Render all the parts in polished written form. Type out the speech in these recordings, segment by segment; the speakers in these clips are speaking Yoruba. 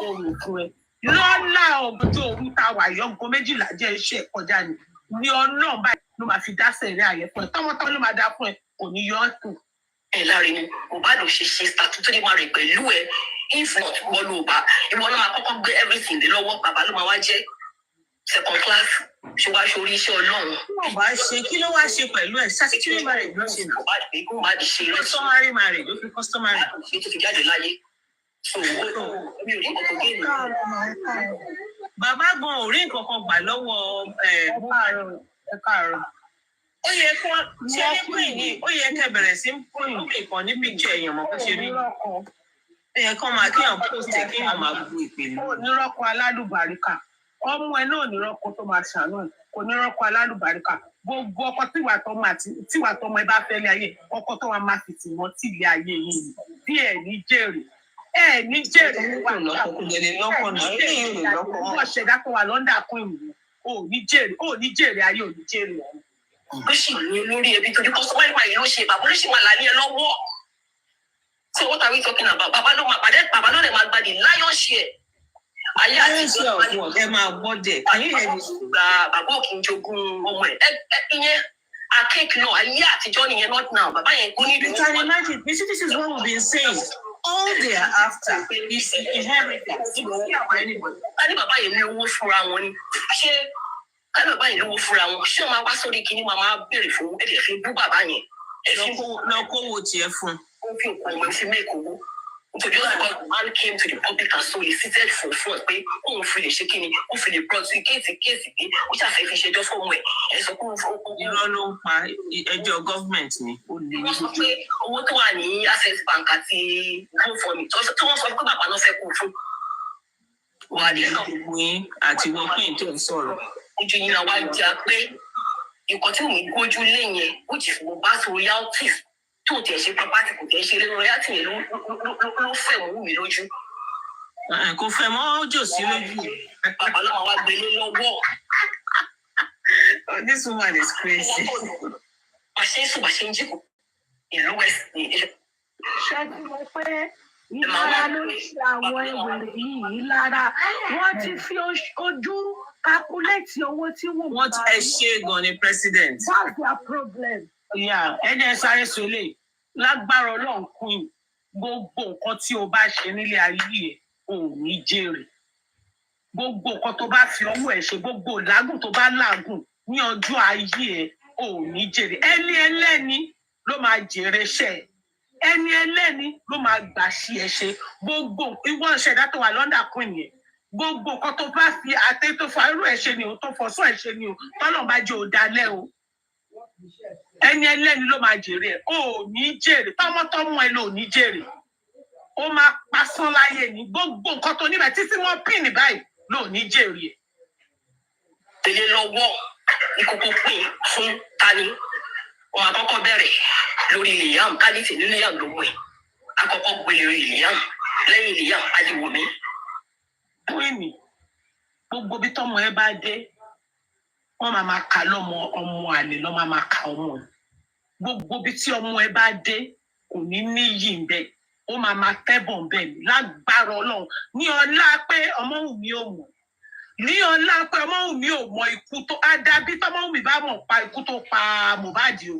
òun fún ẹ lọ́la ọ̀gbọ́dọ̀ òun ta wà yọ̀ǹkọ méjìlá jẹ́ iṣẹ́ kọjá ni ọlọ́run báyìí ló máa fi dá sẹ̀rẹ̀ àyẹ̀ fún ẹ tọ́mọtọ́ ló máa dá fún ẹ kò ní yọ ọ́ tù. ẹ láre ni mo bá lò ṣe statutory marriage pẹ̀lú ẹ if not ìwọ ló bá ìwọ náà máa kọ́kọ́ gbé everything dé lọ́wọ́ bàbá ló máa wá jẹ́ second class ṣe wá ṣorí iṣẹ́ ọlọ́run. wọ́n bá ṣe kí ló wá ṣe pẹ̀lú ẹ̀ statutory marriage ló ṣe náà. kó má di ṣe customary marriage ó fi customary. ṣe tó fi jáde láyé so mi ò rí nǹkan tó gé mi. bàbá gan ò rí nǹkan kan gbà lọ́wọ́ ẹ káàárọ̀. ó yẹ kó ṣe ní queen ni ó yẹ kẹ́ bẹ̀rẹ̀ sí ń pòyìn nǹkan ní picture èèyàn mọ̀ bó ṣe rí. ó yẹ kó máa kéèyàn post ẹ̀ kéèyàn máa gbogbo ìpè ní. onírọ́kọ alálùbáríkà ọmọ ẹ náà onírọ́kọ tó máa ṣàánú ẹ onírọ́kọ alálùbáríkà gbogbo ọkọ tíwà tọmọ ẹ bá fẹ́ lé ayé ọkọ tó wà máa fi tì wọ́n tì lé ayé yìí bí ẹ ní jèrè ní jèrè wà lọ́kọ̀ ṣẹ̀dá tó wà lọ́ndà kún ìlú ò ní jèrè ayé ò ní jèrè ọ̀hún. ó sì ní olórí ẹbí torí kọ́sọ́mọ́ ìwà yìí ló ṣe bàbá ló ṣì máa là ní ẹ lọ́wọ́. So what are we talking about? Bàbá ló lè máa gba the lion's share. Ayé àtijọ́ ẹ máa gbọ́dẹ̀. Bàbá òkè ń jogún ọmọ ẹ̀. Ìyẹn akéèkì náà ayé àtijọ́ nìyẹn not now. Bàbá yẹn kò ní ìdúró. You can imagine, this is what we've been saying. All they are after is inheritance. Ká ní bàbá yẹn ní owó fúnra wọn ni. Ká ní bàbá yẹn ní owó fúnra wọn. Ṣé o máa wá sórí kí ni màá máa béèrè fún ẹ̀dẹ̀ fi bú bàbá yẹn? Lọ kówó tiẹ̀ fún. Ó fi òkú ọmọ fi make owó. So just because the man came to the public and solicited for fraud, pé òun fi lè ṣe kí ni, ó fi lè prosecute kéèsì pé ó ṣàfẹ́ fi ṣẹjọ́ fún ọmọ ẹ̀. Ẹ sọ pé irọ́ ló ń pa ẹjọ́ government ni. Wọ́n sọ pé owó tó wà ní Access Bank àti GoFundMe tí wọ́n sọ pé bàbá náà fẹ́ kú fún. Wà á lè gbogbo yín àti wọ́n pín tó ń sọ̀rọ̀. Ojú yín náà wá jà pé nǹkan tí mò ń gbójú lé yẹn, which is Mohbad's royalties. Tó tiẹ̀ ṣe pápátì kò tiẹ̀ ṣe lé royalty yẹn ló fẹ́ mú mi lójú. Kò fẹ́ mọ́ jò sí lójú. Bàbá náà wá gbélé lọ́wọ́. This woman is crazy. Bàṣẹ ń sùn bàṣẹ ń jìkù. Ìlú West ní ilé. Ṣé ti mọ̀ pé ìlara ló ń ṣe àwọn ìwèrè yìí lára? Wọ́n ti fi ojú calculate owó tí wọ́n ti ẹ ṣe gan ni president. That's their problem. Ẹni sáré sọlé lágbára Ọlọ́run kún gbogbo nǹkan tí o bá ṣe nílé ayé ẹ ò ní jèrè. Gbogbo nǹkan tó bá fi ọwọ́ ẹ ṣe, gbogbo làágùn tó bá làágùn ní ọjọ́ ayé ẹ ò ní jèrè. Ẹni ẹlẹ́ni ló máa jèrè iṣẹ́. Ẹni ẹlẹ́ni ló máa gbà sí ẹ ṣe. Gbogbo ìwọ ìṣẹ̀dá tó wà lọ́ndà kún yẹn. Gbogbo nǹkan tó bá fi àtẹ tó fa irú ẹ ṣe ni o, tó fọṣọ ẹ ṣe ni o, tọ́lọ̀ bá jẹ́ òdalẹ̀ o. Ẹni ẹlẹ́ni ló máa jèrè ẹ̀ ò ní jèrè tọ́mọ́tọ́mọ́ ẹ ló ní jèrè ó máa pasán láyé ní gbogbo nǹkan tó níbẹ̀ títí wọ́n pín ní báyìí ló ní jèrè ẹ̀. Tẹ̀lé lọ́wọ́ ìkókó pín fún tani wọn àkọ́kọ́ bẹ̀rẹ̀ lórí Liam kálífì ní Liam lówó ẹ̀ àkọ́kọ́ gbé lórí Liam lẹ́yìn Liam Adéwòmí. Queen gbogbo bí tọ́mọ ẹ bá dé wọ́n máa kà lọ́mọ ọmọ àlè lọ́ máa kà ọmọ gbogbo bí tí ọmọ ẹ bá dé kò ní níyì ń bẹ ó máa tẹ́bọ̀n bẹ́ẹ̀ ni lágbára Ọlọ́run ní ọlá pé Ọmọ́wùmí ò mọ̀ ní ọlá pé Ọmọ́wùmí ò mọ ikú tó àdàbí tọ́mọ́wùmí bá mọ̀ pa ikú tó pa Mohbad o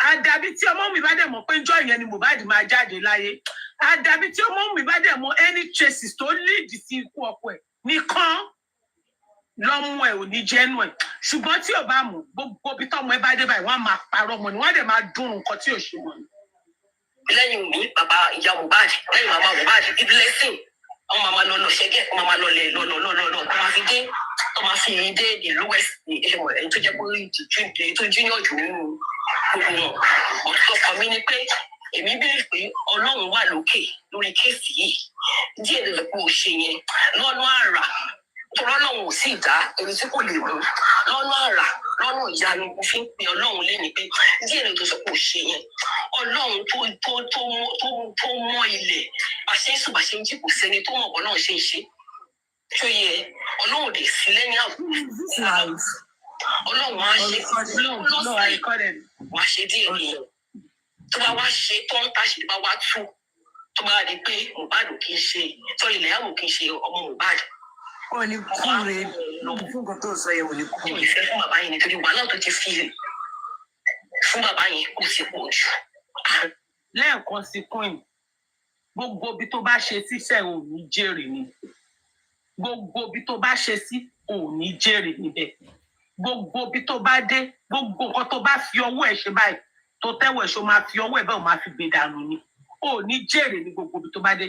àdàbí tí Ọmọ́wùmí bá dẹ̀ mọ̀ pé ńjọ́ ìyẹn ni Mohbad máa jáde láyé àdàbí tí Ọmọ́wùmí bá dẹ̀ mọ̀ any traces tó lead sí ikú ọkọ ẹ̀ nìkan lọ́mú ẹ̀ ò ní jẹ́nu ẹ̀ ṣùgbọ́n tí ò bá mú gbogbo bí tọ́mọ ẹ bá dé báyìí wọ́n á máa parọ́ mọ́ ni wọ́n á dẹ̀ máa dún nǹkan tí ò ṣe wọ́n. Lẹ́yìn òní bàbá ìyá Mohbad lẹ́yìn màmá Mohbad blessing àwọn màmá lọ ṣẹ́gẹ́ àwọn màmá lọ lẹ̀ lọ tó máa fi dé the lowest ẹni tó jẹ́ pé tó junior jù nínú gbogbo wọn ọ̀tọ̀ mi ni pé èmi bẹ̀rẹ̀ pé Ọlọ́run wà lókè lórí kéèsì yìí díẹ̀ lè kó o ṣe yẹn lọ́nà àrà Ọlọ́run ò sì dá ẹni tí kò lè mú lọ́nà àrà lọ́nà ìyanu mo fi ń pe Ọlọ́run lẹ́nu pé díẹ̀ lè tó sọ pé ò ṣe yẹn Ọlọ́run tó mọ ilẹ̀ àṣẹ ìṣùbà ṣe ń jí kò sẹ́ni tó mọ̀ Ọlọ́run ṣe ń ṣe tó yẹ Ọlọ́run lè sí lẹ́yìn àwọn Ọlọ́run á ṣe lọ́sẹ̀ wá ṣe díẹ̀ nìyẹn tó bá wá ṣe tó ń tàṣì bá wá tú tó bá di pé Mohbad kì í ṣe sọrí ilẹ̀ yàwó kì í ṣe ọmọ Mohbad. Ó ní kúre fún nǹkan tó sọ yẹn ò ní kúre. Ìfẹ́ fún bàbá yẹn nítorí wàhálà tó ti fi fún bàbá yẹn kò sí pọ̀ jù. Lẹ́ẹ̀kan sí Queen, gbogbo ibi tó bá ṣe síṣẹ́ ò ní jèrè ni. Gbogbo ibi tó bá ṣe sí ò ní jèrè níbẹ̀. Gbogbo ibi tó bá dé, gbogbo nǹkan tó bá fi ọwọ́ ẹ̀ ṣe báyìí, tó tẹ́wọ̀ ẹ̀ ṣó máa fi ọwọ́ ẹ̀ bẹ́ẹ̀ ò máa fi gbé dànù ni. Ò ní jèrè ní gbogbo ibi tó bá dé.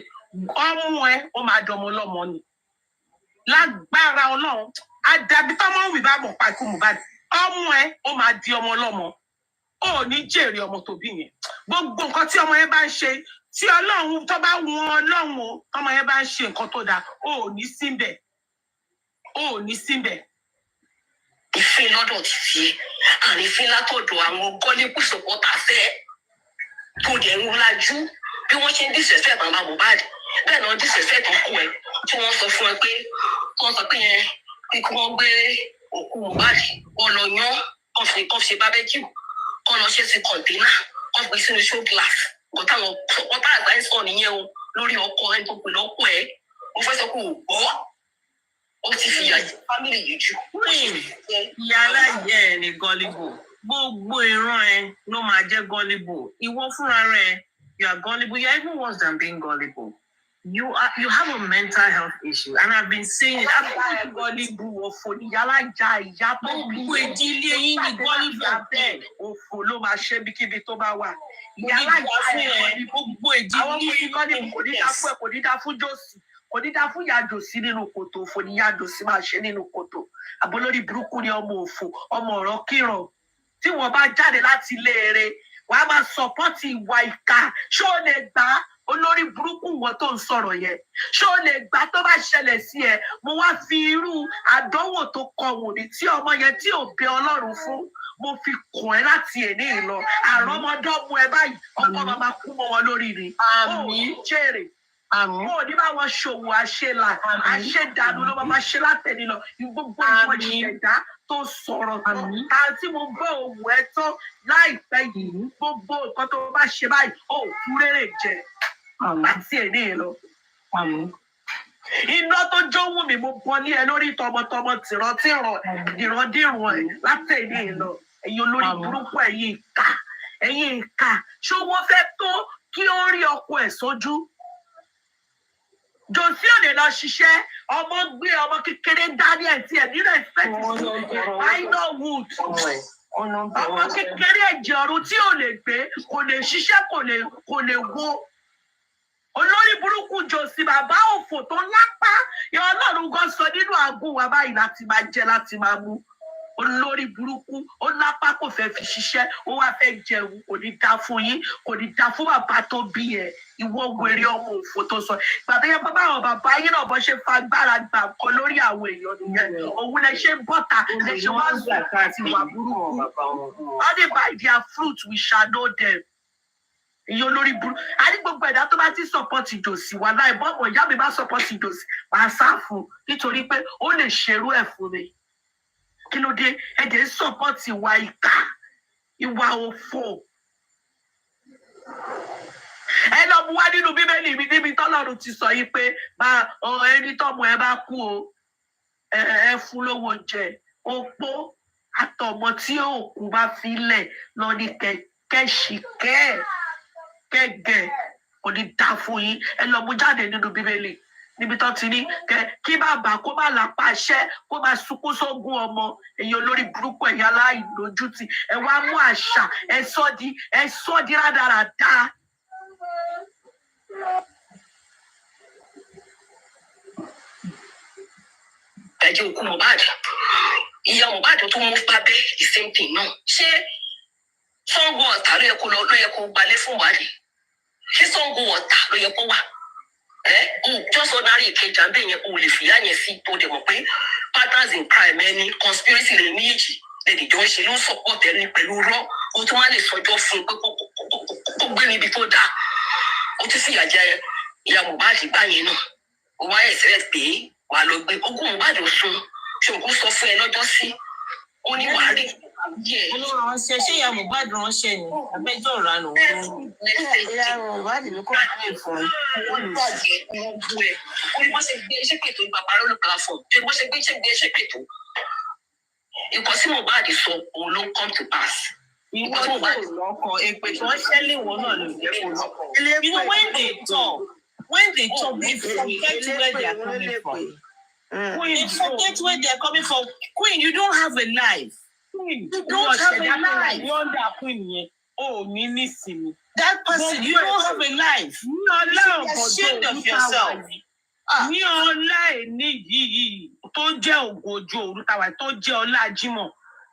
Ọmọ ẹ ó máa dọmọ lọ́mọ ni. Lágbára Ọlọ́run, àdàbí tọ́mọ wì bá mọ̀ pa ikú Mohbad. Ọmọ ẹ ó máa di ọmọ lọ́mọ. Ò ní jèrè ọmọ tó bí yẹn. Gbogbo nǹkan tí ọmọ yẹn bá ń ṣe, tí Ọlọ́run tó bá wọn Ọlọ́run o, ọmọ yẹn bá ń ṣe nǹkan tó dáa, ò ní síbẹ̀. Ò ní síbẹ̀. Ìfẹ́ lọ́dọ̀ ti fi àrífín látọ̀dọ̀ àwọn gọ́lípù sọ̀pọ̀tà fẹ́ tó dẹ̀ ń lajú bí wọ́n ṣe ń disrespect bàbá Mohbad bẹ́ẹ̀ náà disrespect ọkọ ẹ̀ tí wọ́n sọ fún ẹ pé wọ́n sọ pé yẹn pé kí wọ́n gbé òkú Mohbad wọ́n lọ yán kàn ṣe barbecue kàn lọ ṣe sí kọ̀ǹténà kàn gbé sínú show glass nǹkan táwọn sọ̀pọ̀tà àgbà ń sọ nìyẹn o lórí ọkọ ẹ̀ tó pè lọ́kọ ẹ̀ mo fẹ́ sọ pé ò gbọ́ ó ti fi ìyà jẹ family yìí jù. Ìyá aláìyẹ ẹ ní gullible. Gbogbo ìran ẹ ló máa jẹ́ gullible. Ìwọ fúnra rẹ, you are gullible. You are even worse than being gullible. You have a mental health issue, and I've been saying it. I'm gullible. Òfò ni yálàjà ìyá tó Gbogbo ìdílé yín ní gullible bẹ́ẹ̀. Òfò ló máa ṣe bíkíbi tó bá wà. Yálàjà ẹ̀ gbogbo Àwọn ìdílé ọmọ yìí kò ní dá fún ẹ, kò ní dá fún Jòsì. Kò ní dá fún ìyá Jòsì nínú kòtò, òfò ni ìyá Jòsì máa ṣe nínú kòtò. Àbólórí burúkú ni ọmọ òfò, ọmọ ọ̀rọ̀ kíran. Tí wọ́n bá jáde láti ilé eré, wàá máa sọpọ́tì ìwà ìkà. Ṣé o lè gbà olórí burúkú wọn tó ń sọ̀rọ̀ yẹn? Ṣé o lè gbà tó bá ṣẹlẹ̀ sí ẹ? Mo wá fi irú àdánwò tó kọ wò ní tí ọmọ yẹn tí ò bẹ Ọlọ́run fún. Mo fi kàn ẹ́ láti èní ìlọ. Àrọ́mọdọ́mọ ẹ báyìí, ọkọ máa kú mọ́ wọn lórí ni. Ó ní jèrè. Ó ní bá wọn ṣòwò àṣelà, àṣedànù ló máa ṣe látẹ̀lé lọ. Gbogbo ìwọ̀n ìṣẹ̀dá tó sọ̀rọ̀ tán. Àti mo gbọ́ òwò ẹ tán láìpẹ́ yìí. Gbogbo nǹkan tó bá ṣe báyìí, ó kú rere jẹ. Láti èní lọ. Iná tó jó wù mí, mo bọ́ ní ẹ lórí tọmọtọmọ tìrọ̀tìrọ̀, ìrandíran ẹ̀ láti èní lọ. Ẹ̀yin olórí burúkú ẹ̀yin ìkà. Ẹ̀yin ìkà. Ṣé wọ́n fẹ́ tó kí ó rí ọkọ ẹ̀ sójú? Jòsí ò lè lọ ṣiṣẹ́, ọmọ gbé ọmọ kékeré dání ẹ̀ tí ẹ̀ ní respect minor wood. Ọmọ kékeré ẹ̀jẹ̀ ọ̀run tí ò lè gbé, kò lè ṣiṣẹ́, kò lè wo. Olórí burúkú Jòsí bàbá òfò tó lápá, ìyá Ọlọ́run gan sọ nínú àgùn wa báyìí láti máa jẹ láti máa mú. Olórí burúkú ó lápá kò fẹ́ fi ṣiṣẹ́, ó wá fẹ́ jẹun, kò ní dá fún yín, kò ní dá fún bàbá tó bí ẹ. Ìwọ wèrè ọmọ òfò tó sọ. Bàbá yẹn bàbá àwọn bàbá yín náà bọ́ ṣe fagbára gbà kan lórí àwọn èèyàn nìyẹn. Òun lè ṣe bọ́tà, lè ṣe wá sùn àti ìwà burúkú. Only by their fruit we shall know them. Ìyẹn olórí burúkú. A ní gbogbo ẹ̀dá tó bá ti support Jòsì wà láì bọ́ọ̀bọ̀ ìyá mi bá support Jòsì, màá sá fún un nítorí pé ó lè ṣerú ẹ̀ fún mi. Kí ló dé? Ẹ̀jẹ̀ ń support ìwà ìkà, ìwà òfò. Ẹ lọ mú wá nínú Bíbélì mi níbi tọ́lọ́run ti sọ yìí pé ẹni tọ́mọ ẹ bá kú o, ẹ fún lówó jẹ. Opó àtọmọ tí òkú bá fi lẹ̀ lọ ní kẹ́ṣìkẹ́ kẹ́gẹ̀ kò ní dá fún yín. Ẹ lọ mú jáde nínú Bíbélì níbi tó ti ní kí bàbá kó má lápá iṣẹ́ kó má sunkún sógún ọmọ. Èyí olórí burúkú ẹ̀yà aláìlójútì. Ẹ wá mú àṣà ẹ sọ́ di rádaràda. Ẹjẹ òkú Mohbad, ìyá Mohbad tó mú pábẹ́ the same thing náà. Ṣé Sango Ọ̀tà ló yẹ kó gbalẹ̀ fún wàdí? Ṣé Sango Ọ̀tà ló yẹ kó wà? Just ordinary ìkẹjà bẹ́ẹ̀ yẹn kò lè fìyà yẹn sí tó dẹ̀ mọ̀ pé partners in crime ẹni conspiracy lè méjì lèdè jọ ń ṣe ló ń support ẹni pẹ̀lú rọ́. O tún wá lè sọjọ́ fún un pé kó gbé níbi tó dáa. O tún fìyà jẹ ìyá Mohbad báyẹn náà. O wá ẹ̀sẹ̀ pé wà lọ gbé ogún Mohbad sùn ṣòkò sọ fún ẹ lọ́jọ́ sí. Ó ní wàá rí Olúwa ṣe ṣé ìyá Mohbad ránṣẹ́ ni abẹ́jọ́ ìranù. Ìyá Mohbad ló kọ́ ọ́ fún un. Wọ́n bàjẹ́ wọ́n bú ẹ̀. Ó ní bó ṣe gbé iṣẹ́ pètò ìpapà lórí platform. Ó ní bó ṣe gbé iṣẹ́ pètò. Nǹkan tí Mohbad sọ òun ló come to pass. Ìwọ tó lọ́kọ̀ èpè tó ń ṣẹ́lẹ̀ wọn náà ló jẹ́ kó lọ́kọ̀. You know when they talk they forget where they are coming from. They forget where they are coming from. Queen, you don't have a life. You don't have a life. That person, you don't have a life. You are ashamed of yourself. Ní ọlá ẹni yìí tó jẹ́ ògòjò òrùtàwà tó jẹ́ ọlá Jímọ̀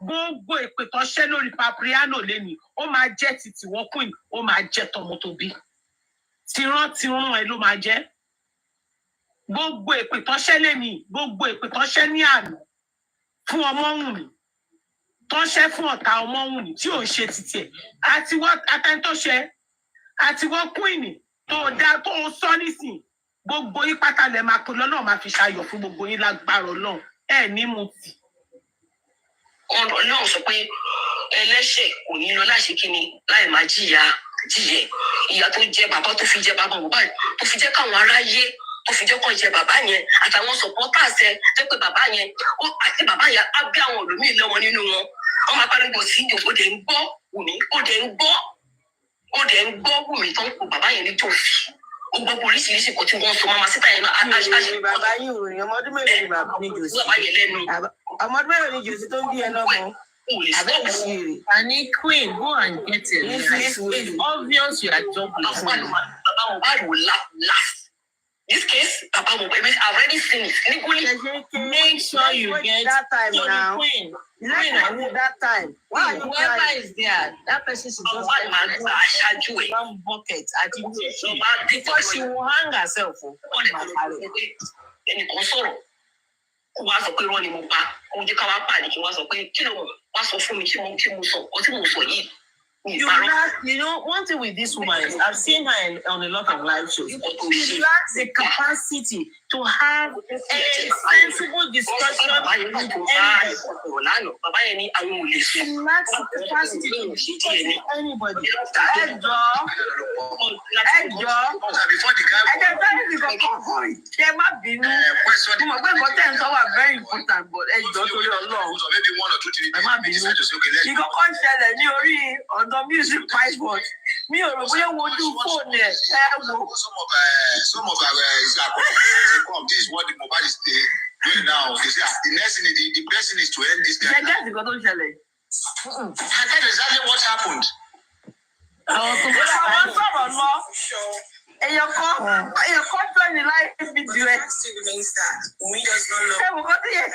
gbogbo èpè tó ṣẹ́ lórí Papriano lẹ́ni ó máa jẹ́ títí wọ́n Queen ó máa jẹ́ tọmọ tó bí tìran ẹ ló máa jẹ́ gbogbo èpè tó ṣẹ́ lẹ́ni gbogbo èpè tó ṣẹ́ ní àná fún Ọmọ́wùnmí tó ṣẹ́ fún ọ̀tá Ọmọ́wùnmí tí ò ń ṣe títí ẹ̀ àti wọ́n atẹ́ntọ́ṣẹ́ àti wọ́n Queen tó dá tó sọ nísìn gbogbo yín pátá lẹ máa pè lọ́nà máa fi ṣayọ̀ fún gbogbo yín lágbára Ọlọ́run ẹ ní mu tì. Ọlọ́run sọ pé ẹlẹ́ṣẹ̀ kò ní lọ láṣẹ kíni láì máa jìyà ìyà tó jẹ bàbá tó fi jẹ bàbá Mohbad tó fi jẹ káwọn aráyé tó fi jẹ kàn jẹ bàbá yẹn àtàwọn supporters ẹ jẹ pé bàbá yẹn àti bàbá yẹn á bí àwọn olómìn lọ́wọ́ nínú wọn wọn máa pariwo sí ìjọ ó dẹ̀ ń gbọ́ Wùmí ó dẹ̀ ń gbọ́ Wùmí tó ń kó bàbá yẹn ní tòfì ó gbọ́ oríṣiríṣi kò tí wọ́n sọ mama síta yẹn àṣẹ bàbá yìí ò ní ọmọdún mélòó ni bàbá ní jòsí bàbá yẹn lẹ́nu ọmọdún mélòó ni jòsí tó ń bí ẹ lọ́mọ. Ani Queen, go and get it. It's obvious you are jobless. Baba Mohbad will laugh. This case, Baba Mohbad, I've already seen it. Make sure you get that time now. Queen. That time. Why Whoever is there, that person should just one bucket at the because she will hang herself. Wọ́n á sọ pé irọ́ ni mo pa ohun tí ká wá pàdé kí wọ́n sọ pé kí ló wá sọ fún mi kí mo sọ ọ tí mo sọ yìí. You know, one thing with this woman is I've seen her on a lot of live shows. She lacks the capacity to have a sensible discussion with anybody. Bàbá yẹn ní àwọn ò lè sọ. She lacks the capacity to discuss with anybody. Ṣé má bínú? Mo mọ̀ pé nǹkan tẹ̀ ń sọ wà very important but ẹ jọ torí Ọlọ́run. Ẹ má bínú. Ìkọ̀kọ̀ ń ṣẹlẹ̀ ní orí ọ̀dọ̀ music price board. Mi ò rò bóyá wojú fóònù ẹ̀ wo. Some of our this is what the Mohbad is doing now. They say the next thing, the best thing is to end this guy. Ṣé gẹ́gẹ́ ìkọ̀ tó ń ṣẹlẹ̀? And that is exactly what happened. Àwọn sọ̀rọ̀ lọ. Èèyàn kan tó ní láì fídíò ẹ̀. Ṣé mo kọ́ sí yẹn?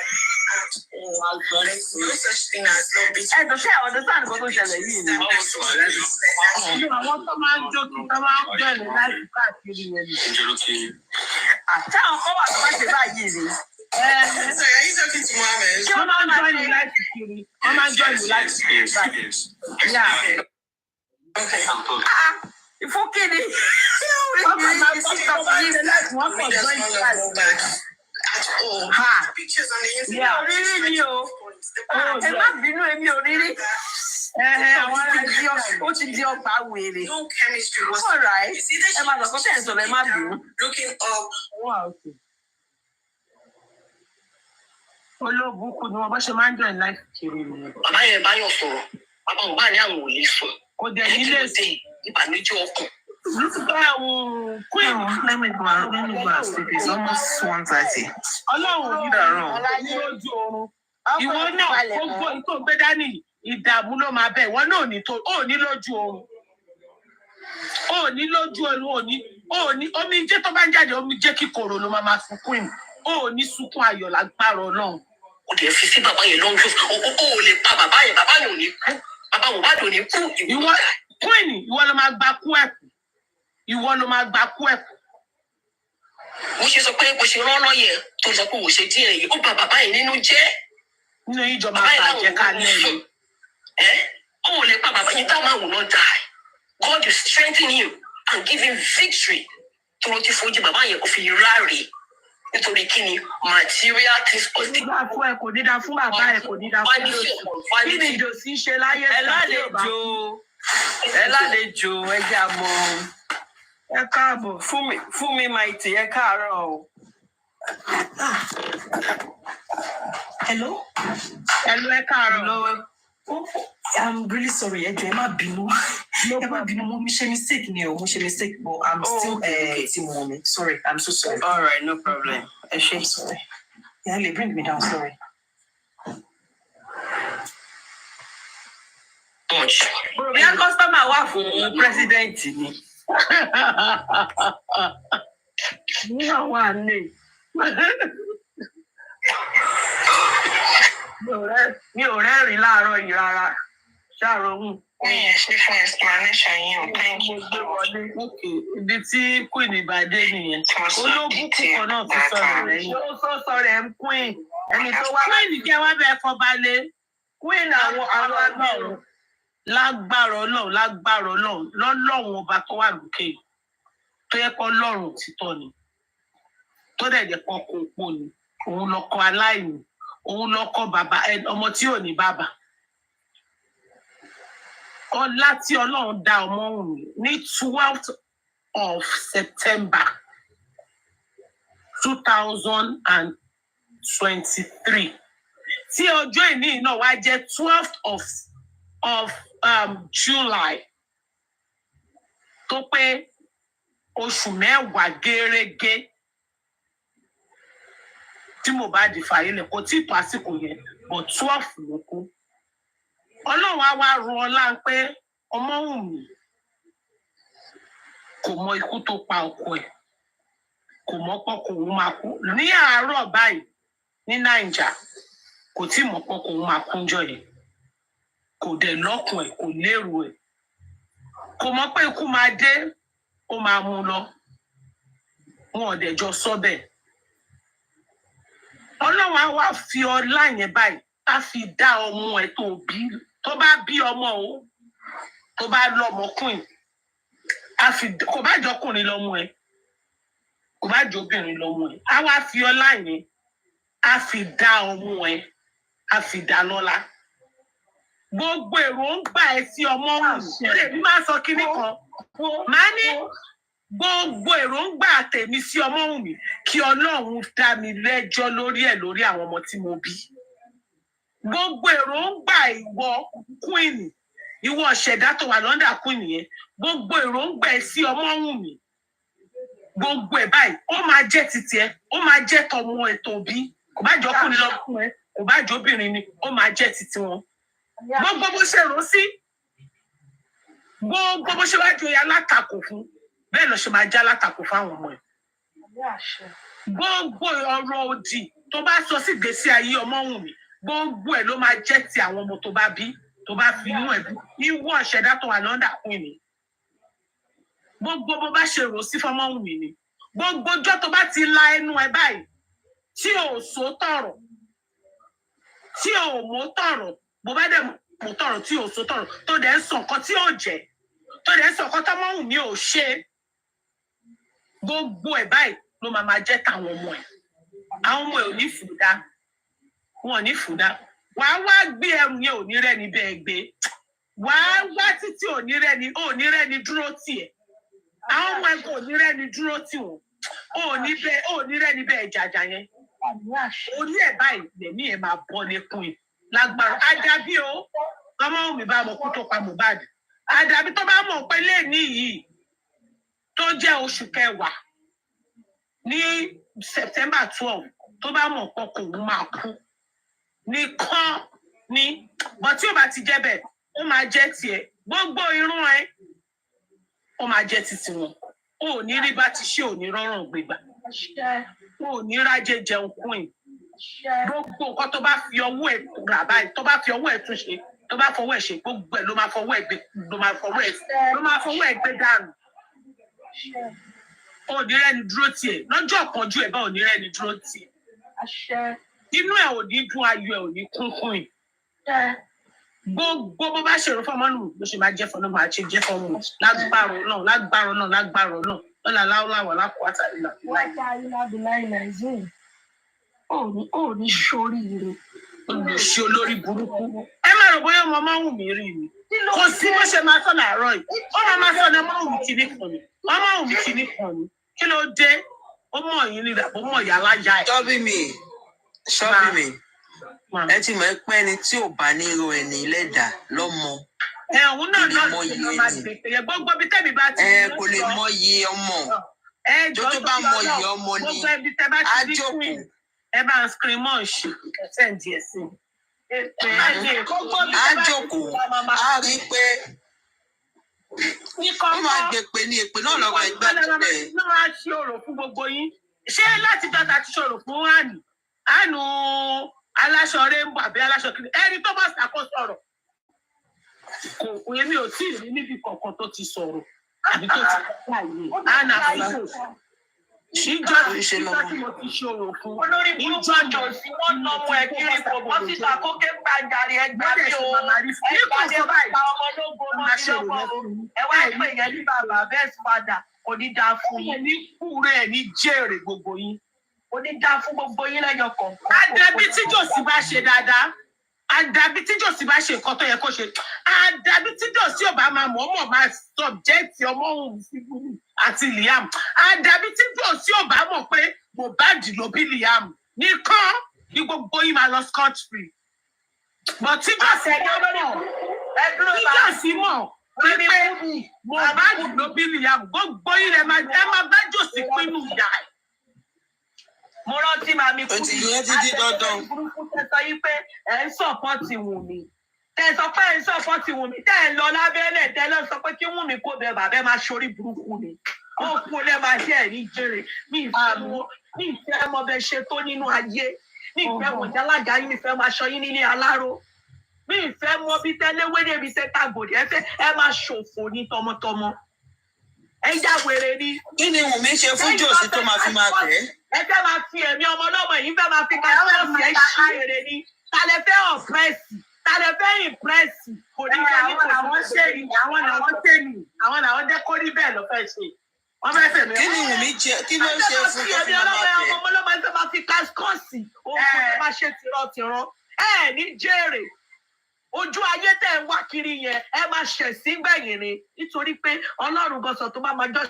Ẹ̀dùn ṣe ọ̀dọ̀ sáà nìkan tó ṣẹlẹ̀ yìí ni. Àwọn tó máa ń jókòó tó máa ń bẹ̀rẹ̀ láti káàkiri yẹn ni. Àtàwọn kan wà tó máa ṣe báyìí ni. Ṣé wọ́n máa ń jọ ìlú láti kiri? Wọ́n máa ń jọ ìlú láti kiri báyìí. Ìfúnkìní. Wọ́n kàn máa ń sọ fún ilé láti wọ́n kàn jọ ìlú láti kiri. Mi ò rírí ni o. Ẹ má bínú èmi ò rírí. Ó ti di ọgbà wèrè. All right. Ẹ máa lọ́kọ́ tẹ̀ ń sọ̀rọ̀ ẹ má bínú. Olóògùn ni wọ́n bá ṣe máa ń jọ ìlú láti kiri nìyẹn. Bàbá yẹn bá yàn sọ̀rọ̀ bàbá Mohbad ní àwọn ò lè sùn. Kò dẹ̀ nílé sí. Ìbànújẹ́ ọkàn. Queen. Let me go and sleep. It's almost 1:30. Ọlọ́run ní lójú oorun. Ìwọ náà gbogbo ìtò gbé dání ìdààmú ló máa bẹ̀. Ìwọ náà ò ní lójú oorun. Ò ní lójú oorun. Ò ní omijé tó bá ń jáde omijé kíkorò ló máa sunkún ìmù. Ò ní sunkún ayọ̀ lágbára Ọlọ́run. Ó dẹ̀ fi sí bàbá yẹn lọ́rùn ó lè pa bàbá yẹn ò ní kú. Bàbá Mohbad ò ní kú. Ìwọ Queen ìwọ ló máa gba kú ẹ̀kú. Ìwọ ló máa gba kú ẹ̀kú. Mo ṣe sọ pé bó ṣe rán lọ́yẹ̀ tó sọ pé wò ṣe díẹ̀ yìí ó bà bàbá yẹn nínú jẹ́. Nínú ìjọba bàjẹ́ ká lẹ́yìn. Ó lè pa bàbá yẹn that man will not die. God will strengthen him and give him victory. Tó ló ti fojú bàbá yẹn kò fi ráre. nítorí kí ni material things kò ní dá fún ẹ, kò ní dá fún bàbá ẹ, kò ní dá fún vanity Jòsí. upon Kí ni vanity. Jòsí ṣe láyé ẹ tí ò bá lálejò ẹ jẹ́ àmọ́ ẹ káàbọ̀. fún mi Mighty ẹ káàárọ̀ o. Hello? Hello, ẹ káàárọ̀. Hello. Oh, I'm really sorry. Ẹ jọ̀ọ́, ẹ má bínú. Ẹ má bínú, mo ṣe mistake ni o, mo ṣe mistake, but I'm still team mommy. Sorry, I'm so sorry. All right, no problem. I'm sorry. Yeah, Lee, bring me down, sorry. Much. Bí a customer wà fún president ni. Ní àwọn àlè. Mi ò rẹ́rìn láàárọ̀ yìí rárá. Ṣàròhùn. Ṣé fún explanation yín o? Thank you. Ibi tí Queen ìbàdé nìyẹn. Olóbùkún kan náà ti sọ̀rọ̀ lẹ́yìn. Ó sọ̀rọ̀ ẹ̀ ń Queen. Ẹni tó wá. Queen jẹ́ wá bẹ́ẹ̀ fọbalẹ̀. Queen àwọn agbára. Lágbára Ọlọ́run lọ́lọ́run ọba tó wà lókè. Tó yẹ kó Ọlọ́run títọ́ ni. Tó dẹ̀ jẹ́ kó kó pò ní. Òun lọkọ aláìní. Òun lọkọ bàbá ọmọ tí ò ní bàbá. Ọlá tí Ọlọ́run dá ọmọ òun ní 12th of September 2023. Tí ọjọ́ ìní náà wá jẹ́ 12th of July. Tó pé oṣù mẹ́wàá gẹ́rẹ́gẹ́ tí mo bá di fàyílẹ̀ kò tí ì tó àsìkò yẹn but 12 ló kú. Ọlọ́run á wá ru ọlá pé ọmọ Wùnmí kò mọ ikú tó pa ọkọ ẹ̀, kò mọ pọ́kọ òun máa kú. Ní àárọ̀ báyìí ní Naija kò tí mọ̀ pọ́kọ òun máa kú ńjọ́ yẹn. Kò dẹ̀ lọ́kùn ẹ̀, kò lérò ẹ̀. Kò mọ̀ pé ikú máa dé, ó máa mú lọ. Wọn ò dẹ̀ jọ sọ bẹ́ẹ̀. Ọlọ́run á wá fi ọlá yẹn báyìí, á fi dá ọmọ ẹ̀ tó bí. Tó bá bí ọmọ o, tó bá lọ́mọkùnrin, kò bá jọkùnrin lọ́mọ ẹ̀, kò bá jọbìnrin lọ́mọ ẹ̀. Á wá fi ọlá yẹn, á fi dá ọmọ ẹ̀, á fi dá lọ́lá. Gbogbo èròǹgbà ẹ sí ọmọ Wùnmí. Èmi máa sọ kinní kan. Màá ní gbogbo èròǹgbà tèmi sí ọmọ Wùnmí kí Ọlọ́run dá mi lẹ́jọ́ lórí ẹ̀ lórí àwọn ọmọ tí mo bí. Gbogbo èròǹgbà ìwọ Queen, ìwọ ṣẹ̀dá tó wà lọ́ndà Queen yẹn, gbogbo èròǹgbà ẹ sí ọmọ Wùnmí. Gbogbo ẹ̀ báyìí, ó máa jẹ́ titi ẹ, ó máa jẹ́ tọmọ ẹ tó bí. Kò bá jọkùnrin lọ́kùn ẹ, kò bá jọbìnrin ni, ó máa jẹ́ titi wọn. Gbogbo bó ṣe rò sí, gbogbo bó ṣe wá joyè alátakò fún, bẹ́ẹ̀ ló ṣe máa já alátakò fáwọn ọmọ ẹ̀. Gbogbo ọ̀rọ̀ òdì tó bá sọ sí ìgbésí ayé ọmọ Wùnmí, gbogbo ẹ̀ ló máa jẹ́ ti àwọn ọmọ tó bá bí, tó bá fi inú ẹ̀ bí. Ìwọ ṣẹ̀dá tó wà lọ́ndà Queen ni. Gbogbo bó bá ṣe rò sí fọmọ Wùnmí ni. Gbogbo ọjọ́ tó bá ti la ẹnu ẹ báyìí, tí ò sọ tọ̀rọ̀, tí ò mọ̀ tọ̀rọ̀, bó bá dẹ̀ mọ̀ tọ̀rọ̀ tí ò sọ tọ̀rọ̀, tó dẹ̀ ń sọ nǹkan tí ò jẹ́, tó dẹ̀ ń sọ nǹkan tọ́mọ Wùnmí ò ṣe, gbogbo ẹ̀ báyìí ló máa jẹ́ tàwọn ọmọ ẹ̀. Àwọn ọmọ ẹ̀ ò ní fùdá, wọn ò ní fùdá. Wàá wá gbé ẹrù yẹn ò ní rẹ́ni bẹ́ẹ̀ gbé. Wàá wá títí ò ní rẹ́ni dúró tì ẹ̀. Àwọn ọmọ ẹ̀ kò ní rẹ́ni dúró tì wọ́n. Ò ní rẹ́ni bẹ́ẹ̀ jàjà yẹn. Orí ẹ̀ báyìí lẹ̀mí ẹ̀ máa bọ́ lẹ́kùn ẹ̀. Lágbára Àdàbí o, ọmọ Wùnmí bá mọ̀ kú tó pa Mohbad. Àdàbí tó bá mọ̀ pé lẹ́ẹ̀ní yìí tó jẹ́ oṣù kẹwàá ní September 12 tó bá mọ̀ pọ̀ kò ń máa kú nìkan ni. Bọ̀ tí ó bá ti jẹ́ bẹ́ẹ̀, ó máa jẹ́ tiẹ̀. Gbogbo irun ẹ, ó máa jẹ́ titi wọn. O ò ní rí bá ti ṣe ò ní rọrùn gbégbà. O ò ní rájẹ jẹun Queen. Gbogbo nǹkan tó bá fi ọwọ́ ẹ̀ rà báyìí, tó bá fi ọwọ́ ẹ̀ tún ṣe, tó bá fọwọ́ ẹ̀ ṣe, gbogbo ẹ̀ ló máa fọwọ́ ẹ̀ gbé dànù. O ò ní rẹ́ni dúró tiẹ̀. Lọ́jọ́ ìpọ́njú ẹ̀ bá ò ní rẹ́ni dúró tiẹ̀. Inú ẹ̀ ò ní dùn, ayọ̀ ẹ̀ ò ní kún Queen. Gbogbo bó bá ṣèrò fọmọ nù ló ṣe máa jẹ́ fọmọ, máa ṣe jẹ́ fọmọ. Lágbára náà. Ọlá láwùlá wà lápòátà ìlà. Wọ́n ta ìlàbìláì Nàìjíríà. Ó ní ṣoríire. Olùṣe olórí burúkú. Ẹ má rò bóyá ọmọ máa wù mí rí mi. Kò sí bó ṣe máa sọ làárọ̀ yìí. Ó máa sọ ní ọmọ wù mí kìíní kan ni. Ọmọ wù mí kìíní kan ni. Kí ló dé? Ó mọ̀ yín ní ìdàpọ̀ mọ̀ ìyá aláya ẹ̀. Ṣọ́bí mi. Ẹ ti mọ̀ pé ẹni tí ò bá ní ro ẹni lẹ́dà lọ́mọ. Òun náà ló máa gbèsè yẹn gbogbo bí tẹ́mi bá ti kò lè mọyì ọmọ. Tó bá mọyì ọmọ ni á jókòó. Ẹ bá ń screen mọ́ ṣe ẹ̀sẹ̀ ń di ẹ̀sìn. Á jókòó, á rí pé ó máa gbèpè ní èpè náà lọ́wọ́ ẹgbẹ́ pípẹ́. Ní wọ́n á ṣe òrò fún gbogbo yín. Ṣé láti dọ́ta ti ṣòro fún àánú aláṣọ rainbow àbí aláṣọ kìíní? Ẹni tó bá ṣàkóso ọ̀rọ̀. Kò èmi ò tí ì rí níbi kankan tó ti sọ̀rọ̀ àbí tó ti kọ́ àyè. Àná àfúnṣe. Ṣíjọ́ tí mo ti ṣòro fún. Olórí burúkú jọ sí wọ́n ná ọmọ ẹ̀ kiri fòbò síta kókè gbàjarì ẹgbẹ́ mi o. Ẹgbàdé bá pa ọmọ lógo ọmọ sí ọmọ o. Ẹ wá pè yẹn ní bàbá bẹ́ẹ̀ padà kò ní dáa fún yín. Ní kúrẹ́ ẹ̀ ní jèrè gbogbo yín. Kò ní dáa fún gbogbo yín lẹ́yọ kọ̀ọ̀kan. Àdàbí tí Jòsí bá ṣe dáadáa. Àdàbí tí Jòsí bá ṣe nǹkan tó yẹ kó ṣe. Àdàbí tí Jòsí ò bá máa mọ̀ọ́mọ̀ máa subject ọmọ òun sí Bùnú àti Liam. Àdàbí tí Jòsí ò bá mọ̀ pé Mohbad ló bí Liam. Nìkan ni gbogbo yín máa lọ scot free. But tí Jòsí mọ̀ wípé Mohbad ló bí Liam, gbogbo yín ẹ máa bá Jòsí pinnu ìyá ẹ̀. Mo rántí màmí kú ní àtẹ̀sẹ̀ burúkú tẹ́ sọ yí pé ẹ̀ ń sọ̀pọ̀tì Wùnmí. Tẹ́ sọ pé ẹ̀ ń sọ̀pọ̀tì Wùnmí. Tẹ́ ẹ̀ lọ lábẹ́lẹ̀ tẹ́ lọ sọ pé kí Wùnmí kó bẹ bàbá máa ṣorí burúkú ni. Ó kún lẹ́ máa jẹ́ ẹ̀rí jèrè. Mi ìfẹ́ mọ bẹ ṣe tó nínú ayé. Mi ìfẹ́ mọ jálága yín, mi ìfẹ́ máa ṣọ yín nílé aláró. Mi ìfẹ́ mọ bí tẹ́léwédé bí sẹ́ta gòdì. Ẹ máa ṣòfò ní tọmọtọmọ. Ẹ já wèrè ni. Kí ni Wùnmí ṣe fún Jòsí tó máa fi máa tẹ̀? Ẹ fẹ́ máa fi ẹ̀mí ọmọ ọlọ́mọ yìí fẹ́ máa fi káṣíọ̀sì ẹ̀ ṣí èrè ni. Ta lẹ fẹ́ ọ̀pẹ́sì? Ta lẹ fẹ́ ìpẹ́sì? Kò ní jẹ́ ní kò Àwọn ṣèlú, àwọn làwọn ṣèlú, àwọn làwọn jẹ́ kó rí bẹ́ẹ̀ ló fẹ́ ṣe. Wọ́n fẹ́ fẹ̀mí. Kí ni Wùnmí jẹ? Kí ló ń ṣe fún tó fi ẹ̀mí máa tẹ̀? ọmọ ọlọ́mọ ẹ̀ fẹ́ máa fi káṣíọ̀sì. Òun kò ní máa ṣe tìrọ̀tìrọ̀. Ẹ ní jèrè. Ojú ayé tẹ̀ ń wá kiri yẹn ẹ máa ṣẹ̀ sí gbẹ̀yìn ni nítorí pé Ọlọ́run gọ̀sọ̀ tó bá máa jọ́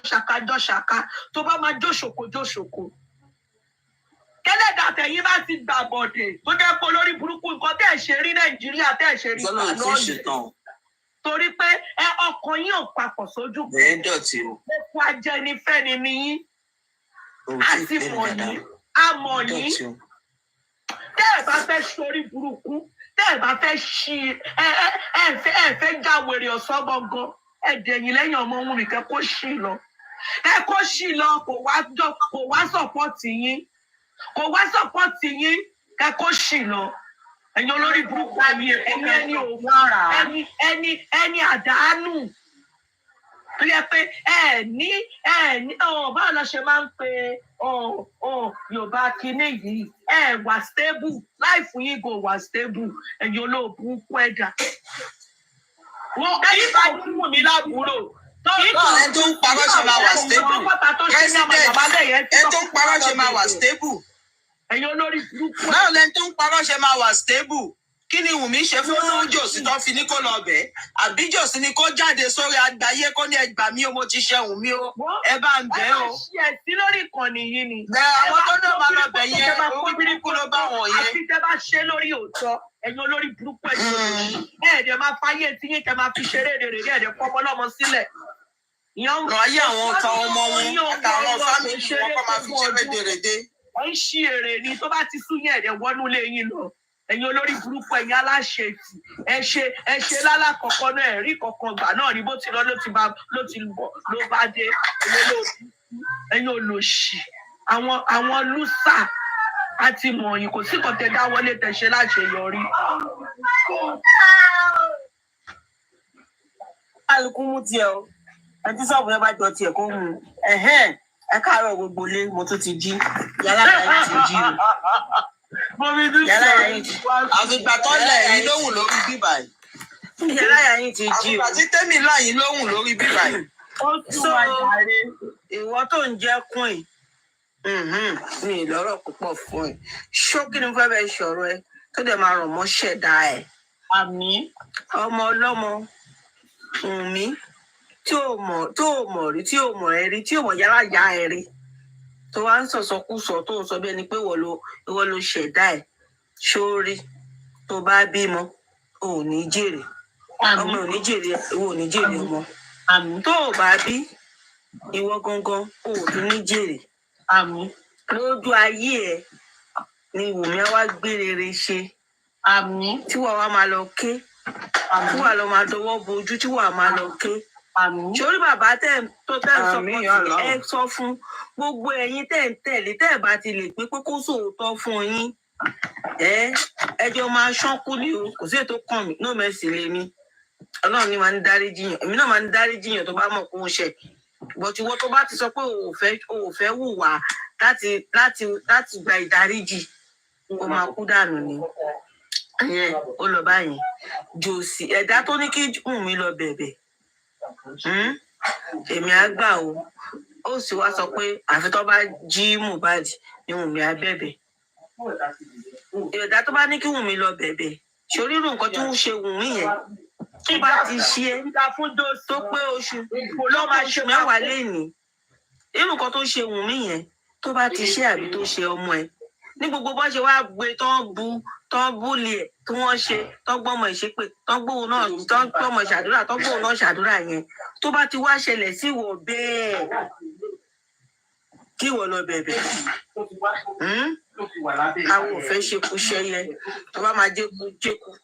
ṣàká tó bá máa jóṣòkò. Kẹ́lẹ́dà tẹ̀yìn bá ti gbà bọ̀dẹ̀ tó jẹ́ pé olórí burúkú nǹkan tẹ̀ ṣe rí Nàìjíríà tẹ̀ ṣe rí ìpàlọ́yìn. Torí pé ọkàn yín ò papọ̀ sójú kan. Bẹ́ẹ̀ dọ̀tí o. Ẹ̀kọ́ ajẹnifẹ́ni ni yín. A ti mọ̀ yín. A mọ̀ yín. Tẹ́ ẹ̀ bá fẹ́ ṣorí burúkú. Tẹ́ ẹ̀ bá fẹ́ ṣí ẹ fẹ́ já wèrè ọ̀sán gangan. Ẹ dẹ̀yìn lẹ́yìn ọmọ òun nìkan kó ṣì lọ. Ẹ kó ṣì lọ kò wá sọ̀pọ̀tì yín. Kò wá sọ̀pọ̀tì yín kẹ́ kó ṣì lọ. Ẹ̀yin olórí burúkú ẹni àdánù. Tó yẹ pé báwo lọ ṣe máa ń pe Yorùbá kínní yìí wà stable láìfún yín go wà stable ẹ̀yin olóògùn kú ẹ̀dá. Wọ́n kí bá fún mi lábúrò. Ẹ tó ń parọ́ ṣe máa wà stable. President ẹ tó ń parọ́ ṣe máa wà stable. Ẹ̀yin olórí burúkú. Báwo lẹni tó ń parọ́ ṣe máa wà stable? Kí ni Wùnmí ṣe fún Jòsí tó fi ní kó lọ bẹ̀? Àbí Jòsí ni kó jáde sórí àgbáyé kó ní ẹgbà mí o, mo ti ṣe Wùnmí o. Ẹ bá ń bẹ̀ o. Ẹ máa ṣe ẹ̀sìn lórí ìkànnì yìí ni. Àwọn tó náà máa lọ bẹ̀ yẹn, orí burúkú ló bá wọn yẹn. Àti tẹ́ bá ṣe lórí òótọ́, ẹ̀yin olórí burúkú ẹ̀yin olórí. Ẹ̀ẹ́dẹ̀ máa fáyé tí yín kẹ́ máa fi ṣeré rèrè ẹ̀ẹ́dẹ̀ fọmọ lọ́mọ sílẹ̀. Lọ ayé àwọn ọ̀tá ọmọ wọn àtàwọn fámìlì wọn kọ́ máa fi ṣe rédèrèdè. Wọ́n ń ṣí èrè ni tó bá ti sún yẹn ẹ̀ẹ́dẹ̀ wọnú ilé yín lọ. Ẹ̀yin olórí burúkú ẹ̀yin aláṣetì ẹ ṣe lálàkọ̀kọ́ náà ẹ̀rí kọ̀ọ̀kan gbà náà ní bó ti lọ ló bá dé ẹ̀yin olòṣì àwọn lùsà àti mọ̀ọ́yìn kò sí kan tẹ dáwọ́lé tẹ ṣe láṣeyọrí. Alùpùpù mú tiẹ̀ o ẹtí sọ́ọ̀bù yẹn bá jọ tiẹ̀ kó mú ẹ káàárọ̀ gbogbo lé mo tún ti jí yàrá yẹn ti jí o. Àfìgbà tó lẹ̀ yín lóhùn lórí bíbà yìí. Yàrá yẹn ti jí o. Àfìgbà tí tẹ́mì láyìn lóhùn lórí bíbà yìí. tún wá jàre. Ìwọ tó ń jẹ́ queen. Mi ì lọ́rọ̀ púpọ̀ fún ẹ. Ṣókí ni mo fẹ́ bẹ sọ̀rọ̀ ẹ tó dẹ̀ máa rọ̀ mọ́ ṣẹ̀dá ẹ̀. Àmín. Ọmọ ọlọ́mọ Wùnmí tí ò mọ̀ rí tí ò mọ̀ ẹ rí tí ò mọ̀ yálà yá ẹ rí tó wá ń sọ̀sọkúsọ tó ń sọ bí ẹni pé ìwọ ló ṣẹ̀dá ẹ̀ sórí tó bá bímọ ò ní jèrè ọmọ ò ní jèrè ìwọ ò ní jèrè ọmọ tó o bá bí ìwọ gangan ò tún ní jèrè lójú ayé ẹ ni Wùnmí á wá gbé rere ṣe tí wàá wá máa lọ ké tí wàá lọ máa dọwọ́ bojú tí wàá máa lọ ké sórí bàbá tẹ́ sọ pé ẹ sọ fún gbogbo ẹ̀yin tẹ́ ń tẹ̀lé tẹ́ ẹ bá ti lè pé kó sòótọ́ fún yín ẹjọ́ máa ṣánkú ní o kò sí ètò kàn mí no mercy lèmi Ọlọ́run ni máa ń dárí jiyàn èmi náà máa ń dárí jiyàn tó bá mọ̀ kó ń ṣe bọ̀tí wọ́n tó bá ti sọ pé o ò fẹ́ hùwà láti gba ìdáríjì o máa kú dànù ni ó lọ báyìí jòsì ẹ̀dá tó ní kí Wùnmí lọ bẹ̀bẹ̀ èmi á gbà ó sì wá sọ pé àfi tó bá jí Mohbad ni Wùnmí á bẹ̀bẹ̀ ẹ̀dá tó bá ní kí Wùnmí lọ bẹ̀bẹ̀ ṣorírù nǹkan tí ń ṣe Wùnmí yẹn tó bá ti ṣe tó pé oṣù mẹ́wàá lénìí irú nǹkan tó ṣe Wùnmí yẹn tó bá ti ṣe àbí tó ṣe ọmọ ẹ ní gbogbo bó ṣe wá gbé tán búlì ẹ tí wọ́n ṣe tán gbọmọ ìṣépè tán gbóhùn náà tán gbọmọ ṣàdúrà tán gbóhùn náà ṣàdúrà yẹn tó bá ti wá ṣẹlẹ̀ sí ìwọ bẹ́ẹ̀ kí ìwọ lọ bẹ̀bẹ̀ àwọn ò fẹ́ ṣekú ṣẹyẹ tó bá máa jẹkú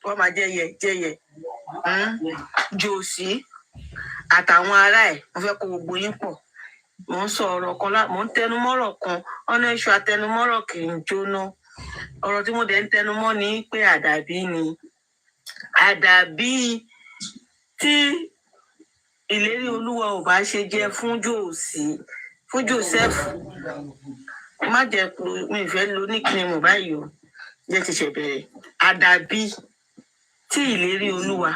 tó bá máa jẹyẹ jòsí àtàwọn ará ẹ̀ wọ́n fẹ́ kó gbogbo yín pọ̀ mò ń sọ ọ̀rọ̀ kan mò ń tẹnumọ́rọ̀ kan ọ̀nà iṣu àtẹnumọ́rọ̀ kì í jóná ọ̀rọ̀ tí mo dẹ̀ ń tẹnumọ́ ni pé àdàbí tí ìlérí Olúwa ò bá ṣe jẹ́ fún Joseph má jẹ́ mi ìfẹ́ lo níkìní mo báyìí o jẹ́ ti ṣe bẹ̀rẹ̀ àdàbí tí ìlérí Olúwa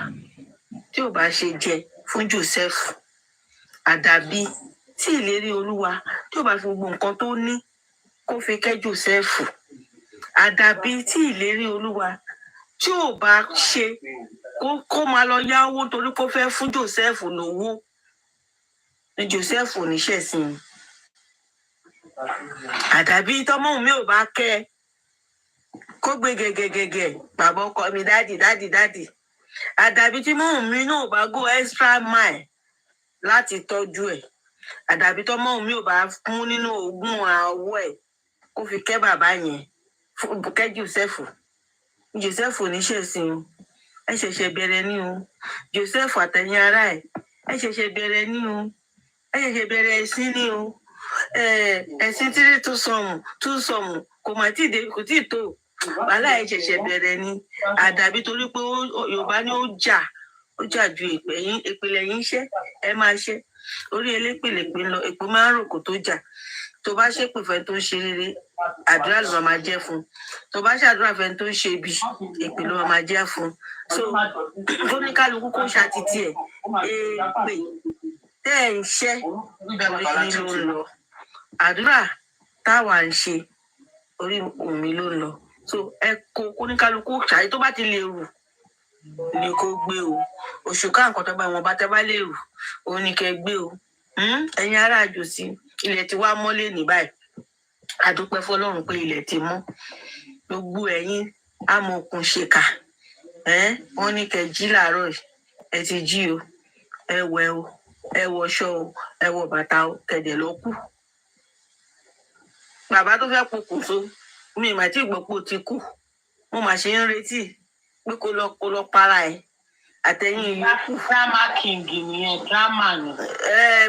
tí ò bá ṣe jẹ́ fún Joseph àdàbí tí ìlérí Olúwa tí ò bá fi gbogbo nǹkan tó ní kó fi kẹ́ Joseph àdàbí tí ìlérí Olúwa tí ò bá ṣe kó máa lọ yá owó torí kó fẹ́ fún Joseph lówó ní Joseph ò ní ṣẹ̀sìn àdàbí tọ́mọ́ mi ò bá kẹ́ kó gbé gẹ́gẹ́gẹ́gẹ́ bàbá ọkọ mi dádì àdàbí tí mọ́ mi náà bá go extra mile láti tọ́jú ẹ̀ àdàbí tọ́mọ́ mi ò bá mú nínú ogún àwọ̀ ẹ̀ kó fi kẹ́ bàbá yẹn kẹ́ Joseph oníṣẹ̀sìn ẹ ṣẹ̀ṣẹ̀ bẹ̀rẹ̀ ní o Joseph àtẹ̀yìn ará ẹ̀ ẹ ṣẹ̀ṣẹ̀ bẹ̀rẹ̀ ní o ẹ ṣẹ̀ṣẹ̀ bẹ̀rẹ̀ ẹ̀sìn ní o ẹ̀sìn tó sọmù kò mà tí ì tó wàhálà ẹ ṣẹ̀ṣẹ̀ bẹ̀rẹ̀ ní àdàbí torí pé Yorùbá ní ó jà ju ìpìlẹ̀ yín ṣẹ́ ẹ máa ṣe orí elépèlépè lọ èpò máa ń rò kó tó jà tó bá ṣépè fẹ́ tó ń ṣe rere àdúrà ló máa jẹ́ fún tó bá ṣàdúrà fẹ́ tó ń ṣe ibi èpè ló máa jẹ́ fún so oníkálukú kó ṣàtìtì ẹ̀ èpè tẹ́ ẹ̀ ń ṣẹ́ orí ló ń lọ àdúrà táwa ń ṣe orí Wùnmí ló ń lọ so ẹ kó oníkálukú ṣàyí tó bá ti lè rù ni kò gbé o oṣù ká nǹkan tó bá wọn bá tẹ bá lè rù òun ni kẹ gbé o ẹ̀yin ará àjòsí ilẹ̀ ti wá mọ́lé ní báyìí àdúpẹ́ fọ́lọ́run pé ilẹ̀ ti mọ́ gbogbo ẹ̀yin amọ̀kùn ṣèkà wọ́n ní kẹ jí làárọ̀ ẹ ti jí o ẹ wẹ̀ o ẹ wọṣọ o ẹ wọ bàtà o kẹdẹ lọ kú bàbá tó fẹ́ pokùnso mi mà tí gbọ́ pé ó ti kú mo mà ṣe ń retí pé kó lọ para ẹ̀ àtẹ̀yìn yòókù. drama king nìyẹn drama ni.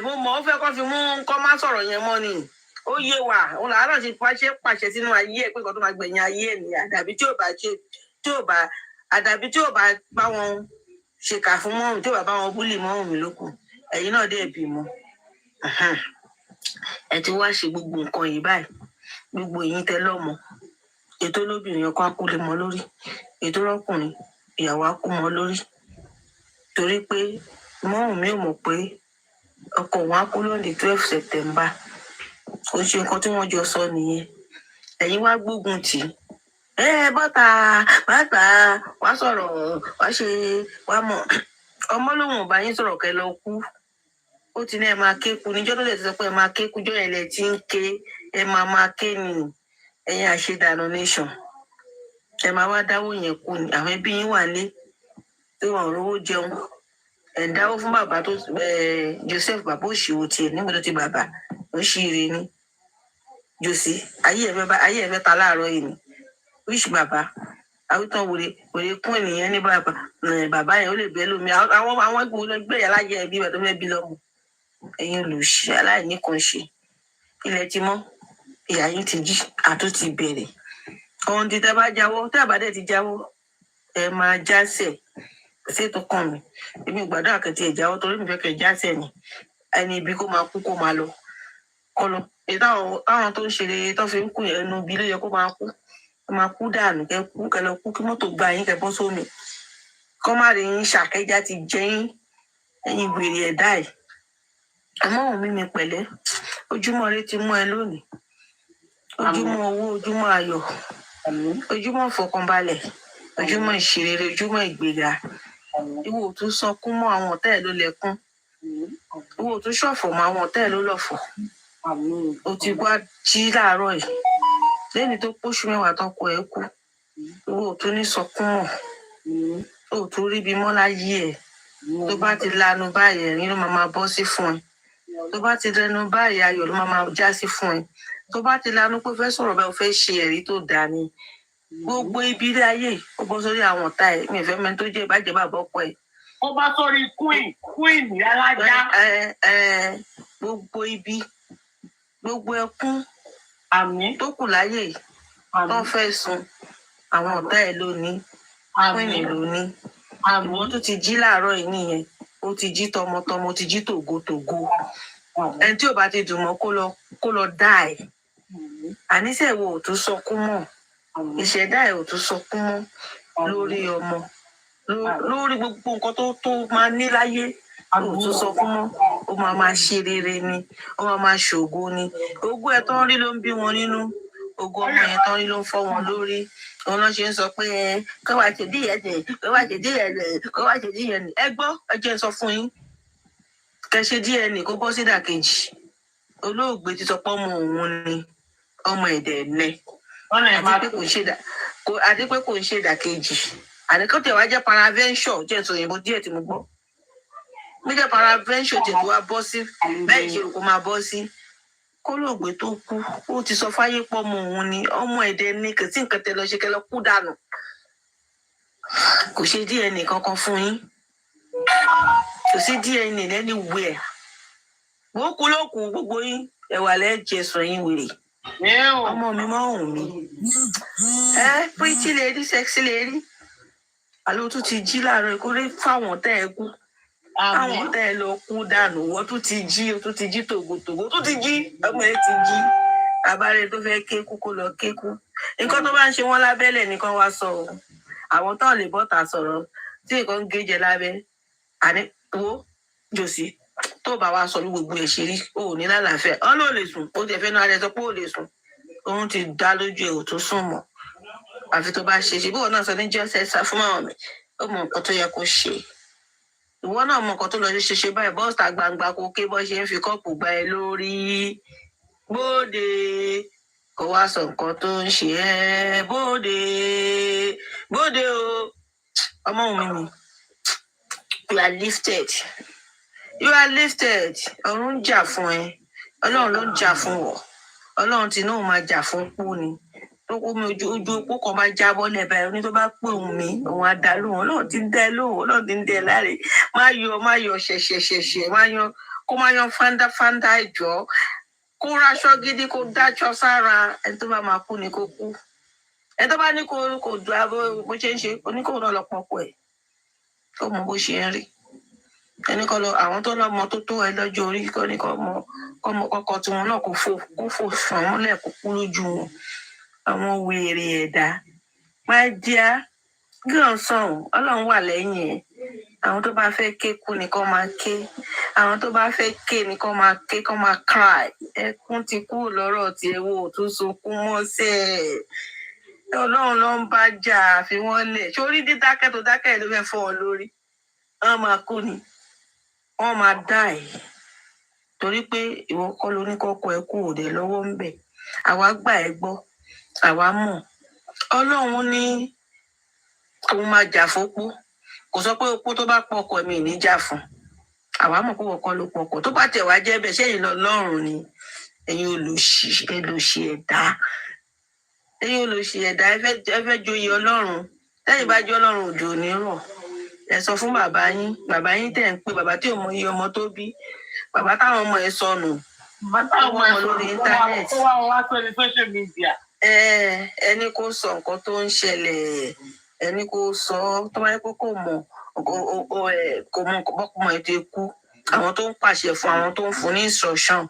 mo mọ̀ ó fẹ́ kó fi mú kó má sọ̀rọ̀ yẹn mọ́ ni ó yé wa òun làárọ̀ ti pàṣẹ sínú ayé ẹ̀ pé nǹkan tó máa gbẹ̀yìn ayé ẹ̀ nìyà àdàbí tí ò bá bá wọn ṣèkà fún mọ́rùn tí ò bá bá wọn búlì mọ́rùn mi lókù ẹ̀yin náà dẹ̀ bímọ ẹ ti wá ṣe gbogbo nǹkan yìí báyìí gbogbo yìí tẹ lọ́mọ ètò olóbìnrin ọkọ akúlẹ mọ́ lórí ètò ọkùnrin ìyàwó akú mọ́ lórí torí pé mọ́rùn mi ò mọ̀ pé ọkọ wọn á kú lónìí 12 September kò ṣe nǹkan tí wọ́n jọ sọ nìyẹn ẹ̀yin wá gbógun tì í bọ́tà bàtà wá sọ̀rọ̀ wá ṣe wá mọ̀ ọmọ lòun ò bá yín sọ̀rọ̀ kẹ́ lọ kú ó ti ní ẹ máa ké kú níjọ́ tó lè sọ pé ẹ máa ké kú jọ́ yẹn lẹ ti ń ké ẹ máa ké ni ẹ̀yin àṣedànù nation ẹ máa wá dáwó yẹn kú ni àwọn ẹbí yín wà ní tí wọn ò rówó jẹun ẹ ń dáwó fún bàbá tó Joseph bàbá òṣìwò tiẹ̀ nígbà tó ti bàbá òṣìire ni jòsí ayé ẹ fẹ́ ta láàárọ̀ yìí ni wíṣì bàbá àwítán wèrè kún ènìyàn ní bàbá yẹn ó lè bẹ́ẹ̀ lómi àwọn ẹgbẹ́ yàrá jẹ ẹbí rẹ̀ tó fẹ́ bí lọ́mọ ẹ̀yin olùṣe aláìní kan ṣe ilẹ̀ ti mọ́ ìyá yín ti jí àtúntì bẹ̀rẹ̀ ohun tí tẹ́ bá jáwọ́ tẹ́ àbádẹ́ ti jáwọ́ ẹ máa jásẹ̀ ṣètò kan mi èmi gbàdúrà kẹtì ẹ̀ jáwọ́ torí mi fẹ́ kẹ̀ jásẹ̀ ni ẹni ibi kó máa kú kó máa lọ kọlọ èyí táwọn tó ń ṣe tó fi ń kú ẹnu ibi ló yẹ kó máa kú ẹ máa kú dànù kẹ lọ kú kí mọ́tò gba yín kẹ bọ́ sómi kọ́ má rí yín ṣàkẹ́já ti jẹ yín ẹ̀yin gbèrè ẹ̀dá ẹ̀ àmọ́ òun mímí pẹ̀lẹ́ ojúmọ́ ire ti mọ́ ẹ lónìí ojúmọ́ owó ojúmọ́ ayọ̀ ojúmọ́ ìfọ̀kànbalẹ̀ ojúmọ́ ìṣerere ojúmọ́ ìgbéga ìwọ ò tún sọkún mọ́ àwọn ọ̀tá ẹ̀ ló lẹ́kún ìwọ ò tún ṣọ̀fọ̀ mọ́ àwọn ọ̀tá ẹ̀ ló lọ̀fọ̀ o ti wá jí láàárọ̀ yìí lẹ́ni tó póṣù mẹ́wàá tọkọ ẹ̀ kú ìwọ ò tún ní sọkún mọ́ o ò tún ríbi mọ́ láyé ẹ̀ tó bá ti lanu báyìí ẹ̀rín ló máa bọ́ sí fún ẹ tó bá ti lẹ́nu báyìí ayọ̀ ló máa já sí fún ẹ tó bá ti lanu pé fẹ́ sọ̀rọ̀ bẹ́ẹ̀ o fẹ́ ṣe ẹ̀rí tó dáa ni gbogbo ibi ilé ayé ó bọ́ sórí àwọn ọ̀tá ẹ̀ mi ìfẹ́ mẹ́ni tó jẹ́ ìbàjẹ́ bàbá ọkọ ẹ̀. ó bá sórí queen alájà. gbogbo ibi gbogbo ẹkún àmín tó kù láyé tó fẹ́ sun àwọn ọ̀tá ẹ̀ lónìí queen lónìí ìwọ tó ti jí láàárọ̀ yìí nìyẹn ó ti jí tọmọtọmọ ó ti jí tògótògó ẹni tí ò bá ti dùn mọ́ kó lọ dá ẹ̀ àníṣe ìwọ ò tún sọkún mọ́ ìṣẹ̀dá ẹ̀ ò tún sọkún mọ́ lórí ọmọ lórí gbogbo nǹkan tó máa ní láyé ò tún sọkún mọ́ ó máa ṣe rere ni ó máa ṣògo ni ogún ẹ̀ tó ń rí ló ń bí wọn nínú ogún ọmọ yẹn tó ń rí ló ń fọ́ wọn lórí òun náà ṣe ń sọ pé kó wá ṣe díẹ̀ nì kó wá ṣe díẹ̀ nì kó wá ṣe díẹ̀ nì ẹ gbọ́ ẹ jẹ́ sọ fún yín kẹ́ ṣe díẹ̀ nì kó bọ́ sí ìdàkejì olóògbé ti sọ pé ọmọ òun ni ọmọ ẹ̀dẹ̀ nẹ àti pé kò ń ṣe ìdàkejì àdékọ́tẹ̀ wá jẹ́ paraventure jẹ́ ètò òyìnbó díẹ̀ tí mo gbọ́ mo jẹ́ paraventure tí wàá bọ́ sí bẹ́ẹ̀ ṣe rò kó máa bọ́ sí kólóògbé tó kú ó ti sọ fáyé pọ́ ọmọ òun ni ọmọ ẹ̀dẹ̀ ní kò sí nǹkan tẹ lọ ṣe kẹ lọ kú dànù kò ṣe DNA kankan fún yín kò sí DNA anywhere wọ́n kú ló kù gbogbo yín ẹ̀wà lẹ́ẹ̀jẹ̀ sọ yín wèrè ọmọ mi máa ń hùn mí pretty lady sexy lady àlọ́ tún ti jí láàárọ̀ ìkórè fáwọn tẹ́ ẹ kú àwọn tẹ́ ẹ lọ kú dànù wọ́n tún ti jí tògótògó tún ti jí ọmọ ẹ ti jí abárẹ tó fẹ́ kéku kó lọ kéku nǹkan tó bá ń ṣe wọ́n lábẹ́lẹ̀ nìkan wá sọ ọ àwọn tó lè bọ́ta sọ̀rọ̀ tí nǹkan ń géjẹ lábẹ́ àní wo jòsí tó bá wa sọ ní gbogbo ẹ̀ ṣe rí o ò ní lálàáfíà ọ ló lè sùn ó ti ẹ̀fẹ́ náà rẹ sọ pé ó lè sùn òun ti dá lójú ẹ̀ ò tún sùn mọ́ àfi tó bá ṣe bí wọn náà sọ ní jọ́sẹ̀ sá fún àwọn mi ó mọ nǹkan tó yẹ kó ṣe ìwọ náà mọ nǹkan tó lọ ṣe báyìí bọ́ọ̀sì gbangba kó ké bọ́ ṣe ń fi kọ́ọ̀pù gba ẹ lórí bóde kó wá sọ nǹkan tó ń ṣe ẹ bóde o ọmọ mi ni you are lifted ọ̀run ń jà fún ẹ ọlọ́run ló ń jà fún ọ ọlọ́run tí náà máa jà fún pú ni tó kó mi ojú opó kan bá jábọ́ lẹ́bà ẹ̀ ní tó bá pè òun á dá lóhùn ọlọ́run ti ń dẹ́ lóhùn ọlọ́run ti ń dẹ́ láre má yọ ṣẹ̀ṣẹ̀ kó má yan fáńdáfáńdá ẹ̀jọ́ kó ráṣọ gidi kó dáṣọ sára ẹni tó bá máa kú ni kó kú ẹni tó bá ní kó dùn abọ́ bó ṣe ń ṣe oníkóhùn náà lọ pọ̀pọ̀ ẹ̀ ó mọ bó ṣe ń rí ẹni kọ́ lọ àwọn tó lọ́mọ tó tó ẹ lọ́jọ́ orí kọ́ ní kọ́ ọmọ kọ́kọ́ tiwọn náà kó fò sàn wọ́n lẹ̀ kó kú lójú wọn àwọn wèrè ẹ̀dá máa díá gíran sọ̀hún ọlọ́run wà lẹ́yìn ẹ̀ àwọn tó bá fẹ́ ké kú ni kó máa ké, àwọn tó bá fẹ́ ké ni kó máa ké, kó máa cry. Ẹkún ti kúrò lọ́rọ̀ tí ẹ wo tún sunkún mọ́sẹ̀. Ọlọ́run ló ń bá jà, fi wọ́n lẹ̀. Sórí dídákẹ́ tó dákẹ́ ló fẹ́ fọ́ ọ lórí. Wọ́n máa kú ni, wọ́n máa die. Torí pé ìwọ kọ́ ló ní kọ́kọ́ ẹ kú òde lọ́wọ́ ń bẹ̀. Àwa gbà ẹ gbọ́, àwa mọ̀. Ọlọ́run ní òun máa jà fópó. Kò sọ pé opó tó bá pọkọ mi ní jà fún. Àwa mọ̀ pé wọ́n kọ́ ló pọkọ. Tó bá tẹ̀ wá jẹ́ bẹ́ẹ̀ sẹ́yìn lọ́rùn ni. Ẹ̀yin olùṣì ẹ̀dá. Ẹ̀yin olùṣì ẹ̀dá ẹ fẹ́ joyè Ọlọ́run. Lẹ́yìn bá jẹ́ Ọlọ́run òjò ní rọ̀. Ẹ sọ fún bàbá yín tẹ̀ ń pè bàbá tí ò mọ iye ọmọ tó bí. Bàbá táwọn ọmọ ẹ sọnù. Bàbá táwọn ọmọ lórí íńtánẹ́ẹ̀tì. Tó wá wọn wá sórí social media. Ẹni kò sọ nǹkan tó ń ṣẹlẹ̀, ẹni kò sọ tó bá yẹ kó kò mọ bọ́kùnmọ̀ ètò ikú, àwọn tó ń pàṣẹ fún, àwọn tó ń fún ní instruction,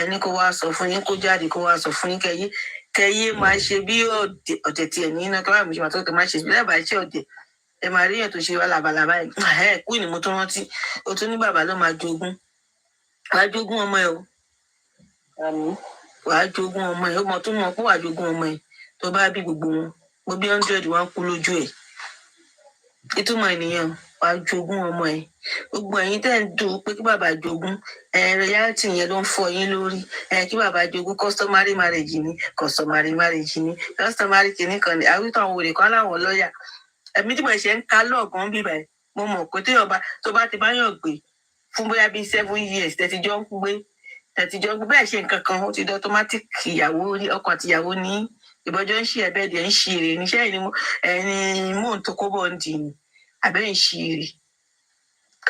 ẹni kò wá sọ fún yín kó jáde kó wá sọ fún yín kẹyí máa ṣe bí ọ̀tẹ̀ tiẹ̀ ní iná kí wọ́n ṣe máa tó kẹ máa ṣe lẹ́bàá iṣẹ́ ọ̀tẹ̀ ẹ máa rí èèyàn tó ṣe wá làbàlàbà ẹ̀ kú ni mo tó rántí o tún ní bàbá ló máa jogún wàá jogún ọmọ ẹ o wàá jogún ọmọ ẹ ó mọ tó mọ kó wàá jogún ọmọ ẹ tó bá bí gbogbo wọn mo bí 100 wá kú lójú ẹ ìtumọ̀ ènìyàn wàá jogún ọmọ ẹ gbogbo ẹ̀yin tẹ́ ń dùn pé kí bàbá jogún reality yẹn ló ń fọ́ yín lórí kí bàbá jogún customary marriage ni customary kìíní kan ní àwítọ̀ àwọn òrè kan láwọn lọ́ọ̀yà ẹ̀mí tí mo ṣe ń ka lọ́ọ̀gán bíbá ẹ̀ mo mọ̀ pé tó bá ti báyàn gbé fún bóyá bíi 7 years tẹ̀tijọ́ ń gbé bẹ́ẹ̀ ṣe nǹkan kan ó ti di automatic ìyàwó ọkọ àti ìyàwó ní ìbọjọ́ ń ṣe ẹ̀bẹ́ ẹ̀ ń ṣe èrè níṣẹ́ ẹni mò ń tó kóbọ̀ ń dì ní àbẹ́ ń ṣe èrè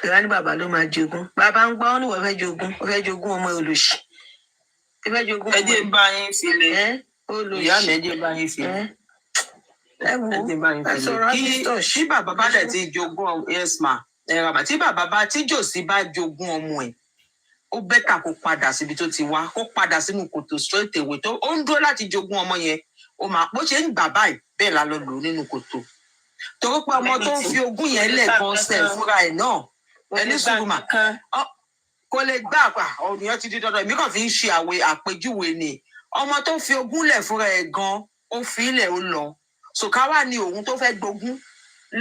ìwà ní bàbá ló máa jogún bàbá ń gbọ́ ọ́ ní wọ́n fẹ́ jogún ọmọ olùṣì fẹ́ jogún ọmọ ẹjẹ bá yín sílẹ̀ olùṣì ìyá mi ẹjẹ bá yín sílẹ̀ ẹ wo ẹ sọ̀rọ̀ kí bàbá bá dẹ̀ ti jogún yes ma tí bàbá bá tí jòsí bá jogún ọmọ ẹ̀ ó bẹ́tà kó padà síbi tó ti wá kó padà sínú kòtò straight away tó ó ń dúró láti jogún ọmọ yẹn ó máa bó ṣe ń gbà báyìí bẹ́ẹ̀ la lọ lò nínú kòtò torí pé ọmọ tó ń fi ogún yẹn lẹ̀ gan sẹ̀ fúnra ẹ̀ náà ẹni sùúrùmà kò lè gbà pa ọ̀nìyàn ti di dandan èmi kàn fi ń ṣe àpèjúwe ni ọmọ tó ń fi ogún lẹ̀ fúnra ẹ̀ gan ó fi ilẹ̀ ó lọ sòkáwá ni òun tó fẹ́ gbógun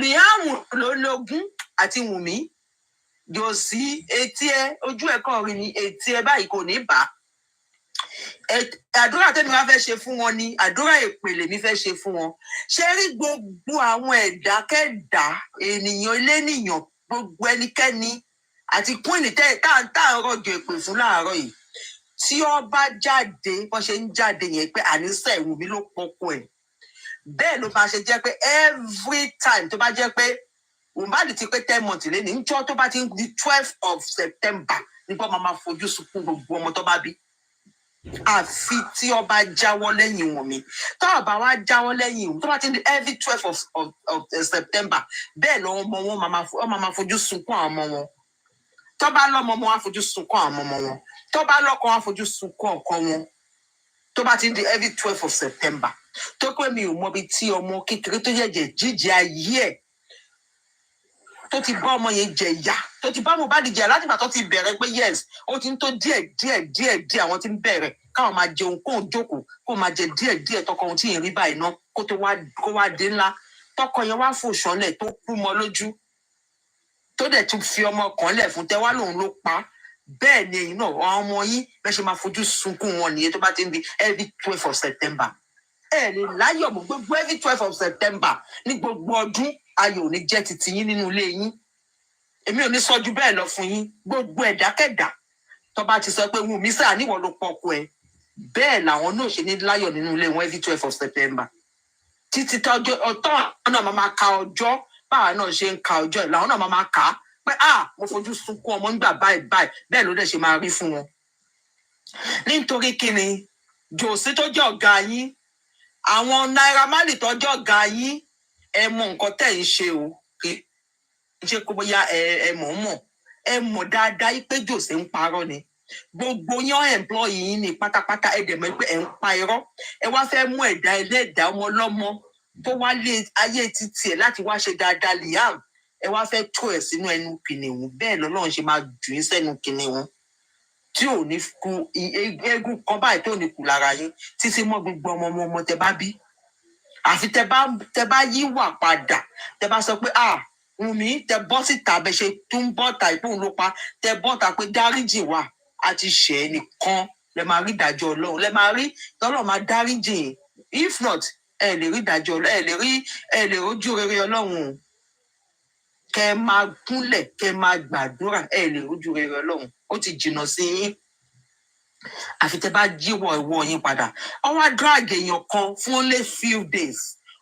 Liam ló lógún àti Wùmí yóò sí etí ẹ ojú ẹ kàn rí ni etí ẹ báyìí kò ní bá àdúrà tẹ́mi wá fẹ́ ṣe fún wọn ni àdúrà èpèlè mi fẹ́ ṣe fún wọn ṣé rí gbogbo àwọn ẹ̀dákẹ́dá ènìyàn elénìyàn gbogbo ẹnikẹ́ni àti kúìnì tá à ń rọ̀jò èpè fún láàárọ̀ yìí tí ó bá jáde bọ́n ṣe ń jáde yẹn pé àníṣe Wùmí ló pọkọ ẹ̀ bẹ́ẹ̀ ló máa ṣe jẹ́ pé every time tó bá jẹ́ pé Mohbad ti pé 10 months lé ní níjọ́ tó bá ti ń di 12 of September nígbà máa fojú sunkún gbogbo ọmọ tó bá bí àfi tí ọba jáwọ́ lẹ́yìn Wùmí tó ọba wa jáwọ́ lẹ́yìn Wùmí tó bá ti ń di every 12 of September bẹ́ẹ̀ lọ ọmọ wọn máa fojú sunkún àwọn ọmọ wọn tó bá lọ́mọ wọn á fojú sunkún àwọn ọmọ wọn tó bá lọ́kọ wọn á fojú sunkún ọkọ wọn tó bá ti ń di every 12 of September tó pé mi ò mọ ibi tí ọmọ kékeré tó jẹjẹ jíjẹ ayé ẹ̀ tó ti bá ọmọ yẹn jẹ ìyá tó ti bá Mohbad jẹ láti ìgbà tó ti bẹ̀rẹ̀ pé yes ó ti ń tó díẹ̀ àwọn tí ń bẹ̀rẹ̀ káwọn máa jẹun kóun jókòó kóun máa jẹ díẹ̀ tọkọ ohun tí yẹn rí báyìí ná kó wá dé ńlá tọkọ yẹn wá fò ṣánlẹ̀ tó kú mọ́ lójú tó dẹ̀ tún fi ọmọ kan lẹ̀ fún tẹ́wá lòun ló pa bẹ́ẹ̀ ni èyí náà àwọn ọmọ yín bẹ́ẹ̀ ṣe máa fojú sunkún wọn nìyẹn tó bá ti ń di every 12 of September ẹ lè láyọ̀ mọ́ gbogbo every 12 of September ní gbogbo ọdún ayọ̀ ò ní jẹ́ titi yín nínú ilé yín èmi ò ní sọ ju bẹ́ẹ̀ lọ fún yín gbogbo ẹ̀dákẹ́dà tó bá ti sọ pé Wùmí sáà níwọ̀ ló pọkọ ẹ bẹ́ẹ̀ làwọn náà ṣe ní láyọ̀ nínú ilé wọn every 12 of September títí tọ́jọ́ ọ̀tọ̀ náà máa ka ọjọ́ báwa náà ṣe ń ka ọjọ́ ẹ̀ làwọn náà máa kà á pé mo fojú sunkún ọmọ nígbà báyìí bẹ́ẹ̀ ló dẹ̀ ṣe máa rí fún wọn nítorí kíni jòsí tó jẹ́ ọ̀gá yín àwọn Naira Marley tó jẹ́ ọ̀gá yín ẹ mọ nǹkan tẹ́ ń ṣe o kì í ṣe kó bóyá ẹ mọ̀ dáadáa pé jòsí ń parọ́ ni gbogbo yan employee yín ní pátápátá ẹ dẹ̀ mọ̀ pé ẹ ń pa irọ́ ẹ wá fẹ́ mú ẹ̀dá ẹlẹ́dàá ọmọ ọlọ́mọ tó wá lé ayé títí ẹ̀ láti wá ṣe dáadáa Liam ẹ wá fẹ́ tó ẹ̀ sínú ẹnu kìnìún bẹ́ẹ̀ lọ́lọ́run ṣe máa jù í sẹ́nu kìnìún tí ò ní kú eégún kan báyìí tó ní kú lára yín títí mọ́ gbogbo ọmọ tẹ bá bí àfi tẹ bá yíwà padà tẹ bá sọ pé Wùmí tẹ bọ́ síta bẹ ṣe tún bọ́ta ìpóhùn ló pa tẹ bọ́ta pé dáríjì wà á ti ṣẹ̀ ẹ́ nìkan lẹ máa rí ìdájọ́ Ọlọ́run lẹ máa rí tọ́lọ́ máa dáríjì if not ẹ lè rí ìdájọ́ Ọlọ́run ẹ lè rójú rere Ọlọ́run kẹ máa kúnlẹ̀ kẹ máa gbàdúrà ẹ lè rójú rere Ọlọ́run ó ti jìnnà sí yín àfi tẹ bá jíwọ ìwọ yín padà ọwọ́ drag èèyàn kan fún only few days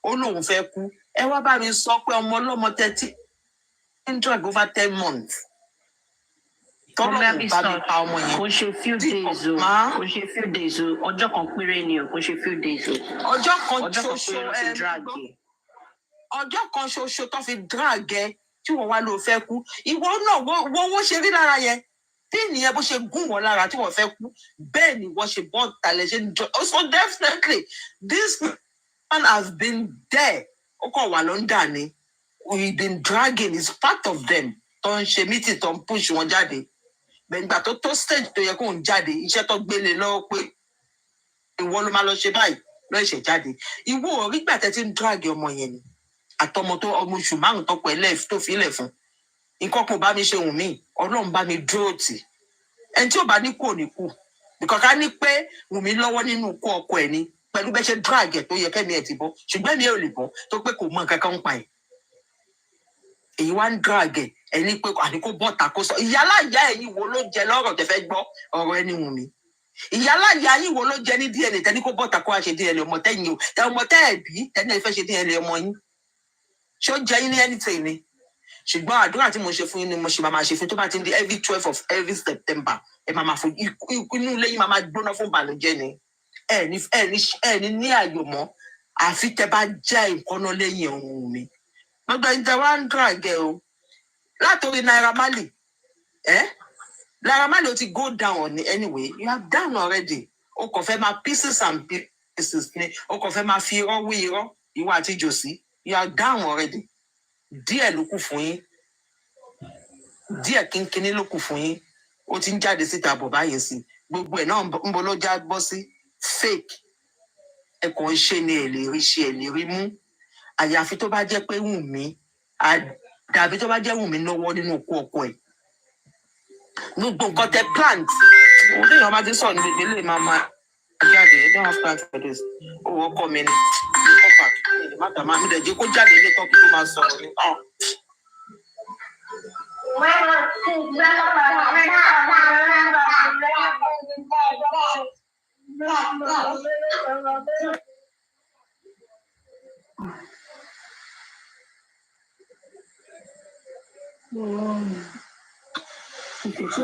ó lóun fẹ́ kú ẹ wá bá mi sọ pé ọmọ ọlọ́mọ 30 drag over 10 months. Kò ṣe few days o. Kò ṣe few days o. Ọjọ́ kan péré ni o. Kò ṣe few days o. Ọjọ́ kan ṣoṣo tó fi drag ẹ tí wọ́n wá ló fẹ́ kú. Ìwọ náà wọ́n ṣe rí lára yẹn. Bí ènìyàn bó ṣe gún wọn lára tí wọ́n fẹ́ kú, bẹ́ẹ̀ ni wọ́n ṣe bọ́ talẹ̀ ṣe ń jọ. So definitely this man has been there. Ó kàn wà London ni. We've been dragging, it's part of them. Tó ń ṣe meeting tó ń push wọn jáde. Bẹ̀ǹgbà tó stage tó yẹ kó ń jáde, iṣẹ́ tó gbélé lọ́wọ́ pé ìwọ ló máa lọ ṣe báyìí lọ́ ìṣẹ̀ jáde. Ìwọ orí gbà tẹ́ ti ń drag ọmọ yẹn ni. Àtọmọ tó ọmọ oṣù 5 tọpọ̀ ẹlẹ́f tó fi ilẹ̀ fún. Nǹkan kan bá mi ṣe Wùmí, Ọlọ́run bá mi dúró tì. Ẹni tí ò bá ní kú ò ní kú. Nǹkan ká ní pé Wùmí lọ́wọ́ nínú ikú ọkọ ẹ̀ ni pẹ̀lú bẹ́ ṣe drag ẹ̀ tó yẹ kẹ́mi ẹ̀ ti bọ́. Ṣùgbọ́n mi ò lè bọ́ tó pé kò mọ nǹkan kan ń pa ẹ̀. Èyí wá ń drag ẹ̀ ẹni pé àdínkù bọ́ta kó sọ ìyálàyà ẹ̀yin wo ló jẹ lọ́rọ̀ tẹ́ fẹ́ gbọ́ ọ̀rọ̀ ẹni Wùmí. Ìyálàyà yín wo ló jẹ ní DNA tẹ́ni kó bọ́ta kó wá ṣe DNA ọmọ tẹ́yìn o ọmọ tẹ́ ẹ̀ bí tẹ́ni ẹ̀ fẹ́ ṣe DNA ọmọ yín. Ṣé ó jẹ yín ní anything ni? Ṣùgbọ́n àdúrà tí mo ṣe fún yín ni mo ṣe máa ṣe fún tó bá ti ń di every 12 of every September ẹ máa fún inú ilé yín máa gbóná fún ìbànújẹ́ ni ẹ ní àyò mọ́ àfi tẹ́ bá já ìkọ́nà lẹ́yìn ọ̀hún mi. Gbogbo ẹni tẹ́ wá ń drag ẹ o látòrí Naira Marley Naira Marley ó ti go down anyway you are down already o kò fẹ́ máa pieces and pieces ni o kò fẹ́ máa fi irọ́ wí irọ́ ìwọ àti jòsí you are down already. Díẹ̀ ló kù fún yín díẹ̀ kínkínní ló kù fún yín ó ti ń jáde síta bọ̀ báyìí sí gbogbo ẹ̀ náà ń bọ́ ló já bọ́ sí fake ẹ kàn ń ṣe ni ẹ lè rí ṣe ẹ lè rí mú àyàfi tó bá jẹ́ pé Wùmí dàbí tó bá jẹ́ Wùmí lọ́wọ́ nínú okú ọkọ ẹ̀ gbogbo nǹkan tẹ plant òun lèèyàn bá ti sọ ní gbogbo ilé máa jáde ẹ don't have time for this owó ọkọ mi ni mátà máa mi dẹ̀ jẹ́ kó jáde ilé tọ́kí tó máa sọ̀rọ̀ ní.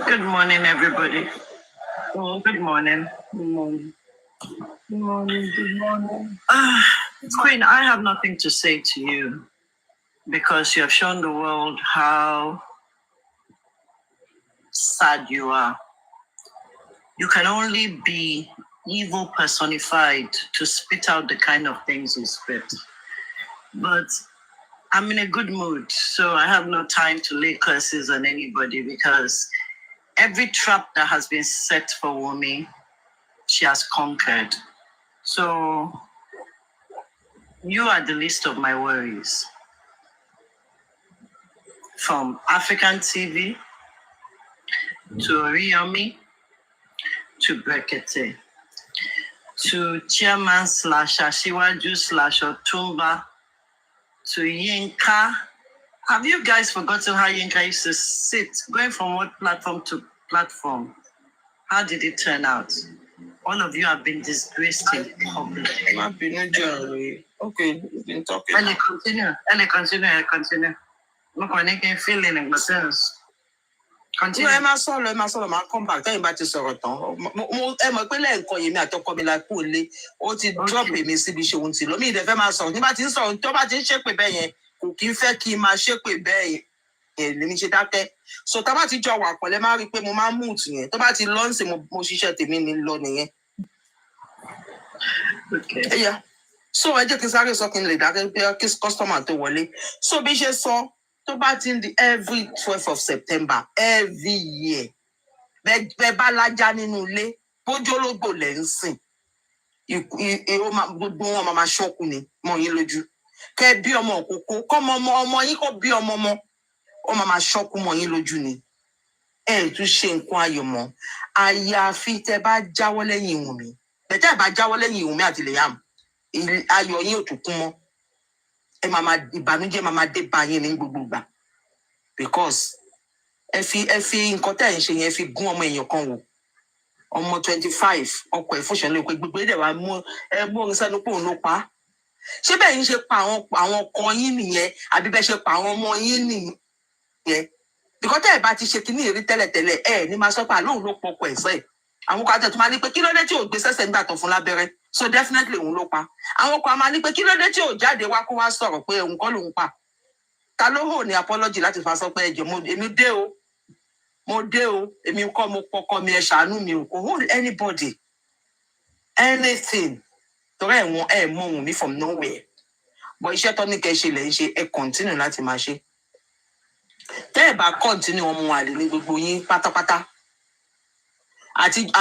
Good morning, everybody. Good morning. Good morning. Good morning. Good morning. Queen, I have nothing to say to you because you have shown the world how sad you are. You can only be evil personified to spit out the kind of things you spit. But I'm in a good mood, so I have no time to lay curses on anybody because every trap that has been set for Wumi, she has conquered. So you are the least of my worries. From African TV to Oriyomi to Brekete to Chairman / Ashiwaju / Otumba to Yinka. Have you guys forgotten how Yinka used to sit, going from one platform to platform? How did it turn out? All of you have been disgraced in public. Okay, we've been talking. And continue. Look, when they can feel in the sense. Continue. Ẹ máa sọ̀rọ̀, máa come back. Tẹ́yìn bá ti sọ̀rọ̀ tán. Ẹ mọ̀ pé lẹ́ẹ̀kan yèmí àtọkọ mi la kú lé. Ó ti drop èmi síbi ṣe ohun tí lọ. Mi ìdẹ̀fẹ́ máa sọ̀rọ̀. Nígbà tí ń sọ̀rọ̀ tó bá ti ń ṣépè bẹ́ẹ̀ yẹn, kò kí ń fẹ́ kí n máa ṣépè bẹ́ẹ̀ yẹn lèmi ṣe dákẹ́. So tá bá ti jọ wà pọ̀lẹ́ máa rí i pé mo máa ń mute yẹn. Tó bá ti lọ ń sìn mo ṣiṣẹ́ tèmi ni lọ nìyẹn. Okay. Yeah. So ẹ jẹ́ kí n sáré sọ kí n lè dákẹ́ pé kí customer tó wọlé. So bí ṣe sọ tó bá ti ń di every 12th of September every year bẹ́ẹ̀ bá lájà nínú ilé bójólógbò lẹ́ ń sìn gbogbo wọn máa ṣọ́kù ni mọ́ yín lójú kẹ́ bí ọmọ òkókó kọ́mọ ọmọ yín kó bí ọmọ ó máa ṣọ́kù mọ́ yín lójú ni tún ṣe nǹkan ayọ̀ mọ́ àyàfi tẹ́ bá jáwọ́ lẹ́yìn Wùnmí bẹ́ẹ̀ bá jáwọ́ lẹ́yìn Wùnmí àti Liam ayọ̀ yín ò tún kún mọ́ ìbànújẹ́ máa dé bá yín ní gbogbo ìgbà because ẹ fi nǹkan tẹ́ ẹ̀ ń ṣe yẹn fi gún ọmọ èèyàn kan wò ọmọ 25 ọkọ ẹ̀ fúnṣẹ́ lóko gbogbo ẹ̀dẹ̀ wa mú orin sẹ́nu pé òun ló pa á ṣé bẹ́ẹ̀ yín ṣe pa àwọn ọkọ yín nìyẹn àbí bẹ́ẹ̀ ṣe pa àwọn ọmọ yín nìyẹn because tẹ́ ẹ̀ bá ti ṣe kíní ìrí tẹ́lẹ̀tẹ́lẹ̀ ẹ̀ ní máa sọ pé àlóhùn ló pọkọ ẹ̀ sẹ́ẹ̀ àwọn kan àtẹ̀tún máa ní pé kí ló dé tí ò gbé sẹ́sẹ̀ nígbà tó fún lábẹ́rẹ́ so definitely òun ló pa àwọn kan máa ní pé kí ló dé tí ò jáde wá kó wá sọ̀rọ̀ pé òun kọ́ lòun pa ta ló hò ní apology láti fa sọ pé ẹjọ́ mo dé o èmi kọ́ mo pọkọ mi ẹ ṣàánú mi o kò hold anybody anything torí ẹ̀ mọ òun mi from nowhere but iṣẹ́ tó ní kẹ́ ṣe lẹ́ ń ṣe ẹ continue láti máa ṣe tẹ́ ẹ̀ bá continue ọmọ àlè ní gbogbo yín pátápátá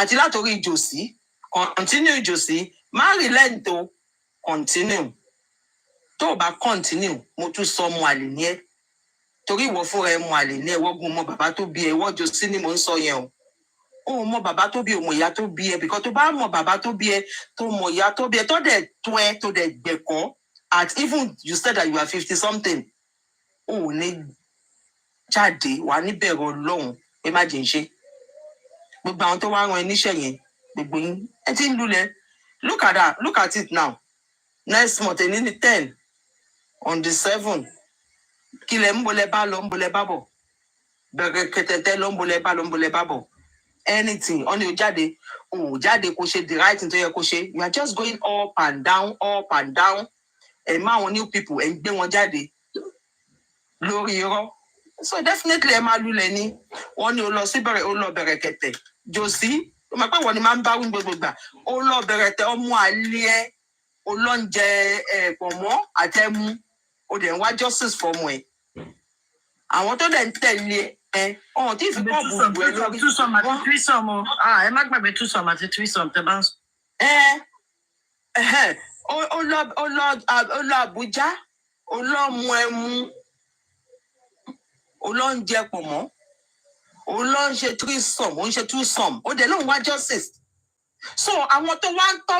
àti látòrí ìjòsí continue ìjòsí má relent o continue tó o bá continue mo tún sọ ọmọ àlè ní ẹ torí ìwọ fúnra ẹ mọ àlè ní ẹ wọ́gun mọ bàbá tó bí ẹ wọ́jọ sí ni mò ń sọ yẹn o mọ bàbá tó bí ẹ mọ ìyá tó bí ẹ because tó bá mọ bàbá tó bí ẹ tó mọ ìyá tó bí ẹ tó dẹ̀ tó ẹ tó dẹ̀ gbẹ̀kọ́ at even you said that you are 50 something o ò ní jáde wà níbẹ̀rù Ọlọ́run pé má jẹ́ ń ṣe gbogbo àwọn tó wá ran ẹ níṣẹ́ yẹn gbogbo yín ẹ ti ń lulẹ̀ look at it now next month ẹni ní 10 on the 7 kí lẹ ń bolẹ̀ bá lọ ń bolẹ̀ bá bọ̀ bẹ̀rẹ̀ kẹtẹtẹ lọ ń bolẹ̀ bá lọ ń bolẹ̀ bá bọ̀ anything ọ̀nà ò jáde kó ṣe the right thing tó yẹ kó ṣe you are just going up and down ẹ̀ má àwọn new people ẹ̀ ń gbé wọn jáde lórí irọ́ so definitely ẹ máa lulẹ̀ ni wọ́n ní o lọ sí bẹ̀rẹ̀ kẹtẹ jòsí o máa pẹ́ wọ́n ni máa ń bá wí gbogbo gbà o lọ bẹ̀rẹ̀ tẹ ọmọ àlẹ́ ẹ o lọ ń jẹ pọ̀mọ́ àtẹ̀mú o dẹ̀ ń wá justice fọmọ ẹ̀ àwọn tó dẹ̀ ń tẹ̀lé ẹ ọ̀hún tí ìfipá bùbù ẹ lórí. túsọ̀mù àti tírísọ̀mù ẹ má gbàgbé túsọ̀mù àti tírísọ̀mù tẹ bá ń sọ. ó lọ Àbújá ó lọ mu ẹmu ó lọ ń jẹ pọ̀mọ́ ó lọ ń ṣe tírísọ̀mù ó ń ṣe túsọ̀mù ó dẹ̀ lóun wá justice so àwọn tó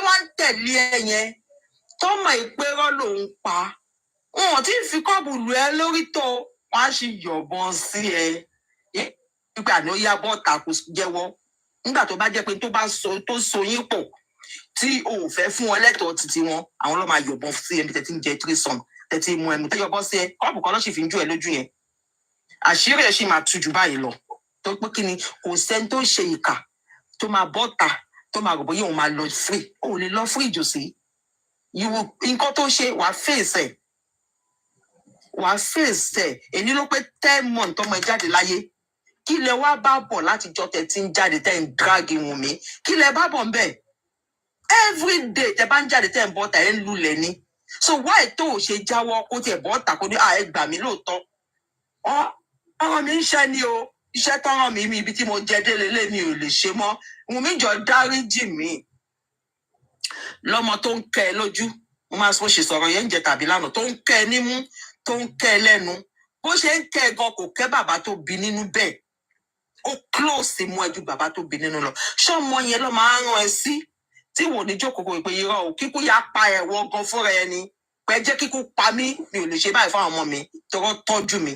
wá ń tẹ̀lé ẹ yẹn tó mọ̀ ìpérọ́ lòun pa wọn tí ń fi kọ́ọ̀bù lù ẹ́ lórí tó wọ́n á sì yọ̀bọ̀n sí ẹ nígbà ní ó yá bọ́ọ̀tà kò jẹ́wọ́ nígbà tó bá jẹ́ pé tó so yín pọ̀ tí o ò fẹ́ fún wọn lẹ́tọ̀ọ́ títí wọn àwọn ló máa yọ̀bọ̀n sí ẹ bí tẹ́tí ń jẹ tírísọ̀m tẹ́tí mú ẹmu tẹ́yọ̀bọ̀n sí ẹ kọ́ọ̀bù kan ló sì fi ń jú ẹ lójú yẹn àṣírí ẹ̀ sì máa tú jù báyìí lọ tó pé kí ni kò sẹ́ni tó ṣe ìkà tó máa bọ́ọ̀tà tó máa rò bóyá òun máa lọ free o ò lè lọ free jòsí nǹkan tó ṣe wàá fèsì èyí ló pé 10 months tọmọ ẹ jáde láyé kí lẹ wá bá bọ̀ láti jọ tẹ tí ń jáde tẹ ń dragi Wùnmí kí lẹ bá bọ̀ ń bẹ̀ everyday tẹ bá ń jáde tẹ ń bọ́ tà ẹ ń lulẹ̀ ni so why tó o ṣe jáwọ́ kó tiẹ̀ bọ́ tà kó ní ẹ gbà mí lóòótọ́ ọ̀rọ̀ mi ń ṣe ni o iṣẹ́ tọ́rọ̀ mi ibi tí mo jẹ délé lé mi ò lè ṣe mọ́ Wùnmí jọ dáríjì mí lọ́mọ tó ń kẹ́ ẹ lójú mo máa sọ ṣe sọ̀rọ̀ yẹn ń jẹ tàbí lánàá tó ń kẹ́ ẹ nímú tó ń kẹ́ ẹ lẹ́nu bó ṣe ń kẹ́ ẹ gan kò kẹ́ bàbá tó bí nínú bẹ́ẹ̀ ó close mú ẹ ju bàbá tó bí nínú lọ ṣọmọ yẹn ló máa ń rán ẹ sí tí wò ní jókòó ìpè irọ́ o kíkú yá pa ẹ̀wọ̀ gan fúnra ẹni pé jẹ́ kíkú pa mí mi ò lè ṣe báyìí fún àwọn ọmọ mi tọrọ tọ́jú mi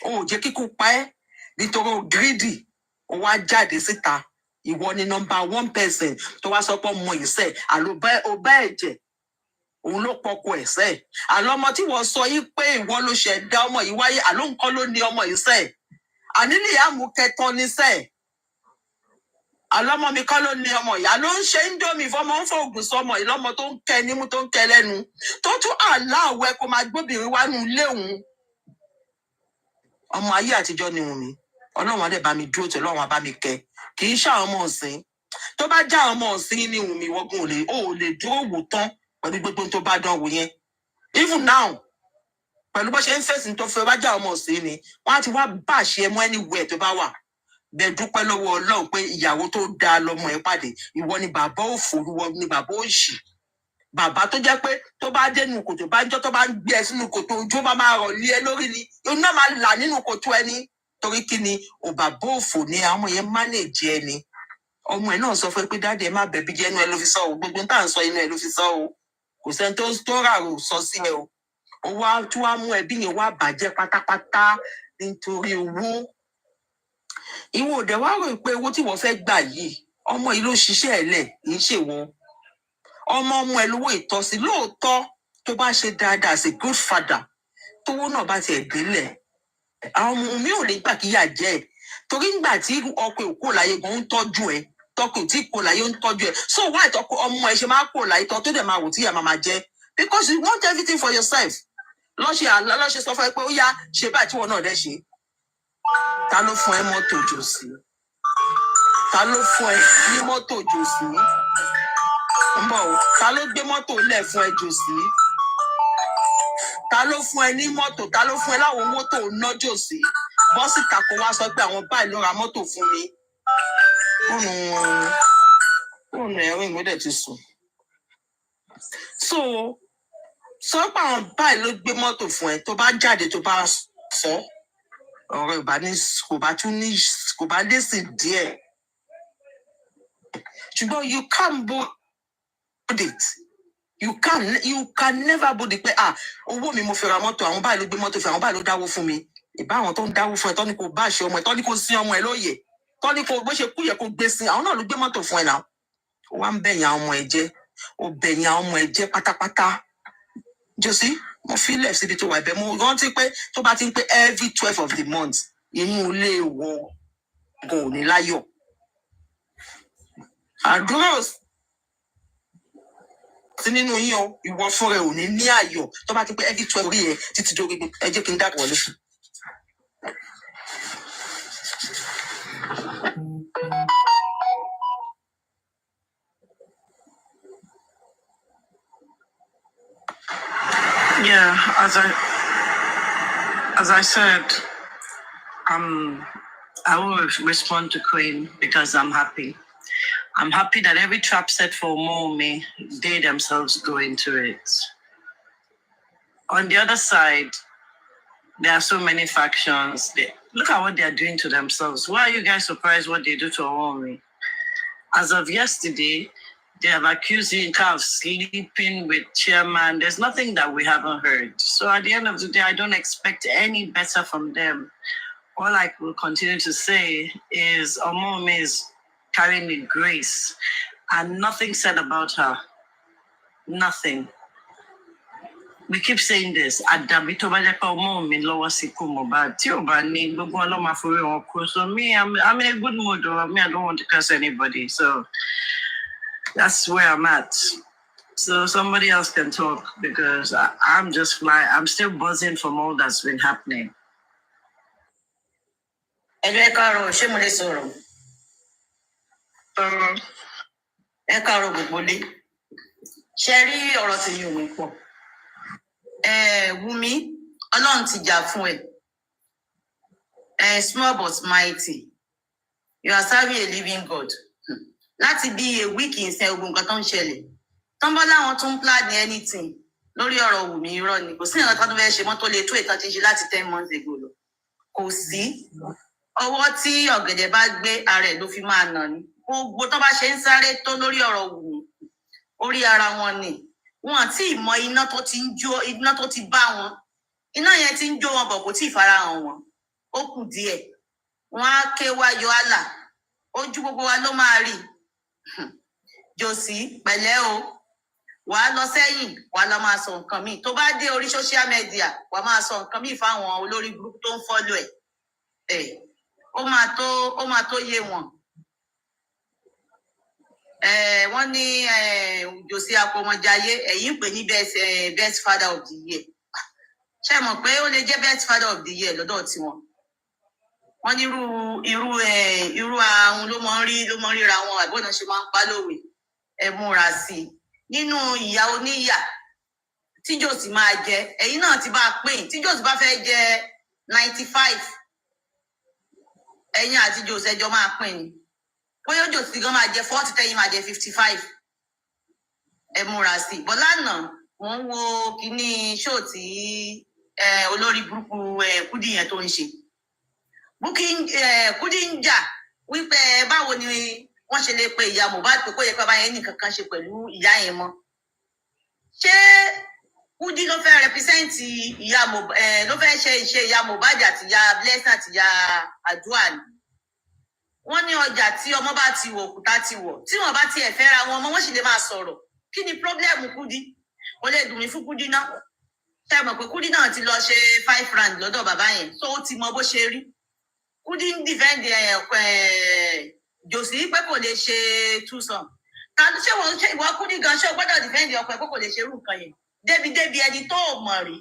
ó jẹ́ kíkú pa ẹ́ nítorí greedy ó wá jáde síta ìwọ ni number 1 person tó wá sọ pé ọmọ ìṣe àlọbá ẹ̀jẹ̀ òun ló pọkọ ẹsẹ àlọmọ tí wọ́n sọ yìí pé ìwọ ló ṣẹ̀dá ọmọ yìí wáyé àló nǹkan ló ní ọmọ ìṣe ànílì àmúkẹtàn níṣẹ àlọmọ mi kọ́ ló ní ọmọ yìí àló ń ṣe indomie fọmọ ń fòògùn sọmọ yìí lọmọ tó ń kẹ nímú tó ń kẹ lẹ́nu tó tún àláwẹ kó máa gbóbìnrin wá nù ilé òun ọmọ ayé àtijọ́ ni Wùnmí Ọlọ́run adé bá mi dúró tí Ọlọ́run bá mi kẹ́ kì í ṣe àwọn ọmọ ọ̀sìn tó bá já àwọn ọmọ ọ̀sìn ní Wùnmí wọ́gùn ò lè dúró wò tán pẹ̀lú gbogbo tó bá dán wò yẹn even now pẹ̀lú bó ṣe ń fẹ̀sìn tó fẹ́ wájà ọmọ sí ni wọ́n á ti wá bàṣẹ mọ́ anywhere tó bá wà. Bẹ́ẹ̀ dúpẹ́ lọ́wọ́ Ọlọ́run pé ìyàwó tó dáa lọ́mọ ẹ̀ pàdé, ìwọ ni bàbá òfò, ìwọ ni bàbá òṣì. Bàbá tó jẹ́ pé tó bá dé nínú kòtò bá jọ́ tó bá ń gbé ẹ sínú kòtò ojú bá máa rọ̀ lé ẹ lórí ni, òun náà máa là nínú kòtò ẹni. Torí kí ni ò bàbá òfò ni àwọn ọmọ yẹn manage ẹni. Ọmọ ẹ̀ náà sọ fún ẹ pé dáàdì ẹ má bẹ̀bí jẹ́ inú ẹ ló fi sọ o, gbogbo tá à ń sọ inú ẹ ló fi sọ o. Kò sẹ́ni tó ràrò sọ sí ẹ o. Ó wá tún wá mú ẹbí yẹn wá bàjẹ́ pátápátá nítorí owó. Ìwọ ò dẹ̀ wá rò pé owó tí wọ́n fẹ́ gbà yìí, ọmọ yìí ló ṣiṣẹ́ ẹ̀ lẹ̀, kì í ṣe wọn. Ọmọ ẹ lówó ìtọ́sí lóòótọ́ tó bá ṣe dáadáa as a good father, tówó náà bá tiẹ̀ délẹ̀. Àwọn ọmọ mi ò lè gbà kíyà jẹ́ ẹ̀. Torí ńgbà tí ọkọ òkú láyé gan ń tọ́jú ẹ, tọkọ tí kò láyé ń tọ́jú ẹ. So why tọkọ ọmọ ẹ ṣe máa kó láyé tó dẹ̀ máa wò tí ìyá máa jẹ? Because you want everything for yourself. Lọ́ṣẹ̀ sọ fún ẹ pé ó yá ṣe báyìí tí wọn náà dẹ̀ ṣe. Ta ló fún ẹ mọ́tò jòsí? Ta ló fún ẹ ní mọ́tò jòsí? Ń bọ̀ o, ta ló gbé mọ́tò lẹ̀ fún ẹ jòsí? Ta ló fún ẹ ní mọ́tò? Ta ló fún ẹ láwọn mọ́tò ná jòsí? Bọ́sì kàkó wá sọ pé àwọn báyìí ló ra mọ́tò fún mi. Fóònù ẹ̀rọ ìwé ti sùn. Sọ pé àwọn báyìí ló gbé mọ́tò fún ẹ, tó bá jáde tó bá sọ ọ̀rọ̀ kò bá lé sí díẹ̀. Ṣùgbọ́n you can't bold it. You can never bold it pé owó mi mo fi ra mọ́tò, àwọn báyìí ló gbé mọ́tò fún, àwọn báyìí ló dáwó fún mi. Ìbá àwọn tó ń dáwó fún ẹ tọ́ ni kò bá ṣe ọmọ ẹ, tọ́ ni kò sin ọmọ ẹ lóye, tọ́ ni kò bó ṣe kú yẹ kó gbé sin, àwọn náà ló gbé mọ́tò fún ẹ náà. Ó wá ń bẹ̀yìn àwọn ọmọ ẹ jẹ́, ó bẹ̀yìn àwọn ọmọ ẹ jẹ́ pátápátá. Josie, mo fílẹ̀ síbi tó wà ibẹ̀, mo rántí pé tó bá ti ń pé every 12 of the month, inú ilé wọ gan ò ní láyọ̀. Àdúrà sí nínú yín o, ìwọ fúnra ẹ ò ní ayọ̀ tó bá ti pé every 12 rí ẹ títí dórí ẹ jẹ́ kí n dàgbà wọlé. Yeah, as I said, I will respond to Queen because I'm happy. I'm happy that every trap set for Momi, they themselves go into it. On the other side, there are so many factions. Look at what they are doing to themselves. Why are you guys surprised what they do to Momi? As of yesterday, they have accused Yinka of sleeping with chairman. There's nothing that we haven't heard. So at the end of the day, I don't expect any better from them. All I will continue to say is Omome is carrying with grace and nothing said about her. Nothing. We keep saying this. So me, I'm in a good mood. I don't want to curse anybody. So that's where I'm at. So somebody else can talk because I'm just flying. I'm still buzzing from all that's been happening. Ẹ káàárọ̀ gbogbo lé. Ṣé rí ọ̀rọ̀ tí mi ò ní pọ̀? Wumi, Ọlọ́run ti jà fún ẹ. Small but mighty. You are serving a living God. Láti bí a week in ṣe ogun nǹkan tó ń ṣẹlẹ̀. Tọ́nbọ́ láwọn tún plan anything lórí ọ̀rọ̀ Wumi irọ́ ni. Kò sí nǹkan tó fẹ́ ṣe mọ́ tó lè tó ìtàn ti ṣe láti 10 months ago lọ. Kò sí. Ọwọ́ tí ọ̀gẹ̀dẹ̀ bá gbé ara ẹ̀ ló fi máa nà ni. Gbogbo tó bá ṣe ń sáré tó lórí ọ̀rọ̀ Wumi, orí ara wọn ni. Wọn àti ìmọ̀ iná tó ti ń jó, iná tó ti bá wọn. Iná yẹn ti ń jó wọn bọ̀ kò tí ì farahàn wọn. Ó kù díẹ̀. Wọ́n á ké wá yọ àlà. Ojú gbogbo wa ló máa rí. Josie, pẹ̀lẹ́ o. Wàá lọ sẹ́yìn, wàá lọ máa sọ nǹkan míì. Tó bá dé orí social media, wàá máa sọ nǹkan míì fáwọn olórí burúkú tó ń follow ẹ̀. Ó máa tó yé wọn. Wọ́n ní Josie Apọmọjayé, ẹ̀yin pè ní best father of the year. Ṣé mọ̀ pé ó lè jẹ́ best father of the year lọ́dọ̀ tiwọn? Wọ́n ní irú ahun ló mọ ń ríra wọn, àbọ̀nà ṣe máa ń pa lówe. Ẹ múra sí i. Nínú ìyá oníyà, tí Josi máa jẹ ẹ̀yin náà ti bá a pín tí Josi bá fẹ́ jẹ 95 ẹ̀yin àti Josi ẹjọ́ máa pín ni bóyá Josi gan máa jẹ 40 tẹ́yin máa jẹ 55 ẹ múra sí i bọ́ lánàá wọ́n ń wo kíní ṣóò tí olórí burúkú Kúdí yẹn tó ń ṣe Kúdí ń jà wípé báwo ni wọ́n ṣe lè pe ìyá Mohbad pé kó yẹ pé báyẹn ní kankan ṣe pẹ̀lú ìyá yẹn mọ́ ṣé Kúdí ló fẹ́ rẹpísẹ́ǹtì ìyá Mohbad ló fẹ́ ṣe ìṣe ìyá Mohbad àti ìyá Blessing àti ìyá Àdúrà ni wọ́n ní ọjà tí ọmọ bá ti wọ̀ òkúta ti wọ̀ tí wọ́n bá tiẹ̀ fẹ́ ra wọn ọmọ wọn sì lè máa sọ̀rọ̀ kí ni pírọ́blẹ́mù Kúdí kò lè dùn mí fún Kúdí náà ṣe mọ̀ pé Kúdí náà ti lọ ṣe 5 round lọ́dọ̀ bàbá yẹn tó ó ti mọ bó ṣe rí Kúdí ń dìfẹ́ǹdì Josi pé kò lè ṣe túsàn ṣé wọ́n ṣe ìwọ Kúdí gan ṣé o gbọ́dọ̀ dìfẹ́ǹdì ọkọ ẹ̀ pé kò lè ṣe irú nǹkan yẹn débi ẹni tó mọ̀ rí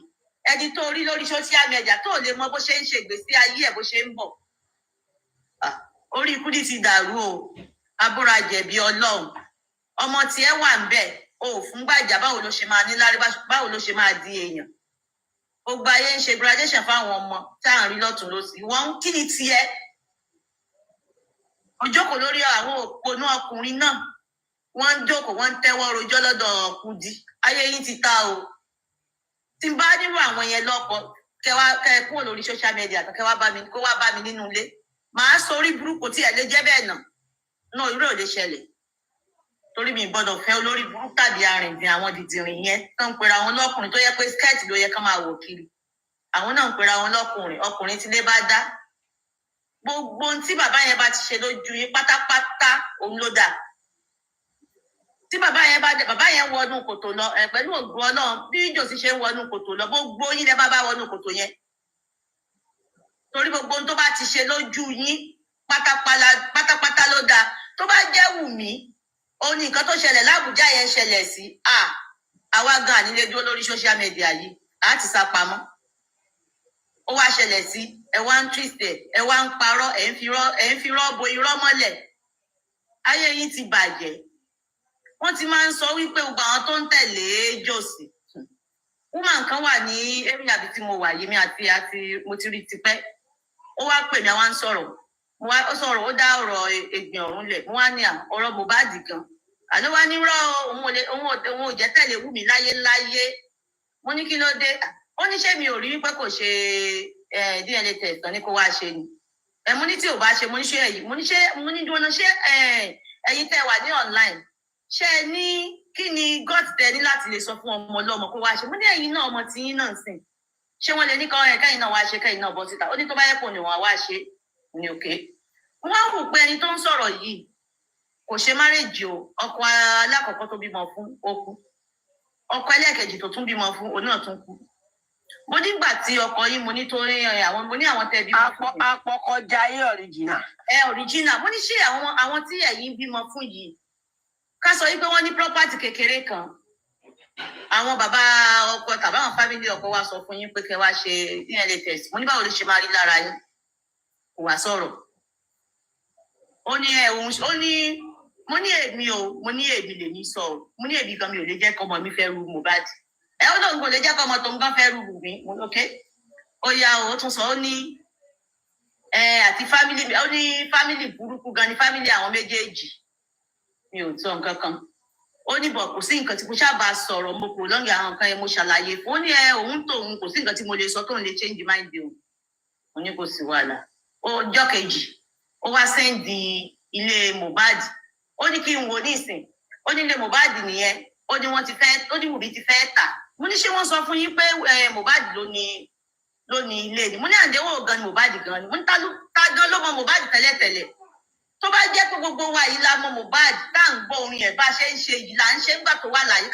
ẹni tó rí lórí social media tó lè mọ bó ṣe ń ṣe ìgbésí ayé ẹ̀ bó ṣe ń bọ̀ orí Kúdí ti dàrú o abúra jẹ̀bi Ọlọ́run ọmọ tiẹ̀ wà ń bẹ̀ o fún gbàjà báwo ló ṣe máa ní lárí báwo ló ṣe máa di èèyàn gbogbo ayé ń ṣe graduation fáwọn ọmọ tá à ń rí lọ́tún lósì wọ́n kí ni tiẹ̀ ó jókòó lórí àwọn òpónú ọkùnrin náà wọ́n ń jókòó wọ́n ń tẹ́wọ́ rojọ́ lọ́dọ̀ Kúdí ayé yín ti ta o tí n bá nírú àwọn yẹn lọ́kọ kẹ kúrò lórí social media kó wá bá mi nínú ilé màá sórí burúkú tí ẹ lè jẹ́ bẹ́ẹ̀ náà irú ò lè ṣẹlẹ̀ torí mi gbọ́dọ̀ fẹ́ olórí burúkú tàbí arìnrìn àwọn dìdìrìn yẹn tó ń pera wọn lọ́kùnrin tó yẹ pé skẹ́ẹ̀tì ló yẹ ká máa wọ̀ kiri àwọn náà ń pera wọn lọ́kùnrin ọkùnrin tí lè bá dá gbogbo ohun tí bàbá yẹn bá ti ṣe lójú yín pátápátá òun ló dà tí bàbá yẹn wọnú kòtò lọ pẹ̀lú ògùn Ọlọ́run bí Josi ṣe ń wọnú kòtò lọ gbogbo yín lẹ bá wọnú kòtò yẹn torí gbogbo ohun tó bá ti ṣe lójú yín pátápátá ló dà tó bá jẹ́ Wùmí ó ní nǹkan tó ṣẹlẹ̀ l'Ábùjá yẹn ṣẹlẹ̀ sí àwa gan nílé dúró lórí social media yìí á ti sá pamọ́ ó wá ṣẹlẹ̀ sí ẹ wá ń twist ẹ wá ń parọ́ ẹ ń fi rọ́ bo irọ́ mọ́lẹ̀ ayé yín ti bàjẹ́ wọ́n ti máa ń sọ wípé gbogbo àwọn tó ń tẹ̀lé Josi woman kan wà ní area bí tí mo wà yìí mi àti mo ti rí tipẹ́ ó wá pè mí àwọn sọ̀rọ̀ ó sọ̀rọ̀ ó dá ọ̀rọ̀ Ègbìn Ọ̀run lẹ̀ mo wá ní ọ̀rọ̀ Mohbad gan àló wá ní rọ́ òun ò jẹ́ tẹ̀lé Wùmí láyé mo ní kí ló dé ó ní ṣé mi ò rí pé kò ṣe DNA test ní kó wá ṣe ni mo ní tí ò bá ṣe mo ní ṣé ẹ̀yìn mo ní dúró náà ṣé ẹ̀yin tẹ́ wà ní online ṣé ẹ ní kí ni god tẹ ní láti lè sọ fún ọmọ ọlọ́mọ kó wá ṣe mo ní ẹ̀yin náà ọmọ tí yín náà sìn ṣé wọ́n lè ní kẹ́yìn náà wá ṣe kẹ́yìn náà bọ́ síta ó ní tó bá yẹ kó ní wọ́n wá ṣe ní òkè wọ́n wù pé ẹni tó ń sọ̀rọ̀ yìí kò ṣe márèjì o ọkọ alákọ̀ọ́kọ́ tó bímọ fún ó kú ọkọ ẹlẹ́ẹ̀kejì tó tún bímọ fún òun náà tún kú mo nígbà tí ọkọ yìí mo ní tó rí mo ní àwọn tẹ́ bímọ fún mi apọkọjáyé original original mo ní ṣé àwọn tí ẹ̀yin bímọ fún yìí ká sọ wípé wọ́n ní property kékeré kan àwọn bàbá ọkọ tàbí àwọn family ọkọ wa sọ fún yín pé kẹ́ wá ṣe DNA test mo ní báwo ló ṣe máa rí lára yín kò wá sọ̀rọ̀ ó ní mo ní èmi lèmi sọ mo ní èmi gan mi ò lè jẹ́ kọ́mọ mi fẹ́ ru Mohbad ó lóun kò lè jẹ́ kọ́mọ tó ń gan fẹ́ ru mi mo ní okay ó yá ó tún sọ ó ní àti family ó ní family burúkú gan ni family àwọn méjèèjì mi ò sọ nǹkan kan ó ní bọ̀ kò sí nǹkan tí mo ṣáàbà sọ̀rọ̀ mo kò lọ́ngì àwọn nǹkan yẹn mo ṣàlàyé fún ó ní òun tòun kò sí nǹkan tí mo lè sọ tóun lè change mind o mo ní kò sí wàhálà ọjọ́ kejì ó wá sẹ́ndì ilé Mohbad ó ní kí n wò nísìn ó ní ilé Mohbad nìyẹn ó ní Wùmí ti fẹ́ tà mo ní ṣé wọ́n sọ fún yín pé Mohbad ló ní ilé ni mo ní àdéhùn gan ni Mohbad gan ni mo ní ta gan ló mọ Mohbad tẹ́lẹ̀tẹ́lẹ̀ tó bá jẹ́ pé gbogbo wa yìí la mọ Mohbad tá à ń gbọ́ orin ẹ̀ bá ṣe ń ṣe yìí là ń ṣe ń gbà tó wà láyé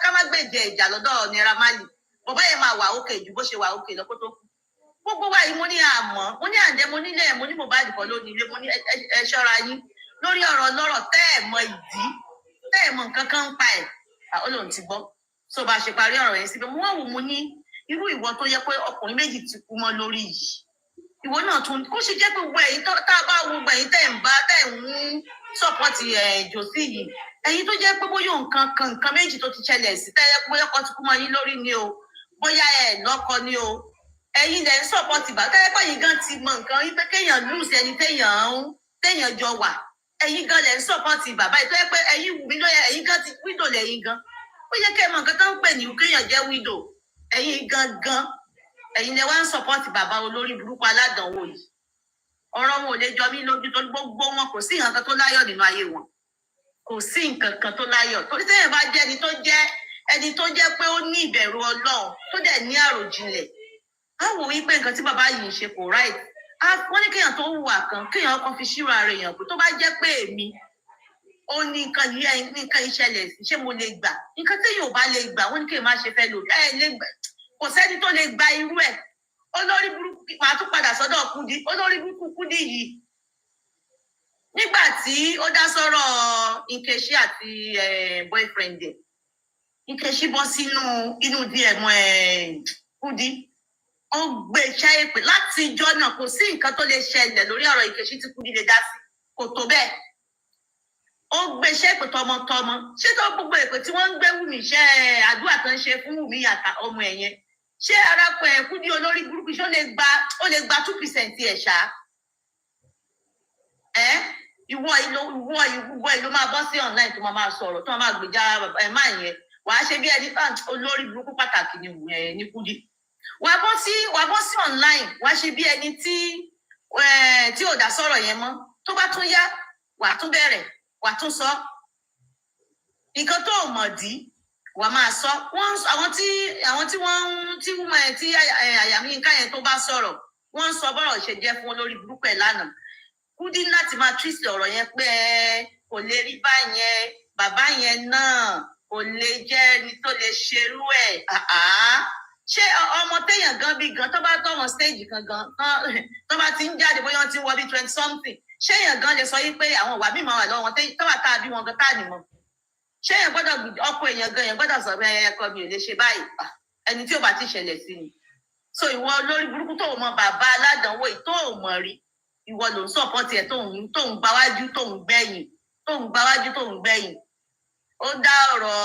ká má gbèjẹ ìjà lọ́dọ̀ Naira Marley bàbá yẹn máa wà òkè ju bó ṣe wà òkè lọ́kọ́ tó kù gbogbo wa yìí mo ní àmọ́ mo ní àǹdẹ́ mo nílé ẹ̀ mo ní Mohbad kan ló ní ilé mo ní ẹ ṣọ́ra yín lórí ọ̀rọ̀ lọ́rọ̀ tẹ́ ẹ̀ mọ ìdí tẹ́ ẹ̀ mọ nǹkan kan ń pa ẹ̀ Ọlọ́run ti gbọ́ so bá ṣe parí ọ̀rọ̀ yẹn síbi mo wá wò mo ní irú ìwọ tó yẹ pé ọkùnrin méjì ti kú mọ́ lórí yìí ìwọ náà tún kó ṣe jẹ́ pé gbogbo ẹ̀yin tá a bá wo gbogbo ẹ̀yin tẹ̀ ń sọ́pọ́tì jòsí yìí ẹ̀yin tó jẹ́ pé bóyá nǹkan méjì tó ti ṣẹlẹ̀ sí tẹ́lẹ̀ bóyá kan ti kú mọ́ yín lórí ni o bóyá ẹ̀ lọ́kọ ni o ẹ̀yin lẹ̀ ń sọ́pọ́tì bá tẹ́lẹ̀ pé ẹ̀yin gan ti mọ nǹkan yín pé kéèyàn lùsì ẹni téèyàn jọ wà ẹ̀yin gan lẹ̀ ń sọ́pọ́tì bàbá yìí tó yẹ pé ẹ̀yin wù mí lọ́yẹ ẹ̀yin gan ti wídò lẹ̀yin gan ó yẹ kẹ́ ẹ mọ nǹkan tó ń pè ní kéèyàn jẹ́ wídò ẹ̀yin gangan ẹ̀yin lẹ wá ń sọ́pọ́tì bàbá olórí burúkú aládàáwò yìí ọ̀rọ̀ wọn ò lè jọ mí lójú tó gbogbo wọn kò sí nǹkan tó láyọ̀ nínú ayé wọn kò sí nǹkan kan tó láyọ̀ torí téèyàn bá jẹ́ ẹni tó jẹ́ pé ó ní ìbẹ̀rù Ọlọ́run tó dẹ̀ ní àròjinlẹ̀ á wò wípé nǹkan tí bàbá yìí ń ṣe kò right wọ́n ní kéèyàn tó hùwà kan kéèyàn kan fi ṣírò ara èèyàn pé tó bá jẹ́ pé èmi ó ní nǹkan ìṣẹ̀lẹ̀ sí ṣé mo lè gbà nǹkan téèyàn ò bá lè gbà wọ́n ní kéèyàn má ṣe fẹ́ lò lè gbà kò sẹ́ni tó lè gba irú ẹ̀ olórí burúkú máa tún padà sọ́dọ̀ Kúdí olórí burúkú Kúdí yìí nígbà tí ó dá sọ́rọ̀ Nkechi àti boyfriend ẹ̀ Nkechi bọ́ inú DM Kúdí ó gbé iṣẹ́ èpè láti ìjọ náà kò sí nǹkan tó lè ṣẹlẹ̀ lórí ọ̀rọ̀ Nkechi tí Kúdí lè dá sí kò tó bẹ́ẹ̀ ó gbé iṣẹ́ èpè tọmọtọmọ ṣé tó gbogbo èpè tí wọ́n ń gbé Wùmí iṣẹ́ àdúrà tó ń ṣe fún Wùmí àtà ọmọ ẹ̀yẹn ṣé arákùnrin Kúdí olórí burúkú ṣé ó lè gba 2% ẹ̀ ṣá ìwọ ìlú máa bọ́ sí online tó máa sọ̀rọ̀ tó máa gbèjà máa yẹn wàá ṣe bí ẹni olórí burúkú pàtàkì ní Kúdí wàá bọ́ sí online wàá ṣe bí ẹni tí ò dá sọ̀rọ̀ yẹn mọ́ tó bá tún yá wàá tún bẹ̀rẹ̀ wàá tún sọ nǹkan tó mọ̀ dí wà máa sọ àwọn tí Àyàmíyínká yẹn tó bá sọ̀rọ̀ wọ́n ń sọ bọ́rọ̀ ṣe jẹ́ fún olórí burúkú ẹ̀ lánàá Kúdí láti máa tírísì ọ̀rọ̀ yẹn pé kò lè rí báyẹn bàbá yẹn náà kò lè jẹ́ ẹni tó lè ṣerú ẹ̀ ṣé ọmọ téèyàn gan bí gan tó bá tọ̀wọ̀n stage kan gan tó bá ti ń jáde bóyá wọ́n ti ń wọ bí 20 something ṣé èèyàn gan lè sọ yí pé àwọn ìwà mímọ́ wà lọ́wọ́ tó wà tá a bí wọn gan táà nìmọ̀ ṣé èèyàn gbọ́dọ̀ ọkọ èèyàn gan èèyàn gbọ́dọ̀ sọ pé ẹ̀kọ́ mi ò lè ṣe báyìí ẹni tí ò bá ti ṣẹlẹ̀ sí ni so ìwọ olórí burúkú tó mọ bàbá aládàánwò yìí tó mọ̀ rí ìwọ ló ń sọpọ́tì ẹ̀ tó ń gbáwájú tó ń gbẹ̀yìn ó dá ọ̀rọ̀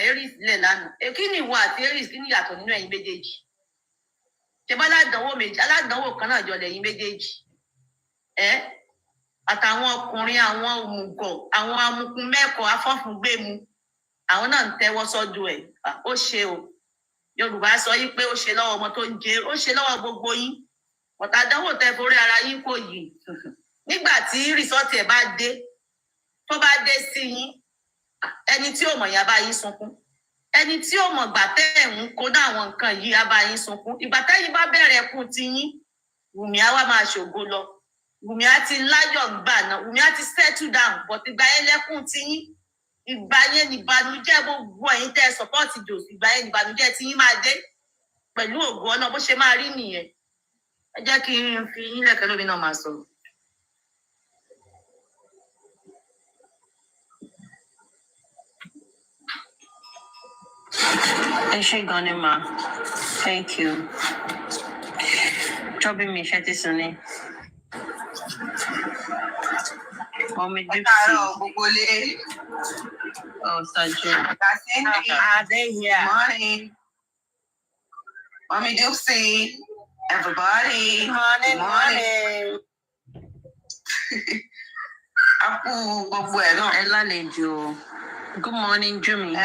Aries sílẹ̀ lánàá kí ni ìwọ àti Aries kí ni ìyàtọ̀ nínú ẹ̀yin méjèèjì ṣe bá aládàánwò kan náà jọ lẹ́yìn méjèèjì àtàwọn ọkùnrin àwọn òmùgọ̀ àwọn amukun mẹ́kọ̀ọ́ afọ́fúngbẹ́mu àwọn náà ń tẹ́wọ́ sọ́dọ̀ ẹ̀ ó ṣe o Yorùbá sọ yí pé ó ṣe lọ́wọ́ ọmọ tó ń jẹ ó ṣe lọ́wọ́ gbogbo yín ọ̀tá àdánwò tẹ forí ara yín kò yìí nígbà tí rìsọ́ọ̀tì ẹ̀ bá dé tó bá dé sí yín ẹni tí ò mọ̀ yá bá yín sunkún ẹni tí ò mọ̀ gbà tẹ́ ẹ̀ ń kó náà àwọn nǹkan yìí á bá yín sunkún ìgbà tẹ́yìn bá bẹ̀rẹ̀ ẹkún ti yín Wùmí á wá máa ṣògo lọ Wùmí á ti láyọ̀ gbà náà Wùmí á ti settle down but ìgbà yẹn lẹ́kún ti yín ìgbà yẹn nìbànújẹ́ gbogbo ẹ̀yin tẹ́ ẹ sọ́pọ́ọ̀tì jòsì ìgbà yẹn nìbànújẹ́ tí yín máa dé pẹ̀lú ògo Ọlọ́run bó ṣe máa rí nìyẹn ẹ jẹ́ kí n fi yín lẹ̀kẹ́ lómi náà máa sọ̀rọ̀. ẹ ṣé gan ni ma thank you jọbí mi iṣẹ́ ti sùn ni. Mommy Dipsy. Gbogbo lé. Oh, Saju. They here. Morning. Mommy Dipsy. Everybody. Morning. Aku gbogbo ẹ̀ náà. Ẹ lálejò. Good morning, Jumi.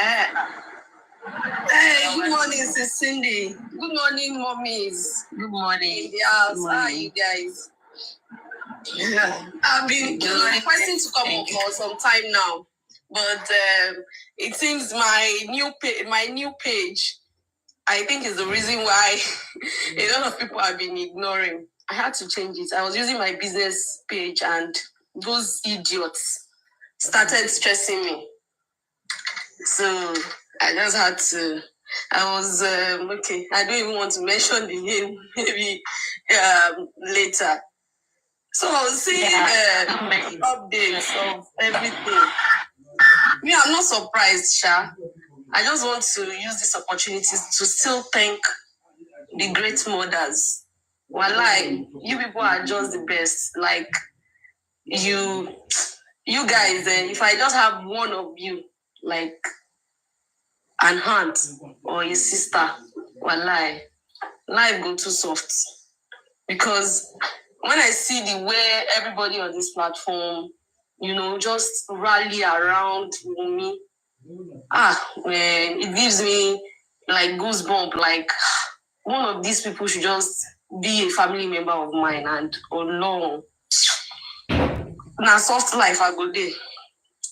Hey, good morning, Sis Cindy. Good morning, mommies. Good morning. Yes, how are you guys? Yeah. I've been requesting to come up for some time now, but it seems my new page, I think, is the reason why a lot of people have been ignoring. I had to change it. I was using my business page, and those idiots started stressing me. So I just had to. I was okay. I don't even want to mention the name. Maybe later. So I was seeing updates of everything. Me, I'm not surprised, Sha. I just want to use this opportunity to still thank the great mothers Wallahi, you people are just the best. Like, you guys, if I just have one of you, like an aunt or a sister, wallahi, life go too soft. Because when I see the way everybody on this platform, just rally around me, man, it gives me like goosebump. Like, one of these people should just be a family member of mine, and no, na soft life I go dey.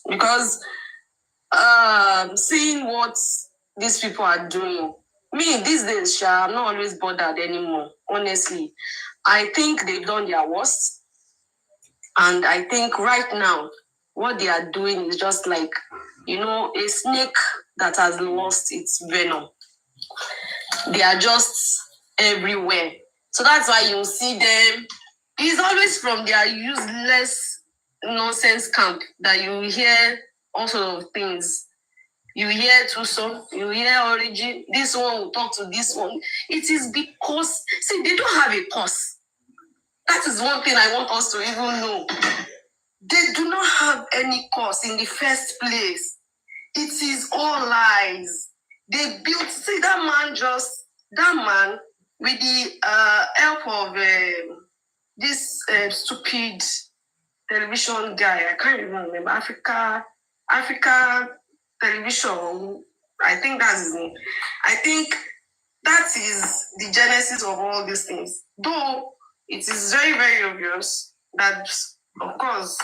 Because seeing what these people are doing, me these days, I'm not always bothered anymore. Honestly, I think they've done their worst, and I think right now what they are doing is just like, a snake that has lost its venom. They are just everywhere. So that's why you see them. It's always from their useless nonsense camp that you hear all sort of things. You hear Tucson, you hear Origin, this one will talk to this one. It is because, see, they don't have a cause. That is one thing I want us to even know. They do not have any cause in the first place. It is all lies. They built, see, that man with the help of this stupid television guy, I can't even remember, Africa television, I think that's his name. I think that is the genesis of all these things. Though it is very, very obvious that, of course,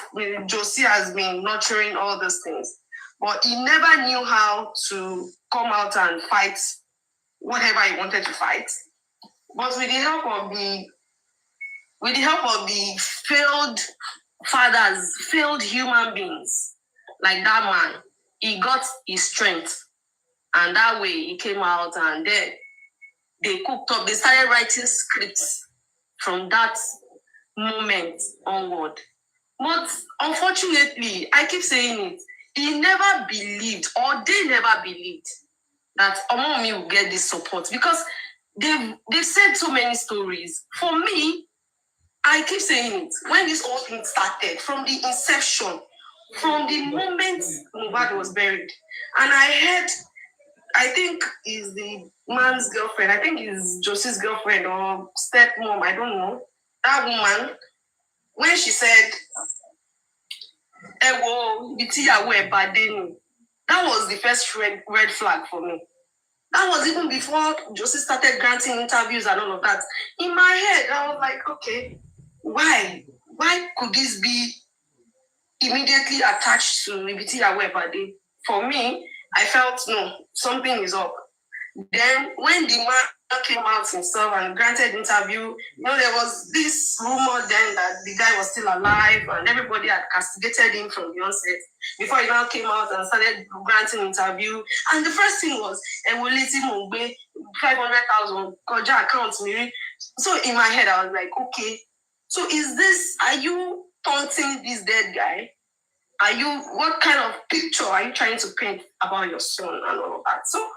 Josie has been nurturing all these things, but he never knew how to come out and fight whatever he wanted to fight. But with the help of the failed fathers, failed human beings, like that man, he got his strength. And that way he came out, and then they cooked up, they started writing scripts from that moment onward. But unfortunately, I keep saying it, he never believed, or they never believed, that Omomi will get this support, because they've said so many stories. For me, I keep saying it, when this whole thing started, from the inception, from the moment Mohbad was buried, and I heard, I think is the man's girlfriend, I think is Josie's girlfriend or stepmom, I don't know, that woman, when she said, that was the first red flag for me. That was even before Josie started granting interviews and all of that. In my head, I was like, okay, why? Why could this be immediately attached to Ibiti Awebade? For me, I felt, no, something is up. Then when the man came out himself and granted interview, there was this rumor then that the guy was still alive and everybody had castigated him from the onset before he now came out and started granting interview. And the first thing was, 500,000 koja account. So in my head, I was like, okay, so are you taunting this dead guy? What kind of picture are you trying to paint about your son and all of that? So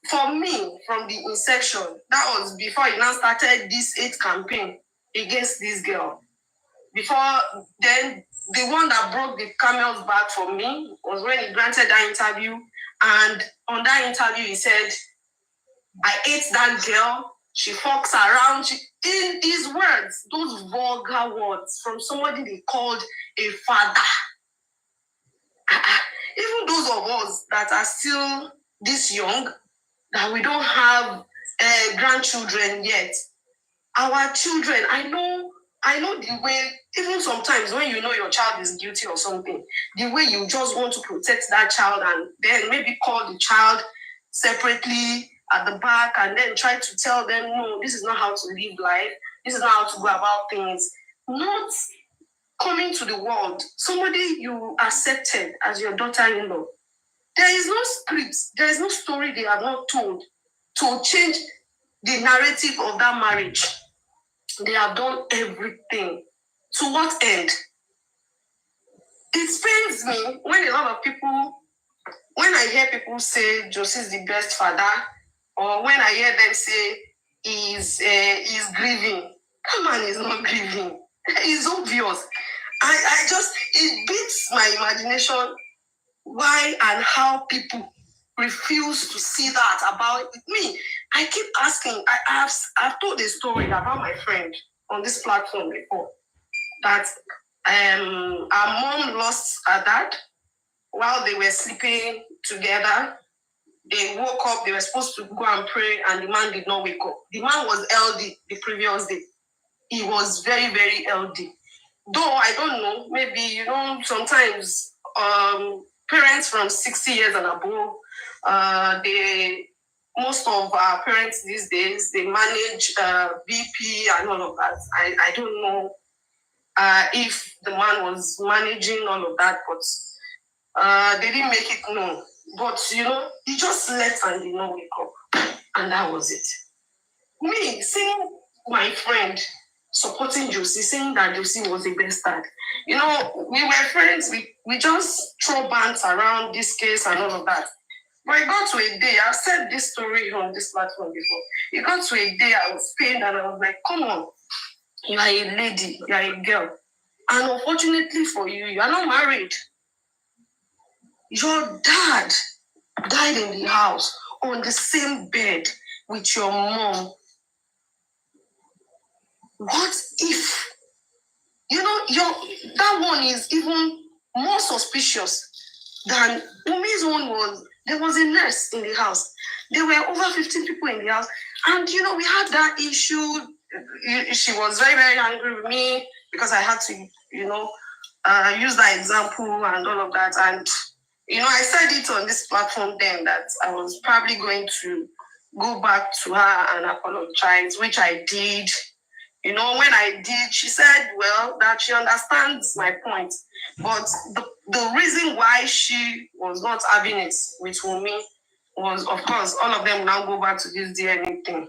for me, from the inception, that was before he now started this hate campaign against this girl. Before then, the one that broke the camel's back for me was when he granted that interview. And on that interview, he said, I hate that girl. She fucks around. In his words, those vulgar words from somebody they called a father. Even those of us that are still this young, that we don't have grandchildren yet, our children, I know the way, even sometimes when you know your child is guilty or something, the way you just want to protect that child and then maybe call the child separately at the back and then try to tell them, no, this is not how to live life, this is not how to go about things. Not coming to the world, somebody you accepted as your daughter-in-law. There is no script, there is no story they have not told to change the narrative of that marriage. They have done everything. To what end? It pains me when I hear people say Josie is the best father, or when I hear them say he's grieving. That man is not grieving. It's obvious. It beats my imagination why and how people refuse to see that about me. I keep asking, I've told a story about my friend on this platform before, that our mom lost her dad while they were sleeping together. They woke up, they were supposed to go and pray, and the man did not wake up. The man was LD the previous day. He was very, very LD. Though I don't know, maybe, sometimes parents from 60 years and above, most of our parents these days, they manage BP and all of that. I don't know if the man was managing all of that, but they didn't make it known. But, he just slept and did not wake up. And that was it. Me, seeing my friend supporting Josie, saying that Josie was the best dad. We were friends. We just throw bands around this case and all of that. But it got to a day, I've said this story on this platform before. It got to a day I was pained and I was like, come on, you are a lady, you are a girl. And unfortunately for you, you are not married. Your dad died in the house on the same bed with your mom. What if, that one is even more suspicious than Umi's one was. There was a nurse in the house. There were over 15 people in the house. And, we had that issue. She was very, very angry with me because I had to, use that example and all of that. And, I said it on this platform then that I was probably going to go back to her and apologize, which I did. When I did, she said, well, that she understands my point. But the reason why she was not having it with Wunmi was, of course, all of them now go back to this DNA thing.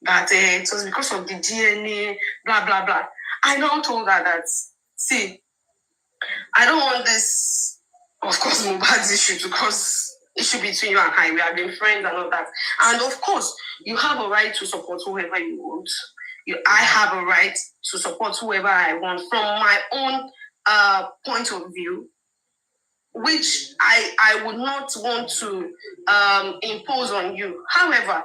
That it was because of the DNA, blah, blah, blah. I now told her that, see, I don't want this, of course, Mohbad's issue to cause issue between you and I. We have been friends and all that. And of course, you have a right to support whoever you want. I have a right to support whoever I want from my own point of view, which I would not want to impose on you. However,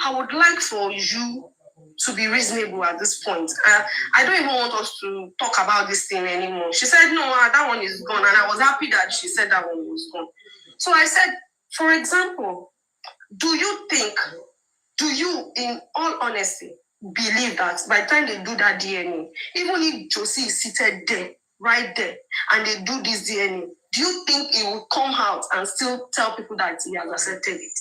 I would like for you to be reasonable at this point. I don't even want us to talk about this thing anymore. She said, no, that one is gone. And I was happy that she said that one was gone. So I said, for example, do you, in all honesty, believe that by the time they do that DNA, even if Josie is seated there, right there, and they do this DNA, do you think it will come out and still tell people that he has accepted it?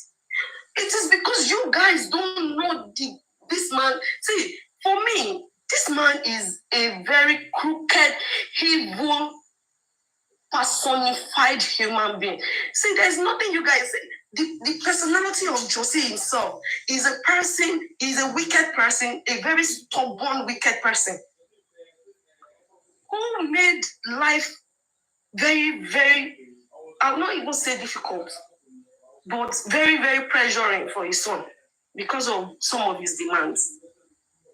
It is because you guys don't know this man. See, for me, this man is a very crooked, evil, personified human being. See, there's nothing you guys say. The personality of Josie himself is a wicked person, a very stubborn, wicked person who made life very, very, I will not even say difficult, but very, very pressuring for his son because of some of his demands,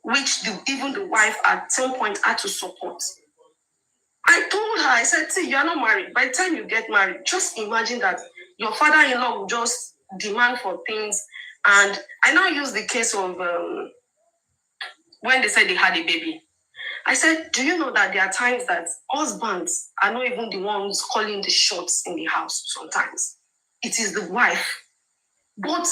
which even the wife at some point had to support. I told her, I said, see, you're not married. By the time you get married, just imagine that your father-in-law will just demand for things. And I now use the case of when they said they had a baby. I said, do you know that there are times that husbands are not even the ones calling the shots in the house sometimes? It is the wife. But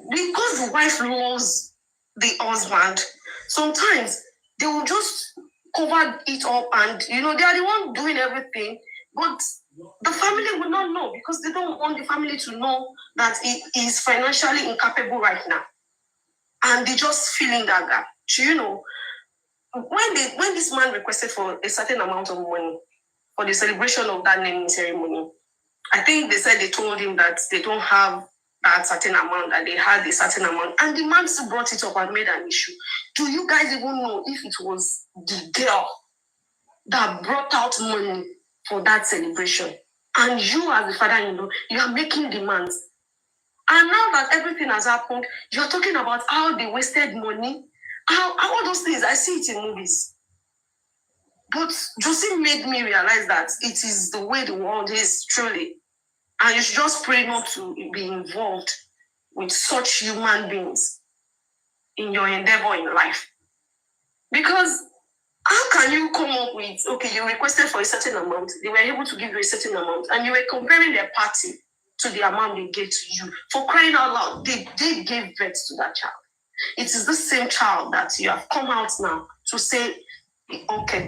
because the wife loves the husband, sometimes they will just cover it up and, they are the one doing everything. But the family will not know because they don't want the family to know that he is financially incapable right now. And they just feeling that gap. So, when this man requested for a certain amount of money for the celebration of that naming ceremony, I think they said they told him that they don't have that certain amount, that they had a certain amount. And the man still brought it up and made an issue. Do you guys even know if it was the girl that brought out money for that celebration? And you as the father-in-law, you are making demands. And now that everything has happened, you're talking about how they wasted money, all those things, I see it in movies. But Josie made me realize that it is the way the world is, truly. And you should just pray not to be involved with such human beings in your endeavor in life. Because how can you come up with, okay, you requested for a certain amount, they were able to give you a certain amount, and you were comparing their party to the amount they gave to you. For crying out loud, they gave birth to that child. It is the same child that you have come out now to say, okay,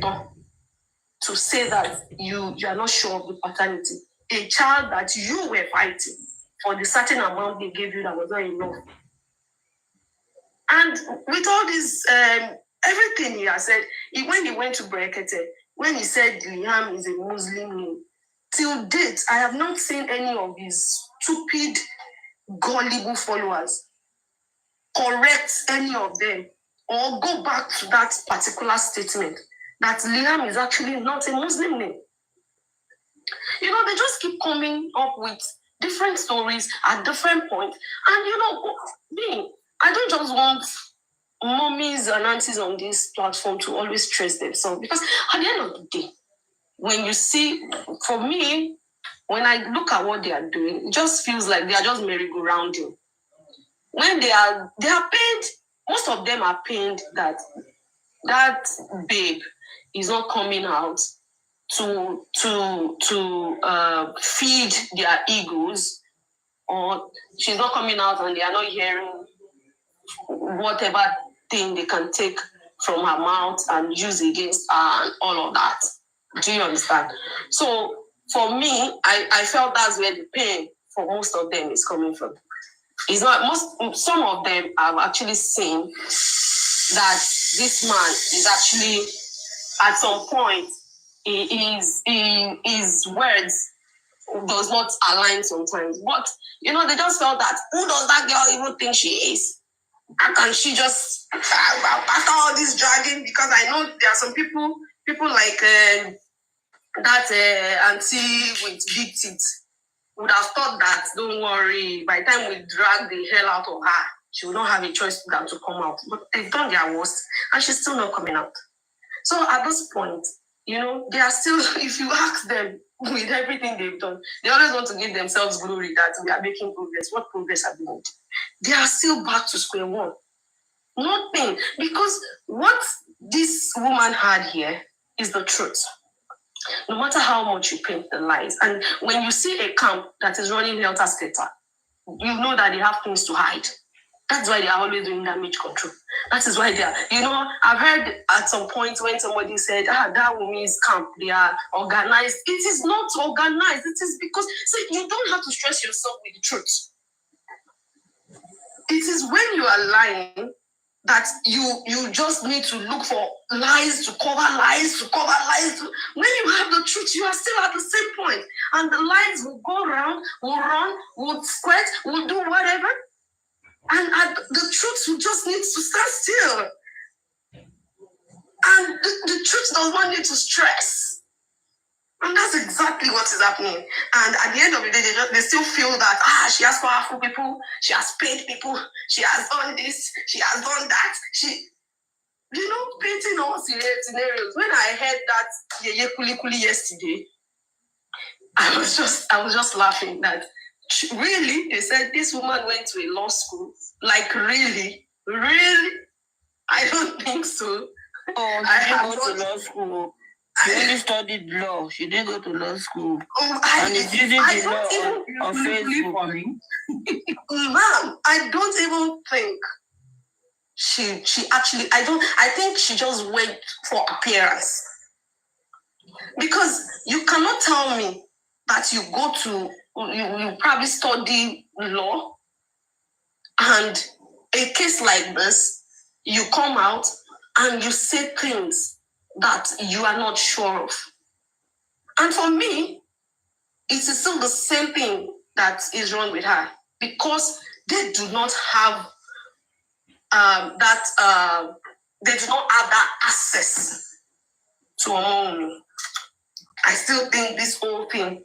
to say that you are not sure of the paternity. A child that you were fighting for the certain amount they gave you that was not enough. And with all this, everything he has said, when he went to Brekete, when he said Liam is a Muslim name, till date, I have not seen any of his stupid, gullible followers correct any of them or go back to that particular statement that Liam is actually not a Muslim name. You know, they just keep coming up with different stories at different points. And you know, me, I don't just want mommies and aunties on this platform to always stress themselves, because at the end of the day, when you see, for me, when I look at what they are doing, it just feels like they are just merry-go-rounding. When they are pained, most of them are pained that babe is not coming out to feed their egos, or she's not coming out and they are not hearing whatever thing they can take from her mouth and use against her and all of that. Do you understand? So for me, I felt that's where the pain for most of them is coming from. It's not some of them have actually seen that this man is actually at some point his words does not align sometimes. But you know, they just felt that, who does that girl even think she is? How can she just, after all this dragging? Because I know there are some people like that auntie with big teeth would have thought that, don't worry, by the time we drag the hell out of her, she will not have a choice than to come out. But they've done their worst, and she's still not coming out. So at this point, you know, they are still, if you ask them with everything they've done, they always want to give themselves glory that we are making progress. What progress have we made? They are still back to square one. Nothing. Because what this woman had here is the truth. No matter how much you paint the lies. And when you see a camp that is running helter-skelter, you know that they have things to hide. That's why they are always doing damage control. That is why they are, you know, I've heard at some point when somebody said, that woman's camp, they are organized. It is not organized. It is because, see, you don't have to stress yourself with the truth. It is when you are lying that you just need to look for lies to cover lies to cover lies. When you have the truth, you are still at the same point. And the lies will go around, will run, will squirt, will do whatever. And the truth will just need to stand still. And the truth does not need to stress. And that's exactly what is happening. And at the end of the day, they still feel that, she has powerful people, she has paid people, she has done this, she has done that. You know, painting all scenarios. When I heard that Yeye Kuli Kuli yesterday, I was just laughing that, really? They said this woman went to a law school. Like, really? Really? I don't think so. Oh, I didn't go to law school. She only studied law. She didn't go to law school. And it's using the law on Facebook. Ma'am, I don't even think she actually, I think she just went for appearance. Because you cannot tell me that you go to, you probably study law, and a case like this, you come out and you say things that you are not sure of. And for me, it is still the same thing that is wrong with her, because they do not have they do not have that access to a woman. I still think this whole thing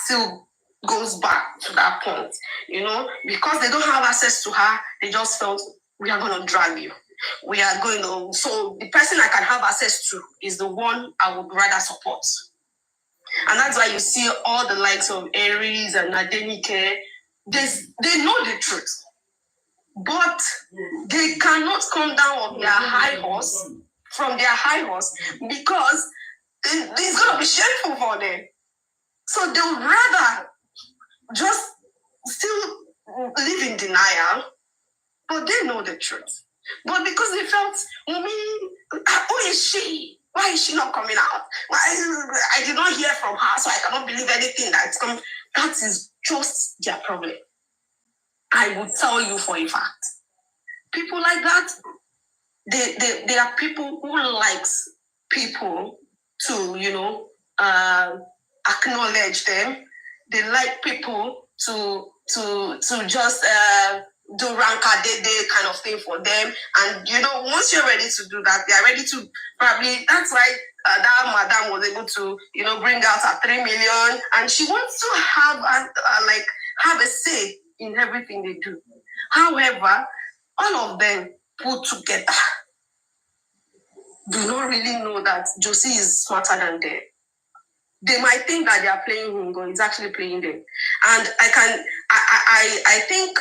still goes back to that point, you know, because they don't have access to her. They just felt, we are going to drag you. we are going to, so the person I can have access to is the one I would rather support. And that's why you see all the likes of Aries and Adenike, they know the truth. But they cannot come down on their high horse, from their high horse, because it's going to be shameful for them. So they would rather just still live in denial, but they know the truth. But because they felt, who is she? Why is she not coming out? I did not hear from her, so I cannot believe anything that's coming. That is just their problem. I will tell you for a fact. People like that, they are people who likes people to, acknowledge them. They like people to just do ranka-dede kind of thing for them. And, once you're ready to do that, they are ready to probably, that's why that madam was able to, bring out her 3 million. And she wants to have a say in everything they do. However, all of them put together do not really know that Josie is smarter than them. They might think that they are playing him, but he's actually playing them. And I think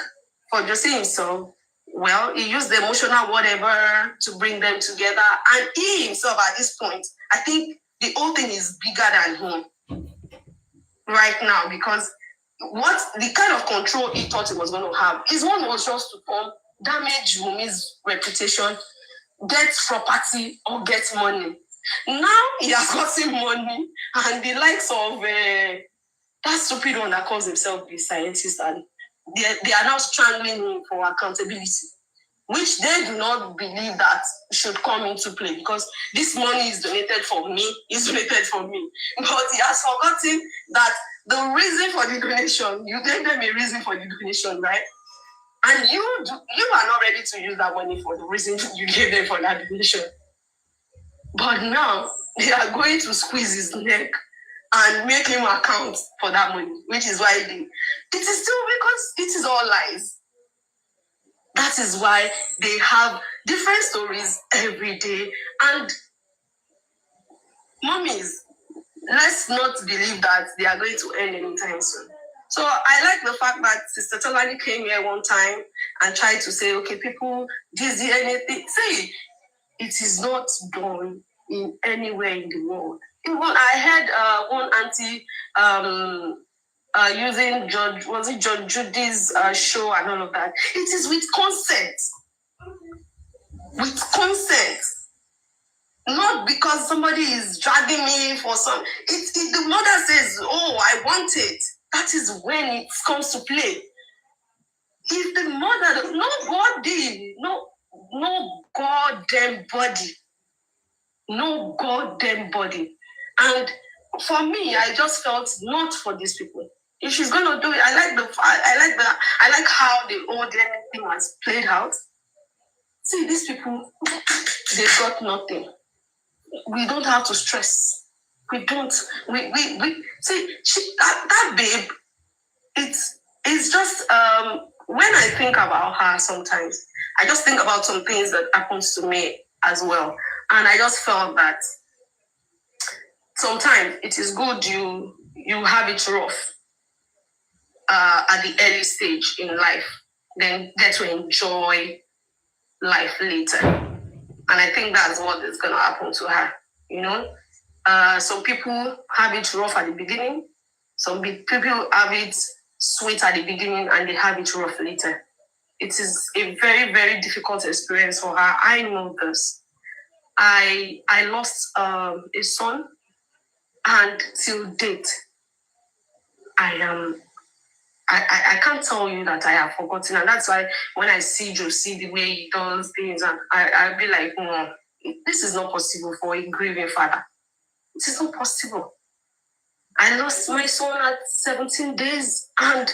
for Josie himself, well, he used the emotional whatever to bring them together. And he himself at this point, I think the whole thing is bigger than him right now, because what the kind of control he thought he was going to have, his one was just to come, damage Wumi's reputation, get property or get money. Now he has gotten money, and the likes of that stupid one that calls himself the scientist, and they are now strangling him for accountability, which they do not believe that should come into play, because this money is donated for me, is donated for me. But he has forgotten that the reason for the donation, you gave them a reason for the donation, right? And you are not ready to use that money for the reason you gave them for that donation. But now they are going to squeeze his neck and make him account for that money, which is why it is still, because it is all lies. That is why they have different stories every day. And mummies, let's not believe that they are going to end anytime soon. So I like the fact that Sister Tolani came here one time and tried to say, okay, people, this, anything. See, it is not done in anywhere in the world. Even I heard one auntie using Judge Judy's show and all of that. It is with consent. With consent. Not because somebody is dragging me for some. The mother says, oh, I want it. That is when it comes to play. If the mother, no goddamn body. And for me, I just felt not for these people. If she's gonna do it, I like how the whole thing was played out. See, these people, they got nothing. We don't have to stress. We don't. We see that babe. It's just when I think about her sometimes, I just think about some things that happens to me as well, and I just felt that sometimes it is good you have it rough at the early stage in life, then get to enjoy life later. And I think that's what is going to happen to her. Some people have it rough at the beginning. Some people have it sweet at the beginning and they have it rough later. It is a very, very difficult experience for her. I know this. I lost a son, and till date, I can't tell you that I have forgotten. And that's why when I see Josie, the way he does things, and I'll be like, no, this is not possible for a grieving father. It is not possible. I lost my son at 17 days, and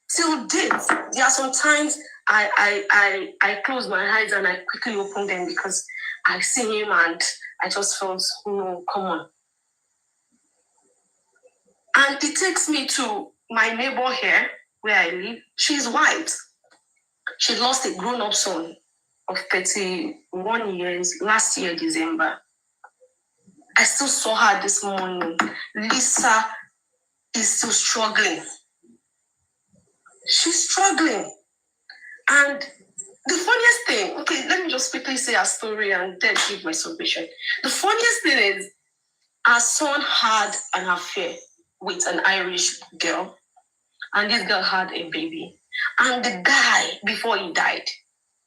till date, there are some times I close my eyes and I quickly open them because I see him and I just felt, no, come on. And it takes me to my neighbor here, where I live. She's white. She lost a grown-up son of 31 years last year, December. I still saw her this morning. Lisa is still struggling. She's struggling. And the funniest thing, okay, let me just quickly say a story and then give my submission. The funniest thing is, our son had an affair with an Irish girl, and this girl had a baby. And the guy, before he died,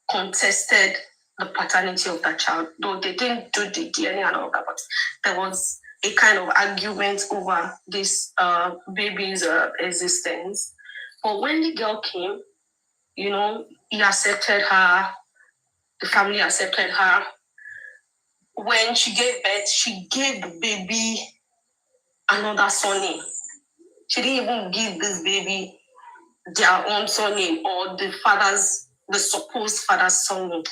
contested the paternity of that child, though they didn't do the DNA and all that, but there was a kind of argument over this baby's existence. But when the girl came, you know, he accepted her, the family accepted her. When she gave birth, she gave the baby another surname. She didn't even give this baby their own surname or the supposed father's surname.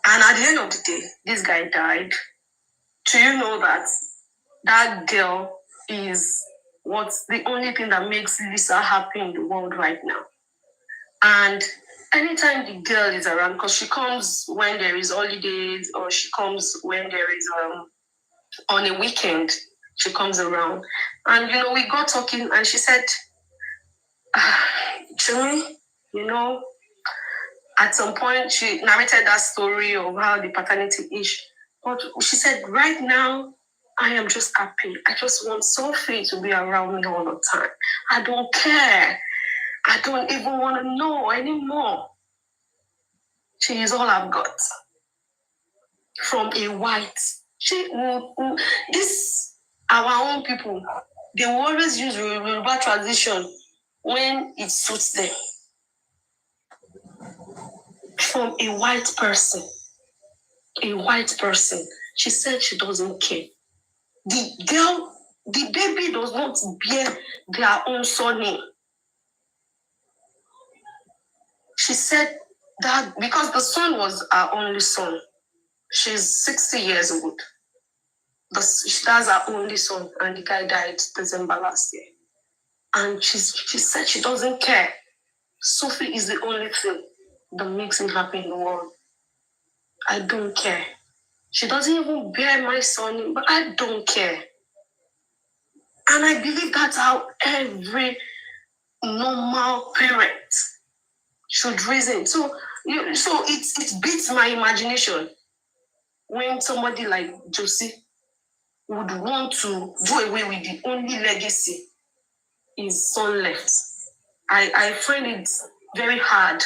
And at the end of the day, this guy died. Do you know that that girl is what's the only thing that makes Lisa happy in the world right now? And anytime the girl is around, because she comes when there is holidays, or she comes when there is on a weekend, she comes around. And you know, we got talking, and she said, Jimmy, you know, at some point she narrated that story of how the paternity is. But she said, right now, I am just happy. I just want Sophie to be around me all the time. I don't care. I don't even want to know anymore. She is all I've got. From a white. Our own people, they will always use Yoruba tradition when it suits them. From a white person. She said she doesn't care. The baby does not bear their own surname. She said that because the son was her only son. She's 60 years old. That's her only son, and the guy died December last year. And she said she doesn't care. Sophie is the only thing that makes me happy in the world. I don't care. She doesn't even bear my son, but I don't care. And I believe that's how every normal parent should reason. So it beats my imagination when somebody like Josie would want to do away with the only legacy his son left. I find it very hard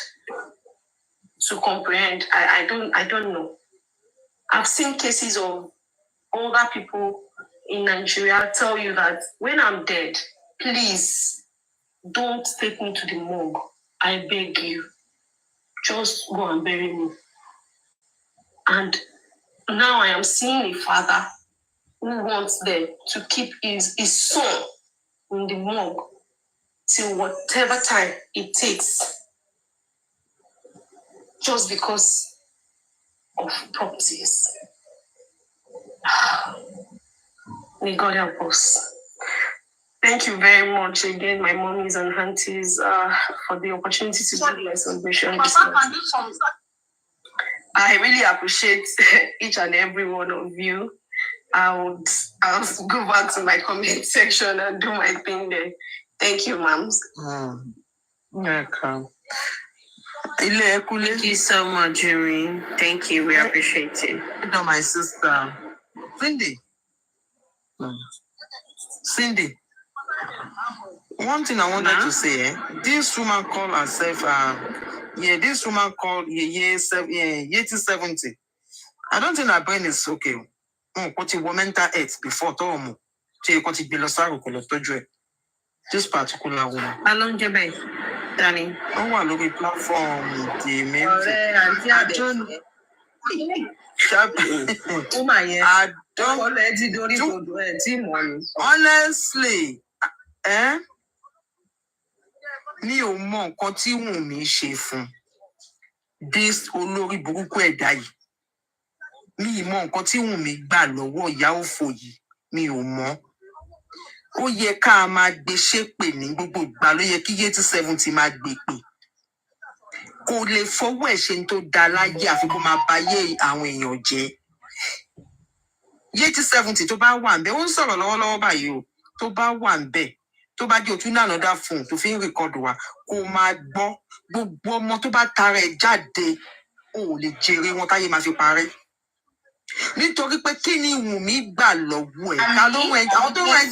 to comprehend. I don't know. I've seen cases of older people in Nigeria tell you that when I'm dead, please don't take me to the morgue. I beg you. Just go and bury me. And now I am seeing a father who wants them to keep his son in the morgue till whatever time it takes, just because of properties. May God help us. Thank you very much again, my mommies and aunties, for the opportunity to do my celebration. I really appreciate each and every one of you. I'll go back to my comment section and do my thing there. Thank you, moms. Welcome. Thank you so much, Jimmy. Thank you. We appreciate it. You know, my sister, Cindy. One thing I wanted to say, this woman called herself, this woman called year 70. I don't think her brain is okay. What you mental health before Tomo. This particular woman. How long have you been, Danny? I want to look at platform. Honestly, mi ò mọ nǹkan tí Wùnmí ṣe fún this olórí burúkú ẹ̀dá yìí. Mi ò mọ nǹkan tí Wùnmí gbà lọ́wọ́ ìyá òfò yìí. Mi ò mọ̀. Ó yẹ ká máa gbé ṣépè ní gbogbo ìgbà, ló yẹ kí 70 máa gbé pè. kò lè fọwọ́ ẹ̀ ṣe tó da láyé àfi kó máa bayé àwọn èèyàn jẹ́. Yétí 70 tó bá wà ń bẹ̀ ó ń sọ̀rọ̀ lọ́wọ́lọ́wọ́ báyìí o tó bá wà ń bẹ̀ tó bá jẹ́ òtún náà lọ́dá fún tó fi ń rìkọ́dù wa kó máa gbọ́ gbogbo ọmọ tó bá tara ẹ̀ jáde ò lè jèrè wọn táyé máa fi parẹ́. Nítorí pé kí ni Wùnmí gbà lọ́wọ́ ẹ̀ ká ló rẹ̀ àwọn tó rẹ̀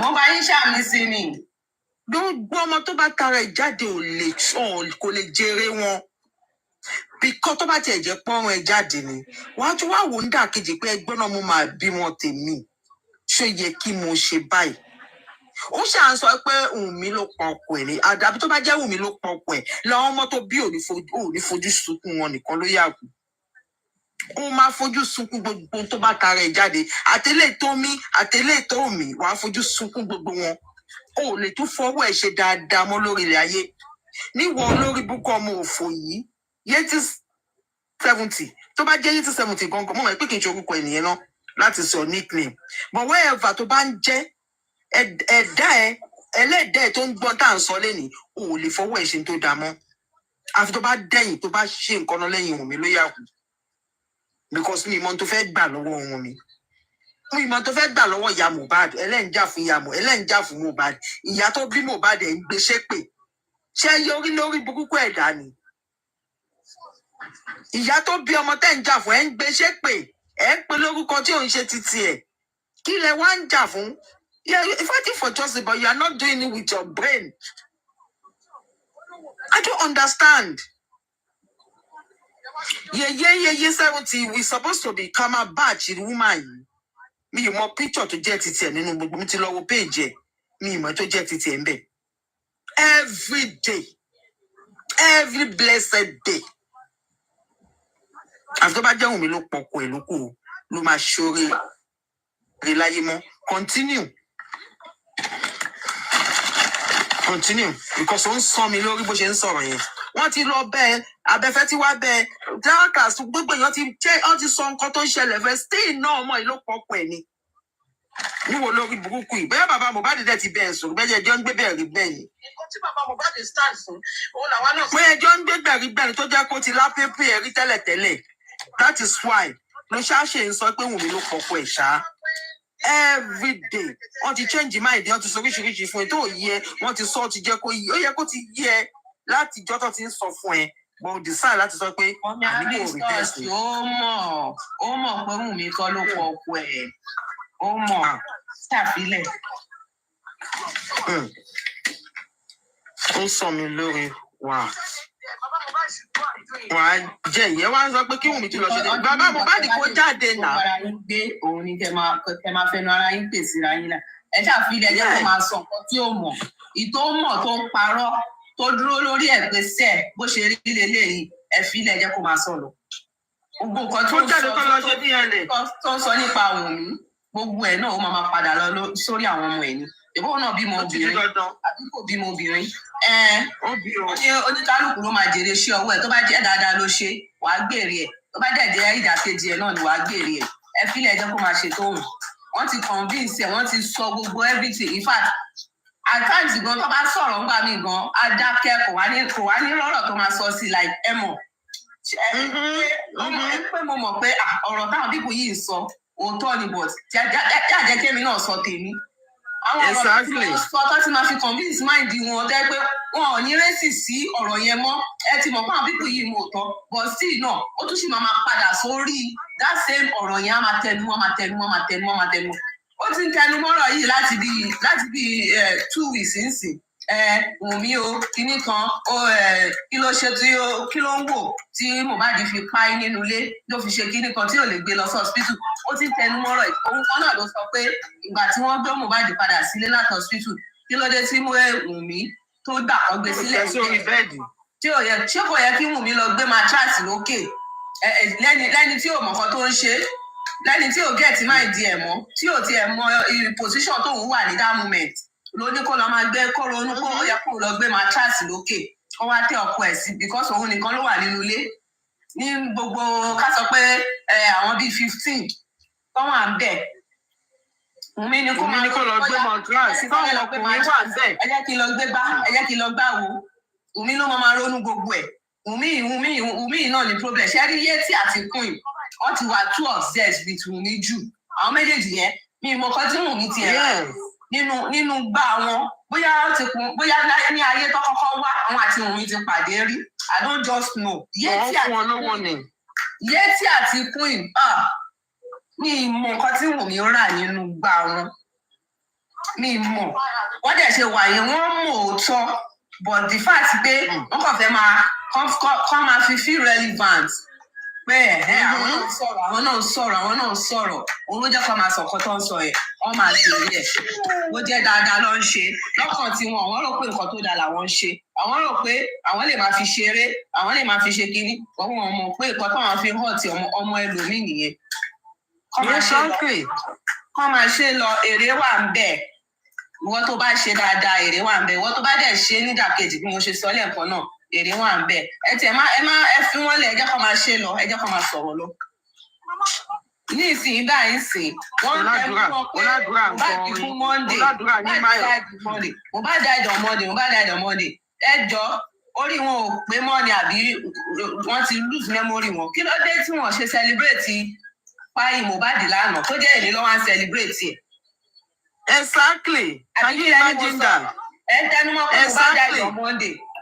mo bá yín ṣàmì sí ni. Gbogbo ọmọ tó bá tara ẹ̀ jáde kò lè jèrè wọn. Bíkọ́ tó bá tiẹ̀ jẹ́ pọ́nrún ẹ̀ jáde ni wàá tún wá wò ń dà kejì pé ẹgbẹ́ náà mo máa bímọ tèmi ṣó yẹ kí mo ṣe báyìí. Ó ṣà ń sọ pé Wùnmí ló pa ọkọ ẹ̀ ni àdàbí tó bá jẹ́ Wùnmí ló pa ọkọ ẹ̀ làwọn ọmọ tó bí ò ní fojú sunkún wọn nìkan ló yà kù. Ó máa fojú sunkún gbogbo tó bá tara ẹ̀ jáde àtẹlẹ́ tó mí àtẹlẹ́ tó mí wàá fojú sunkún gbogbo wọn. Ó lè tún fọwọ́ ẹ̀ ṣe dáadáa mọ́ lórí ilẹ̀ ayé. Níwọ̀ olórí búkọ́ ọmọ òfò yìí Yétí 70 tó bá jẹ́ Yétí 70 gangan mọ̀ pé kì í ṣe orúkọ ènìyàn náà láti sọ nickname but wherever tó bá ń jẹ́ ẹlẹ́dàá ẹ̀ tó ń gbọ́n tá à ń sọ lẹ́nìí ò lè fọwọ́ ẹ̀ ṣe tó dáa mọ́ àfi tó bá dẹ̀yìn tó bá ṣe nǹkan náà lẹ́yìn Wùnmí ló yà kù because mi ìmọ̀ tó fẹ́ gbà lọ́wọ́ Wùnmí mi ìmọ̀ tó fẹ́ gbà lọ́wọ́ ìyá Mohbad ẹlẹ́ǹjà fún ìyá ẹlẹ́ǹjà fún Mohbad ìyá tó bí Mohbad ẹ̀ ń gbé ṣépè ṣé yọrí lórí burúkú ẹ̀dá ni ìyá tó bí ọmọ tẹ́ ń jà fún ẹ̀ ń gbé ṣépè ẹ̀ ń pe lórúkọ tí ò ń ṣe títí ẹ̀ kí lẹ wá ń jà fún. Yeah, you're fighting for justice, but you are not doing it with your brain. I don't understand. Yeah, 70. We're supposed to be come back in woman. Me, you more picture to jet it and then we to lower page. Me, my to jet it and be. Every day. Every blessed day. After that, we look poko, look my sure reliable. Continue because on sọ mi lórí bó ṣe ń sọ̀rọ̀ yẹn wọ́n ti lọ bẹ́ẹ̀ abẹ́fẹ́ tí wá bẹ́ẹ̀ dáàkà gbogbo èèyàn ti sọ nǹkan tó ń ṣẹlẹ̀ fẹ́ still náà ọmọ ìlú pọ̀pọ̀ ẹ̀ ni níwò lórí burúkú yìí bẹ́ẹ̀ bàbá Mohbad dẹ̀ ti bẹ́ẹ̀ sọ̀rọ̀ bẹ́ẹ̀ ẹjọ́ ń gbé bẹ́ẹ̀ rí bẹ́ẹ̀ ni. nǹkan tí bàbá Mohbad stand fún òun làwa náà. pé ẹjọ́ ń gbé bẹ́ẹ̀ rí bẹ́ẹ̀ ni tó jẹ́ kó ti lápẹ́pẹ́ ẹ̀ rí tẹ́lẹ̀tẹ́lẹ̀ that is why ló ṣáṣe ń sọ pé Wùnmí ló pọ̀pọ̀ ẹ̀ ṣá. Every day wọ́n ti change mind wọ́n ti sọ oríṣiríṣi fún ẹ tó yẹ wọ́n ti sọ ti jẹ́ kó yẹ ó yẹ kó ti yẹ láti jọ́ tó ti ń sọ fún ẹ but decide láti sọ pé àníkò rí bẹ́ẹ̀ sí. ó mọ̀ pé Wùnmí kọ́ ló pọ̀ ọkọ ẹ̀ ó mọ̀ ṣàfilẹ̀. ó sọ mi lórí wà á jẹ ìyẹn wá ń sọ pé kí Wùnmí ti lọ ṣe bàbá Mohbad kó jáde náà. ara yín gbé òun ni kẹ máa fẹnu ara yín pèsè ra yín náà ẹ ṣàfihàn ẹjẹ kó máa sọ nǹkan tí ó mọ̀ ìtò mọ̀ tó ń parọ́ tó dúró lórí ẹ̀ pé sẹ bó ṣe rí leléyìí ẹ fi ilẹ̀ ẹjẹ kó máa sọ lọ. gbogbo nǹkan tó ń sọ nípa Wùnmí gbogbo ẹ̀ náà ó máa padà lọ sórí àwọn ọmọ ẹ̀ ni ìbò náà bímọ obìnrin àbí kò bímọ obìnrin oníkálukú ló máa jèrè iṣẹ́ ọwọ́ ẹ̀ tó bá jẹ́ dáadáa ló ṣe wàá gbèrè ẹ̀ tó bá dẹ̀ jẹ́ ìdàkejì ẹ̀ náà ni wàá gbèrè ẹ̀ ẹ fílẹ̀ ẹjọ́ kó máa ṣe tó hùn wọ́n ti convince ẹ̀ wọ́n ti sọ gbogbo everything in fact at times gan tó bá sọ̀rọ̀ ńgbà mí gan á dákẹ́ kò wá ní lọ́rọ̀ tó máa sọ sí like ẹ mọ̀ pé mo mọ̀ pé ọ̀rọ̀ táwọn bíbù yìí ń sọ òótọ́ ni but jájẹ́ kémi náà sọ tèmi àwọn ọ̀rọ̀ tí wọ́n sọ tó ti máa fi convince mind wọn tẹ́ pé wọn ò ní rẹ́sì sí ọ̀rọ̀ yẹn mọ́ ẹ ti mọ̀ fún àwọn bíbù yìí mọ̀ tán but still náà ó tún sì máa padà sórí that same ọ̀rọ̀ yẹn á máa tẹnu ó ti ń tẹnu mọ́rọ̀ yìí láti bí 2 weeks nísìn Wùnmí o kinní kan kí ló ṣe kí ló ń wò tí Mohbad fi pa í nínú ilé ló fi ṣe kinní kan tí ò lè gbé lọ sí hospital ó ti ń tẹnu mọ́rọ̀ yìí òun kan náà ló sọ pé ìgbà tí wọ́n gbé Mohbad padà sílé láti hospital kí ló dé tí Wùnmí tó gbà kọ́ gbé sílẹ̀ ṣé kò yẹ kí Wùnmí lọ gbé mattress lókè lẹ́ni tí ò mọ̀kan tó ń ṣe lẹ́ni tí ò gẹ̀ẹ́tì máa di ẹ̀ mọ́ tí ò ti ẹ̀ mọ position tóun wà ní that moment ló ní kó lọ máa gbé kó ronú kó ó yẹ kó lọ gbé mattress lókè ó wá tẹ ọkọ ẹ̀ sí because òun nìkan ló wà nínú ilé ní gbogbo ká sọ pé àwọn bíi 15 tó wà ń bẹ̀ Wùmí ni kó lọ gbé mọ kíláàsì káwọn ọkùnrin wà bẹ́ẹ̀. Ẹ jẹ́ kí n lọ gbé gbá, ẹ jẹ́ kí n lọ gbá wo. Wùmí ló máa ronú gbogbo ẹ̀. Wùmí náà ní problem. Ṣé rí Yétí àti Queen? Wọ́n ti wà too obsessed with Wùmí jù. Àwọn méjèèjì yẹn, mi mọ̀ kan tí Wùmí ti ẹ̀ nínú gbá wọn. Bóyá ní ayé tó kọ́kọ́ wá, àwọn àti Wùmí ti pàdé rí. I don't just know. Yétí àti Queen, mi mọ̀ nǹkan tí Wùmí rà nínú gbá wọn. Mi mọ̀. Wọ́n dẹ̀ ṣe wà yẹn, wọ́n mọ̀ òótọ́. But the fact pé wọ́n kàn fẹ́ máa fi feel relevant. Pé àwọn náà sọ̀rọ̀. Òun ló jẹ́ kó máa sọ̀kọ́ tó ń sọ ẹ̀. Wọ́n máa dèrè ẹ̀. Ó jẹ́ dáadáa ló ń ṣe. Lọ́kàn tí wọ́n rò pé nǹkan tó dáa làwọn ń ṣe. Àwọn rò pé àwọn lè máa fi ṣeré, àwọn lè máa fi ṣe kinní. Wọ́n mọ̀ pé nǹkan tó máa fi hàn tí ọmọ ẹlòmíì nìyẹn. Kọ́ máa ṣe lọ, èrè wà ń bẹ̀. Ìwọ tó bá ṣe dáadáa, èrè wà ń bẹ̀. Ìwọ tó bá dẹ̀ ṣe nídàkejì bí mo ṣe sọ lẹ́ẹ̀kan náà, èrè wà ń bẹ̀. Ẹ fi wọ́n lẹ̀, ẹ jẹ́ kó máa ṣe lọ, ẹ jẹ́ kó máa sọ̀rọ̀ lọ. Ní ìsìn báyìí ń sìn, wọ́n ń tẹ́ fún wọn pé Mohbad fún Monday, Mohbad died on Monday. Ẹ jọ orí wọn ò pé mọ́ ni àbí wọ́n ti lose memory wọn. Kí ló dé tí wọ́n ṣe celebrate páyì Mohbad lánàá tó jẹ́ èmi ló wá ń celebrate ẹ̀? Exactly. Can you imagine that? Exactly.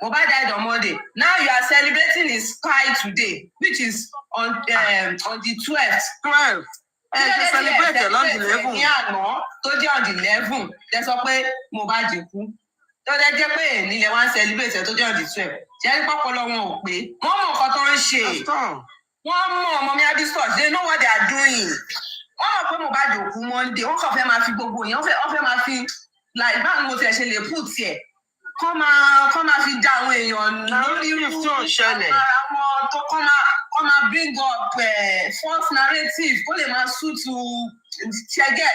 Mohbad died on Monday. Now you are celebrating his pie today, which is on the 12th. 12. Ẹ celebrate on the 11th. Ní àná tó jẹ́ on the 11th. Ẹ sọ pé Mohbad kú. Tó jẹ́ pé nílẹ̀ wá ń celebrate tó jẹ́ on the 12th. Ṣé ẹ pọ́pọ́lọ́ wọn ò pé? Wọ́n mọ̀ nǹkan tó ń ṣe. Wọ́n mọ̀ ọmọ mi Abiscus. They know what they are doing. Wọ́n mọ̀ pé Mohbad kú Monday. Wọ́n kàn fẹ́ máa fi gbogbo yẹn. Wọ́n fẹ́ máa fi like báwo ni mo tẹ̀ ṣe lè put ẹ̀. Kọ́ máa fi dá àwọn èèyàn lórí irú tó ń ṣẹlẹ̀. Kọ́ máa bring up false narrative kó lè máa suit ṣẹ́gẹ̀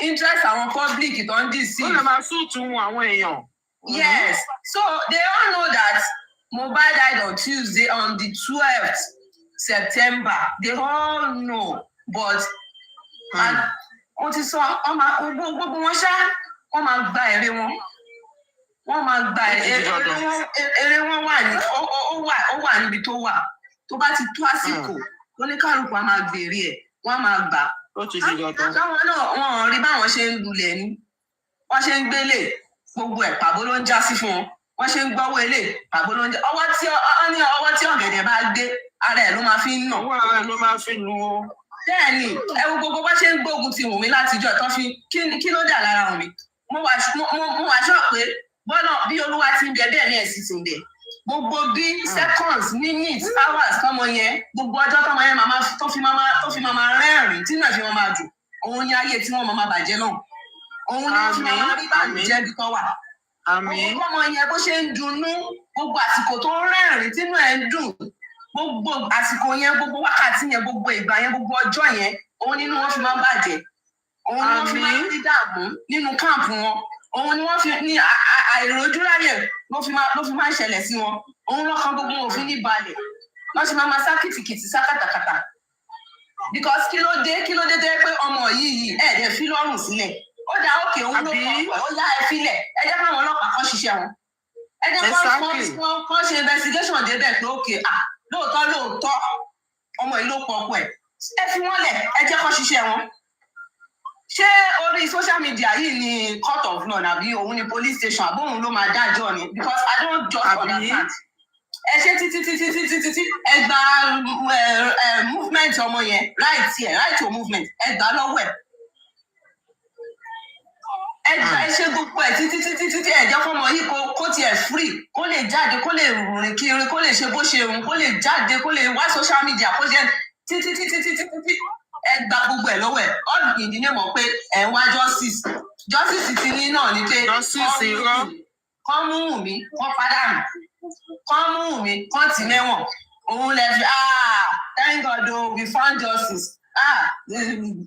interest àwọn public tó ń dì sí. Ó lè máa suit àwọn èèyàn. Yes, so they all know that Mohbad died on Tuesday on the 12th September. They all know, but wọ́n ti sọ gbogbo wọn ṣá wọ́n máa gba èrè wọn. Wọ́n máa gba èrè wọn wà níbi tó wà. Tó bá ti tó àsìkò oníkálùkù á máa gbèrè ẹ̀, wọ́n á máa gbà. Ó ti di dandan. Káwọn náà wọ́n rí báwọn ṣe ń lulẹ̀ ni. Wọ́n ṣe ń gbélé gbogbo ẹ̀ pàbó ló ń já sí fún wọn. Wọ́n ṣe ń gbọ́wọ́ ilé pàbó ló ń já. Ọwọ́ tí ọ̀gẹ̀dẹ̀ bá gbé ara ẹ̀ ló máa fi ń nà. Ọwọ́ ara ẹ̀ ló máa fi nu o. Bẹ́ẹ̀ni, ẹ wo gbogbo bá ṣe ń gbógun ti Wùmí látijọ́ tó fi kí ló dà lára Wùmí. Mo wà ṣọ́ pé bọ́nà bí Olúwa ti ń bẹ bẹ́ẹ̀ ní ẹ̀sìn ti ń bẹ. Gbogbo bí seconds, minutes, hours tọmọ yẹn, gbogbo ọjọ́ tọmọ yẹn tó fi máa rẹ́rìn-ín tí náà fi máa dùn. Òun ni ayé tí wọ́n máa bàjẹ́ náà. Òun ni wọ́n fi máa rí báyìí jẹ́ bí tọ́ wà. Àmín. Ọmọ yẹn bó ṣe ń dunnú, gbogbo àsìkò tó ń rẹ́rìn-ín tínú ẹ̀ ń dùn. Gbogbo àsìkò yẹn, gbogbo wákàtí yẹn, gbogbo ìgbà yẹn, gbogbo ọjọ́ yẹn, òun nínú wọn fi máa bàjẹ́. Òun ni wọ́n fi máa ń rí dààmú nínú káàmpù wọn. Òun ni wọ́n fi ní àìrójúráyè ló fi máa ń ṣẹlẹ̀ sí wọn. Òun lọ́kàn gbogbo òfin ní balẹ̀. Wọ́n ṣe máa sá kìtìkìtì sá kàtàkàtà. Because kí ló dé pé ọmọ yìí ẹ̀ẹ́dẹ̀ fi lọ́rùn sílẹ̀. Ó dá òkè òun ló kọ̀ ó yá ẹ filẹ̀. Ẹ jẹ́ káwọn ọlọ́pàá kan ṣiṣẹ́ wọn. Ẹ jẹ́ kán ṣe investigation débẹ̀ pé òkè lóòótọ́ ọmọ yìí ló pọ̀ ọkọ ẹ̀. Ẹ fi wọ́n lẹ̀, ẹ jẹ́ kán ṣiṣẹ́ wọn. Ṣé orí social media yìí ni court of law àbí òun ni police station àbí òun ló máa dájọ́ ni? Because I don't just understand. Ẹ ṣe títí ẹ gba movement ọmọ yẹn right to movement ẹ gbà lọ́wọ́ ẹ̀. Ẹ ṣe gbogbo ẹ̀ títí ẹ jẹ́ fọmọ yìí kó tiẹ̀ free kó lè jáde kó lè rìn kiri kó lè ṣe bó ṣe rùn kó lè jáde kó lè wá social media kó jẹ́ títí. Ẹ gba gbogbo ẹ̀ lọ́wọ́ ẹ̀ all in the name of pé ẹ̀ ń wá justice ti ní náà ni pé kán mú Wùmí kán pàdánù kán mú Wùmí kán tì mẹ́wọ̀n òun lè fi thank God we found justice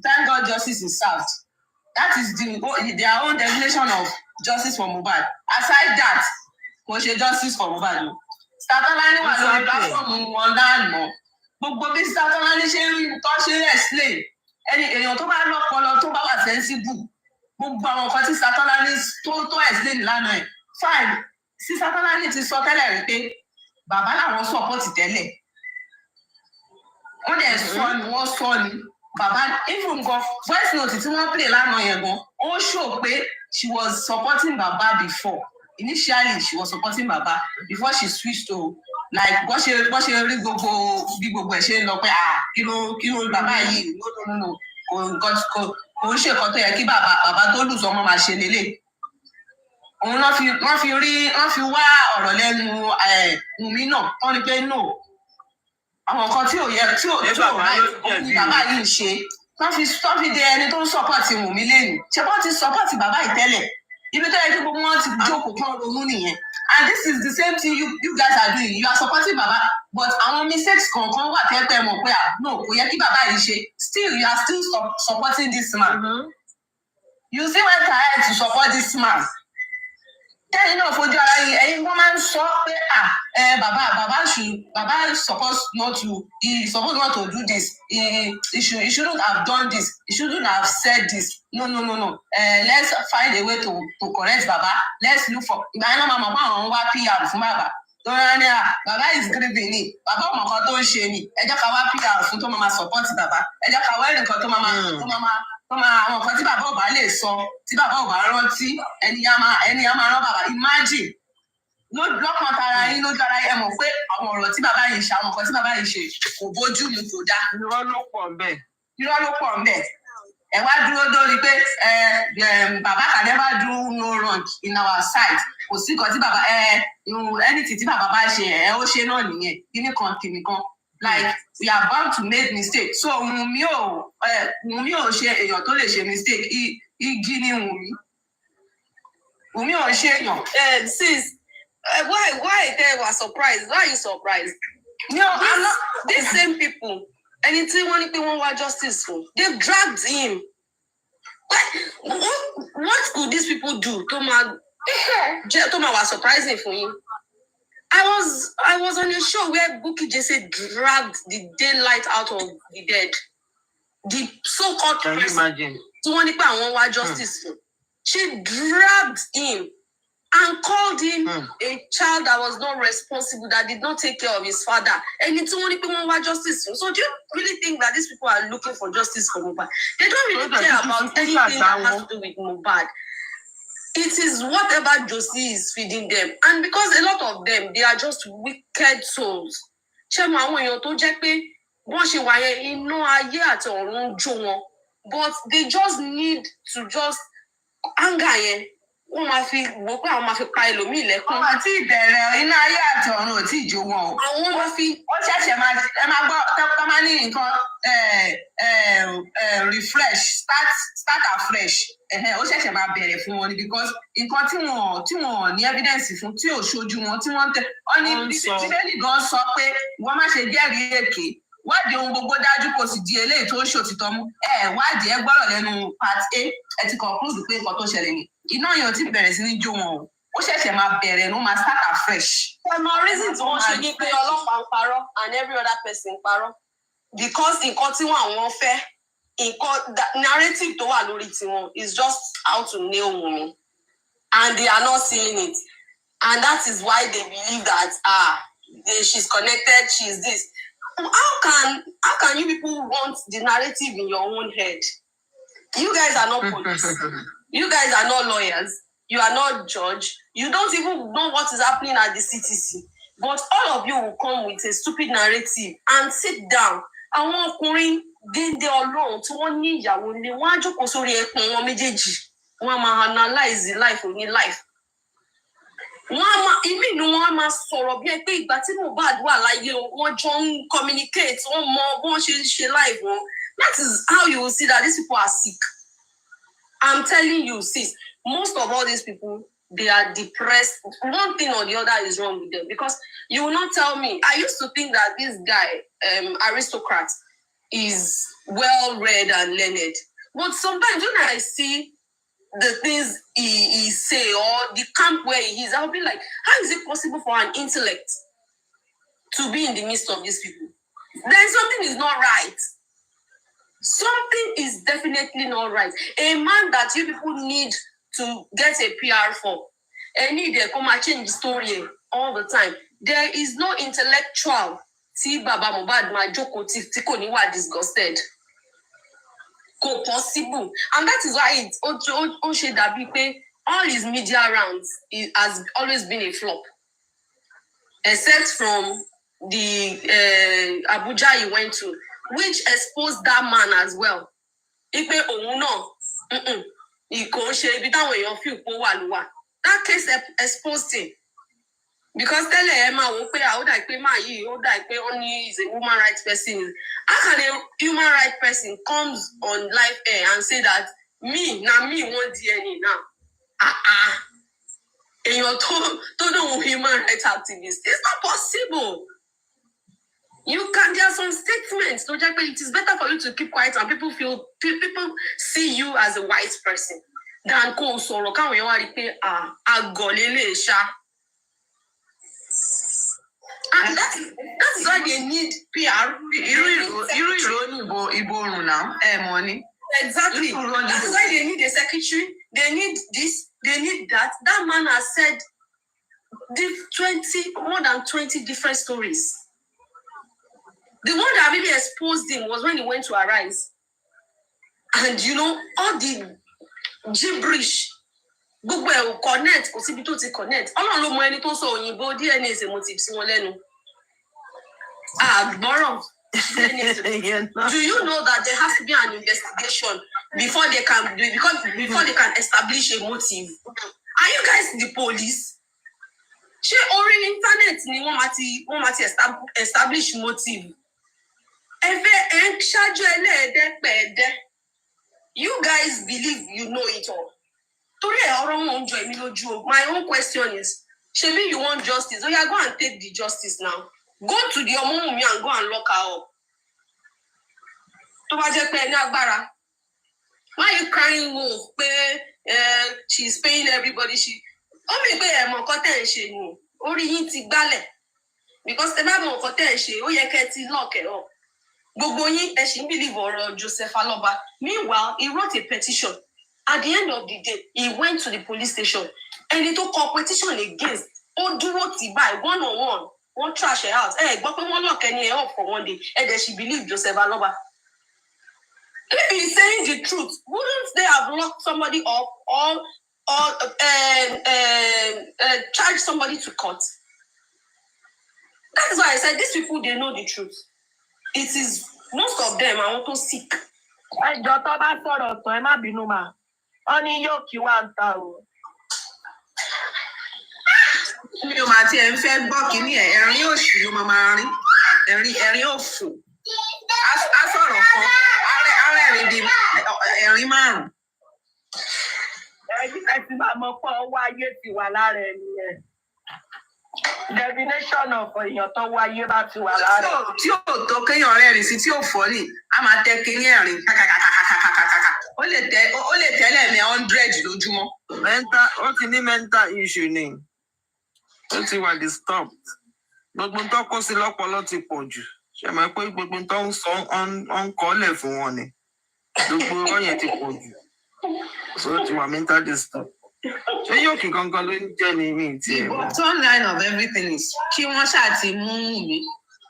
thank God justice is served. That is their own definition of justice for Mohbad. Aside that kò ṣe justice for Mohbad o. Statolani wà lórí platform wọn lánàá. Gbogbo bí Statolani ṣe ń explain èèyàn tó bá lọ́pọlọ tó bá wà sensible gbogbo àwọn nǹkan tí Sátọ́lání tó explain lánàá ẹ̀ fine sí Sátọ́lání ti sọ tẹ́lẹ̀ rí pé bàbá làwọn support tẹ́lẹ̀ wọ́n dẹ̀ sọ ni wọ́n sọ ni bàbá even gan voice note tí wọ́n play lánàá yẹn gan ó show pé she was supporting bàbá before initially she was supporting bàbá before she switched to like bó ṣe rí gbogbo bí gbogbo ẹ̀ ṣe ń lọ pé kí ló bàbá yìí no kò ń ṣe nǹkan tó yẹ kí bàbá tó lù sọmọ máa ṣe lélẹ̀ òun wọ́n fi wá ọ̀rọ̀ lẹ́nu Wùmí náà wọ́n ní pé no àwọn nǹkan tí ò yẹ tí ò bàbá yìí ń ṣe wọ́n fi de ẹni tó ń support Wùmí lẹ́nu ṣé wọ́n ti support bàbá yìí tẹ́lẹ̀ ibi tó yẹ kí gbogbo wọn ti jókòó kán ronú nìyẹn and this is the same thing you guys are doing you are supporting baba but àwọn mistakes kankan wà tẹ́tẹ́ mọ̀ pé no kò yẹ kí bàbá yìí ṣe still you are still supporting this man you still went ahead to support this man tẹ́yìn náà fojú ara yìí ẹ̀yin wọ́n máa ń sọ pé baba supposed not to do this he shouldn't have done this he shouldn't have said this no let's find a way to correct baba let's look for ìgbà yẹn náà máa mọ̀ pé àwọn ń wá PR fún bàbá tó rán ní baba is grieving ni bàbá ọmọ kan tó ń ṣe ni ẹ jẹ́ ká wá PR fún tó máa support bàbá ẹ jẹ́ ká wá ẹ̀rìn kan tó máa àwọn nǹkan tí bàbá ò bá lè sọ tí bàbá ò bá rántí ẹni á máa rán bàbá imagine lọ́kàn tara yín lójú ara yín ẹ mọ̀ pé àwọn ọ̀rọ̀ tí bàbá yìí ṣe àwọn nǹkan tí bàbá yìí ṣe kò bójú mu kò dá irọ́ ló pọ̀ ńbẹ̀ ẹ wá dúró lórí pé bàbá can never do no wrong in our side kò sí nǹkan tí bàbá anything tí bàbá bá ṣe ó ṣe náà nìyẹn kíní kan like we are bound to make mistake so Wùmí ò ṣe èèyàn tó lè ṣe mistake igi ni Wùmí ò ṣe èèyàn. Sis, why they were surprised? Why are you surprised? No, I'm not. These same people, anything when people want justice for, they've dragged him. What could these people do? Toma was surprising for him. I was on a show where Bukky Jesse dragged the daylight out of the dead. The so-called Can you imagine? To want justice for. She dragged him and called him a child that was not responsible, that did not take care of his father. And it's only people who want justice. So do you really think that these people are looking for justice for Mohbad? They don't really care about anything that has to do with Mohbad. It is whatever Josie is feeding them. And because a lot of them, they are just wicked souls. But they just need to just anger. Wọ́n máa fi wò pé àwọn máa fi pa ẹlòmíì lẹ́kún. Wọ́n àti ìbẹ̀rẹ̀ iná ayé àti ọ̀run ò tí ì jó wọn o. Àwọn máa fi. Ó ṣẹ̀ṣẹ̀ máa gbọ́ tọ́pọ̀ máa ní nǹkan refresh start afresh. Ó ṣẹ̀ṣẹ̀ máa bẹ̀rẹ̀ fún wọn ni because nǹkan tí wọ́n ní evidence fún tí ò ṣojú wọn tí wọ́n tẹ̀. Wọ́n ní bíbélì gan sọ pé wọ́n má ṣe jẹ́rìí èké. Wádìí ohun gbogbo dájú kò sì di eléyìí tó ń ṣòtítọ́ mú. Wádìí ẹ gbọ́rọ̀ lẹ́nu part A ẹ ti conclude pé nǹkan tó ṣẹlẹ̀ ni. Iná yẹn ò tí bẹ̀rẹ̀ sí ní jó wọn o. Ó ṣẹ̀ṣẹ̀ máa bẹ̀rẹ̀ ló máa start afresh. Ọmọ reason tí wọ́n ṣe ní pé ọlọ́pàá ń parọ́ and every other person ń parọ́. Because nǹkan tí àwọn fẹ́, nǹkan narrative tó wà lórí tiwọn is just how to nail Wunmi. And they are not seeing it. And that is why they believe that she's connected, she's this. How can you people want the narrative in your own head? You guys are not police. You guys are not lawyers. You are not judge. You don't even know what is happening at the CTC. But all of you will come with a stupid narrative and sit down. Àwọn ọkùnrin dédé Ọlọ́run tí wọ́n ní ìyàwó ni wọ́n á jókòó sórí ẹkùn wọn méjèèjì. Wọ́n á máa analyze life òní life. Ìmí ni wọ́n á máa sọ̀rọ̀ bí ẹ pé ìgbà tí Mohbad wà láyé wọ́n jọ ń communicate, wọ́n mọ bọ́n ṣe ń ṣe life wọn. That is how you will see that these people are sick. I'm telling you, sis, most of all these people, they are depressed. One thing or the other is wrong with them because you will not tell me. I used to think that this guy, aristocrat, is well-read and learned. But sometimes when I see the things he say or the camp where he is, I'll be like, how is it possible for an intellect to be in the midst of these people? Then something is not right. Something is definitely not right. A man that you people need to get a PR for, and need a come change the story all the time. There is no intellectual. See Baba Mohbad ma joko ti ko ni wa disgusted. Ko possible. And that is why all his media rounds has always been a flop. Except from the Abuja he went to, which exposed that man as well. That case exposed him. Because tell Emma, only is a woman rights person. How can a human rights person comes on live air and say that me want DNA now? And you're told human rights activists. It's not possible. You can, there are some statements, but it is better for you to keep quiet and people see you as a wise person than go soro. Can we already pay agolele sha? And that is why they need PR. Money. Exactly. That is why they need a secretary. They need this. They need that. That man has said more than 20 different stories. The one that really exposed him was when he went to Arise. And all the gibberish. Gbogbo connect, kò síbi tó ti connect. Ọlọ́run ló mọ ẹni tó sọ òyìnbó DNA is a motive sí wọn lẹ́nu. Gbọ́rọ̀. Do you know that there has to be an investigation before they can establish a motive? Are you guys the police? Ṣé orí internet ni wọ́n máa ti establish motive? You guys believe you know it all. My own question is, Shebi, you want justice? Oh, yeah, go and take the justice now. Go to the Omumumi and go and lock her up. Why are you crying wolf? She's paying everybody. Because the man lock it up. Believe Joseph Aloba. Meanwhile, he wrote a petition. At the end of the day, he went to the police station and he took competition against by one-on-one. One trash her house. But one lock any up for one day, and then she believed Joseph Aloba. If he's saying the truth, wouldn't they have locked somebody up or charge somebody to court? That is why I said these people, they know the truth. It is most of them are also sick. Mi ò máa tiẹ̀ ń fẹ́ gbọ́ kínní ẹ̀ ẹ̀rín òṣì ló máa rí ẹ̀rín òfò á sọ̀rọ̀ kan arẹ́rìn di ẹ̀rín márùn-ún. Ẹ ti máa mọ pé ọwọ́ ayé ti wà lára ẹni ẹ̀. Definition of èèyàn tó wọ ayé bá ti wà lára. Tí ò tó kéèyàn rẹ́rìn sí tí ò fọ́lì á máa tẹ kínní ẹ̀rín kàkàkàkàkàkàkà. Ó lè tẹ́lẹ̀ ní 100 lójúmọ́. Ó ti ní mental issue ni. Ó ti wà disturbed. Gbogbo tó kó sí lọ́pọlọ ti pọ̀ jù. Ṣé máa pé gbogbo tó ń sọ ń kọ́lẹ̀ fún wọn ni. Gbogbo ọ̀rọ̀ yẹn ti pọ̀ jù. So ó ti wà mental disturbed. Ṣé yóò kí gangan ló ń jẹ́ ní mi ti ẹ̀ mọ́? The bottom line of everything is kí wọ́n ṣáà ti mú mi.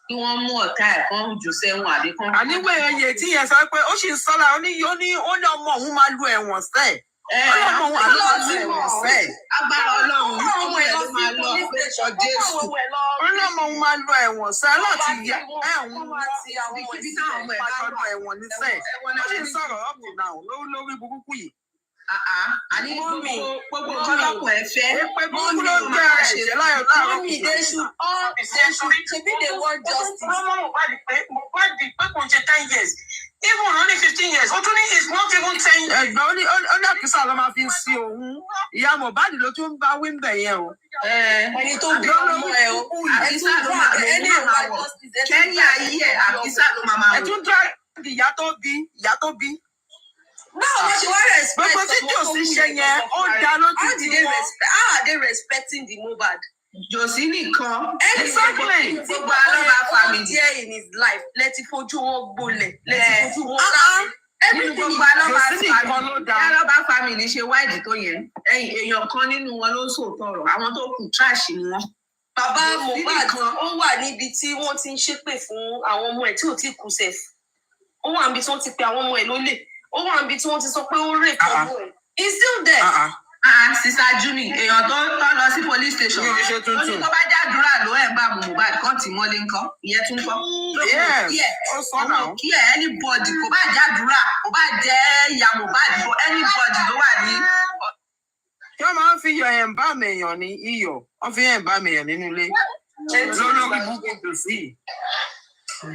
Kí wọ́n mú ọ̀tá ẹ̀ kan jù sẹ́wọ̀n àbí kan. Àníwé ẹyẹ tí yẹn sọ pé ó sì ń sọ́la ó ní ọmọ òun máa lu ẹ̀wọ̀n sẹ́ẹ̀. Ọlọ́mọ òun àlọ́ máa lu ẹ̀wọ̀n sẹ́ẹ̀. Agbára Ọlọ́run ọmọ ẹ̀ ló máa lọ ọ̀pẹ̀ṣọ Jésù. Ọlọ́mọ òun máa lu ẹ̀wọ̀n sẹ́ẹ̀ láti yẹ ẹ̀hún ibi táwọn ọmọ ẹ̀ bá lọ ẹ̀wọ̀n ní sẹ́ẹ̀. Ó sì ń sọ̀rọ̀ ọ̀pọ̀ náà lórí burúkú yìí. Àní gbogbo ọlọ́pọ̀ ẹ fẹ́. Mọ́mí ló ń jẹ́ ẹ̀ṣẹ̀ láyọ̀ láàárọ̀. Mọ́mí they should ṣebí they want justice. Mohbad pé kò ń ṣe 10 years. Even only 15 years. Ó tún ní is not even 10 years. Ẹ̀gbọ́n ó ní àkísà ló máa fi ń sí òun. Ìyá Mohbad ló tún bá wíńbẹ̀ yẹn o. Ẹni tó bí ọmọ ẹ o. Àkísà ló máa wọ̀. Kẹ́yìn ayé ẹ̀ àkísà ló máa wọ̀. Ẹ tún dá ìyá tó bí. Báwo ló ṣe wá respect? Gbogbo tí tí ò sí ṣe yẹn, ó dá lójú How are they respecting the Mohbad? Josie nìkan. Exactly. Gbogbo Alọ́ba family. There in his life, let it fojú wọn gbolẹ̀, let it fojú wọn dáhùn. Nínú gbogbo Alọ́ba family ṣe wáìdì tó yẹn. Èèyàn kan nínú wọn ló ń sòótọ́ ọ̀rọ̀. Àwọn tó kù trash ni wọ́n. Bàbá Mohbad ó wà níbi tí wọ́n ti ń ṣépè fún àwọn ọmọ ẹ̀ tí ò tí kú sef. Ó wà níbi tí wọ́n ti pe àwọn ọmọ ẹ̀ lólè. Ó wà níbi tí wọ́n ti sọ pé ó rè pọ̀ ẹ̀. He's still there. Sister Juni, èèyàn tó lọ sí police station. Ó ní tó bá jádùúrà ló ẹ̀ bá Mohbad kan tì mọ́lé ńkọ́. Ìyẹn tún kọ́. Kí ẹ̀ anybody kò bá jádùúrà kò bá jẹ́ ìyá Mohbad kò anybody ló wà ní. Kí wọ́n máa ń fi iyọ̀ ẹ̀ ń bá mi èèyàn ní iyọ̀. Wọ́n fi ẹ̀ ń bá mi èèyàn nínú ilé. Lórí búkú tó sí.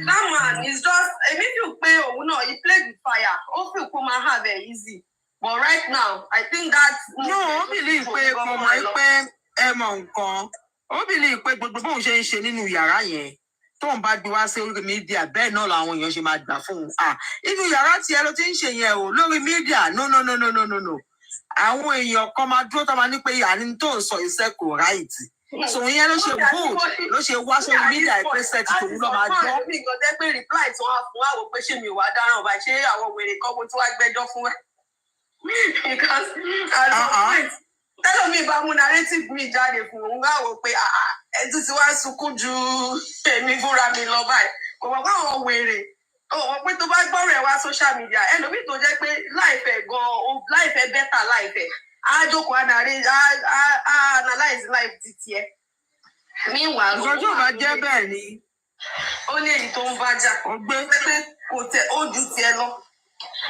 That man is just, èmi feel pé òun náà, he played with fire. Ó feel kó máa have it easy. But right now, I think that... No, ó believe pé mo mọ̀ pé ẹ mọ̀ nǹkan. Ó believe pé gbogbo bóun ṣe ń ṣe nínú yàrá yẹn. Tóun bá gbé wá sí orí mídíà bẹ́ẹ̀ náà làwọn èèyàn ṣe máa gbà fún un. Inú yàrá tiẹ̀ ló ti ń ṣe yẹn o lórí mídíà. No. Àwọn èèyàn kan máa dúró tó máa ní pé àní tó ń sọ iṣẹ́ kò ráìtì. So yẹn ló ṣe bold ló ṣe wá sórí mídíà pé sẹ́ẹ̀tì tòun lọ́ máa gbọ́. Mi nǹkan tẹ́ pé reply tí wọ́n á fún àwọn pé ṣé mi ò wá dáràn báyìí ṣé àwọn wèrè kan mo tún wá gbẹ́jọ́ fún ẹ. Because tẹ́lọ̀ mi bá mú narrative mi jáde fún òun wá wò pé ẹtú ti wá sunkún ju èmi gúnra mi lọ báyìí. Kò mọ̀ pé àwọn wèrè òun pé tó bá gbọ́rọ̀ ẹ̀ wá social media ẹlòmíì tó jẹ́ pé láìfẹ́ gan-an láìfẹ́ bẹ́tà láìfẹ́ á jókòó analyze life ti tiẹ̀. Meanwhile, ìgbọ́jú ò bá jẹ́ bẹ́ẹ̀ ni. Ó ní èyí tó ń bá jà. Pé kò tẹ ó ju tiẹ̀ lọ.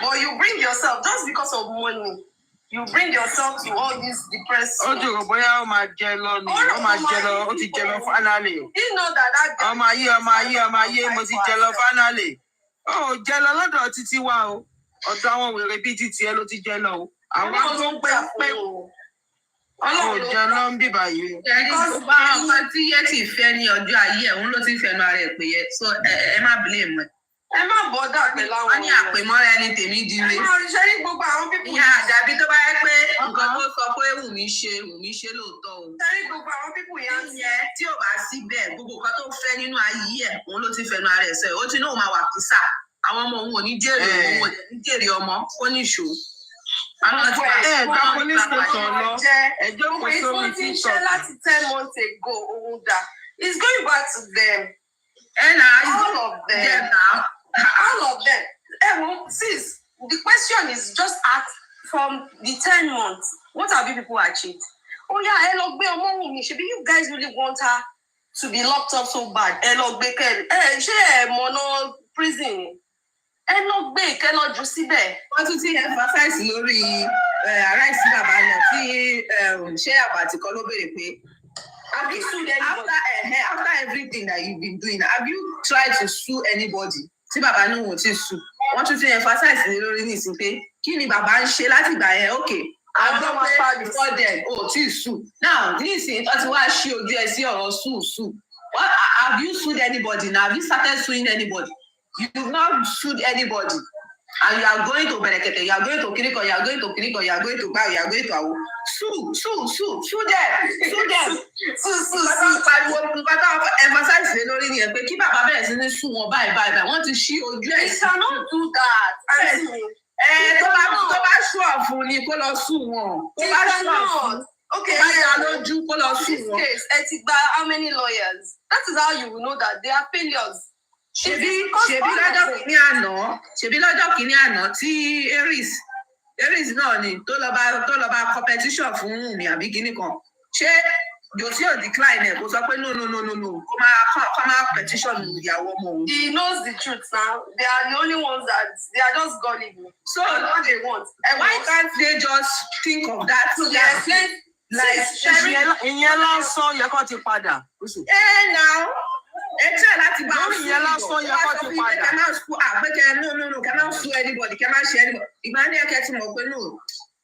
But you bring yourself just because of money. You bring yourself to all these depressed. Ó dùrò bóyá ó máa jẹ lọ ni. Ó máa jẹ lọ, ó ti jẹ lọ finally. You know that guy. Ọmọ ayé, mo ti jẹ lọ finally. Ó jẹ lọ lọ́dọ̀ títí wa o. Ọ̀dọ̀ àwọn wèrè bíi títí ẹ ló ti jẹ lọ o. Àwọn tó ń pẹ́ ó jẹ lọ ń bíbá yìí. Bá ọmọ tí yẹ ti fẹ́ ní ọjọ́ ayé ẹ̀ òun ló ti fẹnu ara ẹ̀ pé yẹ. So ẹ má blame ẹ̀. Ẹ má bọ́dà pẹ̀lú àwọn. Wọ́n ní àpèmọ́ra ẹni tèmi dire. Ṣé ní gbogbo àwọn pípọ̀? Ìyá àdàbí tó bá yẹ pé nǹkan tó sọ pé Wùmí ṣe lóòótọ́ o. Ṣé ní gbogbo àwọn pípọ̀ yẹn? Ìyẹn tí ò bá sí bẹ́ẹ̀ gbogbo nǹkan tó fẹ́ nínú ayé ẹ̀ òun ló ti fẹnu ara ẹ̀ sẹ́. Ó ti náà máa wà kísà. Àwọn ọmọ òun ò ní jèrè òun ò ní jèrè ọmọ ó ní ìṣó. Gba police station lọ. Ẹjọ́ kò sómi tí sọ. Láti 10 months ago, òun dà. It's going back to them. All of them. All of them. Sis, the question is just asked from the 10 months. What have you people achieved? Oh yeah, you guys really want her to be locked up so bad? Prison. Jù síbẹ̀. Wọ́n tún ti emphasize lórí aráàlú bàbá náà tí ṣé àbàtì kan ló béèrè pé have you sued anybody? After everything that you've been doing, have you tried to sue anybody? Tí bàbá náà wò ti sue. Wọ́n tún ti emphasize lórí nísìnyí pé kí ni bàbá ń ṣe láti ìgbà yẹn? Okay. Àgbọ̀ pé before then, tí sue. Now, nísìnyí tó ti wá ṣí ojú ẹ sí ọ̀rọ̀ sue. What, have you sued anybody now? Have you started suing anybody? You've not sued anybody. And you are going to Berekete, you are going to Kiriko, you are going to Kiriko, you are going to Bao, you are going to Awo. Sue them. Bàbá emphasize lé lórí ni ẹ pé kí bàbá bẹ̀rẹ̀ sí ní sùn wọn báyìí. Wọ́n ti ṣí ojú ẹ̀. You cannot do that. Tó bá ṣùọ̀ fún ni kó lọ sùn wọn. Tó bá ṣùọ̀ fún. Okay, lójú kó lọ sùn wọn. Ẹ ti gba how many lawyers? That is how you will know that they are failures. Ṣebí lọ́jọ́ kìíní àná tí Aries náà ni tó lọ bá competition fún mi àbí kíní kan ṣé Josie ò decline ẹ̀ kó sọ pé no kó máa petition ìyàwó ọmọ òun. He knows the truth now. They are the only ones that they are just gullible. So what they want. Why can't they just think of that? So they explain like ìyẹn lásán yẹ kó ti padà. Now. Ẹ láti bá lórí ìyẹn lásán yẹ kó ti padà. Kẹ máa sùn àgbẹ̀kẹ̀ kẹ máa sùn anybody kẹ máa ṣe anybody. Ìgbà ní ẹ̀kẹ́ ti mọ̀ pé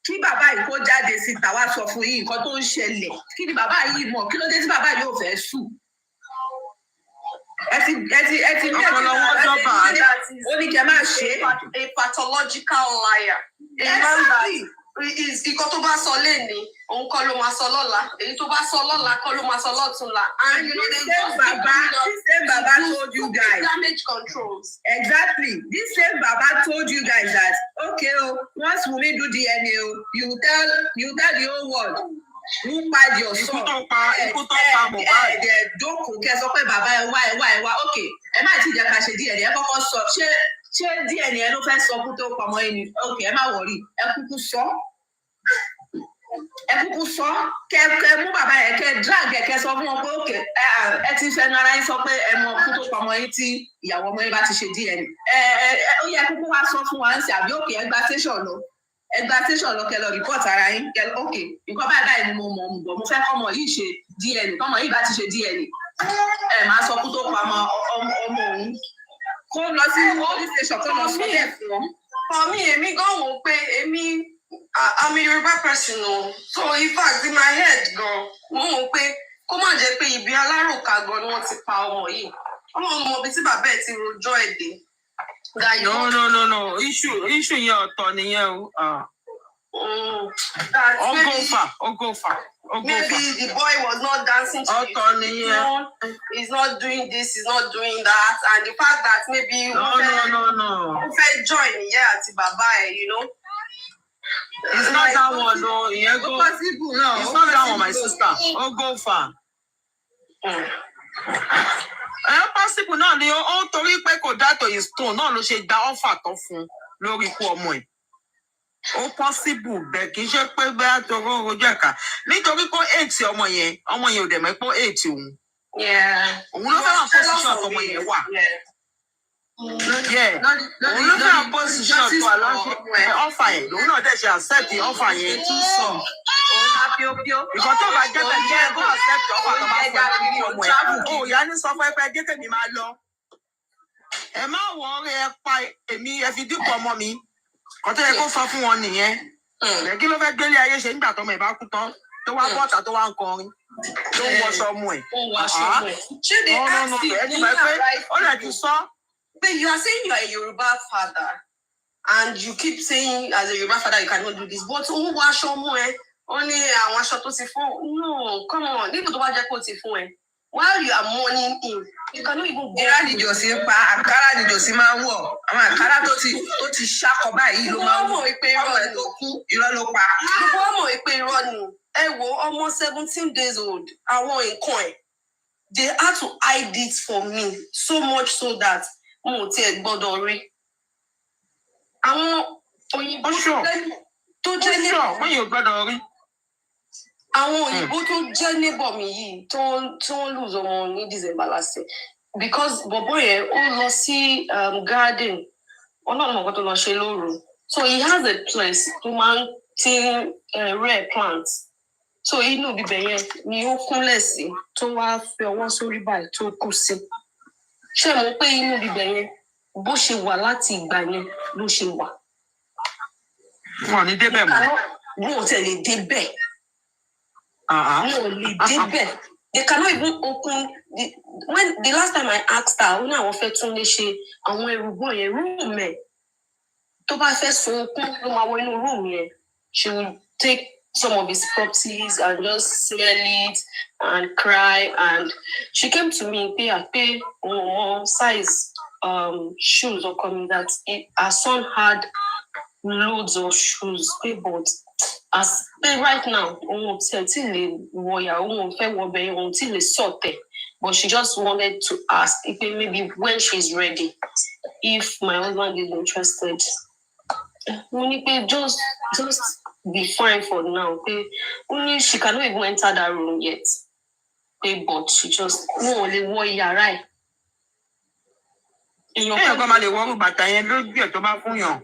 kí bàbá yìí kó jáde síta wá sọ fún yìí nǹkan tó ń ṣẹlẹ̀. Kí ni bàbá yìí mọ̀? Kí ló dé tí bàbá yìí ò fẹ́ sùn? Ẹ ti ní ọpọlọ wọn jọba. Ó ní kẹ máa ṣe. A pathological liar. A man that is nǹkan tó bá sọ léni òun kọ́ ló máa sọ lọ́la èyí tó bá sọ lọ́la kọ́ ló máa sọ lọ́túnla. And you know this same Baba told you guys damage controls. Exactly. This same Baba told you guys that okay, once Wunmi do DNA, you tell the whole world who find your son. Jókòó kẹ́ sọ pé bàbá ẹ wá okay ẹ má ti jẹ́ ká ṣe DNA ẹ kọ́kọ́ sọ ṣé DNA ẹ ló fẹ́ sọ fún tó pamọ́ ẹni okay ẹ má wọrí ẹ kúkú sọ kẹ mú bàbá yẹn kẹ drag kẹ sọ fún wọn pé okay ẹ ti fẹ́ nara yín sọ pé ẹ mọ fún tó pamọ́ yín tí ìyàwó ọmọ yín bá ti ṣe DNA ó yẹ kúkú wá sọ fún wa ń ṣe àbí okay ẹ gba station lọ kẹ lọ report ara yín kẹ okay nǹkan báyìí ni mo mọ̀ mo fẹ́ kọ́mọ yìí ṣe DNA kọ́mọ yìí bá ti ṣe DNA ẹ máa sọ fún tó pamọ́ ọmọ òun kó lọ sí police station kó lọ sọ bẹ́ẹ̀ fún wọn. For me, èmi gan wò pé I'm a Yoruba person o. So in fact in my head gan, mo mọ̀ pé kó má jẹ́ pé ibi aláròkà gan ni wọ́n ti pa ọmọ yìí. Ọmọ ibi tí bàbá ẹ̀ ti rojọ́ ẹ̀ dé. No. Issue yẹn ọ̀tọ̀ nìyẹn o. Ó go far. Maybe the boy was not dancing to the tune. He's not doing this, he's not doing that. And the fact that maybe No. wọ́n fẹ́ join ìyá àti bàbá ẹ̀, you know. It's not that one, no. It's not that one, my sister. Oh, go far. Possible náà ni ó torí pé kò dá to his tone náà ló ṣe dá offer tó fún lórí ikú ọmọ ẹ̀. Ó possible bẹ́ẹ̀ kì í ṣe pé bẹ́ẹ̀ tó rojú ẹ̀ka nítorí pé eight ọmọ yẹn ò dẹ̀ mọ́ pé eight òun. Òun ló fẹ́ràn position ọmọ yẹn wà. Òun ló fẹ́ràn position tó wà lọ́sẹ̀ offer yẹn lòun náà dẹ̀ ṣe accept offer yẹn tún sọ. Ìkan tó bá jẹ́ bẹ́ẹ̀ jẹ́ kó accept offer tó bá fún ọmọ ẹ̀. Ó yá ní sọ fún ẹ pé ẹ jẹ́ kèmí máa lọ. Ẹ má wọ̀ ọ́rẹ́ ẹ pa èmi ẹ fi dípò ọmọ mi. Kọ́tọ́ yẹ kó sọ fún wọn nìyẹn. Kí ló fẹ́ gbélé ayé ṣe nígbà tọmọ ẹ̀ bá kú tán tó wá bọ́ọ̀tà tó wá ń kọrin tó ń wọṣọ ọmọ ẹ̀. Ṣé they ask you ó lè ti sọ. But you are saying you are a Yoruba father and you keep saying as a Yoruba father you cannot do this. But ó wọ aṣọ ọmọ ẹ̀ ó ní àwọn aṣọ tó ti fún. No, come on. Níbo tó bá jẹ́ kó ti fún ẹ. While you are mourning him, you cannot even go. Ìrá nìjọsí ń pa àkàrà nìjọsí máa ń wọ̀. Àwọn àkàrà tó ti ṣàkọ báyìí ló máa ń wọ̀. Ọmọ ẹ̀ tó kú irọ́ ló pa. Gbogbo ọmọ ìpè irọ́ ni. Ẹ wo ọmọ 17 days old. Àwọn nǹkan ẹ̀. They had to hide it for me so much so that mo ò tiẹ̀ gbọ́dọ̀ rí. Àwọn òyìnbó tó jẹ́ ní. Wọ́n yóò gbọ́dọ̀ rí. Àwọn òyìnbó tó jẹ́ neighbor mi yìí tó ń lose ọmọ ní December last year because bọ̀bọ̀ yẹn ó lọ sí garden ọlọ́run mọ̀kàn tó lọ ṣe lóru so he has a place tó máa ń tí rare plants so inú bíbẹ̀ yẹn ni ó kúnlẹ̀ sí tó wá fi ọwọ́ sórí báyìí tó kú sí ṣé mo pé inú bíbẹ̀ yẹn bó ṣe wà láti ìgbà yẹn ló ṣe wà. Wọn ò ní débẹ̀ mọ́. Wọn ò tẹ̀lé débẹ̀. They cannot even open the last time I asked her, when I was tún lè ṣe àwọn ẹrùgbọ́n yẹn room ẹ̀ tó bá fẹ́ sun okun ló máa wọ inú room yẹn. She will take some of his properties and just sell it and cry and she came to me pay size shoes or coming that her son had loads of shoes but as right now òun tí lè wọ ìyàwó òun fẹ́ wọ bẹ́ẹ̀ òun tí lè sọ̀tẹ̀ but she just wanted to ask if maybe when she's ready if my husband is interested mo ní pé just be fine for now pé ó ní she cannot even enter that room yet pé but she just wọn ò lè wọ yàrá ẹ̀. Èèyàn kan máa lè wọ bàtà yẹn lójú ẹ̀ tó bá fún yàn.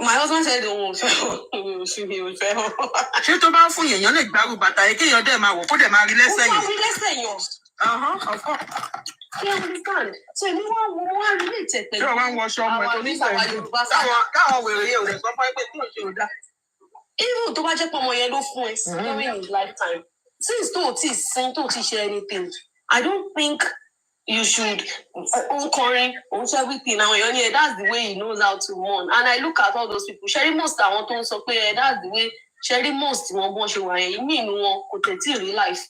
My husband said òun ò fẹ́. Ṣé tó bá fún èèyàn lè gbárù bàtà yẹn kéèyàn dẹ̀ máa wọ̀ kó dẹ̀ máa rí lẹ́sẹ̀ yẹn. Ó máa rí lẹ́sẹ̀ yẹn. Of course. You understand? So èmi wá rí lè tẹ̀ pẹ̀lú. Ṣé o wá ń wọṣọ ọmọ ẹ̀ tó nífẹ̀ẹ́ káwọn wèrè yẹn ò lè sọ fún ẹ pé kí ló ṣe ò dá. Even tó bá jẹ́ pé ọmọ yẹn ló fún ẹ during his lifetime since tó ti sin tó ti ṣe anything I don't think you should kọrin everything àwọn èèyàn ní that's the way he knows how to mourn and I look at all those people ṣẹ́rí most àwọn tó ń sọ pé that's the way Sherry most wọn bọ́n ṣe wà yẹn, ìmí inú wọn kò tẹ̀tí real life.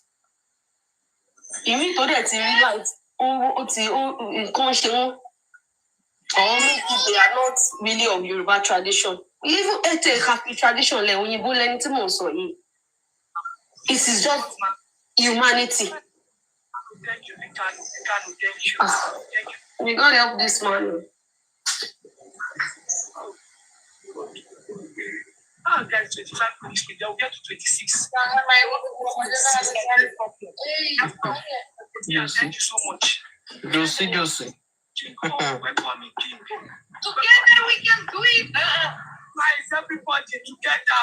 Ìmí tó dẹ̀ ti real life, nǹkan ṣe wọ́n. Or maybe they are not really of Yoruba tradition. Even happy tradition lẹ òyìnbó lẹni tí mò ń sọ yìí. It is just humanity. Thank you. Thank you. We God help this man. Guys, 25 minutes, they'll get to 26. Yeah, thank you so much. Josie. Together we can do it. Guys, everybody together.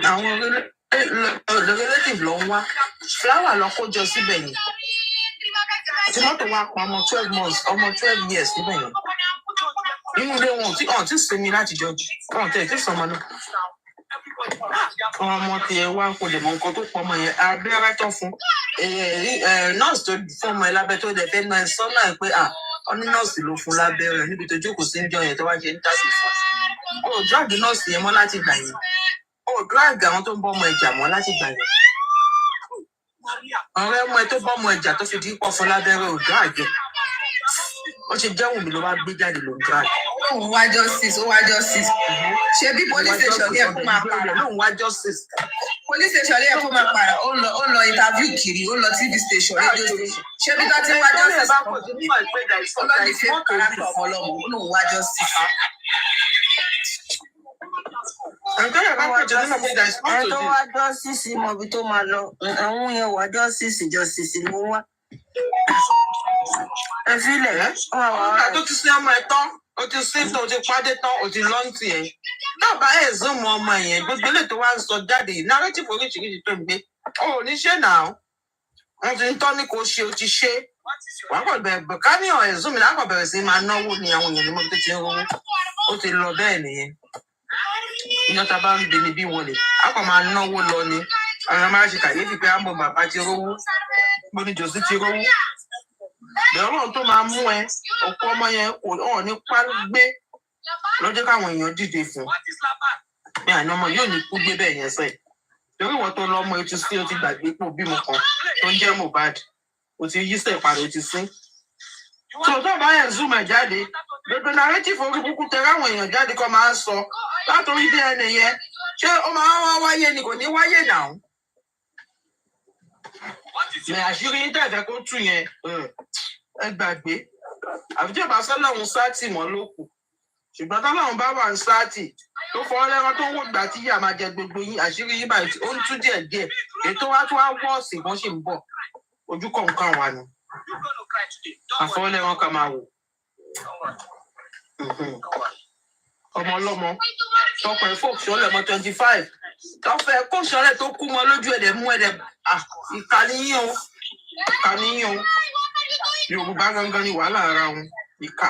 Àwọn relative ló ń wá flower lọ kó jọ síbẹ̀ yẹn tí mọ́tò wa pa ọmọ 12 months ọmọ 12 years níbẹ̀ yẹn inú ilé wọn ò tí sinmi láti jọ wọn tẹ̀ tí sọmọ náà ọmọ tiẹ̀ wá kó lè mọ nǹkan tó pọ̀ ọmọ yẹn abẹ́rẹ́ tó fún nọ́ọ̀sì tó fún ọmọ ẹ lábẹ́ tó dẹ̀ fẹ́ náà sọ́nà ẹ̀ pé ọ ní nọ́ọ̀sì ló fún lábẹ́rẹ́ níbi tó jókòó sí ń jọ yẹn tó wá ṣe ń tàbí fún ọ drag nọ́ọ̀sì yẹn mọ́ láti gbà yẹn drag àwọn tó ń bọ́ ọmọ ẹ̀jà mọ́ láti gbà yẹn ọ̀rẹ́ ọmọ ẹ tó bọ́ ọmọ ẹ̀jà tó fi dín pọ̀ fún lábẹ́rẹ́ drag ẹ̀ ó ṣe jẹ́wùn mi ló wá gbé jáde ló drag. Lóun wá justice ṣe bí police station yẹ kó máa para. Lóun wá justice. Police station yẹ kó máa para ó lọ interview kiri ó lọ TV station radio station ṣe bí tó ti wá justice ó lọ ní fake character ọmọ ọlọ́mọ ó lóun wá justice. Ẹ tó wá justice mọ ibi tó máa lọ àwọn yẹn wá justice ló wá. Ẹ filẹ̀ ọ̀rọ̀ tó ti sin ọmọ ẹ tán o ti sin tó o ti pàdé tán o ti lọ́ǹtì ẹ̀ dábàá ẹ̀ zoom ọmọ yẹn gbogbo ilé tó wá ń sọ jáde narrative oríṣiríṣi tó ń gbé o ò ní ṣe náà wọn ti ń tọ́ ní kò ṣe o ti ṣe wàá kọ̀ bẹ̀rẹ̀ ká ní ẹ̀ zoom láàkọ̀ bẹ̀rẹ̀ sí máa náwó ni àwọn èèyàn ní mọ́tò ti ń rówó ó ti lọ bẹ́ẹ̀ nìyẹn iná tá a bá ń gbé níbí wọlé a kò máa náwó lọ ni àwọn máa ṣe kàyéfì pé àmọ́ bàbá ti rówó gbóníjòsí ti rówó ìrọ̀rùn tó máa mú ẹ òkú ọmọ yẹn ọ̀ ní gbé lọ́jọ́ káwọn èèyàn dìde fún bí àná ọmọ yóò ní kú gbé bẹ́ẹ̀ yẹn sẹ́ẹ̀ torí ìwọ tó lọ́mọ etí sí o ti gbàgbé pò bímọ kan tó ń jẹ́ Mohbad o ti yí sẹ̀ parí o ti sín. tó bá yẹn zoom ẹ̀ jáde gbogbo narrative orí kúkú tẹ káwọn èèyàn jáde kọ́ máa ń sọ látòrí DNA yẹn ṣé ó máa wá wáyé ni kò ní wáyé náà. Mẹ àṣírí yín tẹ̀fẹ́ kó tù yẹn ẹ gbàgbé àfijọba sọlọ́run sáàtì mọ́ ló kù ṣùgbọ́n tọ́lọ́run bá wà ń sáàtì tó fọ́ lẹ́rán tó ń wò gbà tí yà máa jẹ gbogbo yín àṣírí yín báyìí ó ń tú díẹ̀ ètò wa tó wá wọ́ọ̀sì wọ́n ṣì ń bọ̀ ojú kọ̀ọ̀kan wà ní àfọwọ́lẹ́rán ká máa wò ọmọ ọlọ́mọ tọkọ ẹ̀ fò ṣọlẹ̀ mọ́ 25 tọ́fẹ́ kó ṣọlẹ̀ tó kú mọ́ lójú ẹ̀dẹ̀ mú ẹ̀dẹ̀ ìkànnìyàn Yorùbá gangan ni wàhálà ara wọn ìkà.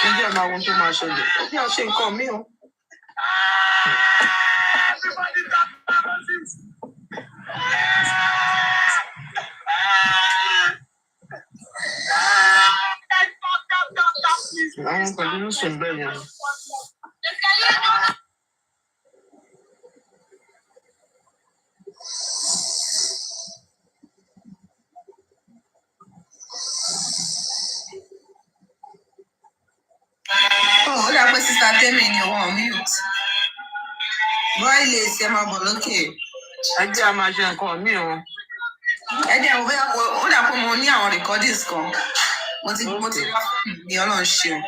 Ó jẹ́ máa wọn tó máa ṣẹlẹ̀ ó bí a ṣe nǹkan mí o. Àwọn pẹ̀lú ló sùn bẹ́ẹ̀ yẹn. Ó dà pé sísá tẹ́mi ni wọ́n mute. Bọ́ọ̀ ilé iṣẹ́ máa bọ̀ lókè. Ẹgbẹ́ a máa ṣe nǹkan mí o. Ẹ̀dẹ̀ ò bẹ́ẹ̀ ó dà pé mo ní àwọn recordings kan. Mo ti rí ní Ọlọ́run ṣeun.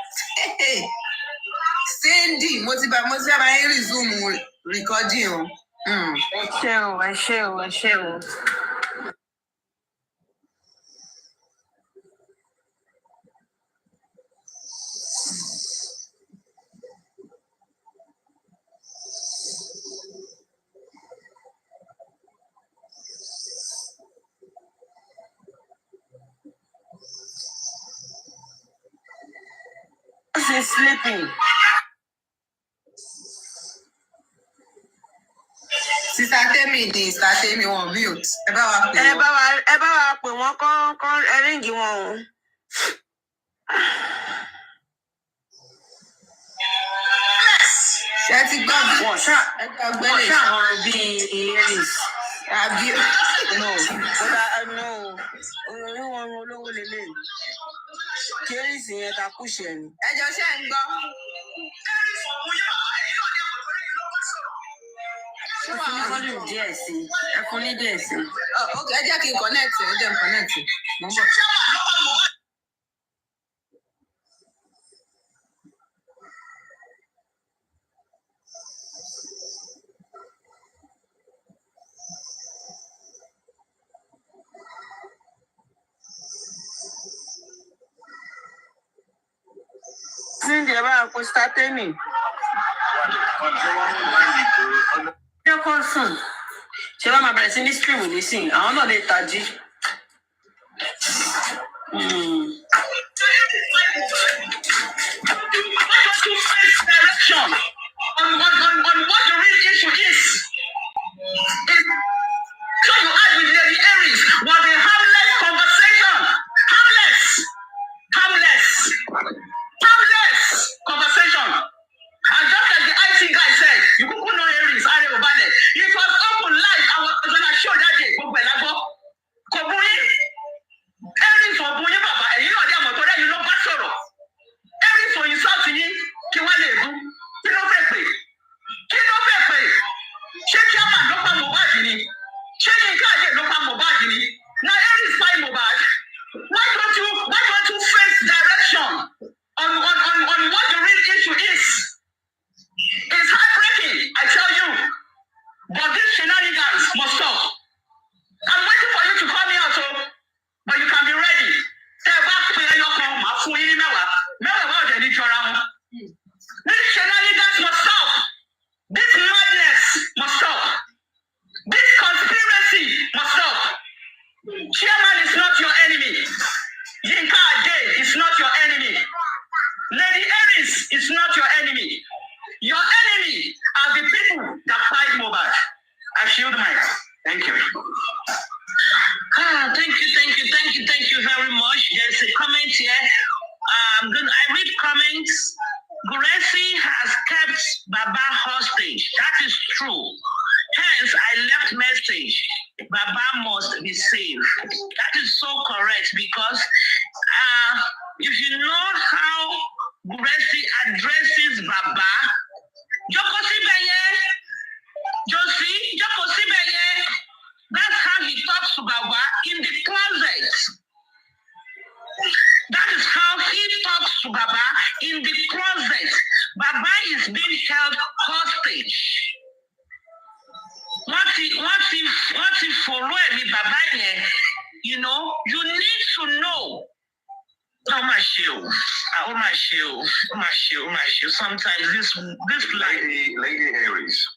Sandy mo ti bá yín resume recording o. ẹ ṣé o. She's sleeping. Sister Temi di Sister Temi on mute. Ẹ bá wa pè wọ́n kọ́ ẹríǹgì wọn o. Ṣé ti gbọ́ bí wọ́n ṣáà ọ̀rọ̀ bíi earrings? Àbí no orí wọn olówó lélẹ̀ kérésì yẹn ta kú ṣe ni. Ẹjọ́ ṣe ń gbọ́. Ẹkún ní díẹ̀ sí. Ok, ẹ jẹ́ kí n connect ẹ jẹ́ n connect. Mo ń bọ̀. Cindy ẹ bá kó sátẹ́mì. Ṣé kó sùn? Ṣé bá máa bẹ̀rẹ̀ sí ní stream nísìn? Àwọn náà lè tají. Direction on what the real issue is. So you had with Lady Aries was a harmless conversation. Harmless conversation. And just like the IT guy said, you could put no Aries, Ari Obale. It was open live. I was gonna show that day. Kobuyi. Aries for Buyi Baba. And you know they are motor, you know Basoro. Aries for insult to you. Kiwalebu. Kí ló fẹ́ pè? Ṣé chairman ló pa Mohbad ni? Ṣé Yinka Ayé ló pa Mohbad ni? Na Aries pa Mohbad. Why don't you face direction on what the real issue is? It's heartbreaking, I tell you. But these shenanigans must stop. I'm waiting for you to call me out, but you can be ready. Tẹ́ ẹ bá pe ẹyọ kan, màá fún yín ní mẹ́wàá. Mẹ́wàá wà ọ̀dẹ̀ ní jọra wọn. These shenanigans must stop. This madness must stop. This conspiracy must stop. Chairman is not your enemy. Yinka Ade is not your enemy. Lady Aries is not your enemy. Your enemy are the people that fight Mohbad. I shield my. Thank you. Thank you very much. There's a comment here. I read comments. Gracie has kept Baba hostage. That is true. Hence, I left message. Baba must be saved. That is so correct because if you know how Gracie addresses Baba, that's how he talks to Baba in the closet. That is how he talks to Baba in the closet. Baba is being held hostage. What if for me, Baba, you know, you need to know. Oh my shield. Sometimes this Lady Aries.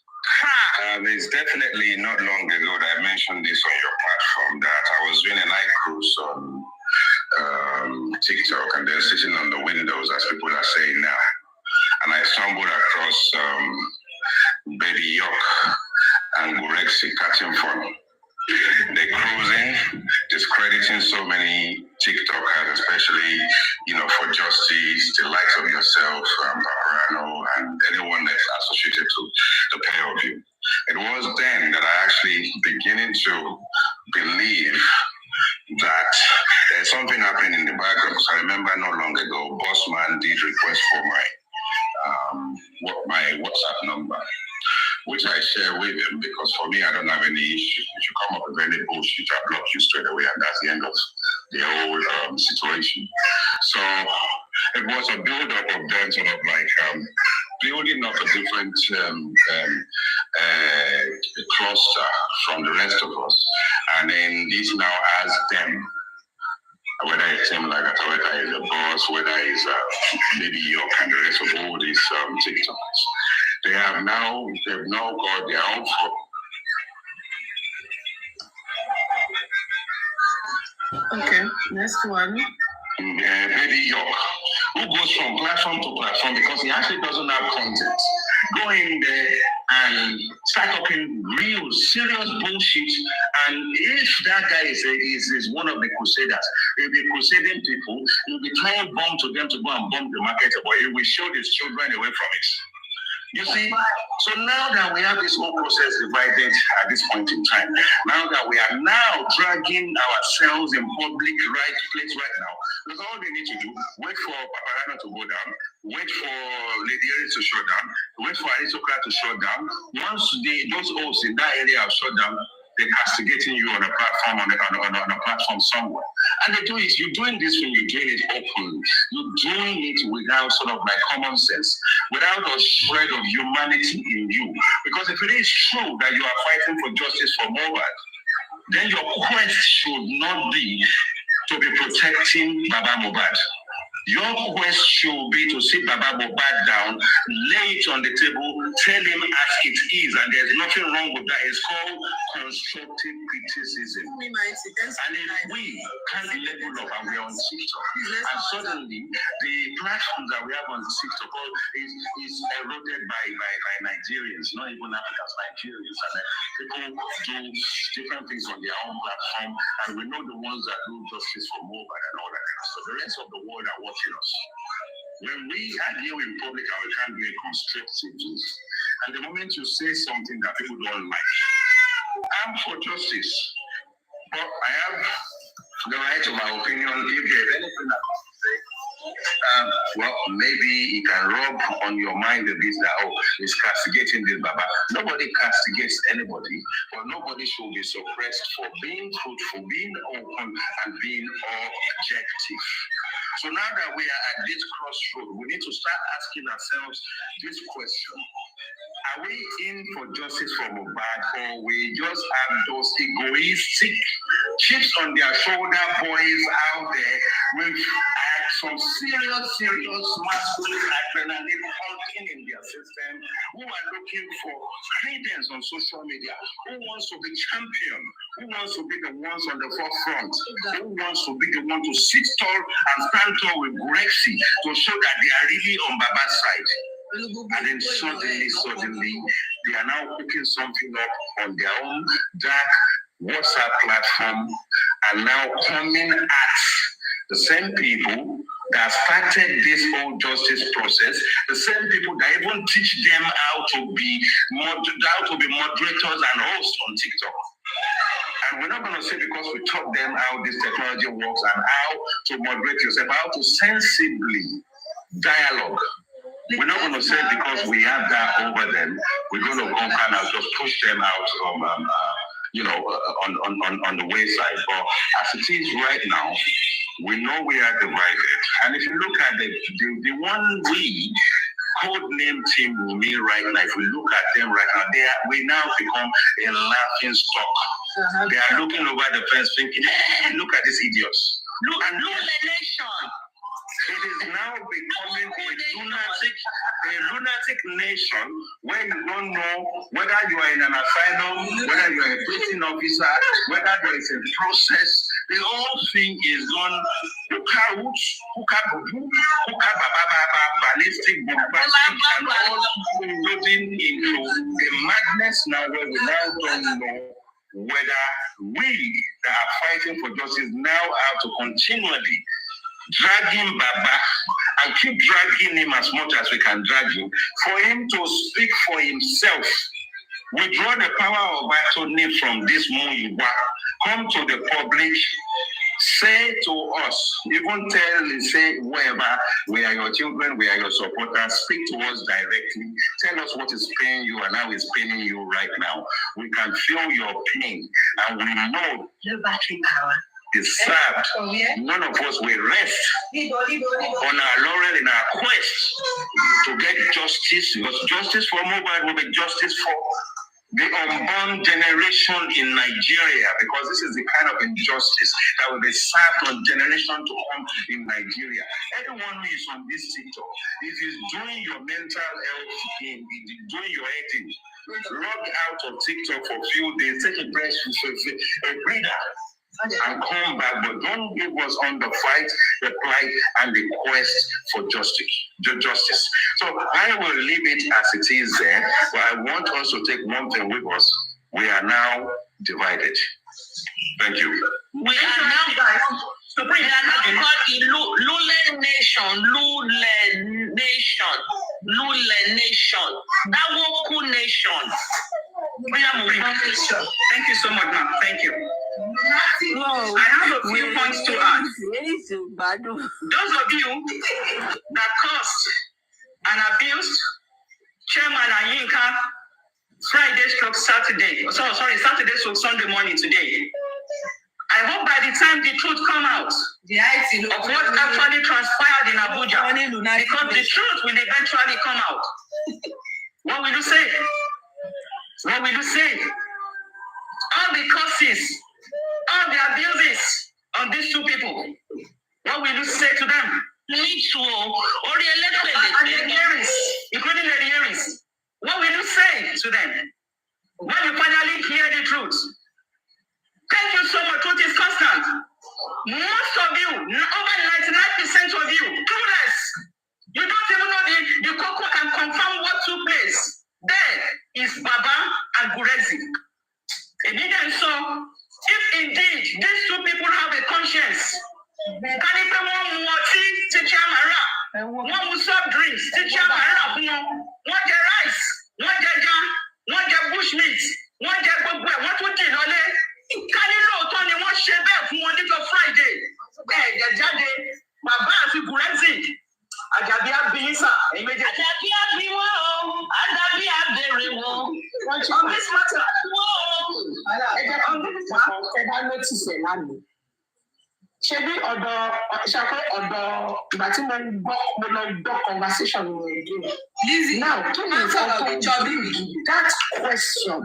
It's definitely not long ago that I mentioned this on your platform that I was doing a night cruise on TikTok and then sitting on the windows, as people are saying now, and I stumbled across Baby York and Gurexi catching fun. They're cruising, discrediting so many TikTokers, especially, you know, for justice, the likes of yourself, Paparano, and anyone that's associated to the pair of you. It was then that I actually beginning to believe that there's something happening in the background. Because I remember not long ago, Bossman did request for my WhatsApp number, which I share with him because for me, I don't have any issue. If you come up with any bullshit, I block you straight away, and that's the end of the whole situation. So it was a build-up of them sort of like building up a different cluster from the rest of us. And then this now has them, whether it's him like that, whether it's a boss, whether it's maybe York and the rest of all these TikTokers. They've now got their own phone. Okay, next one. Baby York, who goes from platform to platform because he actually doesn't have content. go in there and start talking real serious bullshit. And if that guy is one of the crusaders, he'll be crusading people, he'll be trying bomb to them to go and bomb the market, but he will show his children away from it. You see, so now that we have this whole process divided at this point in time, now that we are now dragging ourselves in public place right now, because all they need to do, wait for Paparano to go down, wait for Lady Aries to shut down, wait for Aristocrat to shut down. Once those hosts in that area are shut down, they're castigating you on a platform, on a platform somewhere. And they do it, you're doing this when you're doing it openly. You're doing it without sort of like common sense, without a shred of humanity in you. Because if it is true that you are fighting for justice for Mohbad, then your quest should not be to be protecting Baba Mohbad. Your quest should be to sit Baba Mohbad down, lay it on the table, tell him as it is, and there's nothing wrong with that. It's called constructive criticism. And if we can't level up and we're on TikTok, and suddenly the platforms that we have on TikTok is eroded by Nigerians, not even Africans, Nigerians, and people do different things on their own platform, and we know the ones that do justice for Mohbad and all that kind of stuff. The rest of the world are watching us. When we are here in public and we can't do a constructive things, and the moment you say something that people don't like, I'm for justice, but I have the right to my opinion. If there's anything I want to say, well, maybe it can rub on your mind a bit that, oh, it's castigating this Baba. Nobody castigates anybody, but nobody should be suppressed for being truthful, being open, and being objective. So now that we are at this crossroad, we need to start asking ourselves this question. Are we in for justice for Mohbad, or we just have those egoistic chips on their shoulder boys out there with some serious masculine adrenaline pumping in their system, who are looking for credence on social media, who wants to be champion, who wants to be the ones on the forefront, who wants to be the one to sit tall and stand tall with Brexit to show that they are really on Baba's side. And then suddenly, they are now cooking something up on their own dark WhatsApp platform, and now coming at the same people that started this whole justice process, the same people that even teach them how to be moderators and hosts on TikTok. And we're not going to say because we taught them how this technology works and how to moderate yourself, how to sensibly dialogue. We're not going to say because we have that over them, we're going to go kind of just push them out of, on the wayside. But as it is right now, we know we are divided. And if you look at the one we code name Team Wumi right now, if we look at them right now, we now become a laughing stock. They are looking over the fence thinking, hey, look at these idiots. Look at the nation. It is now becoming a lunatic nation where you don't know whether you are in an asylum, whether you are a prison officer, whether there is a process. The whole thing is on ballistic, bombastic, and all loading into a madness now where we now don't know whether we that are fighting for justice now have to continually drag him back and keep dragging him as much as we can drag him for him to speak for himself. Withdraw the power of attorney from this Muyiwa. Come to the public, say to us, even say whoever, we are your children, we are your supporters, speak to us directly. Tell us what is paining you and how it's paining you right now. We can feel your pain and we know your battery power is sad. None of us will rest on our laurel in our quest to get justice, because justice for Mohbad will be justice for the unborn generation in Nigeria, because this is the kind of injustice that will be served on generation to come in Nigeria. Anyone who is on this TikTok, if he's doing your mental health in, doing your editing, log out of TikTok for a few days, take a breath, a breather, and come back, but don't give us on the fight, the plight, and the quest for justice. So I will leave it as it is there, but I want us to take one thing with us. We are now divided. Thank you. We are now called the Lule Nation. That Woku Nation. Thank you so much, ma'am. Thank you. I have a few points to add. Those of you that cursed and abused Chairman Ayinka Saturday/Sunday morning today. I hope by the time the truth come out of what actually transpired in Abuja, because the truth will eventually come out. What will you say? What will you say? All the curses, all the abuses on these two people, what will you say to them? And the hearings, including the hearings. What will you say to them when you finally hear the truth? Thank you so much. Truth is constant. Most of you, over 99% of you, clueless. You don't even know the Coco can confirm what took place. There is Baba and Gurezi. And so, if indeed these two people have a conscience, can if one more tea, teach one will soft drinks, teach one get rice, one get jam, one get bushmeat, one get bubble, one to tea, can you know Tony one share back from one little Friday? The Jade, Baba and Gurezi. Ajabia Bisa, Ajabia Biwa, Ajabia Beriwo. On this matter, Ṣebí ọ̀dọ̀ ìgbà tí mo lọ gbọ́ conversation with you. Lizzie, now tó ní that question.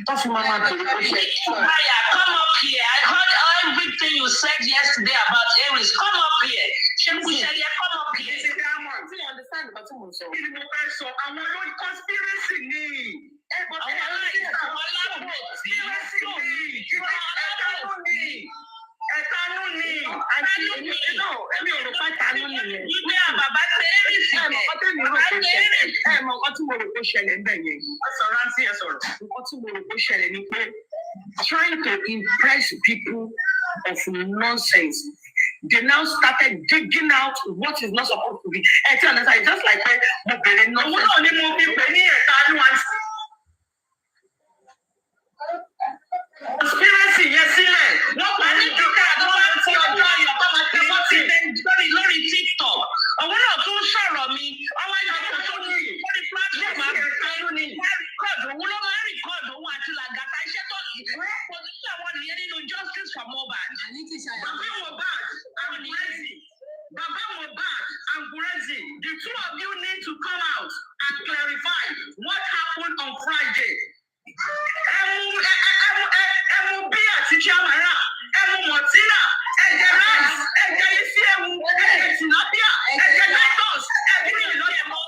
Come up here. I heard everything you said yesterday about Aries. Come up here. Come up here. Do you understand what I'm saying? I'm not conspiracy. Trying to impress people of nonsense. They now started digging out what is not supposed to be. It's just like conspiracy, yes, what can you do? Lórí TikTok. Àwọn náà tún sọ̀rọ̀ mi. Àwọn ìyàwó tó ní lórí platform àgbẹ̀rún ni. Rẹ́kọ̀dù òun ló máa ń rìkọ́dù òun àti làgàtà iṣẹ́ tó pòsíṣẹ́ àwọn nìyẹn nínú justice for Mohbad. Baba Mohbad and Gurezi, the two of you need to come out and clarify what happened on Friday. Emu bí àti Chiamara, Emu Mọ̀tínà, ẹ̀jẹ̀ rice, ẹ̀jẹ̀ isi ewu, ẹ̀jẹ̀ tilapia, ẹ̀jẹ̀ Lagos, ẹ̀jẹ̀ ìlọ́yẹ̀ mọ́.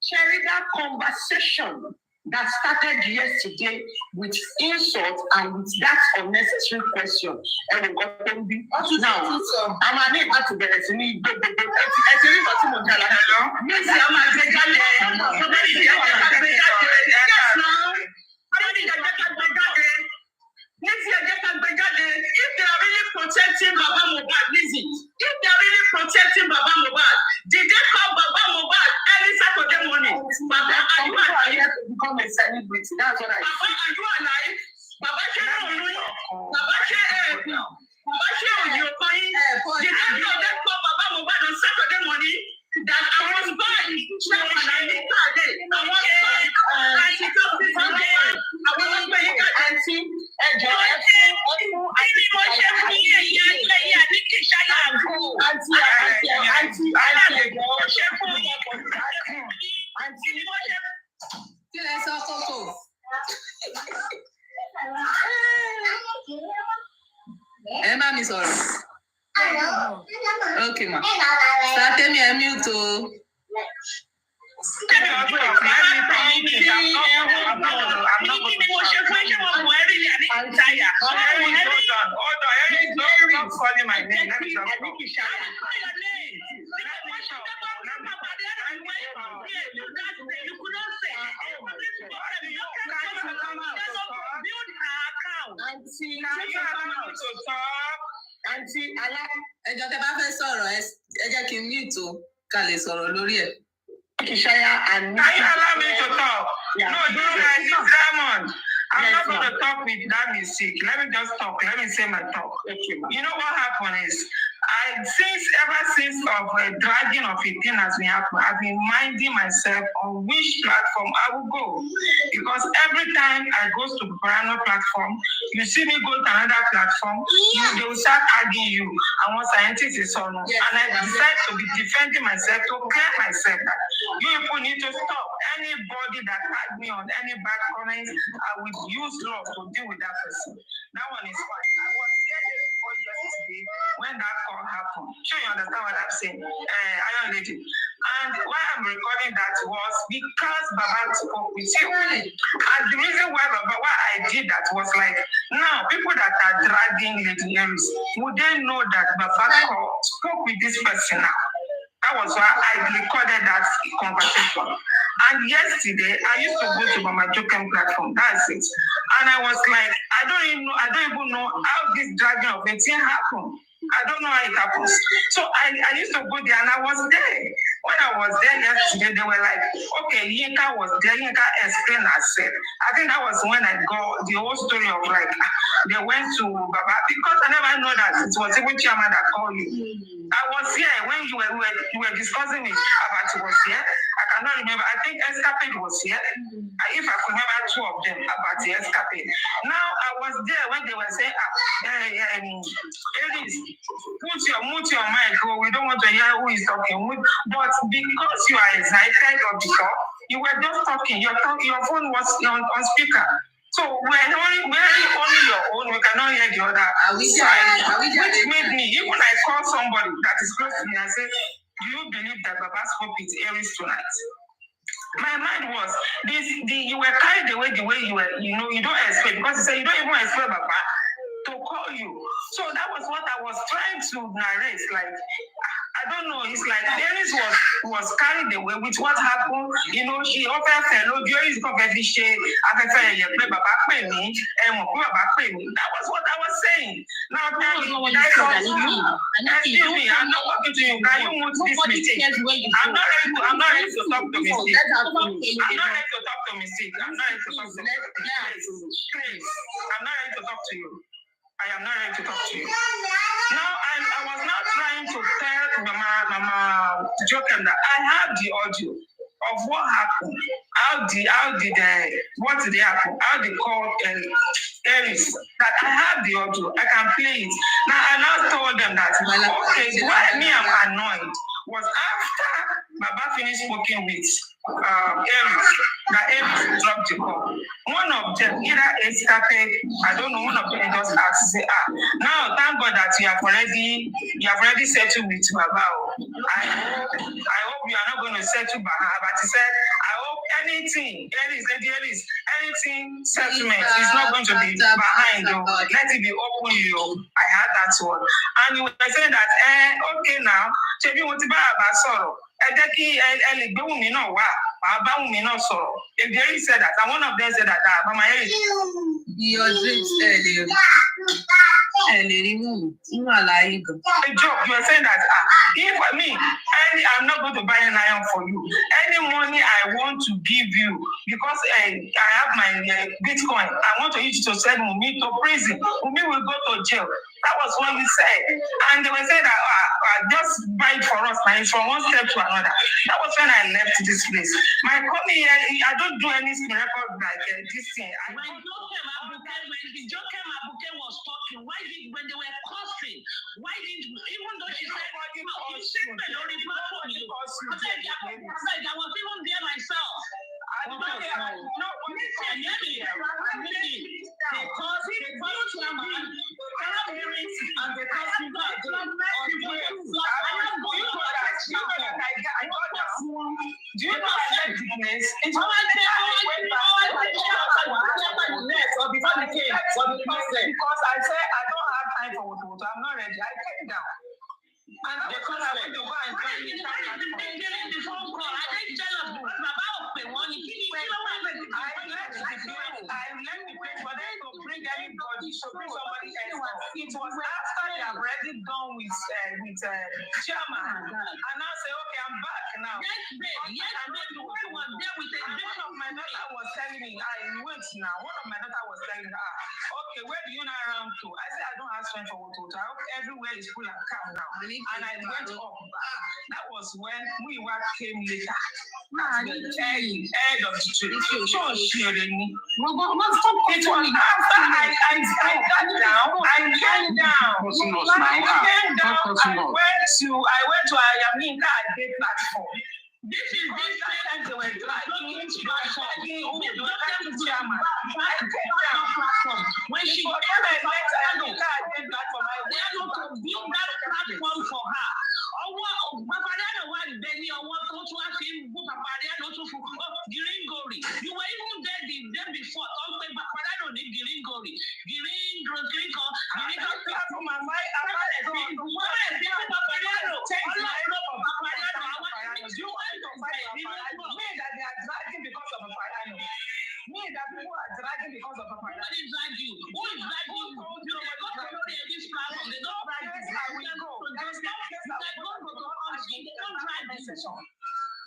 Sharing that conversation that started yesterday with insult and with that unnecessary question. Now, I'm unable to get it. If they are really protecting Baba Mohbad, Lizzie, if they are really protecting Baba Mohbad, did they call Baba Mohbad early Saturday morning? Baba, are you alive? To become a celebrity. That's what I say. Baba, are you alive? Baba, did they know they call Baba Mohbad on Saturday morning? That I was buying. Okay, ma. Start me a mute to. Auntie, ẹjọ́ tẹ́ bá fẹ́ sọ̀rọ̀ ẹ jẹ́ kí n mute o ká lè sọ̀rọ̀ lórí ẹ̀. Can you allow me to talk? Yeah. No, this guy is Diamond. I'm not going to talk with that music. Let me just talk. Let me say my talk. Okay, you know what happened is, ever since of dragging of a thing has been happening, I've been minding myself on which platform I will go. Because every time I go to Parano platform, you see me go to another platform, they will start arguing you. And one scientist is on. Yes, and I decide to be defending myself, to clear myself that you people need to stop. Anybody that had me on any bad comments, I will use law to deal with that person. That one is fine. I was here before yesterday when that call happened. Sure, you understand what I'm saying? Iron Lady. And why I'm recording that was because Baba spoke with you. And the reason why I did that was like, now people that are dragging Lady Aries, would they know that Baba spoke with this person now? That was why I recorded that conversation. And yesterday, I used to go to Mama Jokem platform. That's it. And I was like, I don't even know how this dragging of a thing happened. I don't know how it happens. So I used to go there and I was there. When I was there yesterday, they were like, okay, Yinka was there. Yinka explained herself. I think that was when I got the whole story of like, they went to Baba, because I never know that it was even chairman that called you. I was here when you were discussing it about it was here. I cannot remember. I think Escapade was here. If I could remember two of them about the Escapade. Now I was there when they were saying, Aries, mute your mic. Oh, we don't want to hear who is talking. But because you are excited or because you were just talking, your phone was on speaker. So we're only your own, we cannot hear the other side. Which made me, even when I call somebody that is close to me and say, do you believe that Baba spoke with Aries tonight? My mind was, you were carried away the way you were, you don't expect, because you said you don't even expect Baba to call you. So that was what I was trying to narrate. Like, I don't know, it's like Aries was carried away with what happened. She offered fellow Aries perfectly share. That was what I was saying. Now, excuse me, I'm not talking to you. Can you move this mistake? I'm not ready to talk to mistake. I'm not ready to talk to mistake. I'm not ready to talk to you. Please, I'm not ready to talk to you. I am not ready to talk to you. Now, I was not trying to tell Mama Jokem that I have the audio of what happened. What did happen? How they called Aries. That I have the audio. I can play it. Now, I now told them that, okay, why me I'm annoyed was after Baba finished working with Aries, that Aries dropped the call. One of them, either Escapade, I don't know, one of them just asked, say, now thank God that you have already settled with Baba. I hope you are not going to settle Baba, but he said, I hope anything settlement is not going to be behind you. Let it be open you. I had that word. And you were saying that, okay now, ṣebí mo ti bá Baba sọ̀rọ̀, ẹ jẹ́ kí ẹ lè gbé Wùmí náà wá, bá Wùmí náà sọ̀rọ̀. If they said that, and one of them said that, Mama Aries. Your dreams earlier. You are lying. A joke. You are saying that if me, I'm not going to buy an iron for you. Any money I want to give you because I have my Bitcoin. I want to use it to send Wunmi to prison. Wunmi will go to jail. That was what you said. And they were saying that just buy it for us, and it's from one step to another. That was when I left this place. My company, I don't do any record like this thing. When the Jokem Abuke was talking, when they were cursing, even though she said, you said that on the platform, I was even there myself. Because Nobody came. Because I said I don't have time for WOTOWOTO. I'm not ready. I came down. And that's because I went to go and join the phone call. I didn't tell us because Baba Ope wanted to I left the place for them to bring anybody, to bring somebody else. It was after they have already done with chairman. And I say, okay, I'm back now. Yes, baby. When was there with a bishop, my daughter was telling me, I went now. One of my daughter was telling her, okay, where do you now run to? I said, I don't have strength for WOTOWOTO. I hope everywhere is full and calm now. And I went up. That was when we came later. Head of the tree. So sharing me. It was after I got down. I came down. I went to Ayaminka at the platform. This is this time they were dragging chairman. I came down. When she came and met Ayaminka at the platform, I went to build that platform for her. Papariano was Benny or what to ask him, Papariano to Giringori. You were even there the day before. Also, Papariano did Giringori. Me that people are dragging because of Papariano. Who is dragging? Who is dragging? This platform. They don't drag this. I will go. There is no place I will go to don't drag this session.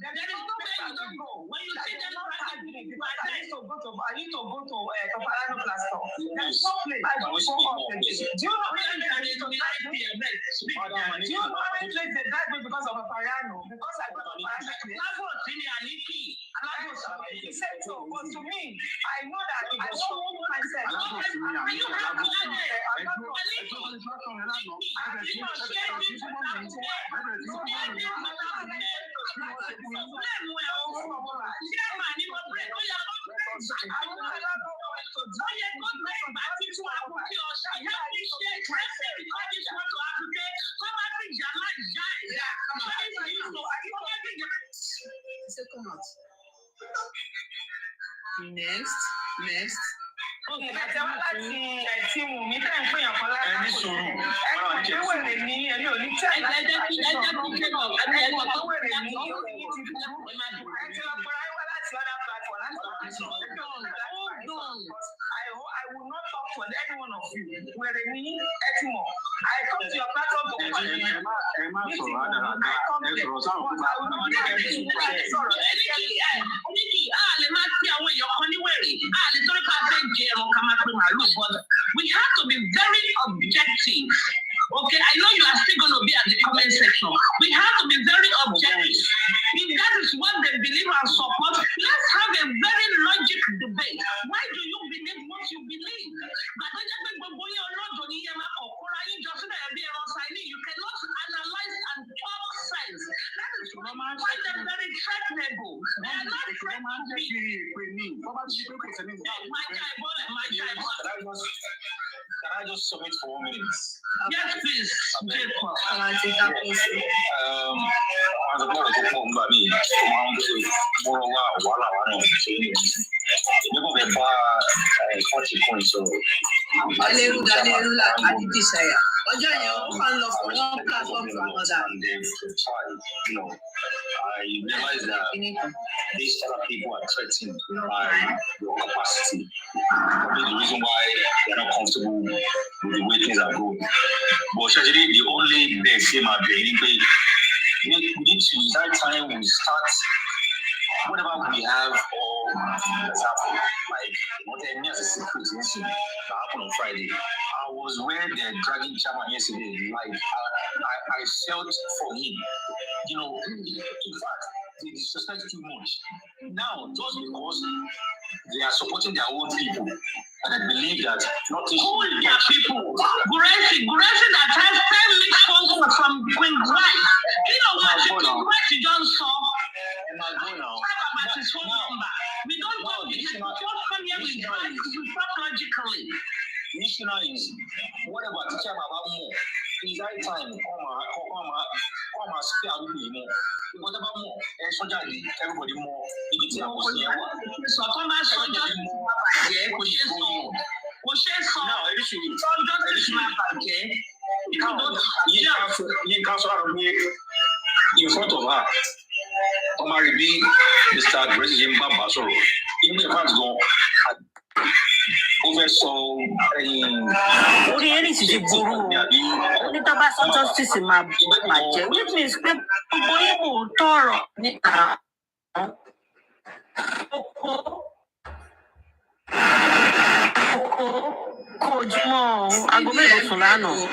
There is no place you don't go. When you see them dragging, I need to go to Papariano platform. There is no place I don't go up the gate. Do you know where they drag me? Do you know where they drag me because of Papariano? Because I go to Papariano. He said so, but to me, I know that I don't want myself. Next. Okay, that's all I see. I see me can't pay for that. I will not talk to any one of you. We're a mini Etimo. I come to your platform to we have to be very objective. Okay, I know you are still going to be at the comment section. We have to be very objective. If that is what they believe and support, let's have a very logic debate. Why do you believe what you believe? You cannot analyze and talk sense. That is why they're very threatenable. They are not threatening me. Can I just submit for 1 minute? Yes, please. I realize that these other people are threatened by your capacity. Probably the reason why they're not comfortable with the way things are going. But actually, the only big thing I'm being we need to, that time we start whatever we have, or example, like what I mean as a secret incident that happened on Friday. I was where they're dragging chairman yesterday. Like I felt for him. In fact, they disrespect too much. Now, just because they are supporting their own people, and I believe that nothing. Who is their people? Gureshi that has 10 mixed phone calls from Queen White. You know what? Queen White just saw. His phone number. We don't know this. We don't come here with talk logically. The issue now is whatever teacher about more. It's high time. Come and spare people more. Whatever more, everybody more. So come and soldier more. in front of her. Omar B, Mr. Gracie Mbamba, sorry. In the past, over so orí Aries ti burú o onítọ́ba sọ justice máa bàjẹ́ which means pé gbogbo ìbò tọrọ níta kò ojúmọ́ aago mélòó sùn lánàá.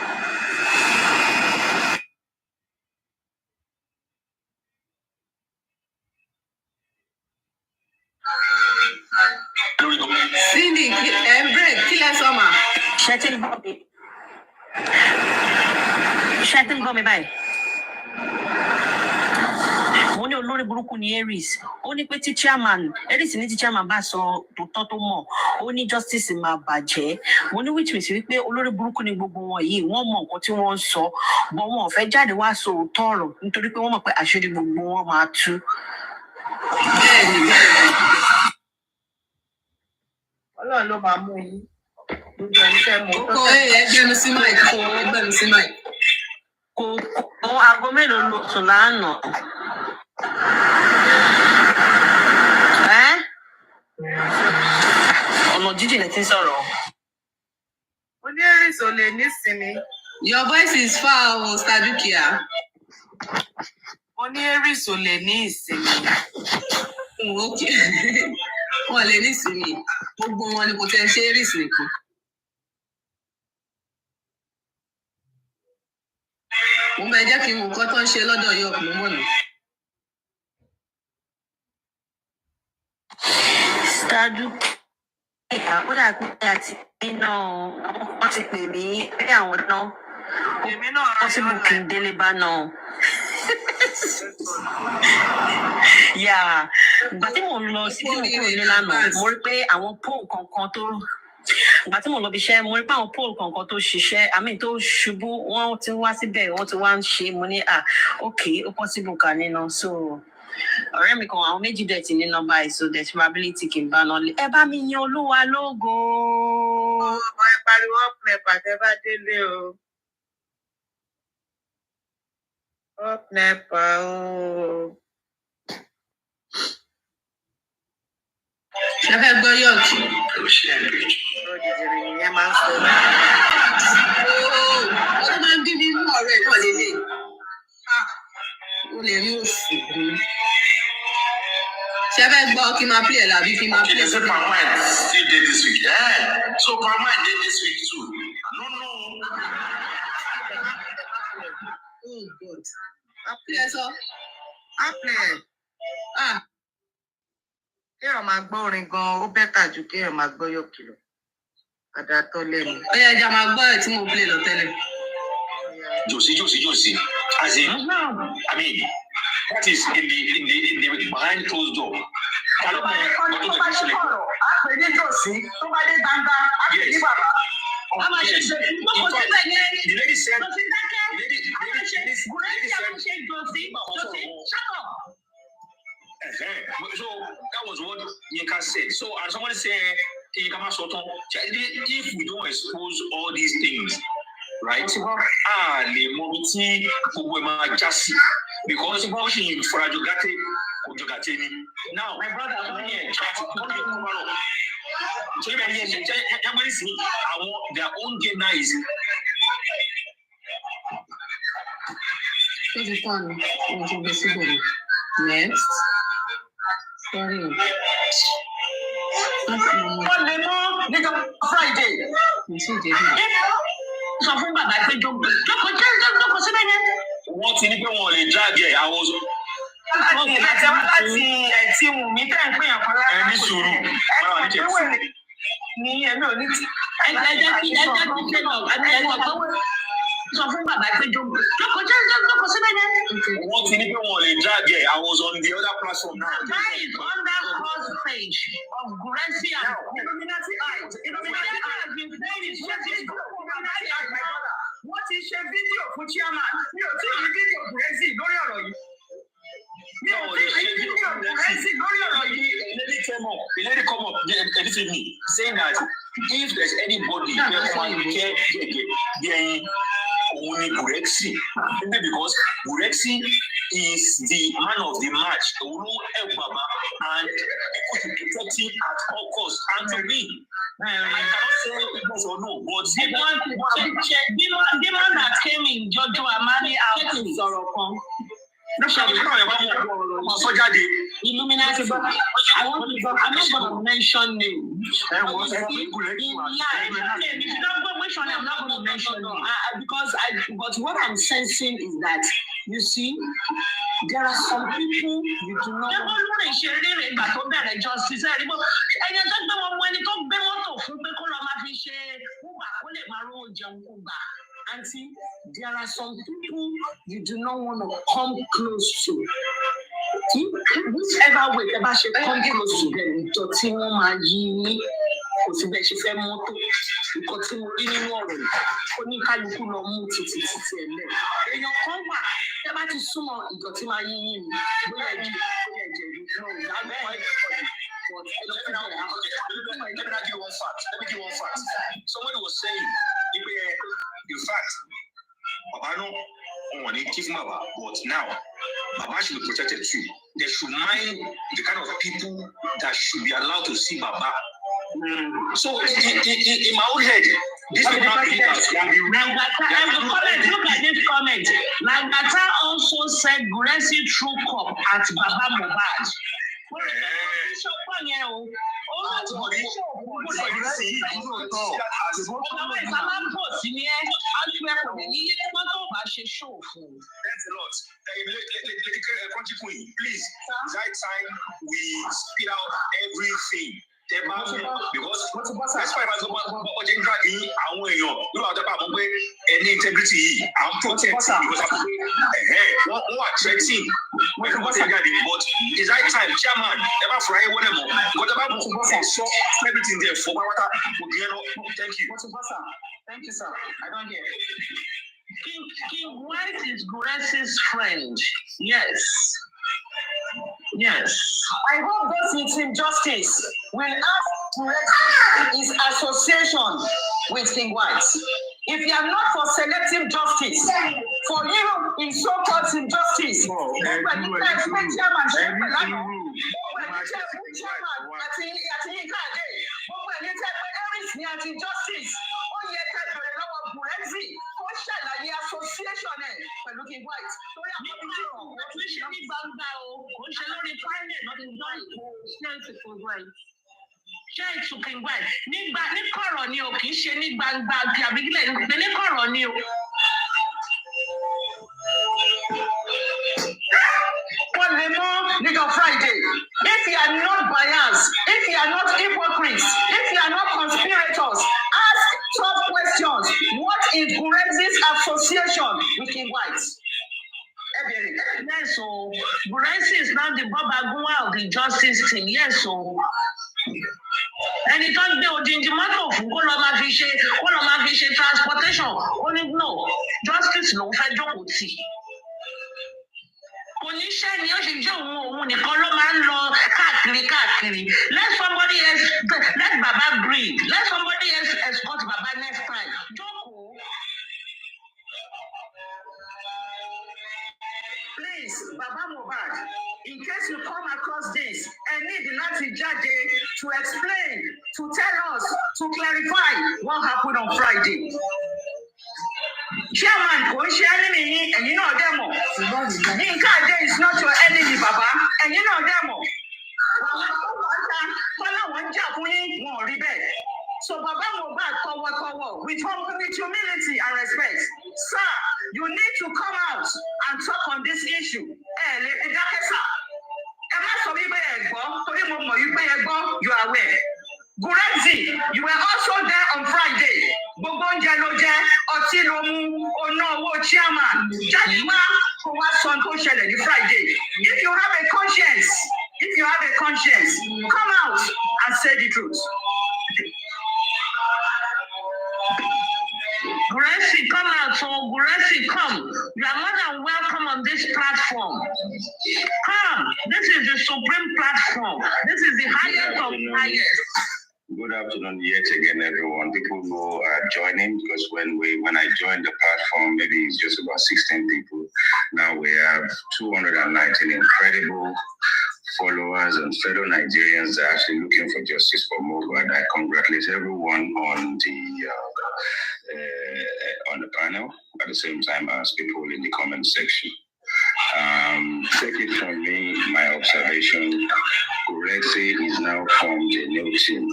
Cindy, break, kill us, Oma. Ṣé tí ń gbọ́ mi báyìí? Mo ní olórí burúkú ni Aries. Ó ní pé tí chairman Aries ní tí chairman bá sọ tòótọ́ tó mọ̀, ó ní justice máa bàjẹ́. Mo ní which means wípé olórí burúkú ni gbogbo wọn yìí, wọ́n mọ nǹkan tí wọ́n ń sọ, but wọn ò fẹ́ jáde wá sọ òótọ́ ọ̀rọ̀ nítorí pé wọ́n mọ̀ pé àṣírí gbogbo wọn máa tú. Ọlọ́run ló máa mú yín. Gbogbo ẹni fẹ́ mọ̀. Kò ẹgbẹ́nu sí mic, kò ẹgbẹ́nu sí mic. Kò aago mélòó ló sùn lánàá? Ọ̀nà jíjìn lẹ ti ń sọ̀rọ̀. Mo ní Aries ò lè nísinmi. Your voice is far, Stadukia. Mo ní Aries ò lè ní ìsinmi. Okay. Wọ́n lè ní ìsinmi. Gbogbo wọn ni kò tẹ́ ṣe Aries nìkan. Mo máa jẹ́ kí n mú nǹkan tó ń ṣe lọ́dọ̀ yóò pọ̀ mọ́ mi. Stadukia ó dà pé àti iná wọ́n ti pè mí pé àwọn náà. Èmi náà wọ́n sì mú kí n délé bá náà. Yeah, ìgbà tí mo lọ sí kúrò ní lánàá, mo rí pé àwọn pole kankan tó ìgbà tí mo lọ bí iṣẹ́, mo rí pé àwọn pole kankan tó ṣiṣẹ́, tó ṣubú, wọ́n ti wá síbẹ̀, wọ́n ti wá ń ṣe, mo ní okay, ó possible ká nínú. So ọ̀rẹ́ mi kan àwọn méjì dẹ̀ ti nínú báyìí, so there's probability kì í bá náà lé. Ẹ bá mi yan Olúwa lógo. Ọmọ ẹ pariwo ọ̀pẹ pàtẹ bá délé o. Ọ̀pẹ̀pà o. Ṣé fẹ́ gbọ́ yọ̀ọ̀kì? Lójijì nìyẹn máa ń sọ. Ó máa ń bí nínú ọ̀rẹ́ náà lélẹ̀. Ó lè rí òsì. Ṣé fẹ́ gbọ́ kí n máa play ẹ̀ làbí kí n máa play ẹ̀? So Palmine still did this week. Yeah. So Palmine did this week too. No. Oh God. Play so. Apple. Kéèyàn máa gbọ́ orin gan-an, ó bẹ́tà ju kéèyàn máa gbọ́ yọ̀kìlọ̀. Àdàtọ̀ lẹ́nu. Ó yẹ ẹja máa gbọ́ ẹ̀ tí mo play lọ tẹ́lẹ̀. Josie. As in, that is in the behind closed door. Tó bá dé kọ̀rọ̀, á pè ní Josie. Tó bá dé gbangba, á pè ní bàbá. A máa ṣe ṣe gbogbo síbẹ̀ yẹn. The lady said, Josie dákẹ́. A máa ṣe Bùrẹ́dì àwọn ṣe Josie. Shut up. So that was what Yinka said. So as someone said, if we don't expose all these things, right? Because now my brother try to cover up. So their own game now is Next. Sorry. Wọ́n lè mọ́ níjọ́ Friday. Sọ fún bàbá pé jókòó síbẹ̀ yẹn. Wọ́n ti ní pé wọ́n lè jáde àwọn ọ̀sán. Láti ẹ̀tí wù mí tẹ̀ ń pè yàn kan lára. Ẹni sùúrù. Ní ẹ̀mí ò ní tí. Ẹjẹ́ kí ṣe náà. Sọ fún bàbá pé jókòó síbẹ̀ yẹn. Wọ́n ti ní pé wọ́n lè jáde àwọn ọ̀sán on the other platform now. That is under cause page of Guresi and Illuminati Eyes. Illuminati has been saying it's just Illuminati Eyes, my brother. Wọ́n ti ṣe fídíò fún chairman. Mi ò tí ì rí fídíò Guresi lórí ọ̀rọ̀ yìí. Mi ò tí ì rí fídíò Guresi lórí ọ̀rọ̀ yìí. The lady come up this evening saying that if there's anybody where one care then only Gurexi, because Gurexi is the man of the match, and protecting at all costs. And to me, I cannot say yes or no, but the man that came in Jojo Amani out in Zorokon. Illuminati. I'm not going to mention name. I'm not going to mention name. But what I'm sensing is that, you see, there are some people you do not Auntie, there are some people you do not want to come close to. Whichever way, ever she come close to them, dirty woman, you because she fẹ́ mọ́tò nǹkan tí mo rí nínú ọ̀rọ̀ yìí oníkálukú lọ mú títí ẹ̀ lẹ̀. Èèyàn kan wà tẹ́ bá ti súnmọ́ ìdọ̀tí máa yí yín ni bóyá ẹ̀jẹ̀ ìlú náà ìdájọ́ Let me give you one fact. Somebody was saying, in fact, Baba no on but now Baba should be protected too. They should mind the kind of people that should be allowed to see Baba. So in my own head, this people not believe that. Look at this comment. Nagata also said Guresi threw cup at Baba Mohbad. Please, that time we speed out everything. Because that's why any integrity I'm protecting because what threatening but is that time chairman ever fry whatever so everything there for thank you. Thank you, sir. I don't hear. King White is Guresi's friend. Yes. I hope those with him justice will ask to rescue his association with King White. If you are not for selective justice, for you in so-called injustice, ṣé ìtùkìn gbà nígbà ní kọ̀rọ̀ ni o kì í ṣe ní gbangba àbí kílẹ̀ ní kọ̀rọ̀ ni o. Nigga Friday, if you are not biased, if you are not hypocrites, if you are not conspirators, ask tough questions. What is Guresi's association with King White? Yes, so Guresi is now the Bob Agunwa of the justice team. Yes, so. Ẹni tó ń gbé odindi mọ́tò fún kó lọ máa fi ṣe transportation ó ní no justice lòún fẹ́ jókòó tì. Oníṣẹ́ ni ó ṣe jẹ́ òun nìkan ló máa ń lọ káàkiri. Let somebody else let Baba breathe. Let somebody else escort Baba next time. Jókòó. Please, Baba Mohbad, in case you come across this and need Lati Jade to explain, to tell us, to clarify what happened on Friday. Chairman, kò ń ṣe enemy and you know demo. Yinka Ade is not your enemy, Baba, and you know demo. So Baba Mohbad forward with humility and respect. Sir, you need to come out and talk on this issue. You are aware. Guresi, you were also there on Friday. Chairman. Friday. If you have a conscience, come out and say the truth. Guresi, come out. So Guresi, come. You are more than welcome on this platform. Come. This is the supreme platform. This is the highest of highest. Good afternoon yet again, everyone. People who are joining, because when I joined the platform, maybe it's just about 16 people. Now we have 219 incredible followers and fellow Nigerians that are actually looking for justice for Mohbad. I congratulate everyone on the panel, at the same time as people in the comment section. Take it from me, my observation, Urexi is now formed a new team.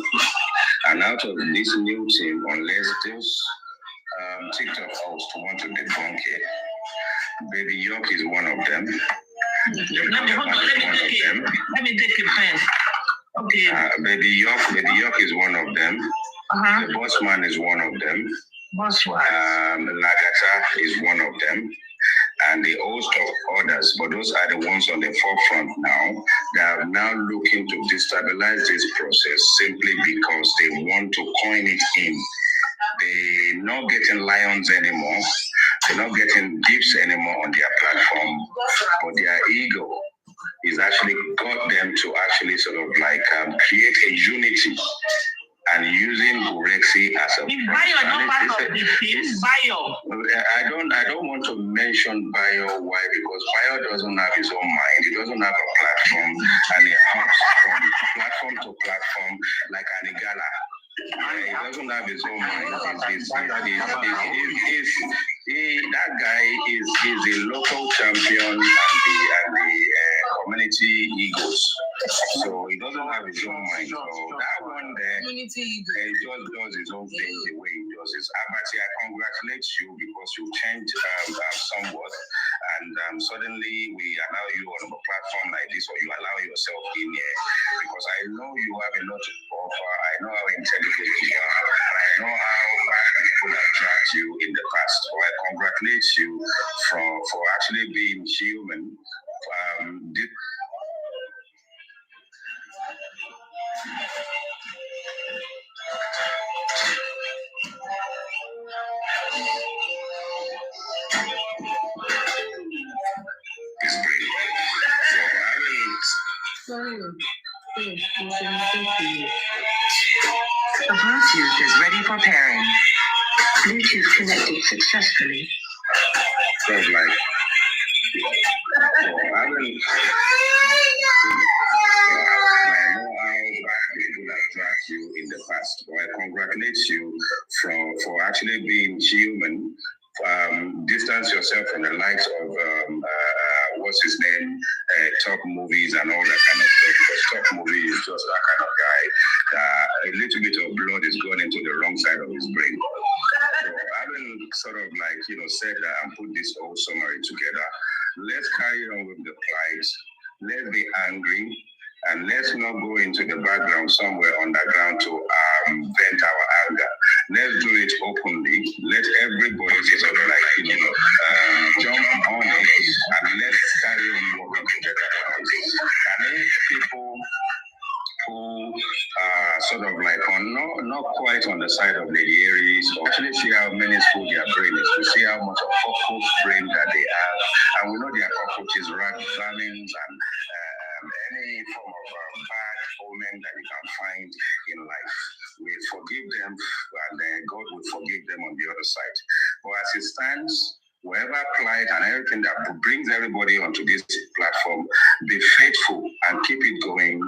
And out of this new team, unless those TikTok hosts want to debunk it, Baby York is one of them. Let me take it first. Okay. Baby York is one of them. The Bossman is one of them. Lagata is one of them. And the host of others, but those are the ones on the forefront now that are now looking to destabilize this process simply because they want to coin it in. They're not getting lions anymore. They're not getting dips anymore on their platform, but their ego is actually got them to actually sort of like create a unity and using Urexi as a Bayo not part of the team. Bayo. I don't want to mention Bayo. Why? Because Bayo doesn't have his own mind. He doesn't have a platform, and he hops from platform to platform like an Igala. He doesn't have his own mind. That guy is a local champion and the community egos. So he doesn't have his own mind. So that one there, he just does his own thing the way he does it. Abati, I congratulate you because you changed somewhat, and suddenly we allow you on a platform like this, or you allow yourself in here, because I know you have a lot to offer. I know how intelligent you are. I know how people have tracked you in the past. So I congratulate you for actually being human. The Bluetooth is ready for pairing. Bluetooth connected successfully. So like, I know how people have tracked you in the past. So I congratulate you for actually being human. Distance yourself from the likes of what's his name, Top Movies and all that kind of stuff. Because Top Movie is just that kind of guy. A little bit of blood is going into the wrong side of his brain. So having sort of like, said that and put this whole summary together, let's carry on with the plight. Let's be angry. And let's not go into the background somewhere underground to vent our anger. Let's do it openly. Let everybody sort of like, jump on it, and let's carry on working together. And if people who are sort of like not quite on the side of the Aries, actually see how minuscule their brain is, to see how much of cockroach brain that they have. And we know their cockroaches, rats, vermins, and any form of bad omen that you can find in life. We forgive them, and God will forgive them on the other side. But as it stands, whoever plight and everything that brings everybody onto this platform, be faithful and keep it going,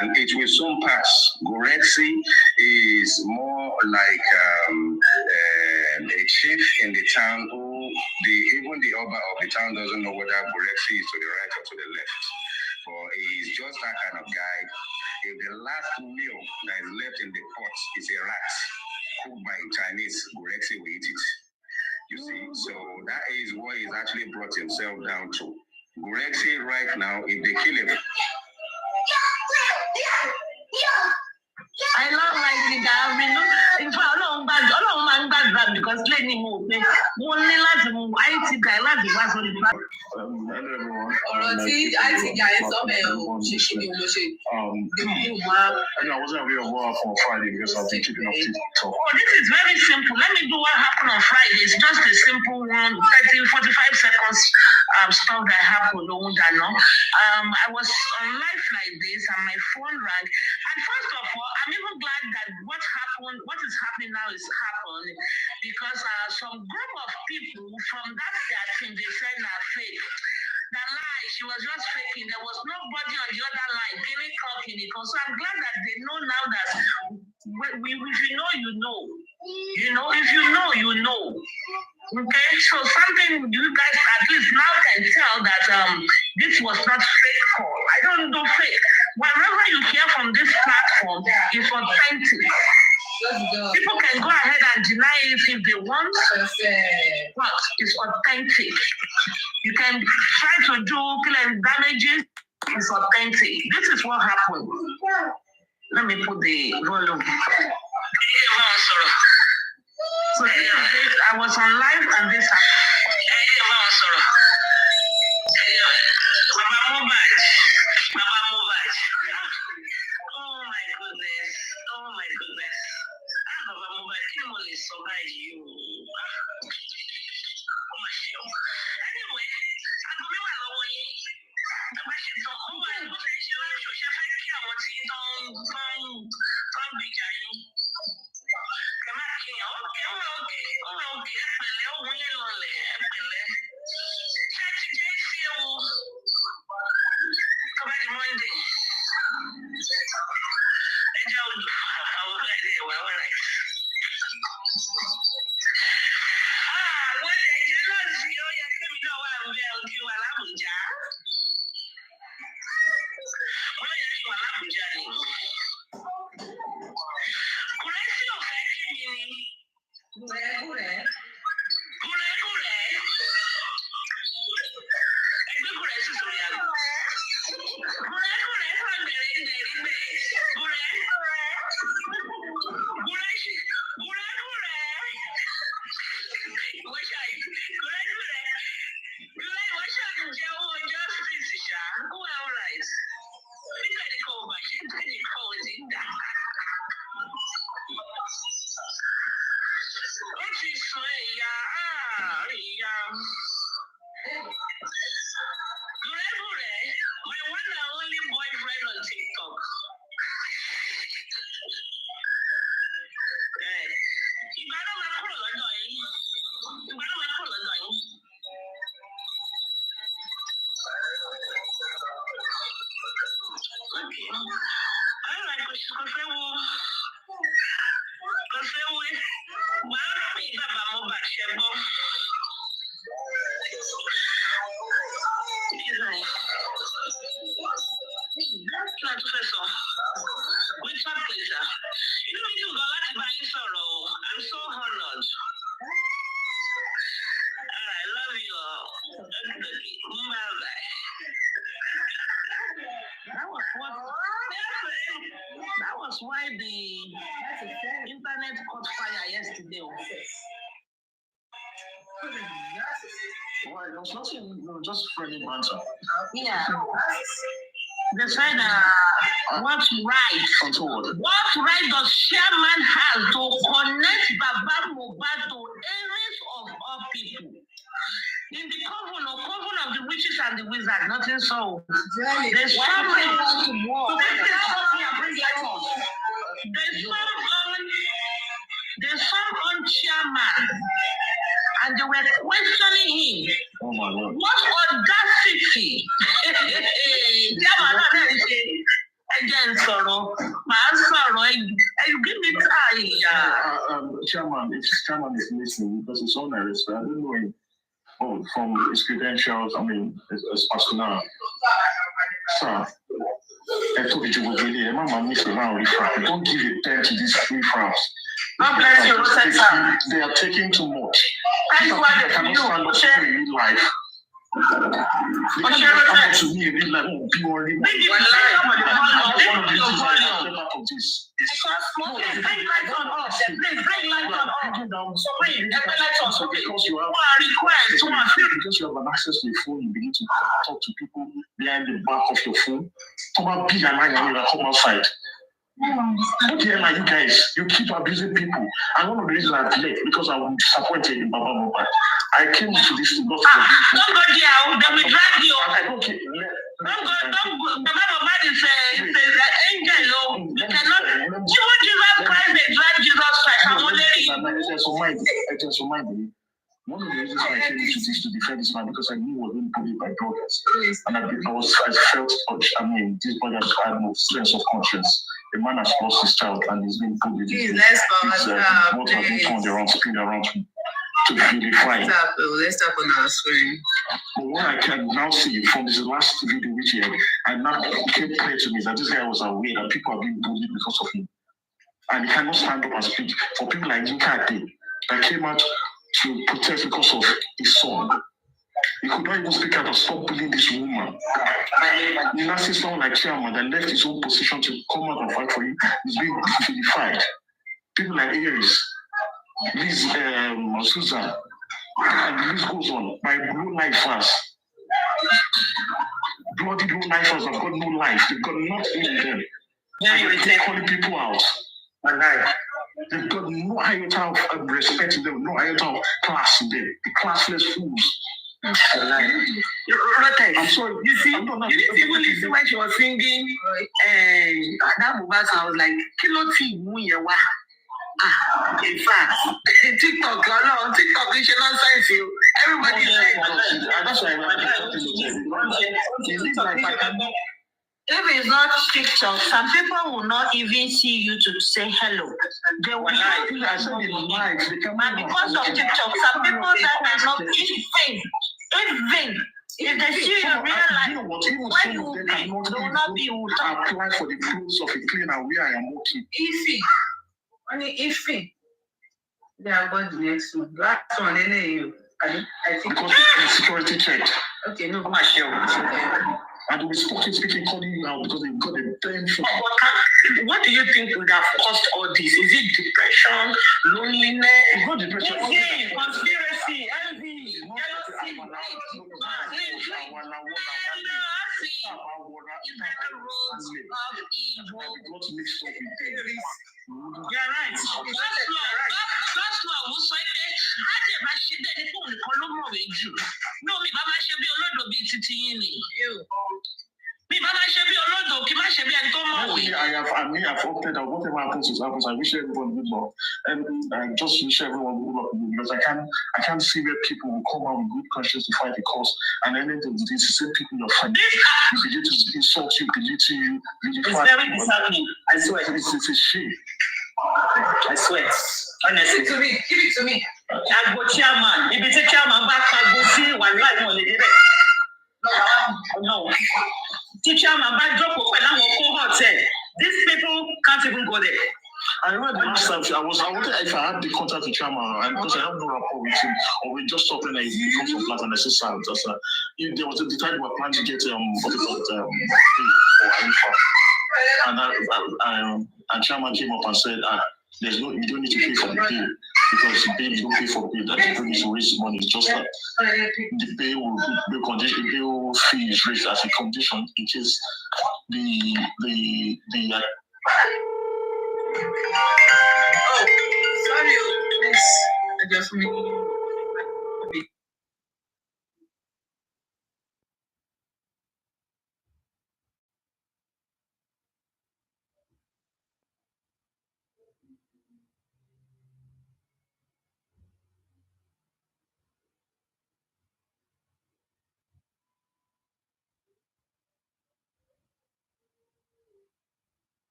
and it will soon pass. Urexi is more like a chief in the town who even the Oba of the town doesn't know whether Urexi is to the right or to the left. But he's just that kind of guy. If the last meal that is left in the pot is a rat cooked by Chinese, Urexi will eat it. You see, so that is what he's actually brought himself down to. Urexi right now, if they kill him. I love like the guy. I mean, in fact, all man bad rap because let me move. Only last move. I think I love the last one. ọ̀rọ̀ tí àìsíjà ẹ sọ bẹ́ẹ̀ o ṣíṣí ni mo ṣe. I wasn't aware of what happened on Friday because I've been keeping up TikTok. Oh, this is very simple. Let me do what happened on Friday. It's just a simple one, 45 seconds stuff that happened. I was on live like this, and my phone rang. And first of all, I'm even glad that what is happening now is happened, because some group of people from that their team, they said are fake. That lie, she was just faking. There was nobody on the other line giving talking it. So I'm glad that they know now that if you know, you know. You know, if you know, you know. Okay, so something you guys at least now can tell that this was not fake call. I don't do fake. Whatever you hear from this platform is authentic. People can go ahead and deny it if they want, but it's authentic. You can try to do killing damages, it's authentic. This is what happened. Let me put the volume. So this is this. I was on live and this happened. Oh my goodness. Oh my goodness. Anyway, I'm so honored. I love you all. That was why the internet caught fire yesterday. Why? There was nothing, just friendly banter. Yeah. They said, what right? What right does chairman have to connect Baba Mohbad to areas of all people? In the coven of the witches and the wizards, nothing so. There's something to war. There's some chairman, and they were questioning him. Oh my God. What audacity! Again, sorrow. You give me time. Chairman, if chairman is listening, because it's on arrest, I don't know him. Oh, from his credentials, I mean, as personnel. Sir, I told you really, don't give a 10 to these free frowns. God bless you, they are taking too much. That's why they cannot stand up to real life. They can't come to me in real life. Oh, be worried. Bring light on us. Bring light on us. Because you have an access to your phone, you begin to talk to people behind the back of your phone. Come out, big and come outside. What the hell are you guys? You keep abusing people. And one of the reasons I've left because I was disappointed in Baba Mohbad. I came to this to don't go there. They will drag you. I don't care. Don't go. Baba Mohbad is an angel. You cannot. Even Jesus Christ, they drag Jesus Christ. I'm only one of the reasons why I came into this to defend this man because I knew he was being bullied by brothers. And I felt, this boy has had no sense of conscience. The man has lost his child and he's being bullied. Please, let's what has been turned around, spin around to vilify. Let's stop on our screen. But what I can now see from this last video which he had, and now it became clear to me that this guy was aware that people are being bullied because of him. And he cannot stand up and speak. For people like Yinka Ade that came out to protest because of his son. He could not even speak out and stop bullying this woman. You now see someone like Chairman that left his own position to come out and fight for you. He's being vilified. People like Aries, Liz, Susan, and the list goes on. By blue lifers. Bloody blue lifers have got no life. They've got nothing in them. They're calling people out. They've got no iota of respect in them, no iota of class in them. The classless fools. I'm sorry. You see, you didn't even listen when she was singing that Mohbad song. I was like, Kiloti Muyewa. In fact, TikTok, you should not say you. Everybody is if it's not TikTok, some people will not even see you to say hello. They will not. But because of TikTok, some people that are not even if they see you in real life, why you will be, they will not be able to apply for the clothes of a cleaner where I am working. If they are going to the next one. Last one, I think because it's security checked. Okay, no. I'm not sure. And we're speaking calling you now because they've got a damn shot. What do you think would have caused all this? Is it depression, loneliness? It's not depression. Conspiracy, envy, You're right. That's why I was like, I did my shit then if only Colombo with you. No, me, Baba should be a lot of BTT. Me, Baba should be a lot of Kima should be a Tomo. I've opted out. Whatever happens, I wish everyone good luck. And I just wish everyone good luck because I can't see where people will come out with good conscience to fight the cause. And then it's the same people you're fighting. You begin to insult you, belittle you. It's very disheartening. I swear. It's a shame. I swear. Honestly. Give it to me. I go chairman. If it's a chairman back, I go see one life on the day. No. Teacher, my bad drop of when I was cohort said these people can't even go there. I remember the last time I wanted if I had the contact with Chairman and because I have no rapport with him, or we just talking like he comes from Plaza and I say sound. There was the time we were planning to get what they call it, and Chairman came up and said, you don't need to pay for the bill because the bill you don't pay for the bill. That you don't need to raise money. It's just that the bill fee is raised as a condition in case Sorry, please. I just need.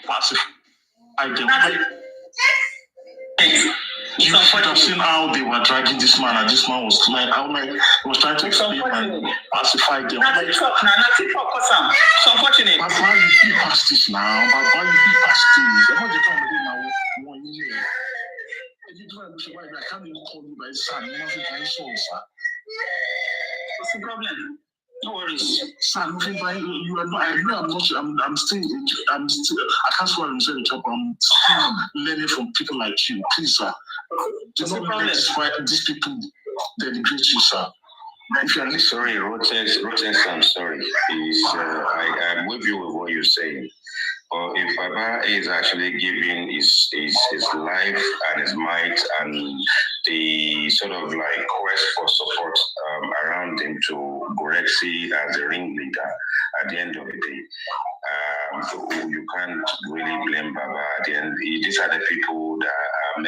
Passive. You should have seen how they were dragging this man, and this man was like, was trying to explain and pacify them. Not TikTok, so unfortunate. But why you be past this now? But why you be past this? I'm not the time now 1 year. I can't even call you by son. You must be very sorry, sir. What's the problem? No worries. Sir, moving by you are not. I know I'm not. I'm still. I can't swear I'm saying the top. I'm still learning from people like you. Please, sir. Do not let these people denigrate you, sir. If you're sorry, Rotex, I'm sorry. I'm with you with what you're saying. But if Baba is actually giving his life and his might and the sort of like quest for support around him to Gorexy as a ringleader at the end of the day, you can't really blame Baba at the end. These are the people that are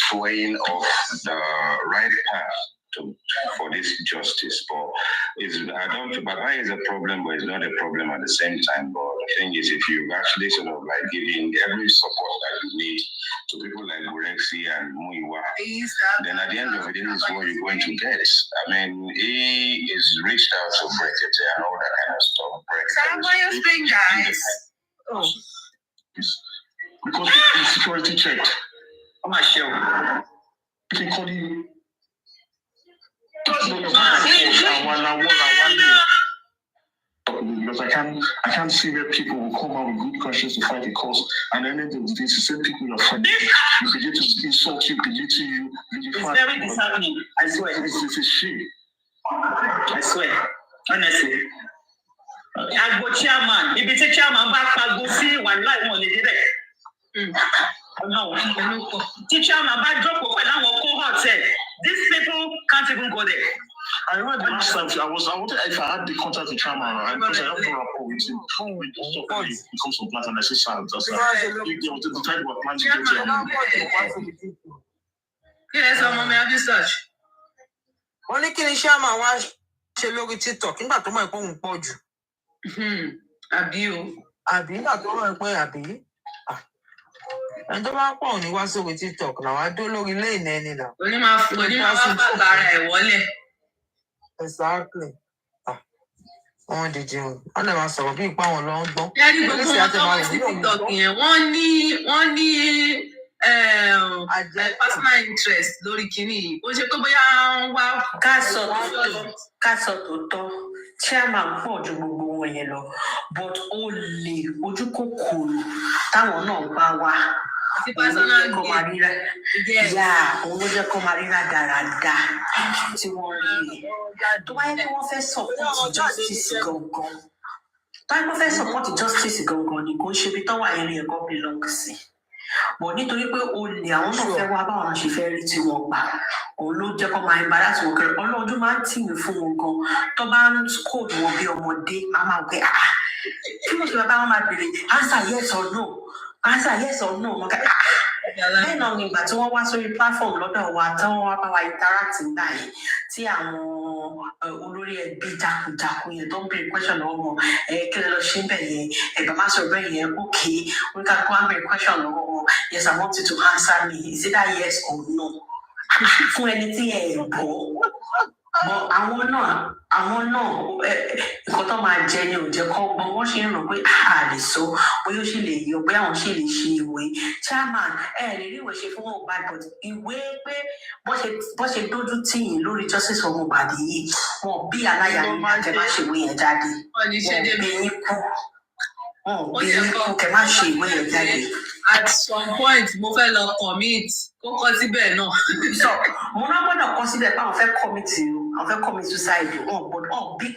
swaying off the right path for this justice. But Baba is a problem, but it's not a problem at the same time. But the thing is, if you actually sort of like giving every support that you need to people like Gorexy and Muiwa, then at the end of the day, this is what you're going to get. I mean, he is reached out to Brekete and all that kind of stuff. What are you saying, guys? Oh. Because the security checked. I'm not sure. You can call you. Because I can't see where people will come out with good questions to fight the cause, and then it's the same people you're fighting. You begin to insult you, belittle you. It's very disheartening. I swear. It's a shame. I swear. Honestly. I go chairman. If it's a chairman, I go see one life on the day. No. Teacher, my drop of an hour cohort said, these people can't even go there. I remember the last time I wanted if I had the contact with Chairman, because I have no rapport with him. It becomes some plans, and I say, sir, that's the time we're planning to get to. Yes, I'm going to search. Only can Chairman watch Chelogi TikTok. In fact, my phone pode. Abi, not all my Abi. And the one phone was over TikTok now. I don't know in lane any now. Only my phone. Exactly. On the gym. I never saw people on long. TikTok yẹn wọ́n ní personal interest lórí kìíní. Ó ṣe pé bóyá wá ká sọ tòótọ́ chairman pọ̀ ju gbogbo wọn yẹn lọ but ó lè ojú kòkòrò táwọn náà bá wá. Òun ló jẹ́ kó máa ríra dáradára tí wọ́n rí tó bá yẹ kí wọ́n fẹ́ support justice gangan ni kò ṣe bí tọ́wọ́ ayẹyẹ ẹ̀kọ́ belong sí bọ̀ nítorí pé olè àwọn náà fẹ́ wá báwọn ṣe fẹ́ rí tí wọ́n gbà òun ló jẹ́ kó máa ń bá láti wọ́n kẹrẹ ọlọ́ọ̀dún máa ń tì mí fún wọn gan tó bá ń kóòdù wọn bí ọmọdé máa gbé kí wọ́n ṣe bá wọn máa bèrè answer yes or no bẹ́ẹ̀ náà nígbà tí wọ́n wá sórí platform lọ́dọ̀ wa tí wọ́n wá bá wa interact nígbà yẹn tí àwọn olórí ẹbí jakunjakun yẹn tó ń bèrè question lọ́wọ́ wọn kí lè lọ ṣe bẹ́ẹ̀ yẹn ẹ̀gbọ́n má sọ bẹ́ẹ̀ yẹn okay wọ́n ká kó wá bèrè question lọ́wọ́ wọn yes I want you to answer me is it that yes or no fún ẹni tí ẹ bọ̀ bọ̀ àwọn náà nǹkan tó máa jẹ ni ò jẹ́ kọ́ gbọ́n wọ́n ṣe ń rò pé a lè sọ bóyá ó ṣe lè yọ bóyá àwọn ṣe lè ṣe ìwé chairman lè rí ìwé ṣe fún Mohbad but ìwé pé bó ṣe dójú tì yín lórí justice for Mohbad yìí wọn bí aláya ní kẹ má ṣe ìwé yẹn jáde wọn bí yín kú kẹ má ṣe ìwé yẹn jáde. At some point mo fẹ́ lọ commit kó kọ síbẹ̀ náà. So mo náà gbọ́dọ̀ kọ síbẹ̀ pé àwọn fẹ́ commit suicide wọn gbọ́dọ̀ bí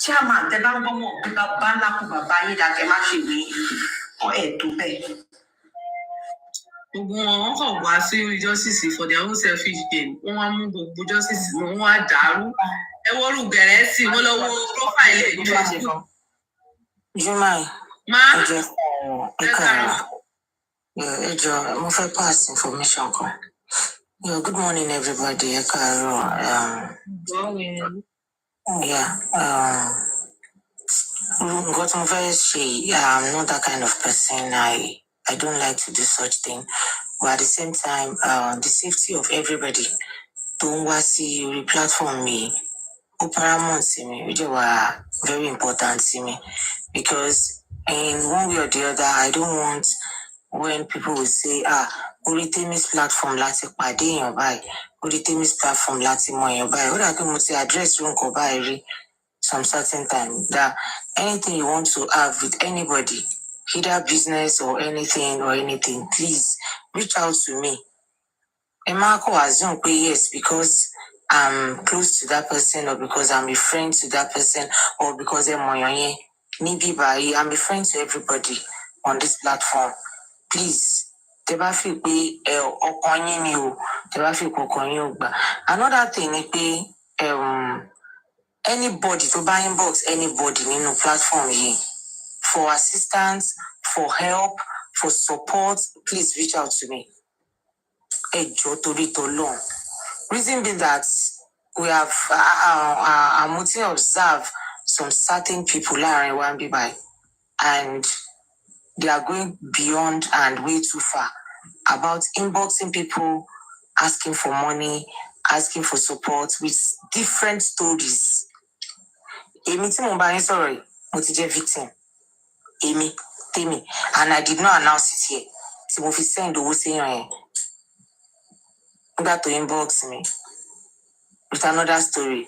chairman tẹ bá ń gbọ́ wọn bí bàbá ńlá kú bàbá yín dàkẹ́ má ṣe ìwé tó bẹ́ẹ̀. Gbogbo wọn kàn wá sí justice for their own selfish gain wọn wá mú gbogbo justice wọn wá dàrú ẹ wọ́rù Gẹ̀rẹ́sì wọn lọ wo profile ẹ̀ ní Facebook. Jumai. Ma. Mo fẹ́ pass information kan. Good morning, everybody. Good morning. Nǹkan tí mo fẹ́ ṣe, I'm not that kind of person. I don't like to do such thing. But at the same time, the safety of everybody tó ń wá sí orí platform mi, ó paramount sí mi, which were very important to me. Because in one way or the other, I don't want when people will say, orí Temi's platform láti pàdé èèyàn báyìí, orí Temi's platform láti mọ èèyàn báyìí, ó dà pé mo ti address nǹkan báyìí rí. some certain time that anything you want to have with anybody, either business or anything, please reach out to me. Emako assume yes because I'm close to that person or because I'm a friend to that person or because I'm a friend to everybody on this platform. Please, another thing is anybody to buy inbox anybody in the platform here for assistance, for help, for support, please reach out to me. Reason being that we have observed some certain people and they are going beyond and way too far about inboxing people, asking for money, asking for support with different stories. Victim. Temi, and I did not announce it here. So if you send the saying got to inbox me with another story.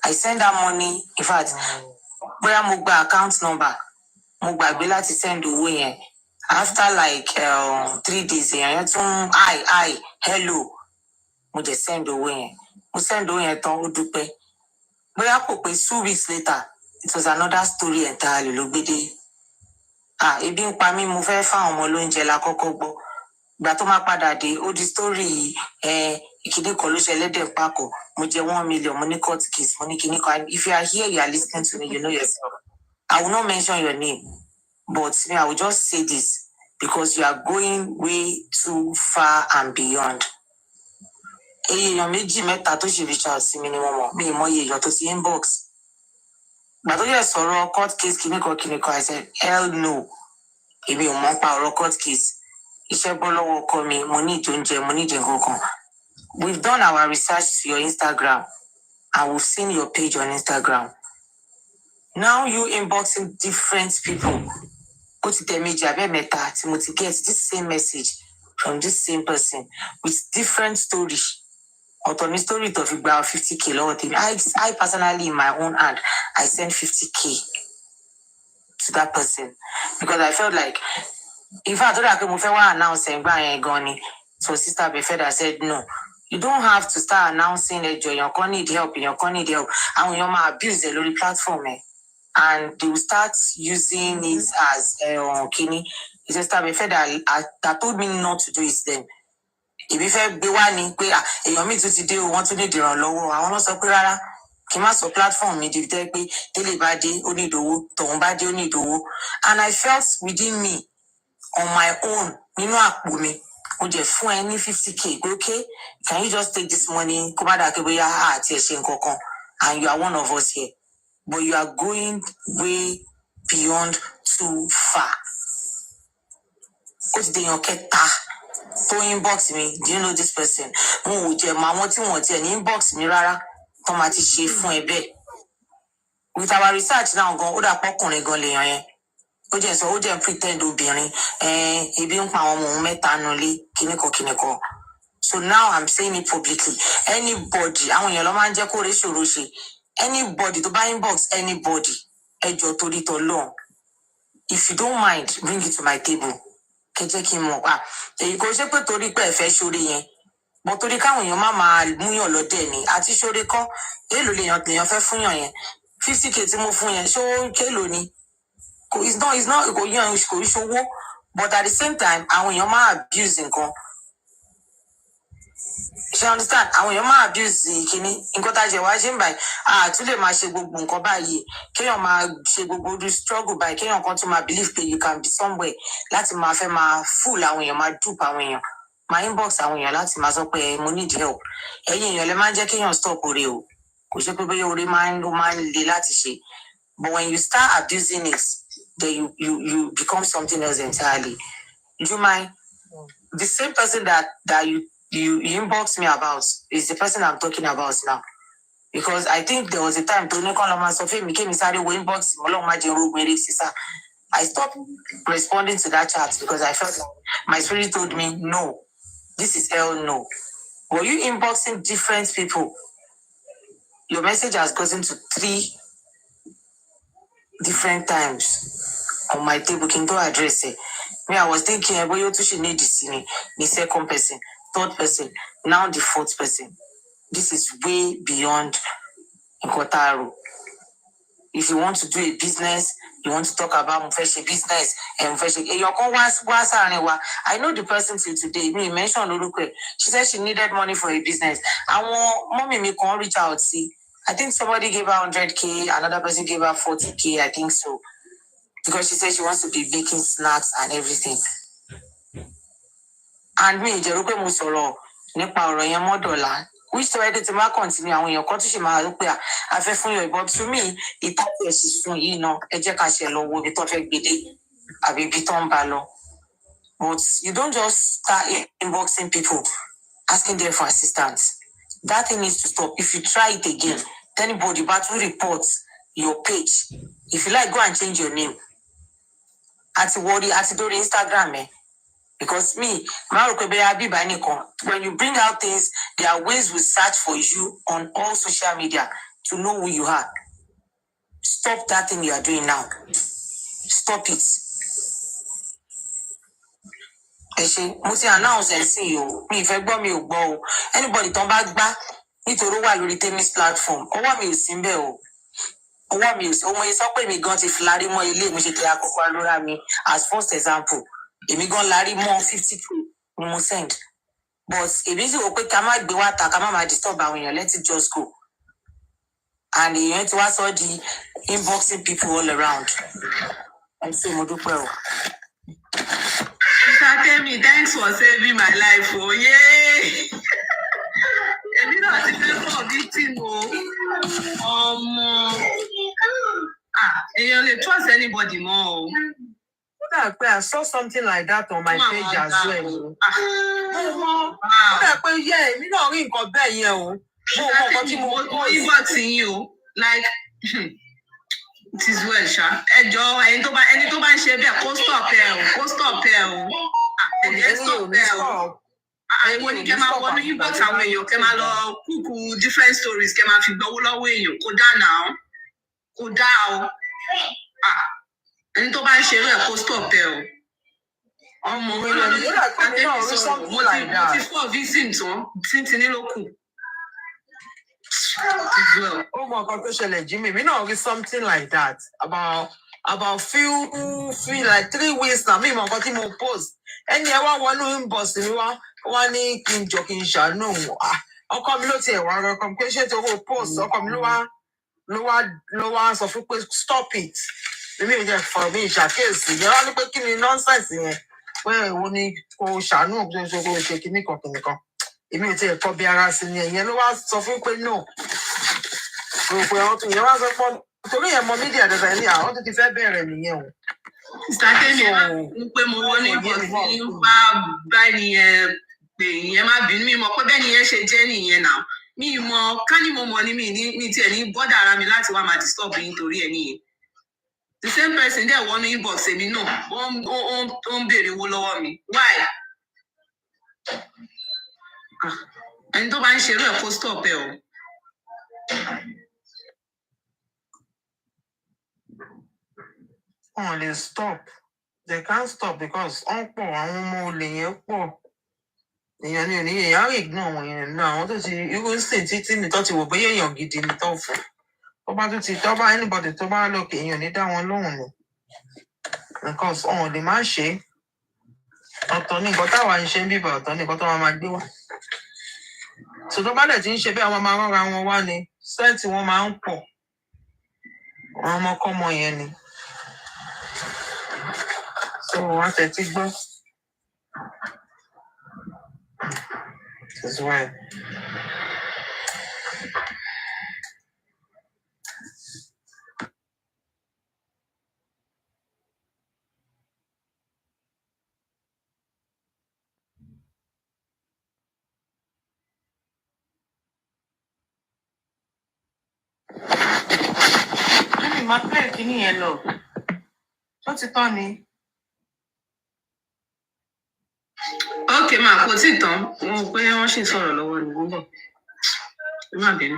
I send that money. In fact, where Mugba account number, Mugba Bela to send away. After like 3 days, hello, we just send away. We send away ton dupe. Where 2 weeks later, it was another story entirely. Ebi ń pa mí mo fẹ́ fáwọn ọmọ lóúnjẹ la kọ́kọ́ gbọ́. Ìgbà tó máa padà dé ó di story ìkíní kan ló ṣẹlẹ̀ dẹ̀ pákó mo jẹ 1 million mo ní court case mo ní kíní kan. If you are here, you are listening to me, you know yourself. I will not mention your name, but I will just say this because you are going way too far and beyond. Èèyàn méjì mẹ́ta tó ṣe reach out sí mi ni wọ́n mọ̀ mi mọ iye èèyàn tó ti inbox. But tó yẹ sọ̀rọ̀ court case kíní kan I said hell no. Èmi ò mọ̀ pa ọ̀rọ̀ court case. Iṣẹ́ bọ́ lọ́wọ́ ọkọ mi, mo ní ìjọ́njẹ, mo ní ìjẹ̀ǹkan. We've done our research to your Instagram and we've seen your page on Instagram. Now you inboxing different people. Go to the media, get this same message from this same person with different stories. Autonomy story of about 50K. I personally, in my own hand, I sent 50K to that person because I felt like if I thought I could move forward announcing Goni, so Sister Befeda said no. You don't have to start announcing that you're going to need help, and when you're abuse the lórí platform, and they will start using it as Kini. It's Sister Befeda that told me not to do it then. If you fẹ́ gbé wá ní pé èèyàn mi tún ti dé o wọ́n tún ní ìdìrànlọ́wọ́ àwọn náà sọ pé rárá kí n má sọ platform mi di tẹ́ pé tẹ́lẹ̀ bá dé ó ní ìdòwò tọ̀hún bá dé ó ní ìdòwò. And I felt within me on my own nínú àpò mi mo jẹ fún ẹ ní 50K pé okay can you just take this money kó má dà kí bóyá àti ẹ ṣe nǹkan kan and you are one of us here but you are going way beyond too far. Ó ti dèèyàn kẹta tó inbox me, do you know this person? Mo ò jẹ mọ àwọn tí wọ́n ti ẹ̀ ní inbox mi rárá tó máa ti ṣe fún ẹ bẹ́ẹ̀. With our research now gan ó dà pọ́kùnrin gan lèèyàn yẹn. Ó jẹ́ pretend obìnrin ebi ń pa àwọn ọmọ òun mẹ́ta nulẹ̀ kíníkan. So now I'm saying it publicly. Anybody, àwọn èèyàn ló máa ń jẹ́ kó réṣòro ṣe. Anybody tó bá inbox anybody, ẹ jọ̀ọ́ torí t'Ọlọ́run. If you don't mind, bring it to my table. Kẹ́ jẹ́ kí n mọ̀ èyí kò ṣe pé torí pé ẹ fẹ́ ṣoore yẹn. But torí káwọn èèyàn má máa múyàn lọ́dẹ̀ ni àti ṣoore kọ́ èèlò lèèyàn fẹ́ fúnyàn yẹn. 50K tí mo fún yẹn ṣó kéèlò ni. It's not kò ṣòwò but at the same time àwọn èèyàn máa abuse nǹkan. She understand àwọn èèyàn máa abuse kíní nǹkan tá a ṣe wá ṣe ń báyìí tún lè máa ṣe gbogbo nǹkan báyìí kéèyàn máa ṣe gbogbo ojú struggle báyìí kéèyàn kan tún máa believe pé you can be somewhere láti máa fẹ́ máa fool àwọn èèyàn máa dupe àwọn èèyàn máa inbox àwọn èèyàn láti máa sọ pé mo need help. Ẹ̀yin èèyàn lè máa ń jẹ́ kéèyàn stop oore o kò ṣe pé bóyá oore máa ń le láti ṣe but when you start abusing it then you become something else entirely. Do you mind? The same person that you inbox me about is the person I'm talking about now. Because I think there was a time to inbox I stopped responding to that chat because I felt like my spirit told me no. This is hell no. Were you inboxing different people? Your message has gotten to 3 different times on my table. Can do address it. Me, I was thinking about you to need the second person, third person, now the fourth person. This is way beyond Nkotaro. If you want to do a business, you want to talk about Mufeshi business and Mufeshi. I know the person till today. Me mentioned Luluke. She said she needed money for a business. I want mommy me can reach out. See, I think somebody gave her 100K, another person gave her 40K. I think so, because she said she wants to be baking snacks and everything. And me, Jerupe Musoro, Nepa or Yamodola. Which already to my continue and when you're cutting my look there, I feel for you, but to me, it is from you know, a jackashello will be perfect bidding, a baby tombalo. But you don't just start inboxing people, asking them for assistance. That thing needs to stop. If you try it again, anybody but will report your page. If you like, go and change your name. At worry, at do Instagram, eh? Because me, when you bring out things, there are ways we search for you on all social media to know who you are. Stop that thing you are doing now. Stop it. Must announce and see you. Me, if I me anybody come back, need to roll with Temis platform. Owa mi simbe o. Owa mi so me got if Larry mo ile mo se te akoko alora mi as first example. Emi gan Larry mo 50K ni mo send. But if you open camera, be what camera disturb when you let it just go. And you went to watch all the inboxing people all around. And say, Modupe. Tell me, thanks for saving my life. Oh, yay! You know, I think this thing, and you don't trust anybody more. I saw something like that on my page as well. Yeah, me not ring for bed, you. Inboxing you like it is well, Sha. Any to buy share be a stop here. I when you came out one inbox away, you came out cuckoo different stories came out fi away you go down. Any to buy share be a stop here. Something like that. Oh my God, Jimmy, we know something like that about few like 3 weeks now. Me, my God, him post. And yeah, one inbox me one king joking no. How come you not here? One communication to post. How come lower so stop it. Maybe just for me, case. You are making nonsense here. Well, only go shanu go check in the immediately for BRS in the yellow was so frequent no. We are to your other one. To me, I'm media that I know how to defend bearing you. Starting now. Me more can you more money me tell you bother me láti wá ma disturb yín torí ẹni. The same person there one inbox me no on béèrè owó lọ́wọ́ mi. Why? And tó bá ń ṣe rẹ̀ kó stop ẹ o. Oh, they stop. They can't stop because uncle and more ignore now. You will say it thought it will be a young giddy tofu. About to see anybody to buy looking you need that one alone. Because on the man she Tony got our and shame people, Tony got our my do. So the man that in shape our mamma around one sent to one my uncle. One more common yenny. So what a big boss. That's right. My play kini yellow. What's it on me? Okay, ma, kò tí tán. Wọ́n pé wọ́n ṣì sọ̀rọ̀ lọ́wọ́ ni wọ́n bọ̀. Ẹ má bínú.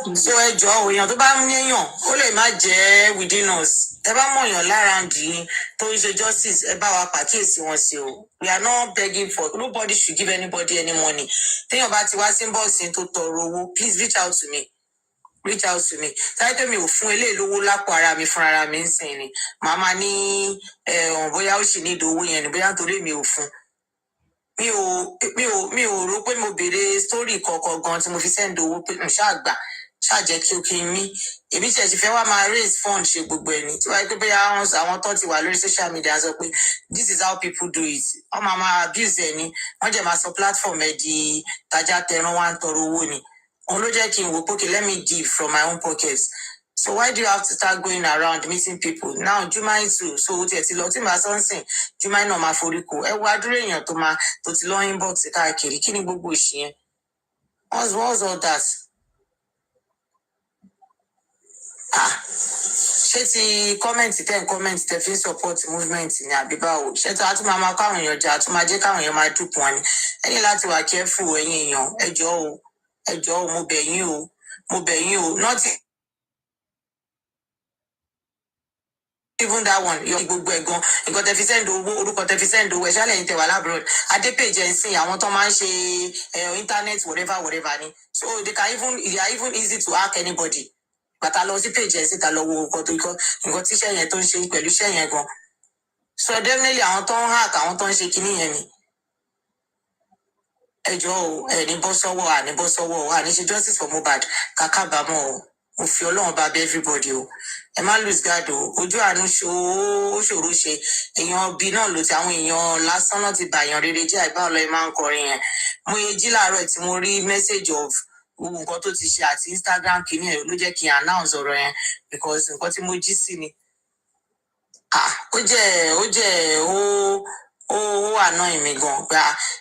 So ẹjọ́ èèyàn tó bá ń yéèyàn ó lè má jẹ́ within us. Ẹ bá mọ̀yàn lára ǹdí tó ń ṣe justice ẹ bá wa pàkíyèsí wọn sí o. We are not begging for nobody should give anybody any money. Téèyàn bá ti wá sí bọ́ọ̀sì tó tọrọ owó, please reach out to me. Reach out to me. Táyé pé mi ò fún eléyìí lówó lápò ara mi fún ara mi ń sìn ni. Màmá ní bóyá ó sì ní ìdòwò yẹn ni bóyá torí mi ò fún. Mi ò rò pé mo béèrè story kankan gan tí mo fi send owó pé n ṣáà gbà ṣáà jẹ́ kí o kí n mí èmi tiẹ̀ ti fẹ́ wá máa raise fund ṣe gbogbo ẹni tí wáyé pé bóyá àwọn tó ti wà lórí social media sọ pé this is how people do it wọ́n máa abuse ẹ̀ ni wọ́n jẹ́ máa sọ platform ẹ̀ di tajà tẹran wá ń tọrọ owó ni òun ló jẹ́ kí n wò pé okay let me give from my own pocket. So why do you have to start going around meeting people? Now, Jumai too. So, tí ẹ ti lọ tí màá sọ ń sìn, Jumai náà máa forí ko. Ẹ wá dúró èèyàn tó ti lọ inbox káàkiri. Kí ni gbogbo ìṣì yẹn? What's all that? Ṣé ti kọ́mẹ̀ntì tẹ́ fi ń support movement ni àbí báwo? Ṣé tí a tún máa káwọn èèyàn jà, a tún máa jẹ́ káwọn èèyàn máa dùn wọn ni? Ẹ ní láti wà careful ẹ̀yin èèyàn. Ẹ jọ̀ọ́ o, mo bẹ̀ yín o. Nothing. Even that one yọ gbogbo ẹ gan nǹkan tẹ́ fi send owó orúkọ tẹ́ fi send owó ẹ ṣálẹ yìí tẹ́ wà labroad adépèjẹ ń sìn àwọn tó máa ń ṣe internet whatever ni so they are even easy to hack anybody bàtà lọ sí page ẹ síta lọ wo nǹkan tí iṣẹ́ yẹn tó ń ṣe pẹ̀lú iṣẹ́ yẹn gan so definitely àwọn tó ń hack àwọn tó ń ṣe kinní yẹn ni ẹ jọ̀ọ́ o ẹ ní bọ́ sọ́wọ́ àní ṣe justice for Mohbad kákábàámọ̀ o mo fi Ọlọ́run bá bẹ̀ everybody o ẹ má lose guard o ojú àánú ó ṣòro ṣe èèyàn bíi náà ló ti àwọn èèyàn lásán náà ti bàyàn rere jẹ́ àìbá ọlọ ẹ máa ń kọrin yẹn mo yẹ jí láàárọ̀ tí mo rí message of gbogbo nǹkan tó ti ṣe àti Instagram kìíní ẹ ló jẹ́ kí n announce ọ̀rọ̀ yẹn because nǹkan tí mo jí sí ni ó àná ìmì gan pé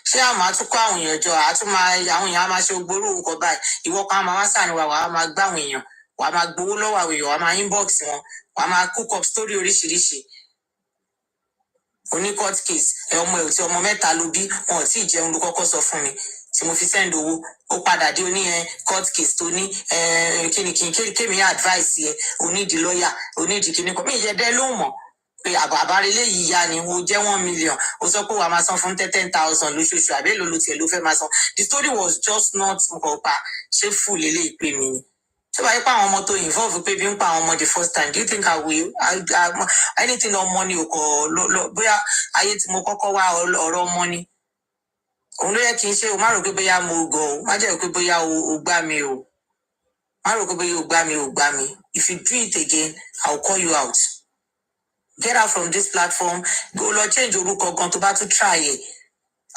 ṣé àwọn máa tún kó àwọn èèyàn jọ àwọn èèyàn á máa ṣe gbóró nǹkan báyìí ìwọ kan á máa wá sàníwá wàá máa gbá àwọn èèyàn wàá máa gbowó lọ́wọ́ àwọn èèyàn wàá máa inbox wọn wàá máa cook up story oríṣiríṣi oní court case ọmọ ẹ̀ tí ọmọ mẹ́ta ló bí wọn ò tí ì jẹun ló kọ́kọ́ sọ fún mi tí mo fi send owó ó padà dé oní court case tó ní kémi advice yẹ onídìí lọ́ọ̀yà onídìí kíníkan mi ìjẹ́dẹ́ ló mọ̀ pé àbárelé yìí yá ni mo jẹ́ 1 million ó sọ pé wàá máa san fún 10,000 lóṣooṣù àbí èlò ló tiẹ̀ ló fẹ́ máa san the story was just not nǹkan pa ṣé fún lélẹ̀ ìpè mi ni tí wàá pa àwọn ọmọ tó involve pé bí ń pa àwọn ọmọ the first time do you think I will anything ọmọ ni ò kọ bóyá ayé tí mo kọ́kọ́ wá ọ̀rọ̀ ọmọ ni òun ló yẹ kí n ṣe o má rò pé bóyá mo gọ̀ o má jẹ́ pé bóyá o gbá mi o má rò pé bóyá o gbá mi if you do it again I will call you out. Get out from this platform. Go Lord change orúkọ gan tó bá tún try it.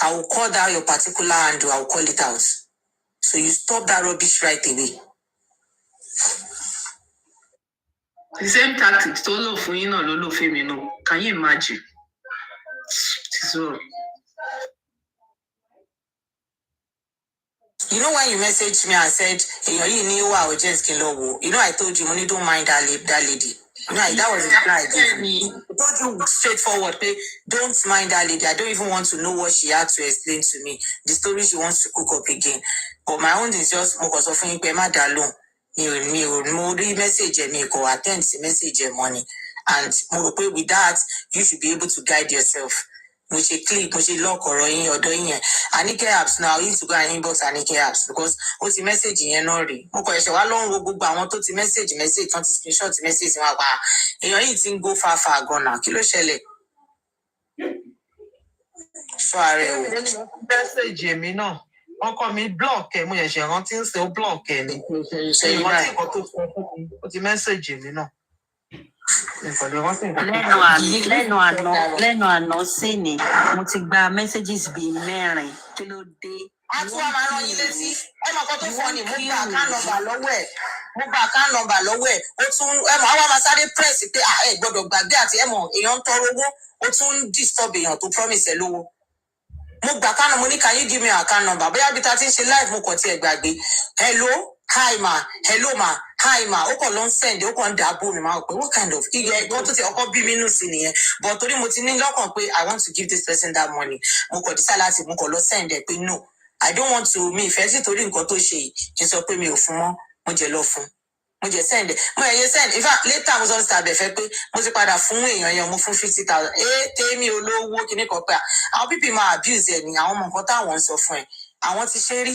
I will call that your particular handle. I will call it out. So you stop that rubbish right away. The same tactics tó lò fún yín náà ló lò fún mi náà. Can you imagine? So. You know when you messaged me and said, èèyàn yìí ní wà urgent kí n lọ wò. You know I told you money don't mind that lady. You know, that was the reply I gave me. I told you straightforward, pé don't mind that lady. I don't even want to know what she had to explain to me. The story she wants to cook up again. But my own is just mo kàn sọ fún yín pé má dá lóhùn. Mo rí message mi kò attend sí message money. And mo rò pé with that, you should be able to guide yourself. Mo ṣe click, mo ṣe lock ọ̀rọ̀ yín ọ̀dọ̀ yín yẹn. Anike apps now, I need to go and inbox Anike apps because ó ti message yẹn náà rí. Mo kàn ṣe wá lọ́rùn wo gbogbo àwọn tó ti message tán ti screenshot message wọn pa. Èèyàn yìí ti ń go far gan náà. Kí ló ṣẹlẹ̀? Ṣọ́ ara ẹ̀ wò. Message mi náà. Ọkọ mi block ẹ̀ mo ṣẹ̀ṣẹ̀ rántí ń ṣe ó block ẹ̀ ni. Ṣé ìwọ́n tí nǹkan tó sọ fún mi? Ó ti message mi náà. lẹ́nu àná sí ni mo ti gba messages bíi 4 kí ló dé. a tún wá máa rán yín létí ẹ mọ̀ kan tó fọ́ ni mo gba account number lọ́wọ́ ẹ̀ ó tún ẹ mọ̀ àwọn máa sáré press pé ẹ gbọ́dọ̀ gbàgbé àti ẹ mọ̀ èèyàn ń tọrọ owó ó tún ń disturb èèyàn tó promise ẹ lówó. Mo gba account number mo ní can you give me your account number bóyá bí ta ti ń ṣe live mo kàn tiẹ̀ gbàgbé hello hi ma hello ma hi ma ó kàn ló ń send ó kàn ń dàbò mi máa pé what kind of iye ẹ̀gbọ́n tó ti ọkọ bí mi nù sí nìyẹn but torí mo ti ní lọ́kàn pé I want to give this person that money mo kàn decide láti mo kàn lọ send ẹ pé no I don't want to mi ìfẹ́ sí torí nǹkan tó ṣe yìí kí n sọ pé mi ò fún mọ́ mo jẹ lọ fún mo jẹ send mo ẹyẹ send in fact later mo sọ star bẹ fẹ́ pé mo ti padà fún èèyàn yẹn mo fún 50,000 tèmi olówó kíní kan pé àwọn people máa abuse ẹ ní àwọn ọmọ nǹkan táwọn ń sọ fún ẹ àwọn ti ṣe rí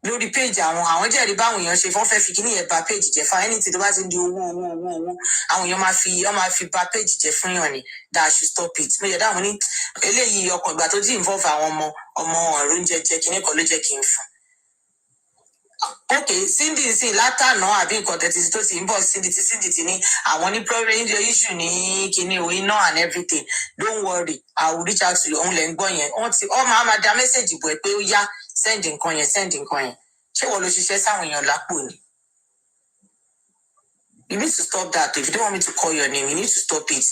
lórí page àwọn jẹ́rìí báwọn èèyàn ṣe fọ́n fẹ́ fi kíní yẹn ba page jẹ́ fún anything tó bá ti ń di owó àwọn èèyàn máa fi ba page jẹ́ fún yàn ni that I should stop it mo yẹ dáhùn ní eléyìí ọkàn ìgbà tó ti involve àwọn ọmọ ọ̀rọ̀ oúnjẹ jẹ kíní kan ló jẹ́ kí n fún okay Cindy sí látànà àbí nǹkan tẹ̀tí tó ti ń bọ̀ Cindy ti ní àwọn ní problem issue ní kíní o iná and everything don't worry I will reach out to you òun lẹ́ ń gbọ́ yẹn wọ́n máa da message bọ̀ ẹ́ pé ó yá send nǹkan yẹn ṣé wọ́n ló ṣiṣẹ́ sáwọn èèyàn lápò ni you need to stop that if you don't want me to call your name you need to stop it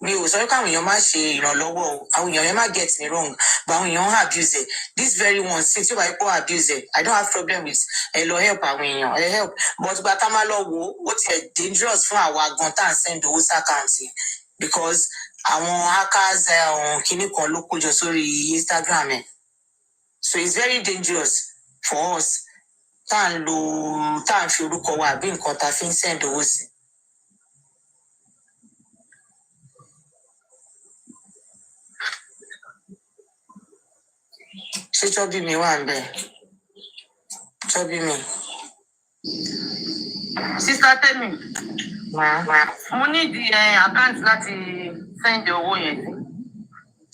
mi ò sọ pé káwọn èèyàn má ṣe ìrànlọ́wọ́ o àwọn èèyàn yẹn má get me wrong but àwọn èèyàn ń abuse it this very one since tí ó bá yẹ kó abuse it I don't have problem with ẹ lọ help àwọn èèyàn ẹ help but gba tá má lọ wo ó tiẹ̀ dangerous fún àwa gan tá à ń send owó sàkáǹtì because àwọn hackers kìíní kan ló kójọ sórí Instagram ẹ so it's very dangerous for us tá à ń fi orúkọ wa àbí nǹkan tá a fi ń send owó sí. ṣé chọ́bí mi wà ń bẹ̀? Chọ́bí mi. Sister Temi, mo need àkáǹtì láti send owó yẹn sí.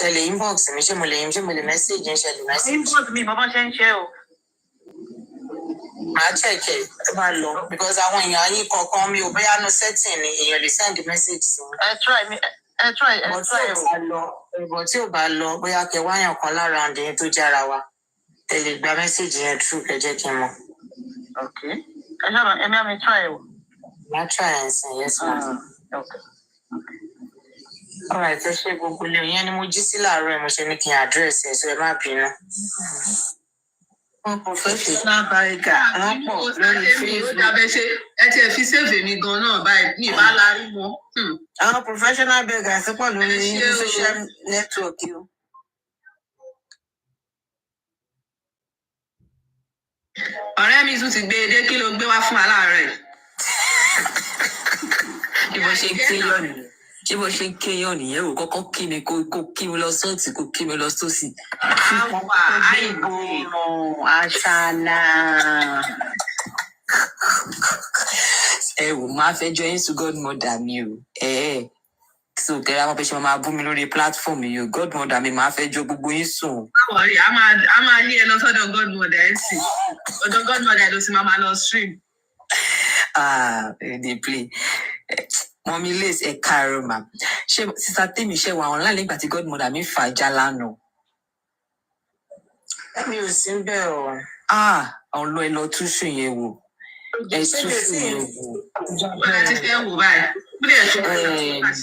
Tẹ̀lé inbox mi ṣé mo lè message ń ṣẹlẹ̀ message. Inbox mi bàbá ṣe ń ṣe o. Màá check ẹ̀ tó bá lọ because àwọn èèyàn yín kankan mi ò bóyá no setting ni èèyàn lè send message sí mi. ẹ try o. Ìbọn tí ò bá lọ bóyá kẹ wáyàn kan lára àǹdẹ̀yìn tó jára wa tẹ̀lé gba message yẹn through kẹ jẹ́ kí n mọ̀. Okay. Ẹ ṣáà ẹ̀mí àmì try o. Màá try ẹ̀ sìn yes ma. Okay. Alright, ẹ ṣe gbogbo ilé yẹn ni mo jí sí láàárọ̀ ẹ̀ mo ṣe ní kí n address ẹ̀ so ẹ má bínú. Wọn professional biker wọn pọ̀ lórí Facebook. Ó dàbẹ̀ ṣe ẹ tiẹ̀ fi save mi gan náà báyìí ní ìbálarí wọn. Àwọn professional beggars pọ̀ lórí social network yìí. Ọ̀rẹ́ mi tún ti gbé e dé kí ló gbé wá fún aláàárẹ̀. Bí mo ṣe ń kéyọ̀ nìyẹn. Ṣé bó ṣe ń kéyàn nìyẹn ò kọ́kọ́ kí mi kó kí mi lọ sọ́ọ̀tì kó kí mi lọ sósì. Àwa àìgbọràn àṣàlà. Ẹ wò máa fẹ́ jọ yín sí godmother mi o. So kẹ́rẹ́ àwọn pẹ̀ṣẹ̀ máa bú mi lórí platform yìí o. Godmother mi máa fẹ́ jọ gbogbo yín sùn. Báwo rí a máa lé ẹ lọ sọ́dọ̀ godmother ẹ̀ sì. Ọ̀dọ̀ godmother ló sì máa lọ stream. They play. Mọ̀mí Lace ẹ káàárọ̀ mà. Ṣé Sister Temi ṣe wà online nígbà tí godmother mi fà já lánàá? Mi ò sí bẹ́ẹ̀ o. Ọ̀lọ́ ẹ lọ túṣù yẹn wò. Ẹ túṣù yẹn wò. Bọ́lá ti fẹ́ wò báyìí.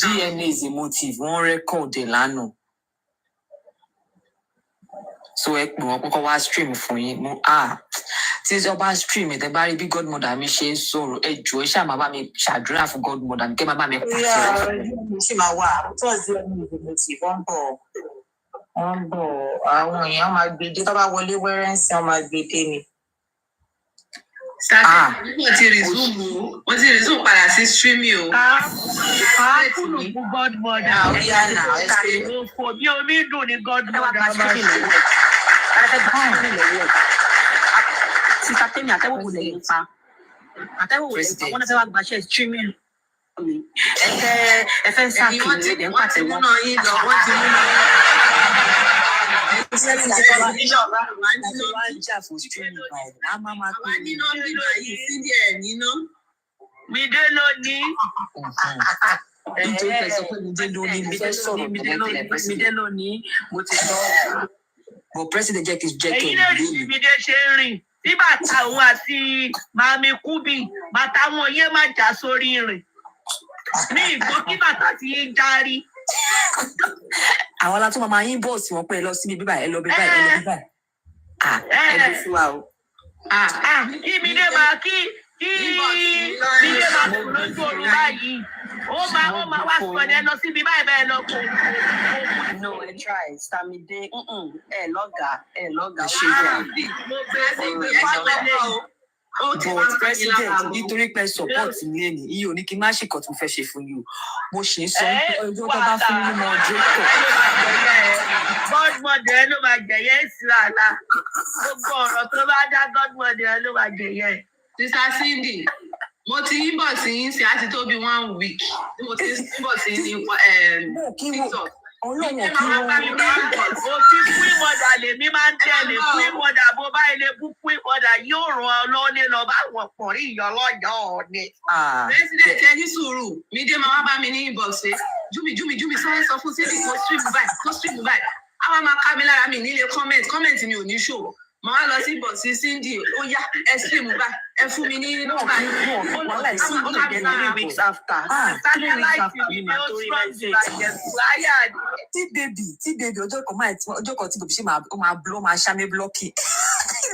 DNA is a motive, wọ́n rẹ́kọ̀dì lánàá. So ẹ pè wọ́n kọ́kọ́ wá stream fún yín. Tí ìjọba stream ẹ̀ tẹ́ bá rí bí godmother mi ṣe ń sọ̀rọ̀ ẹ jọ̀ọ́ ẹ ṣáà máa bá mi ṣàdúrà fún godmother mi kẹ́ máa bá mi pàṣẹ. Mo sì máa wà tọ́sí ẹni ìgbìmọ̀tì wọ́n bọ̀ àwọn èèyàn máa gbèdé tó bá wọlé wẹ́rẹ́ ń sin ọmọ gbèdé ni. Wọ́n ti resume padà sí streaming o. Kúlù fún godmother. Òfò bí omi dùn ní godmother máa ṣe. Sister Temi àtẹ́wò wò lẹ́yìn pa. Àtẹ́wò wò lẹ́yìn pa. Wọ́n náà fẹ́ wá gbaṣẹ́ streaming. Ẹ fẹ́ ń sáàkì ní èdè ń pàtẹ́ wọn. Wọ́n ti mú náà. Mídé ló ní. Mídé ló ní. Mo ti lọ. But president jẹ́ kí n jẹ́ kí Èyí lè rí bí Mídé ṣe ń rìn. Bí bàtà òun àti Màmí Kúbì, bàtà wọn yé má já sórí rìn. Ní ìgbó kí bàtà ti yé járí. Àwọn alátúmọ̀ máa yín bọ́ọ̀sì wọn pé ẹ lọ síbi bíbá ẹ lọ bíbá ẹ lọ bíbá. Ẹ bí fún wa o. Kí Mídé máa Mídé máa kú lójú oorun báyìí. Ó máa wá sọ ẹ lọ síbi báyìí bẹ́ẹ̀ lọ kó. No, ẹ try Samide ẹ lọ́gàá ṣe é. Mo gbé fáwọn eléyìí. but president nítorí pé support ní ẹni iye ò ní kí n má ṣe kàn tó fẹ́ ṣe fún yìí o mo ṣe ń sọ pé ọjọ́ tó bá fún mi moderator. godmother ló máa jẹyẹ ìsìláàlà gbogbo ọ̀rọ̀ tó bá dá godmother ló máa jẹyẹ. Sister Cindy, mo ti ń bọ̀ sí àti tó bí 1 week tí mo ti ń bọ̀ sí ní TikTok. Ọlọ́run kí wọ́n òfin fún ìmọ̀dà lèmi máa ń tẹ̀lé fún ìmọ̀dà bó bá ilé bú fún ìmọ̀dà yóò ràn ọ́ lọ́lé lọ bá wọ̀ pọ̀ rí ìyọlọ́jọ́ ọ̀ni. President ẹ ní sùúrù mi dé máa wá bá mi ní inbox ṣe júmi sáré sọ fún sílẹ̀ kó stream báyìí àwọn máa ká mi lára mi nílé comment mi ò ní ṣòwò màá wá lọ sí inbox sí Cindy ó yá ẹ stream báyìí ẹ fún mi ní nọ́mbà yìí. Tí bèbí ọjọ́ kan tí bèbí ṣe máa ṣàmì blọ́kì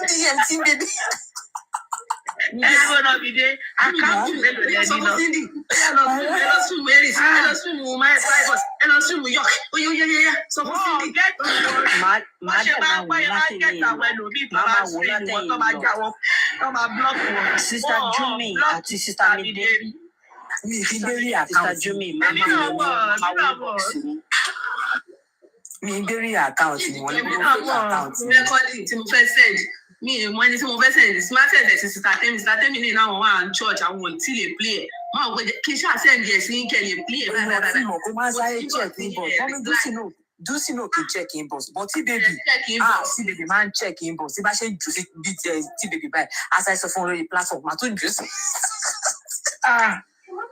dm tí bèbí. Everyone of the day, I can't do it. Ẹ lọ sùn Mary, ẹ lọ sùn my Bibles, ẹ lọ sùn York. Oyoyoyoya, sọ fún Cindy. Má ṣe máa ń pẹ́ máa ń kẹta àwọn ẹlòmíì tó máa ń sìn wọ́n tó máa já wọn, tó máa blọ́ọ̀kì wọn. Sister Jumi àti Sister Mide. Mi fi lérí àkáǹtì. Sister Jumi, màmá mi ló máa wọ mi ń lérí àkáǹtì ni wọ́n lè wọ́n àkáǹtì. Rẹ́kọ́dì tí mo fẹ́ send. Mi ìmọ̀ ẹni tí mo fẹ́ send smart send ẹ̀ sí Sister Temi ní àwọn wà ní church àwọn ò tí lè play ẹ̀. Máa wọ pé kí n ṣáà send ẹ̀ sí kẹ́ lè play ẹ̀ báyìí. Tí mo kó máa sáré check inbox, wọ́n ní Dúsì náà kì í check inbox, but tí bèbí máa ń check inbox, tí bá ṣe ń jù sí bí tí bèbí báyìí, as I sọ fún lórí platform, màá tún jù sí.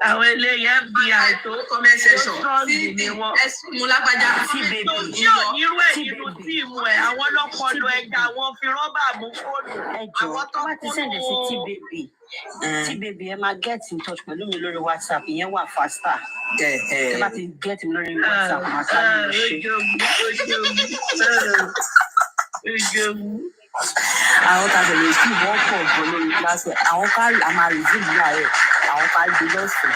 Àwọn eléyìí FBI tó comment section ni wọ́n. Mo lágbájá sí bèbí. Tí ò nírú ẹ̀ nínú tíìmù ẹ̀, àwọn lọ́pọ̀lọ́ ẹja, àwọn fi rọ́bà mú fóònù. Àwọn tó wá ti sẹ̀ǹdẹ̀ sí tí bèbí ẹ máa get in touch pẹ̀lú mi lórí WhatsApp ìyẹn wà faster. Ẹ bá ti get mi lórí WhatsApp máa sáré lọ ṣe. Àwọn tá a tẹ̀lé sí ìwọ́n pọ̀ gan lórí kíláàsì àwọn ká a máa rìsí ìlúra rẹ̀ àwọn ká gbé lọ́sùn.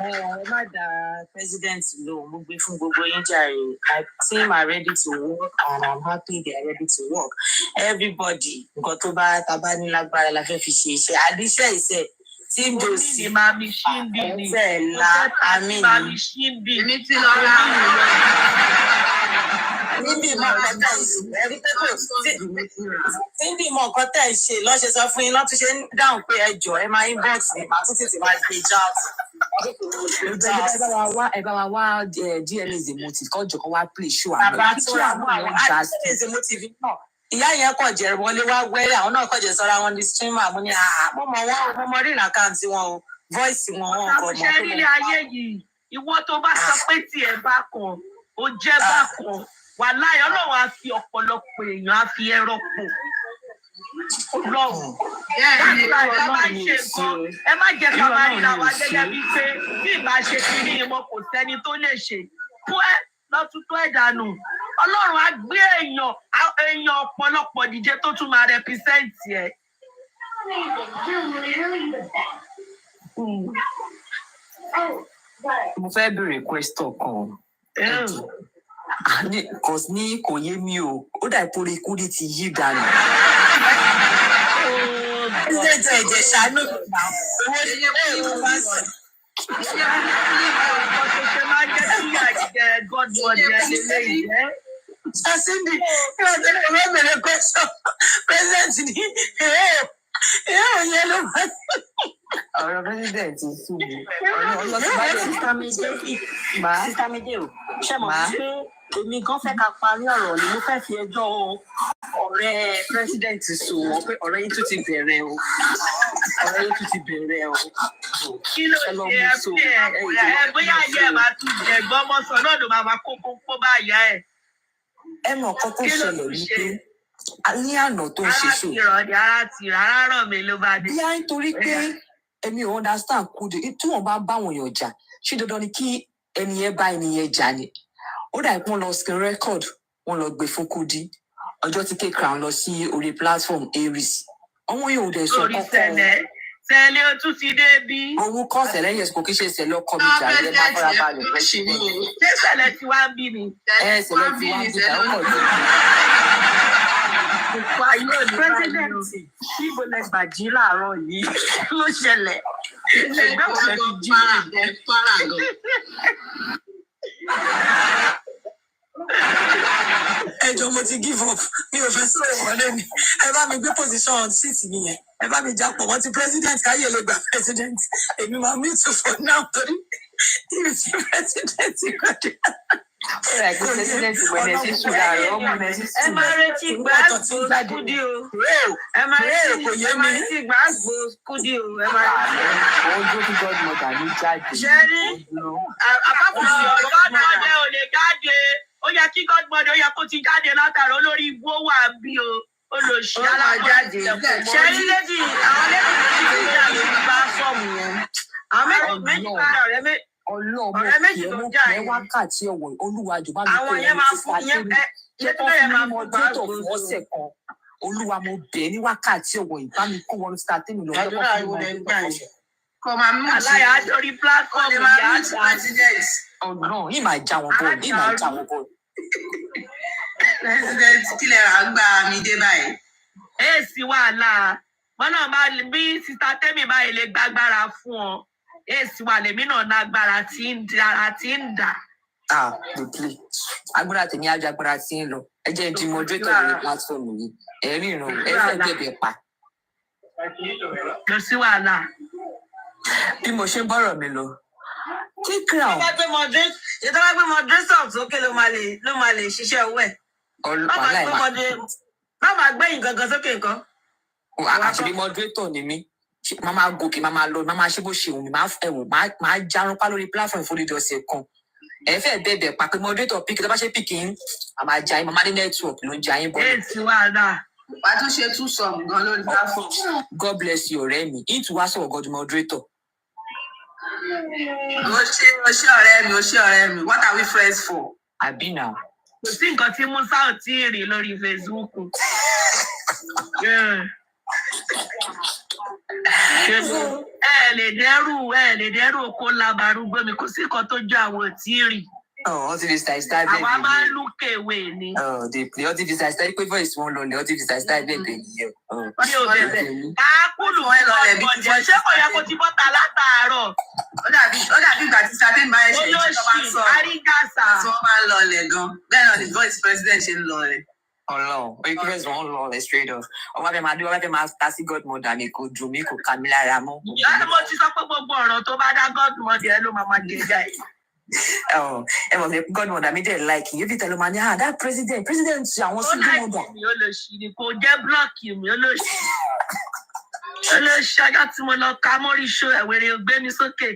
Ẹ má da president lò mo gbé fún gbogbo yín jàre. My team are ready to work and I'm happy they are ready to work. Everybody nǹkan tó bá ta bá ní lágbára la fẹ́ fi ṣe iṣẹ́ àdíṣẹ́ ìṣẹ́ tí ń dò sí ẹ̀fẹ̀ ńlá àmì ní tí lọ rà níbi ìmọ̀ nǹkan tẹ̀ ń ṣe ẹ̀rí pé kò níbi ìmọ̀ nǹkan tẹ̀ ń ṣe lọ́ọ́ ṣe sọ fún yín lọ́tún ṣe ń dáhùn pé ẹ jọ̀ọ́ ẹ máa inbox mi màá tún tètè máa gbé jáàtì. Ẹ bá wa wá DNA Zemotive kọjọ kan wá play show àwọn DNA Zemotive náà ìyá yẹn kọ̀ jẹ́ wọlé wá wẹ́rẹ́ àwọn náà kọ̀ jẹ́ sọ́ra wọn ní streamer mo ní mo mọ rí àkáǹtì wọn o voice wọn kọ̀ mọ́ tó lọ. Ṣé nílé ayé yìí ìwọ tó bá sọ pé tiẹ̀ bá kan ó jẹ́ bá kan wàláhì Ọlọ́run á fi ọ̀pọ̀lọpọ̀ èèyàn á fi ẹ̀rọ pọ̀. Ọlọ́run ẹ má jẹ́ ká máa ríra wa gẹ́gẹ́ bíi pé bí ìbá ṣe fi ní ìmọ̀ kò sẹ́ni tó lè ṣe fún ẹ lọ́tútù ẹ̀ dànù. Ọlọ́run á gbé èèyàn ọ̀pọ̀lọpọ̀ díje tó tún máa rẹpísẹ́ǹtì ẹ̀. Mo fẹ́ béèrè question kan. Cause ní kò yé mi o, ó dà ìpòrí ikúrí ti yí dànù. Ṣé ẹ̀jẹ̀ ṣàánú ìgbà owó ní ẹ̀rọ wá sí? Cindy, mẹ́rin question president ní yẹn ló wá sí. Ọ̀rọ̀ president sùn mí. Sísá Mide o, ṣé mo fi pé èmi gan fẹ́ ká parí ọ̀rọ̀ ni mo fẹ́ fi ẹjọ́ ọ̀rẹ́ president sùn wọ́n pé ọ̀rẹ́ yín tún ti bẹ̀rẹ̀ o. Kí ló ṣe ẹ bóyá ayé ẹ máa tún jẹ gbọ́mọ̀sán náà ló máa kókó kó bá yá ẹ. Ẹ mọ̀ ọ̀kan tó ṣẹlẹ̀ wípé ní àná tó ń ṣe ṣò. Ara ti ràn mí ló bá dé. Bí a ń torí pé èmi ò understand Kudi tí wọ́n bá bá wọn yàn jà ṣé dandan ni kí ẹni yẹn bá ẹni yẹn jà ni. Ó dà pé wọ́n lọ screen record wọ́n lọ gbé fún Kudi ọjọ́ tí K-Crown lọ sí orí platform Aries. Ọmọ yóò dẹ̀ sọ kọ́kọ́. Sẹ́lẹ̀ ó tún ti dé bí. Owó kọ́ sẹ̀lẹ̀ yẹn kò kí ṣe sẹ̀lẹ̀ ọkọ mi jà ẹ má fara balẹ̀ pẹ́ sí mi. Ṣé sẹ̀lẹ̀ tí wàá bí mi? Sẹ̀lẹ̀ tí wàá bí mi. Pírẹ́sídẹ̀ntì níbo lẹ gbàjí láàárọ̀ yìí ló ṣẹlẹ̀. Ẹgbẹ́ wo lẹ fi jí? Ẹjọ́ mo ti give up mi ò fẹ́ sọ̀rọ̀ wọlé ni ẹ bá mi gbé position seat mi yẹn ẹ bá mi jápọ̀ wọ́n ti president káyé lè gba president èmi máa mú ìtú for now torí ibi tí president kọjá. President wẹ̀lẹ̀ sí sùn láàárọ̀ ọmọ rẹ̀ sí sùn. Ẹ máa retí gbàgbó kúdí o. Ẹ máa retí gbàgbó kúdí o. Ẹ máa retí. Ojú kí godmother ní jáde. Ṣẹ́rí àpapọ̀ godmother ò lè jáde. Ó yẹ kí godmother ó yẹ kó ti jáde látàrí olórí ibú ó wà bí o. Olóṣì alájáde. Ṣẹ́rí lédi àwọn lẹ́nu méjì tó jà lórí bá fọ́ọ̀mù yẹn. Àwọn méjì tó jà ọ̀rẹ́ méjì. Ọ̀rẹ́ méjì tó jà yẹn. Wákàtí ọ̀wọ̀ olúwa jù bá mi àwọn yẹn máa fún yẹn ọ̀sẹ̀ kan olúwa mo bẹ̀ ní wákàtí ọ̀wọ̀ ìbá mi kó wọn start tẹ́mi lọ. Àdúrà ìwọ lẹ gbà yẹn. Kọ́ máa mú aláya lórí platform ìyá president. Ọ̀nà yìí máa já wọn bọ̀ yìí máa já wọn bọ̀. President kílẹ̀ rà gbà mí dé báyìí. Èsì wàhálà bọ́nà bá bí sísá tẹ́mi báyìí lè gbàgbára fún ọ. Èsì wà lèmi náà lágbára tí ń dà. The play agbára tèmi ájú agbára tí ń lọ ẹ jẹ́ di moderator lórí platform yìí ẹ rí ìran ẹ fẹ́ bẹ̀bẹ̀ pa. Lọ sí wàhálà. Bí mo ṣe ń bọ̀rọ̀ mi lọ kí crown. Ìjọba gbé moderator sókè ló máa lè ṣiṣẹ́ owó ẹ̀. Má máa gbẹ̀yìn gangan sókè nǹkan. Àṣírí moderator ni mí máa gòkè máa lọ máa ṣe bó ṣe wù mí máa jarunpá lórí platform ìfòdìdí ọ̀sẹ̀ kan ẹ fẹ́ bẹ̀bẹ̀ pa pé moderator pick tó bá ṣe pick yín àmà jà yín màmá ní network ló ń jà yín bọ́. Èsì wàhálà. Wà á tún ṣe tún sọ̀mù gan lórí platform. God bless you ọ̀rẹ́ mi ìtú wá sọ̀rọ̀ God moderator. O ṣé ọ̀rẹ́ mi what are we friends for? Àbí náà. Kò sí nǹkan tí Musa ò tí ì rí lórí Facebook. Ẹ lè dẹ́rù oko labaru gbé mi kò sí nǹkan tó jọ àwọn tí ì rí. Wọ́n ti fi style bẹ́ẹ̀ àwa máa ń lùkè ìwé ni. Wọ́n ti fi style pé voice wọn lọlẹ̀ wọ́n ti fi style bẹ́ẹ̀ nìyẹn. Mi ò bẹ̀bẹ̀ káàkùlù wọn lọlẹ̀ bí ṣé kò yẹ kó ti bọ́ta látàárọ̀. Ó dàbí ìgbà tí Saturday bá ṣe ìṣẹ́ tó bá ń sọ àrígàsà tí wọ́n máa ń lọlẹ̀ gan bẹ́ẹ̀ náà ni voice president ṣe ń lọlẹ̀. Ọlọ́run oríkèfẹsì wọn lọlẹ̀ straight off ọwọ́ fẹ́ máa ta sí godmother mi kò dùn mí kò ká mi lára mọ́. Mo ti sọ pé gbogbo ọ̀rọ̀ tó bá dá godmother ẹ ló máa jẹ ìjà yìí. Ẹ mọ̀ pé godmother mi dẹ̀ like yóò fi tẹ̀lé ma ní that president àwọn single mother. Mi ò lè ṣì ní kò jẹ́ blọọkì mi ò lè ṣì. Ọjọ́ tí mo lọ ka mórí ṣó ẹ̀wẹ̀rẹ̀ ògbé mi sókè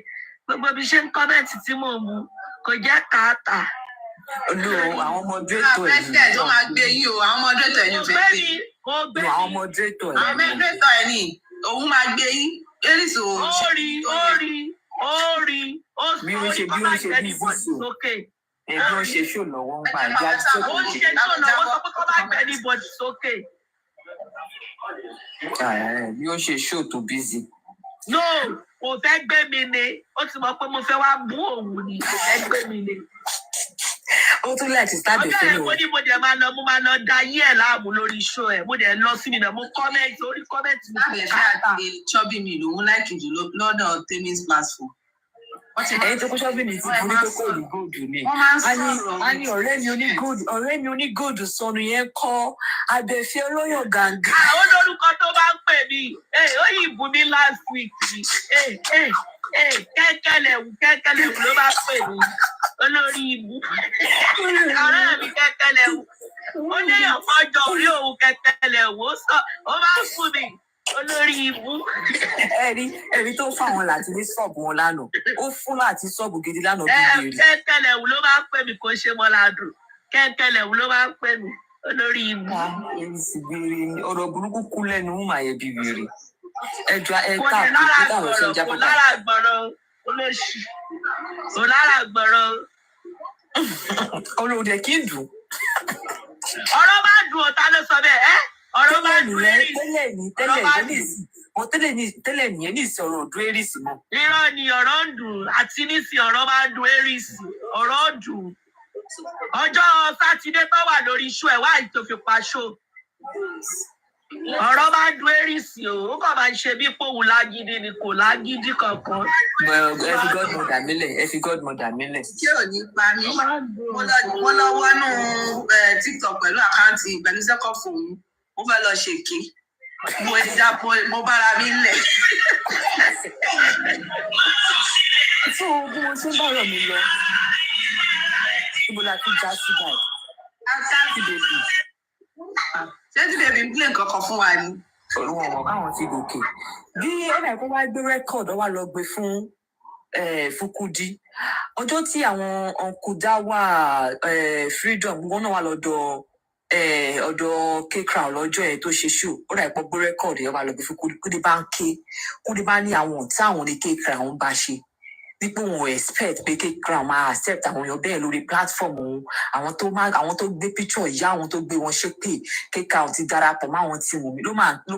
gbogbo bí ṣe ń kọ́mẹ̀tì tí mò ń mu kò jẹ́ káàtà. Àwọn moderator yìí. President ó máa gbé yín o àwọn moderator yìí fẹ́ gbé. Àwọn moderator yìí. Àwọn moderator yìí ni òun máa gbé yín. Eris o. Ó rí ó bí ó ṣe bí sísò ẹbí ó ṣe ṣò lọ́wọ́ ń pa ìjà tó kù. Ó ṣe ṣò lọ́wọ́ sọ pé kọ́ bá gbẹ ní bọ́dì sókè. Bí ó ṣe ṣò tó bízì. No, kò fẹ́ gbé mi ni ó ti mọ̀ pé mo fẹ́ wá bú òun ni kò fẹ́ gbé mi ni. Ó tún láti sábẹ̀ fún mi. Ọjọ́ ìwé ni mo dẹ̀ máa lọ da yí ẹ̀ láàmú lórí iṣu ẹ̀ mo dẹ̀ lọ sí mi náà mo kọ́mẹ̀ntì orí kọ́mẹ̀ntì mi. Lábẹ́fẹ́ àti chubby mi lòun láìkì jù lọ́dọ̀ Temi's platform. Ẹni tó kó ṣọ́bì mi ti borí tó kò ní góòdù ni. A ní ọ̀rẹ́ mi oní góòdù sọnù yẹn kọ́ abẹ́fẹ́ olóyàn gàǹgà. Àwọn olórúkọ tó bá ń pè mí ó yìí bù mí last week ni kẹ́kẹ́lẹ̀wù ló bá pè mí olórí ibú. Ọ̀rẹ́ mi kẹ́kẹ́lẹ̀wù ó ní ọ̀pọ̀jọ orí òun kẹ́kẹ́lẹ̀wù ó bá fún mi. Olórí ibú. Ẹ̀rí tó fáwọn láti ní ṣọ́ọ̀bù wọn lánàá. Ó fún láti ṣọ́ọ̀bù gidi lánàá bí ìbéèrè. Kẹ́kẹ́lẹ̀wù ló máa ń pè mí kò ṣe mọ́ládùn. Kẹ́kẹ́lẹ̀wù ló máa ń pè mí olórí ibú. Èyí sì béèrè ni ọ̀rọ̀ burúkú kú lẹ́nu ń máa yẹ bí ìbéèrè. Ẹ̀ka kò lára gbọ̀rọ̀ olóṣì. Kò lára gbọ̀rọ̀. Olóòdè kí n dùn. Ọ̀rọ̀ máa dùn ọ̀tá ló sọ bẹ́ẹ̀ ẹ́. Ọ̀rọ̀ máa dùn Eris. Tẹ́lẹ̀ nìyẹn ní ìsìn ọ̀rọ̀ ọdún Eris mọ́. Irọ́ ni ọ̀rọ̀ ń dùn àti nísìn ọ̀rọ̀ máa dùn Eris. Ọ̀rọ̀ dùn. Ọjọ́ Sátidé tó wà lórí iṣu ẹ̀ wá ìtò fi pa ṣó. ọ̀rọ̀ bá dún èrìsì o ó kàn máa ṣe bí pòwú lágídí ni kò lágídí kankan. ẹ fi godmother mílẹ̀. Ṣé ò ní pa mí? Mo lọ wọnú TikTok pẹ̀lú àkáǹtì pẹ̀lú second phone. Mo fẹ́ lọ ṣèké. Mo bára mi lẹ̀. So bí mo ṣe ń bọ̀rọ̀ mi lọ, ibo la ti já sí báyìí? Àkáǹtì bèbí. Ṣé tí bèbí ń play nǹkan kan fún wa ni? Olúwọn ọmọ káwọn ti gòkè. Bí ẹnì kan wá gbé rẹ́kọ̀dù wá lọ gbé fún Fukudi. Ọjọ́ tí àwọn Uncle-Dawa Freedom wọn náà wà lọ́dọ̀ ọ̀dọ̀ K-Crown lọ́jọ́ ẹ̀ tó ṣe ṣù. Ó dà pọ̀ gbé rẹ́kọ̀dù yẹn wá lọ gbé Fukudi. Kúdí bá ń ké. Kúdí bá ní àwọn ọ̀tá àwọn ní K-Crown bá ṣe. Nípò wọn expect pé K-Crown máa accept àwọn èèyàn bẹ́ẹ̀ lórí platform òun. Àwọn tó gbé picture ìyá àwọn tó gbé wọn ṣépè K-Crown ti darapọ̀ mọ́ àwọn tí wù mí ló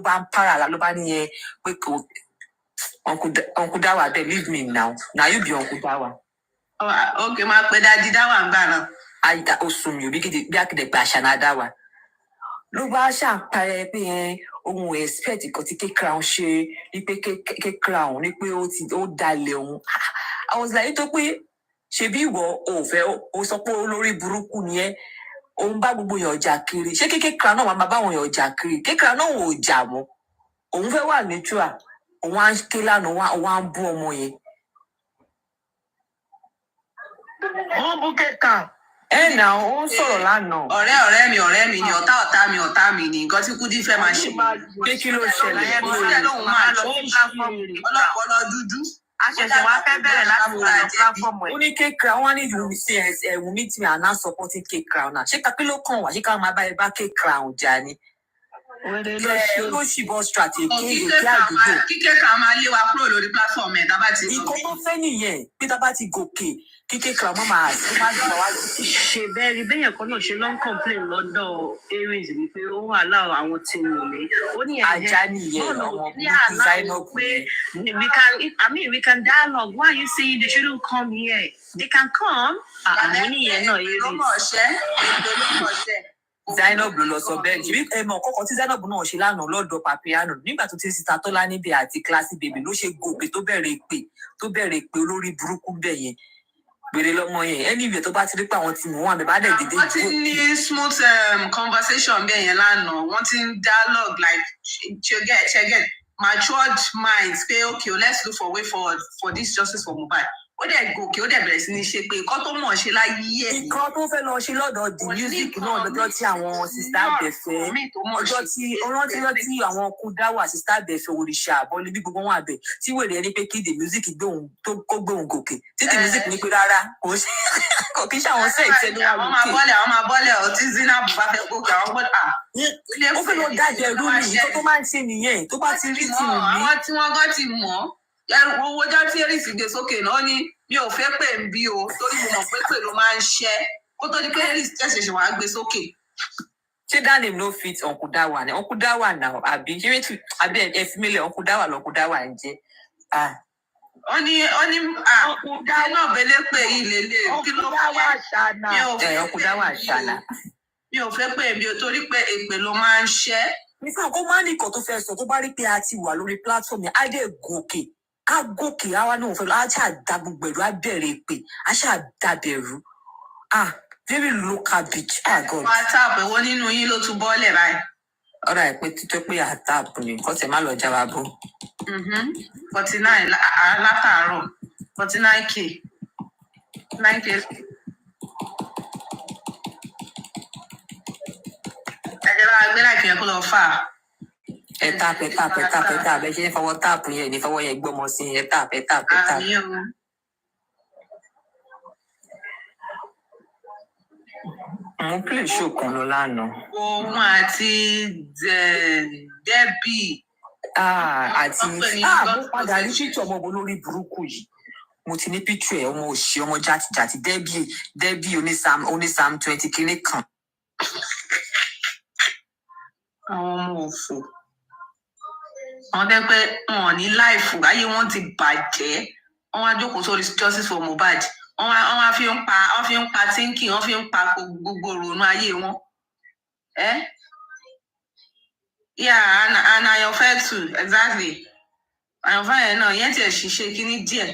bá ń pààrà ló bá níyẹn pé kò Uncle Dawa there leave me now you be Uncle Dawa. Okay, máa pẹ́ dájú Dawa ń gbà náà. Àyíká ó sùn mí bí akéde gba àṣà Dawa. Ló bá ṣàpàrẹ pé ohun expect nǹkan tí K-Crown ṣe ní pé K-Crown ní pé ó dalẹ̀ òun. I was like tó pé ṣebí ìwọ ò fẹ́ ó sọ pé olórí burúkú ni ẹ́ òun bá gbogbo èèyàn jà kiri ṣé K-Crown náà máa bá àwọn èèyàn jà kiri K-Crown náà ò jà mọ́ òun fẹ́ wà neutral òun á ké lánàá òun á ń bú ọmọ yẹn. wọ́n bú K-Crown. Nà ó ń sọ̀rọ̀ lánàá. ọ̀rẹ́ mi ni ọ̀tá mi ni nǹkan tí Kúdí fẹ́ máa ṣe. Pé kí ló ṣẹlẹ̀? Ìṣẹ̀lẹ̀ lòun máa lọ sí ọlọ́pọlọ dúdú. Àṣẹ̀ṣẹ̀ wá fẹ́ bẹ̀rẹ̀ láti wọ̀ lọ platform ẹ̀. Ó ní K-Crown wọ́n ní Wùmí tí à náà supporting K-Crown náà. Ṣé kí ló kàn wá? Ṣé ká máa bá ẹ bá K-Crown jà ni? Ló ṣì bọ́ strategy èké àdúgbò. Kí K-Crown máa lé wa kúrò lórí platform ẹ̀ tábà ti gòkè. Ìkọ́ tó fẹ́ nìyẹn pé tábà ti gòkè kí K-Crown máa dùn wá. Ṣe bẹ́ẹ̀ rí bẹ́yẹn kan náà ṣe ló ń complain lọ́dọ̀ Aries wípé ó wà láwọn àwọn tí mo lè. Ó ní ajá nìyẹn àwọn burúkú Zainab pé we can dialogue. Why are you saying they shouldn't come here? They can come. Àwọn oníyẹn náà Aries. Ló mọ̀ ṣẹ́. Zainab ló lọ sọ bẹ́ẹ̀ jìbí kọ́kọ́ tí Zainab náà ṣe lánàá lọ́dọ̀ Papiano nígbà tó ti síta Tọ́lá níbẹ̀ àti Classy Baby ló ṣe gòkè tó bẹ̀rẹ̀ pé olórí burúkú bẹ̀ yẹn gbèrè lọ́mọ yẹn anyway tó bá ti rí pé àwọn tí mò ń wà bẹ́ẹ̀ bá dẹ̀ dédé. Wọ́n ti ní smooth conversation bẹ́ẹ̀ yẹn lánàá wọ́n ti ń dialogue like ṣẹ́gẹ̀ matured minds pé okay let's look for way forward for this justice for Mohbad. Ó dẹ̀ gòkè ó dẹ̀ bẹ̀rẹ̀ sí ní ṣe pé nǹkan tó mọ̀ ṣe láyé ẹ̀. Nǹkan tó fẹ́ lọ ṣe lọ́dọ̀ the music náà lọ́jọ́ tí àwọn sista Abẹ́fẹ́ ọjọ́ tí àwọn Uncle-Dawa sista Abẹ́fẹ́ òrìṣà àbọ̀lé bí gbogbo wọn àbẹ̀ tí wèrè ẹni pé kí the music kó gbóhùn gòkè tí the music ní pé rárá kò kí ṣe àwọn sẹ́ẹ̀ tẹ́lẹ̀ wà lókè. Àwọn máa bọ́lẹ̀ ọtí Zainab bá fẹ́ gòkè àwọn gbọ́dọ̀. Ó fẹ́ lọ dájẹ́ rú mi nǹkan tó máa ń ṣe nìyẹn tó bá ti rí ti wù mí. Àwọn tí wọ́n gán ti mọ̀ owó ọjọ́ tí Aries gbé sókè náà ní mi ò fẹ́ pè ń bí o torí mo mọ̀ pé ló máa ń ṣẹ́ kó tó di pé Aries ṣẹ̀ṣẹ̀ wàá gbé sókè. Ṣé that name no fit Uncle-Dawa ni Uncle-Dawa náà àbí ẹ̀fínmílẹ̀ Uncle-Dawa lọ́kùn-Dawa ń jẹ́. Ó ní náà bẹ́lẹ̀ pé yìí lélẹ̀ kí ló fẹ́ Uncle-Dawa àṣàlà. Mi ò fẹ́ pè ń bí o torí pé èpè ló máa ń ṣẹ́. Nígbà kó má ní nǹkan tó fẹ́ sọ tó bá rí pé a ti wà lórí platform yẹn á dẹ̀ gòkè á gòkè àwa náà fẹ́ lọ á ṣáà da gbogbo ẹ̀rù á bẹ̀rẹ̀ pé á ṣáà da bẹ̀rù very local bitch God. WhatsApp ẹ̀wọ́ nínú yín ló tún bọ́ọ̀lẹ̀ báyìí. Ọ̀rọ̀ ẹ̀ pé títọ́ pé àtàpù ni kọ́ tẹ̀ má lọ jábá bó. 49 látàárọ̀ 49k 9k. Ẹ̀jẹ̀ gbé láì fi yẹn kó lọ fà. Ẹ tap bẹ́ẹ̀ ṣe ń fọwọ́ táàpù yẹn ní fọwọ́ yẹn gbọ́mọ sí ẹ tap. Mo play show kan lọ lánàá. Òun àti Debbie. Àti mo padà rí píṣọ ọmọ olórí burúkú yìí. Mo ti ní píṣọ ẹ̀ ọmọ òṣì ọmọ játijàti Debbie onísàm 20 kìíní kan. Àwọn ọmọ òfò. Àwọn tẹ́ pé wọn ò ní láìfù ayé wọn ti bàjẹ́. Wọ́n wá jókòó sórí justice for Mohbad. Wọ́n wá fi ń pa thinking, wọ́n fi ń pa gbogbo ìrònú ayé wọn. Yeah, and àyànfẹ́ too, exactly. Àyànfẹ́ yẹn náà, yẹn tiẹ̀ ṣiṣẹ́ kíní díẹ̀.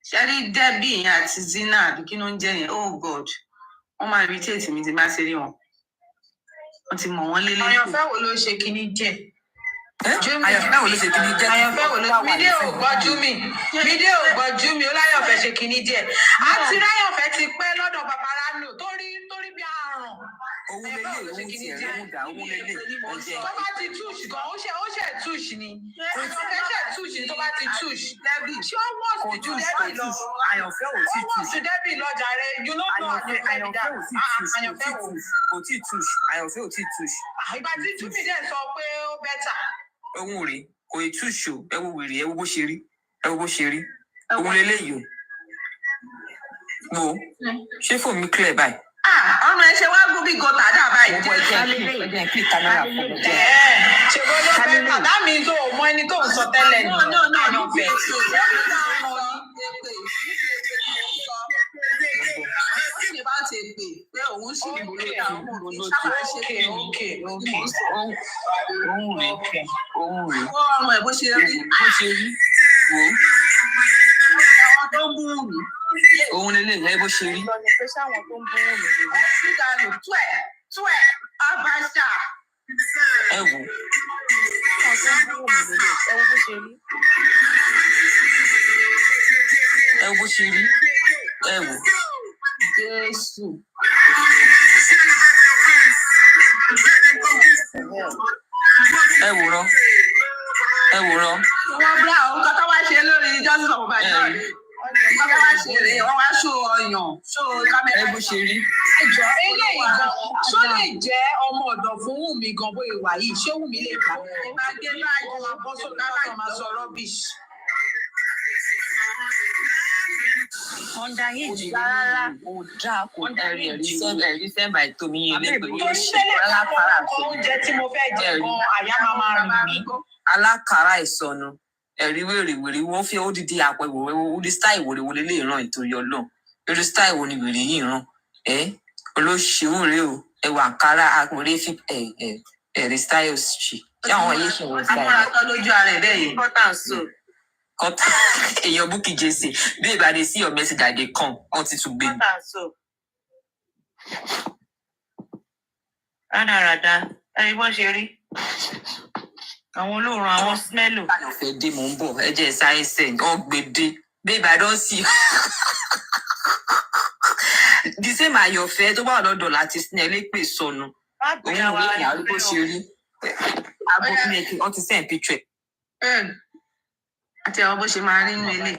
Ṣẹ́rí Debbie yẹn àti Zina àbí kí ló ń jẹ́ yẹn? Oh God, wọ́n máa irritate mi tí bá ṣe rí wọn. Wọ́n ti mọ̀ wọ́n lélẹ̀. Àyànfẹ́ wo ló ṣe kíní díẹ̀? Àyànfẹ́ wo ló ṣe kíní díẹ̀? Àyànfẹ́ wo ló Mídé ò gbọ́jú mi. Mídé ò gbọ́jú mi, ó láyọ̀fẹ́ ṣe kíní díẹ̀. Àti láyọ̀fẹ́ ti pẹ́ lọ́dọ̀ babaláwo torí bí àrùn. Owó lélẹ̀ owó ti ẹ̀rọ mú dà owó lélẹ̀ ọjẹ́. Tó bá ti túùṣì gan, ó ṣe túùṣì ni. Àyànfẹ́ ṣe túùṣì tó bá ti túùṣì. Ṣé ó wọ̀ sí ju Débì lọ? Àyànfẹ́ ò tí Ó wọ̀ sí Débì lọ jàre. You know Àyànfẹ́ Àyànfẹ́ ò tí Àyànfẹ́ wò. kò tí túùṣì Àyànfẹ́ ò tí túùṣì. Ìgbà tí Túbí dẹ̀ sọ pé ó bẹ́tà. Ohun rèé kò ì túùṣì o ẹ wo wèrè ẹ wo bó ṣe rí ẹ wo bó ṣe rí ohun lélẹ́yìí o. Wo ṣé fóònù mi clear báyìí? Ọmọ ẹ ṣe wá gún bí gọta dàbá Mo bọ ẹjẹ kí kámẹ́rà fún mi jẹ. Ṣé bó ló fẹ́ bàbá mi tó mọ ẹni tó ń sọ tẹ́lẹ̀ ní Àyànfẹ́? Ohun rèé ọmọ ẹ bó ṣe rí. bó ṣe rí wò ó. Àwọn tó ń bú mi. Ohun lélẹ̀ ẹ bó ṣe rí. Sídàánù tú ẹ̀ Abacha. Ẹ wò ẹ wo bó ṣe rí ẹ wò. Jésù. Ẹ wòran ẹ wòran. Wọ́n bá àwọn nǹkan tó wá ṣe lórí justice of Ọba náà rí. Nǹkan tó wá ṣe rèé, wọ́n wá ṣó ọyàn, ṣó kámẹ́rà. Ẹ bó ṣe rí. Ẹjọ́ eléyìí gan, ṣó lè jẹ́ ọmọ ọ̀dọ̀ fún Wùmí gan bóyá wà yìí, ṣé Wùmí lè gbà? Ẹ máa dé báyìí, wọ́n máa bọ́ sókè láti máa sọ rubbish. Underage rárá kò dáa kò ẹ̀rí sẹ́mbà ètò mi yẹn lé pé ó Torí ṣe tẹ́lẹ̀ alákàrà kan oúnjẹ tí mo fẹ́ jẹ gan, àyà máa rìn mí. alákàrà ìsọnù ẹ̀rí wèrèwèrè wọ́n fi odidi àpò ìwòrè odi style wòlewòle lè ràn ètò ìyọlọ lórí style wo ni wèrè yìí ràn olóṣèlú rèé o ẹwà àkàrà àpòrè fi ẹ̀rí style ṣì ṣé àwọn yìí ṣe wọ́n style. Amúratọ́ lójú ara ẹ̀ bẹ́ẹ̀ yẹn. Kọ́tà èèyàn búkì jẹ́sì bí ìbàdí sí your message àdé kan wọ́n ti tún gbé mi. Rádaràda, ẹni bọ́ ṣe rí. Àwọn olóòrùn àwọn smello. Àyànfẹ́ dé mò ń bọ̀ ẹ jẹ́ sáyẹ́nsì wọ́n gbé dé bí ìbàdàn sí. The same Àyànfẹ́ tó bá wà lọ́dọ̀ láti sinẹ́ lépè sọnù. Òun ìwé ìyàwó bó ṣe rí. Aago fún mi kí wọ́n ti send picture. Àti àwọn bó ṣe máa rí nínú ilé.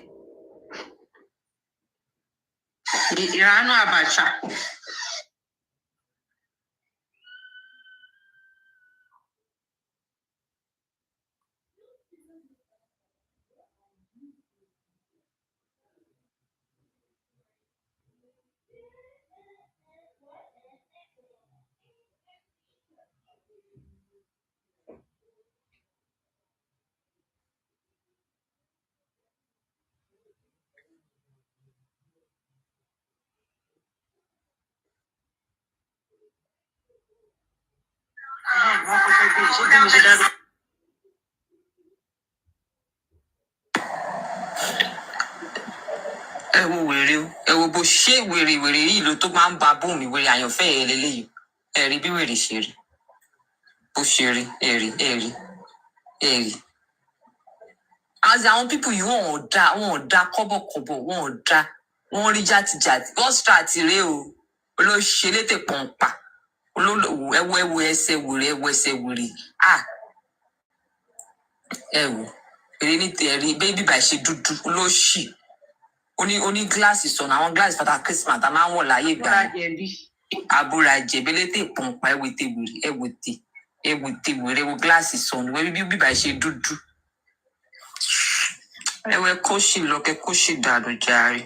Ìránú Abacha. Ẹ wo wèrè o ẹ wo bó ṣe wèrè yìí ló tó máa ń ba bóun mi wèrè Àyànfẹ́ ẹ lélẹ́yìí ẹ rí bí wèrè ṣe rí bó ṣe rí ẹ rí. As àwọn pípù yìí wọn ò dá kọ́bọ̀kọ́bọ̀ wọn ò dá wọn rí játijàti wọn strat rèé o olóṣèlétè pọ̀npà ẹwọ ẹsẹ̀ wèrè ẹ wò èrè ní tẹ̀rí bébí bá ṣe dúdú olóṣì oní gíláàsì sọnù àwọn gíláàsì fata Christmas tá máa ń wọ̀ láyé gbà àbúrà jẹ̀bẹ́lẹ́tẹ̀ pọ̀npà ẹwètè wèrè wo gíláàsì sọnù bébí bá ṣe dúdú ẹwẹ kó sì lọkẹ kó sì dànù jàre.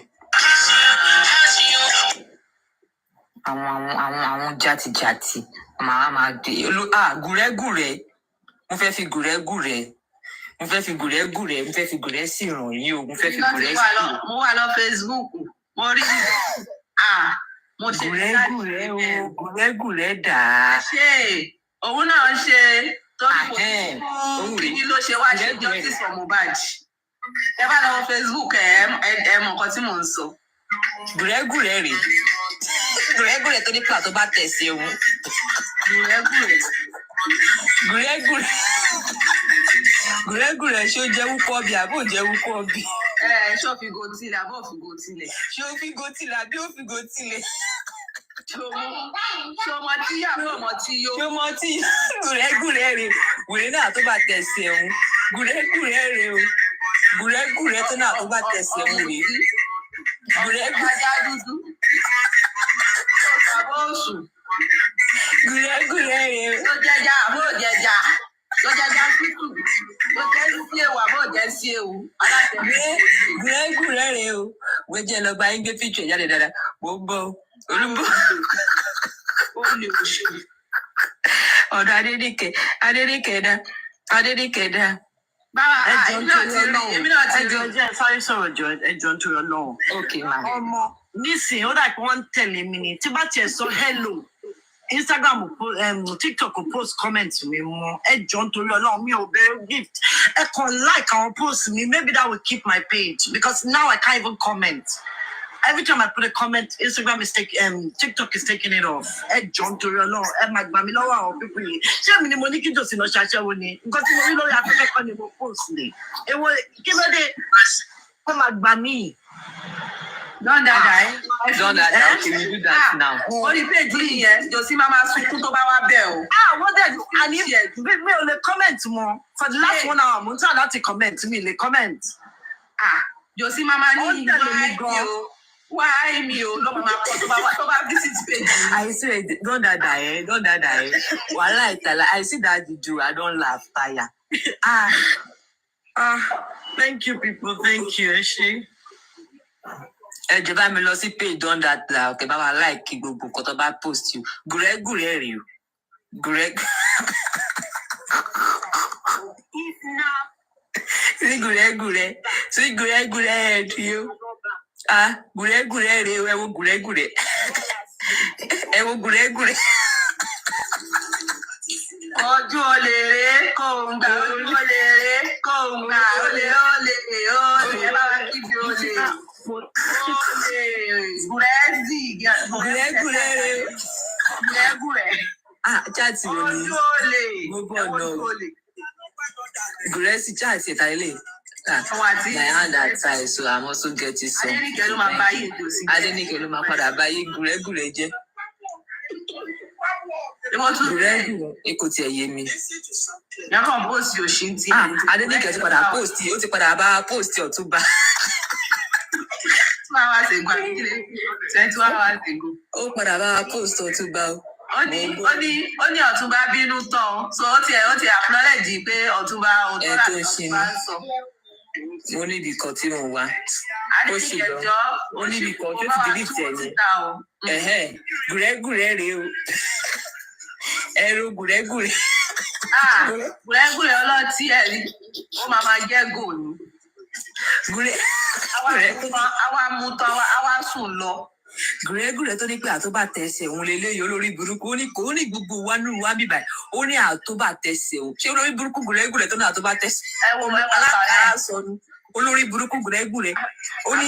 Àwọn játijàti máa dé gùrẹ́gùrẹ́ mo fẹ́ fi gùrẹ́ sí ìràn yìí o mo fẹ́ fi gùrẹ́ sí ìràn. Mo wà lọ Facebook mo rí mo ṣe gùrẹ́gùrẹ́ dà á. ṣe òun náà ṣe Kí ló ṣe wá ṣe justice for Mohbad? Ẹ bá lọ Facebook ẹ mọ nǹkan tí mò ń sọ. Gùrẹ́gùrẹ́ rèé. Gùrẹ́gùrẹ́ tó ní pà tó bá tẹ̀ sí ewu. Gùrẹ́gùrẹ́ ṣó jẹ́ wúkọ́ bí àbò jẹ́ wúkọ́ bí. Ṣó fi go tilẹ̀ àbò fi go tilẹ̀. Ṣó fi go tilẹ̀ àbí ó fi go tilẹ̀. Ṣọmọ tí yà fún ọmọ tí yó. Ṣọmọ tí gùrẹ́gùrẹ́ rèé. Wèrè náà tó bá tẹ̀ sí ewu. Gùrẹ́gùrẹ́ rèé o. Gùrẹ́gùrẹ́ tó náà tó bá tẹ̀ sí ewu rèé. Gùrẹ́gùrẹ́ dúdú. Gùrẹ́gùrẹ́ rèé o. Ló jẹjà àbò jẹjà. Ló jẹjà tútù. Ló jẹ́ sí ewu àbò jẹ́ sí ewu. Gùrẹ́gùrẹ́ rèé o. Wẹ́jẹ́ lọ bá yín gbé fíjì ẹ̀ jáde dáadáa. Mo ń bọ̀ olúbọ̀. Ó lè ṣe. Ọ̀dọ̀ Adédìkẹ́ dá. Báwa ẹjọ́ sáré sọ̀rọ̀ jọ ẹjọ́ nítorí Ọlọ́run. Okay, ma. Ọmọ nísìnyí ó dà pé wọ́n ń tẹ̀lé mi ni tí bá tiẹ̀ sọ hello Instagram TikTok post comment mi mọ ẹjọ́ nítorí Ọlọ́run mi ò bẹ̀rẹ̀ gift ẹ kàn like àwọn post mi maybe that will keep my page because now I can't even comment. Every time I put a comment, Instagram is TikTok is taking it off. Ẹjọ́ nítorí Ọlọ́run ẹ máa gbà mí lọ́wọ́ àwọn pípọ̀ yìí. Ṣé èmi ni mo ní kí Jòsìn lọ ṣaṣẹ́wó ni? Nǹkan tí mo rí lórí afẹ́fẹ́ kan ni mo post ni. Èwo kí ló dé? Ẹ máa gbà mí. Don't die. Okay, we do that now. Orí péjì yẹn, Jòsìn máa sunkún tó bá wá bẹ̀ o. Wọ́n dẹ̀ àní mi ò lè comment mọ́. For the last 1 hour, mo ń try láti comment mi lè comment. Jòsìn máa ní ìgbà why me o lọ́mọ máa kọ́ tó bá visit page. I swear, don't die. Wàhálà ìtàlá, I see that video, I don't laugh, tire. Thank you people, thank you. Ẹ ṣé. Ẹ jẹ́ bá mi lọ sí page don that la okay bá wa like gbogbo nǹkan tó bá post you. Gùrẹ́gùrẹ́ rèé o. Sí gùrẹ́gùrẹ́ rèé o. Gùrẹ́gùrẹ́ rèé o, ẹ wo gùrẹ́gùrẹ́. Ojú olè rè kò ń gbà, ojú olè rè kò ń gbà, olè ẹ bá wa kí bi olè. Gùrẹ́gùrẹ́ rè o. Chaati wo ni? Ojú olè. Gbogbo ọ̀nà Gùrẹ́sì chaati ẹ̀ta ilé. My hand are tied, so I'm also getting some. Adéníkẹ́ ló máa bá yé Jòsìn. Adéníkẹ́ ló máa padà bá yé gùrẹ́gùrẹ́ jẹ́. Gùrẹ́gùrẹ́ èkó tiẹ̀ yé mi. Yàrá post òṣì ti. Adéníkẹ́ ti padà post, ó ti padà bá post Ọ̀túnba. 2 hours ago, 22 hours ago. Ó padà bá post Ọ̀túnba o. Ó ní Ọ̀túnba bínú tán, so ó ti acknowledge pé Ọ̀túnba ń sọ. Mo ní ibìkan tí mo wá. Ó ṣì lọ. Ó ní ibìkan tó ti delete ẹ̀yìn. Gùrẹ́gùrẹ́ rèé o. Ẹ̀rọ gùrẹ́gùrẹ́. Gùrẹ́gùrẹ́ ọlọ́tí ẹ̀ rí. Ó máa jẹ́ gòlù. Àwa mú tán, àwa sùn lọ. Gùrẹ́gùrẹ́ tó ní pé àtọ́bà tẹ̀sẹ̀ òun lélẹ́yìí olórí burúkú ó ní kò ní gbogbo wa nínú wa bíbá ó ní àtọ́bà tẹ̀sẹ̀ òun ṣé olórí burúkú Gùrẹ́gùrẹ́ tó ní àtọ́bà tẹ̀sẹ̀. Ẹ wo mẹ́wàá sọnù olórí burúkú Gùrẹ́gùrẹ́ ó ní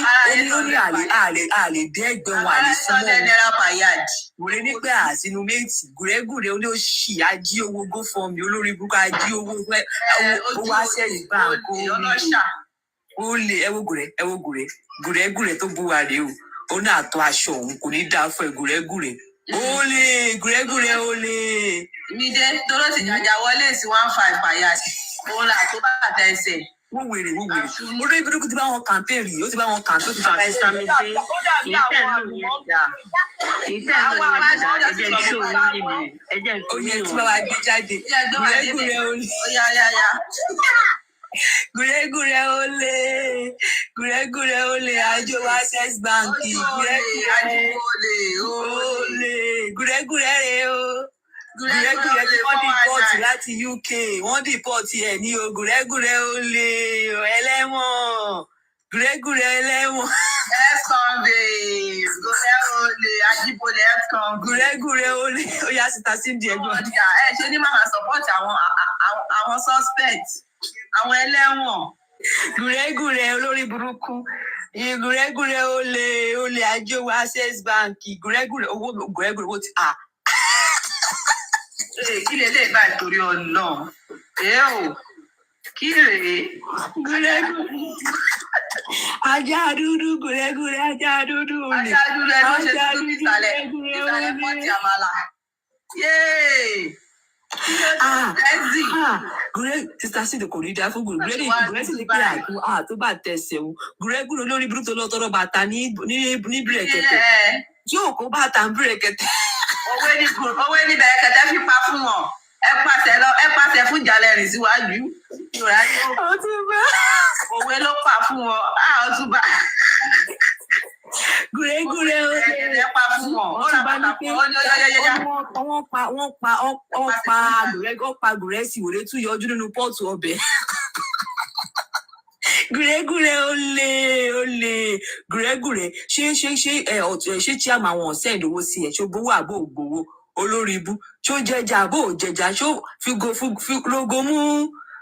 àlè dé ẹgbẹ́ wọn àlè súnmọ́ òun. Gùrẹ́ ní pé àsínú méjì Gùrẹ́gùrẹ́ ó ní ó ṣì ají owó gófọ́ọ̀mù olórí burúkú ají owó àṣẹyìn báńkì ó lè ẹ wo Gùrẹ́gùrẹ́ tó bú wa rèé o. Ó ní àtọ̀ aṣọ òun kò ní dáa fún Gùrẹ́gùrẹ́. Gùrẹ́gùrẹ́ ó lè. Mídé tóró ti jàjà wọlé sí 15 pàyà òun là tó bá tẹsẹ̀. Wọ́n wèrè. Olórí burúkú ti bá wọn campaign rí, ó ti bá wọn campaign tó ti bá wọn campaign. Oyè tí bá wa gbé jáde. Gùrẹ́gùrẹ́ ó lè. Gùrẹ́gùrẹ́ ó lè àjọ access bank. Gùrẹ́gùrẹ́ rèé o. Gùrẹ́gùrẹ́ tí wọ́n dìpọ́ọ̀tì láti UK, wọ́n dìpọ́ọ̀tì ẹ̀ ní o. Gùrẹ́gùrẹ́ ó lè ẹlẹ́wọ̀n. Gùrẹ́gùrẹ́ ẹlẹ́wọ̀n. Gùrẹ́gùrẹ́ ó lè ó yá síta sí ìdí ẹgbẹ́. Ẹ ṣe ní máa support àwọn àwọn suspect, àwọn ẹlẹ́wọ̀n. Gùrẹ́gùrẹ́ olórí burúkú. Gùrẹ́gùrẹ́ olè àjẹwò Access Bank. Gùrẹ́gùrẹ́ owó ti Kí lè lè bá ìtorí Ọlọ́run? O, kí rèé? Gùrẹ́gùrẹ́. Ajá dúdú gùrẹ́gùrẹ́ ajá dúdú olè. Ajá dúdú ẹ ló ṣe dúdú ìsàlẹ̀ pọ́ọ̀tì àmàlà. Yéè! Sister Sidi kò ní dá fún gùrẹ́ sì ní pé tó bá tẹ̀sẹ̀ o. Gùrẹ́gùrẹ́ olórí burúkú tó lọ tọrọ bàtà ní bírèkẹ̀tẹ̀. Yóò kó bàtà ń bírèkẹ̀tẹ̀. Owó ní bẹ̀rẹ̀kẹ̀tẹ̀ fi pa fún wọn. Ẹ pàṣẹ fún ìjàlẹ̀ rìn síwájú. Òwe ló pa fún wọn. Ọtúbà. Gùrẹ́gùrẹ́ olè pa fún wọn. Ọtúbà ní pé wọ́n pa gùrẹ́ sì wòlé tún yọjú nínú pọ́ọ̀tù ọbẹ̀. Gùrẹ́gùrẹ́ olè gùrẹ́gùrẹ́ ṣé chairman àwọn ọ̀sẹ̀ ìdòwò sí ẹ̀ ṣó gbowó àbò ògbówó olórí ibú ṣó jẹjà àbò òjẹjà ṣó fi rogo mú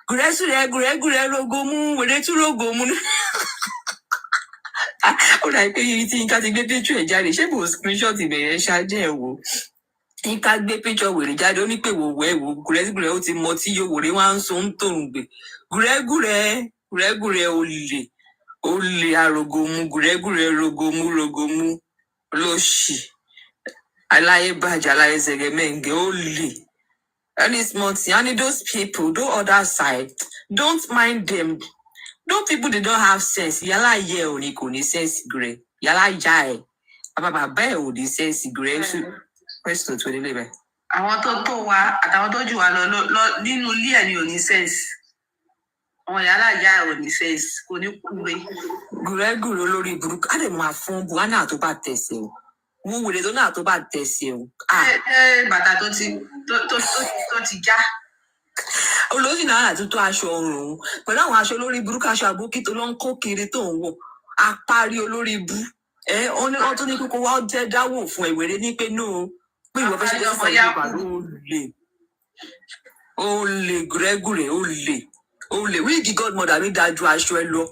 gùrẹ́gùrẹ́ rogo mú wèrè tún rogo mú. Ó dà pé yìí tí Yínká ti gbé picture ẹ̀ jáde ṣé kò screenshot ìbẹ̀rẹ̀ ṣáájú ẹ̀ wò. Yínká gbé picture wèrè jáde ó ní pé wò gùrẹ́gùrẹ́ ó ti mọ tí yóò wèrè wá ń so ń tòun gbè gùrẹ́gùrẹ́ olè àrògòmù gùrẹ́gùrẹ́ rogomu lóṣì aláyébàjẹ́ aláyézẹgẹmẹǹgẹ olè. Any small thing, and those people, those other side, don't mind them. Those people, they don't have sense. Yala ye oni kò ní sense gre. Yala ja ẹ. Bàbá ẹ ò ní sense gre. Question to the level. Àwọn tó wa àtàwọn tó jù wá lọ nínú ilé ẹ̀ ni ò ní sense. Àwọn yàrá ìyá ò ní sense, kò ní kúre. Gùrẹ́gùrẹ́ olórí burúkú, á lè máa fún Buhari tó bá tẹ̀sẹ̀ o. Wọ́n wèrè tó náà tó bá tẹ̀sẹ̀ o. Bàtà tó ti já. Olóyè náà àtúntò aṣọ ọrùn pẹ̀lú àwọn aṣọ olórí burúkú aṣọ àbókí tó lọ ń kó kiri tó ń wọ̀. Apárí olórí ibú. Wọ́n tún ní kókó wá jẹ́ dáwò fún ìwéré ní pé náà pé ìwọ fẹ́ ṣe lọ́sọ̀ ìjọba olè gùrẹ́gùrẹ́ olè wíìgì godmother mi dájú aṣọ ẹ lọ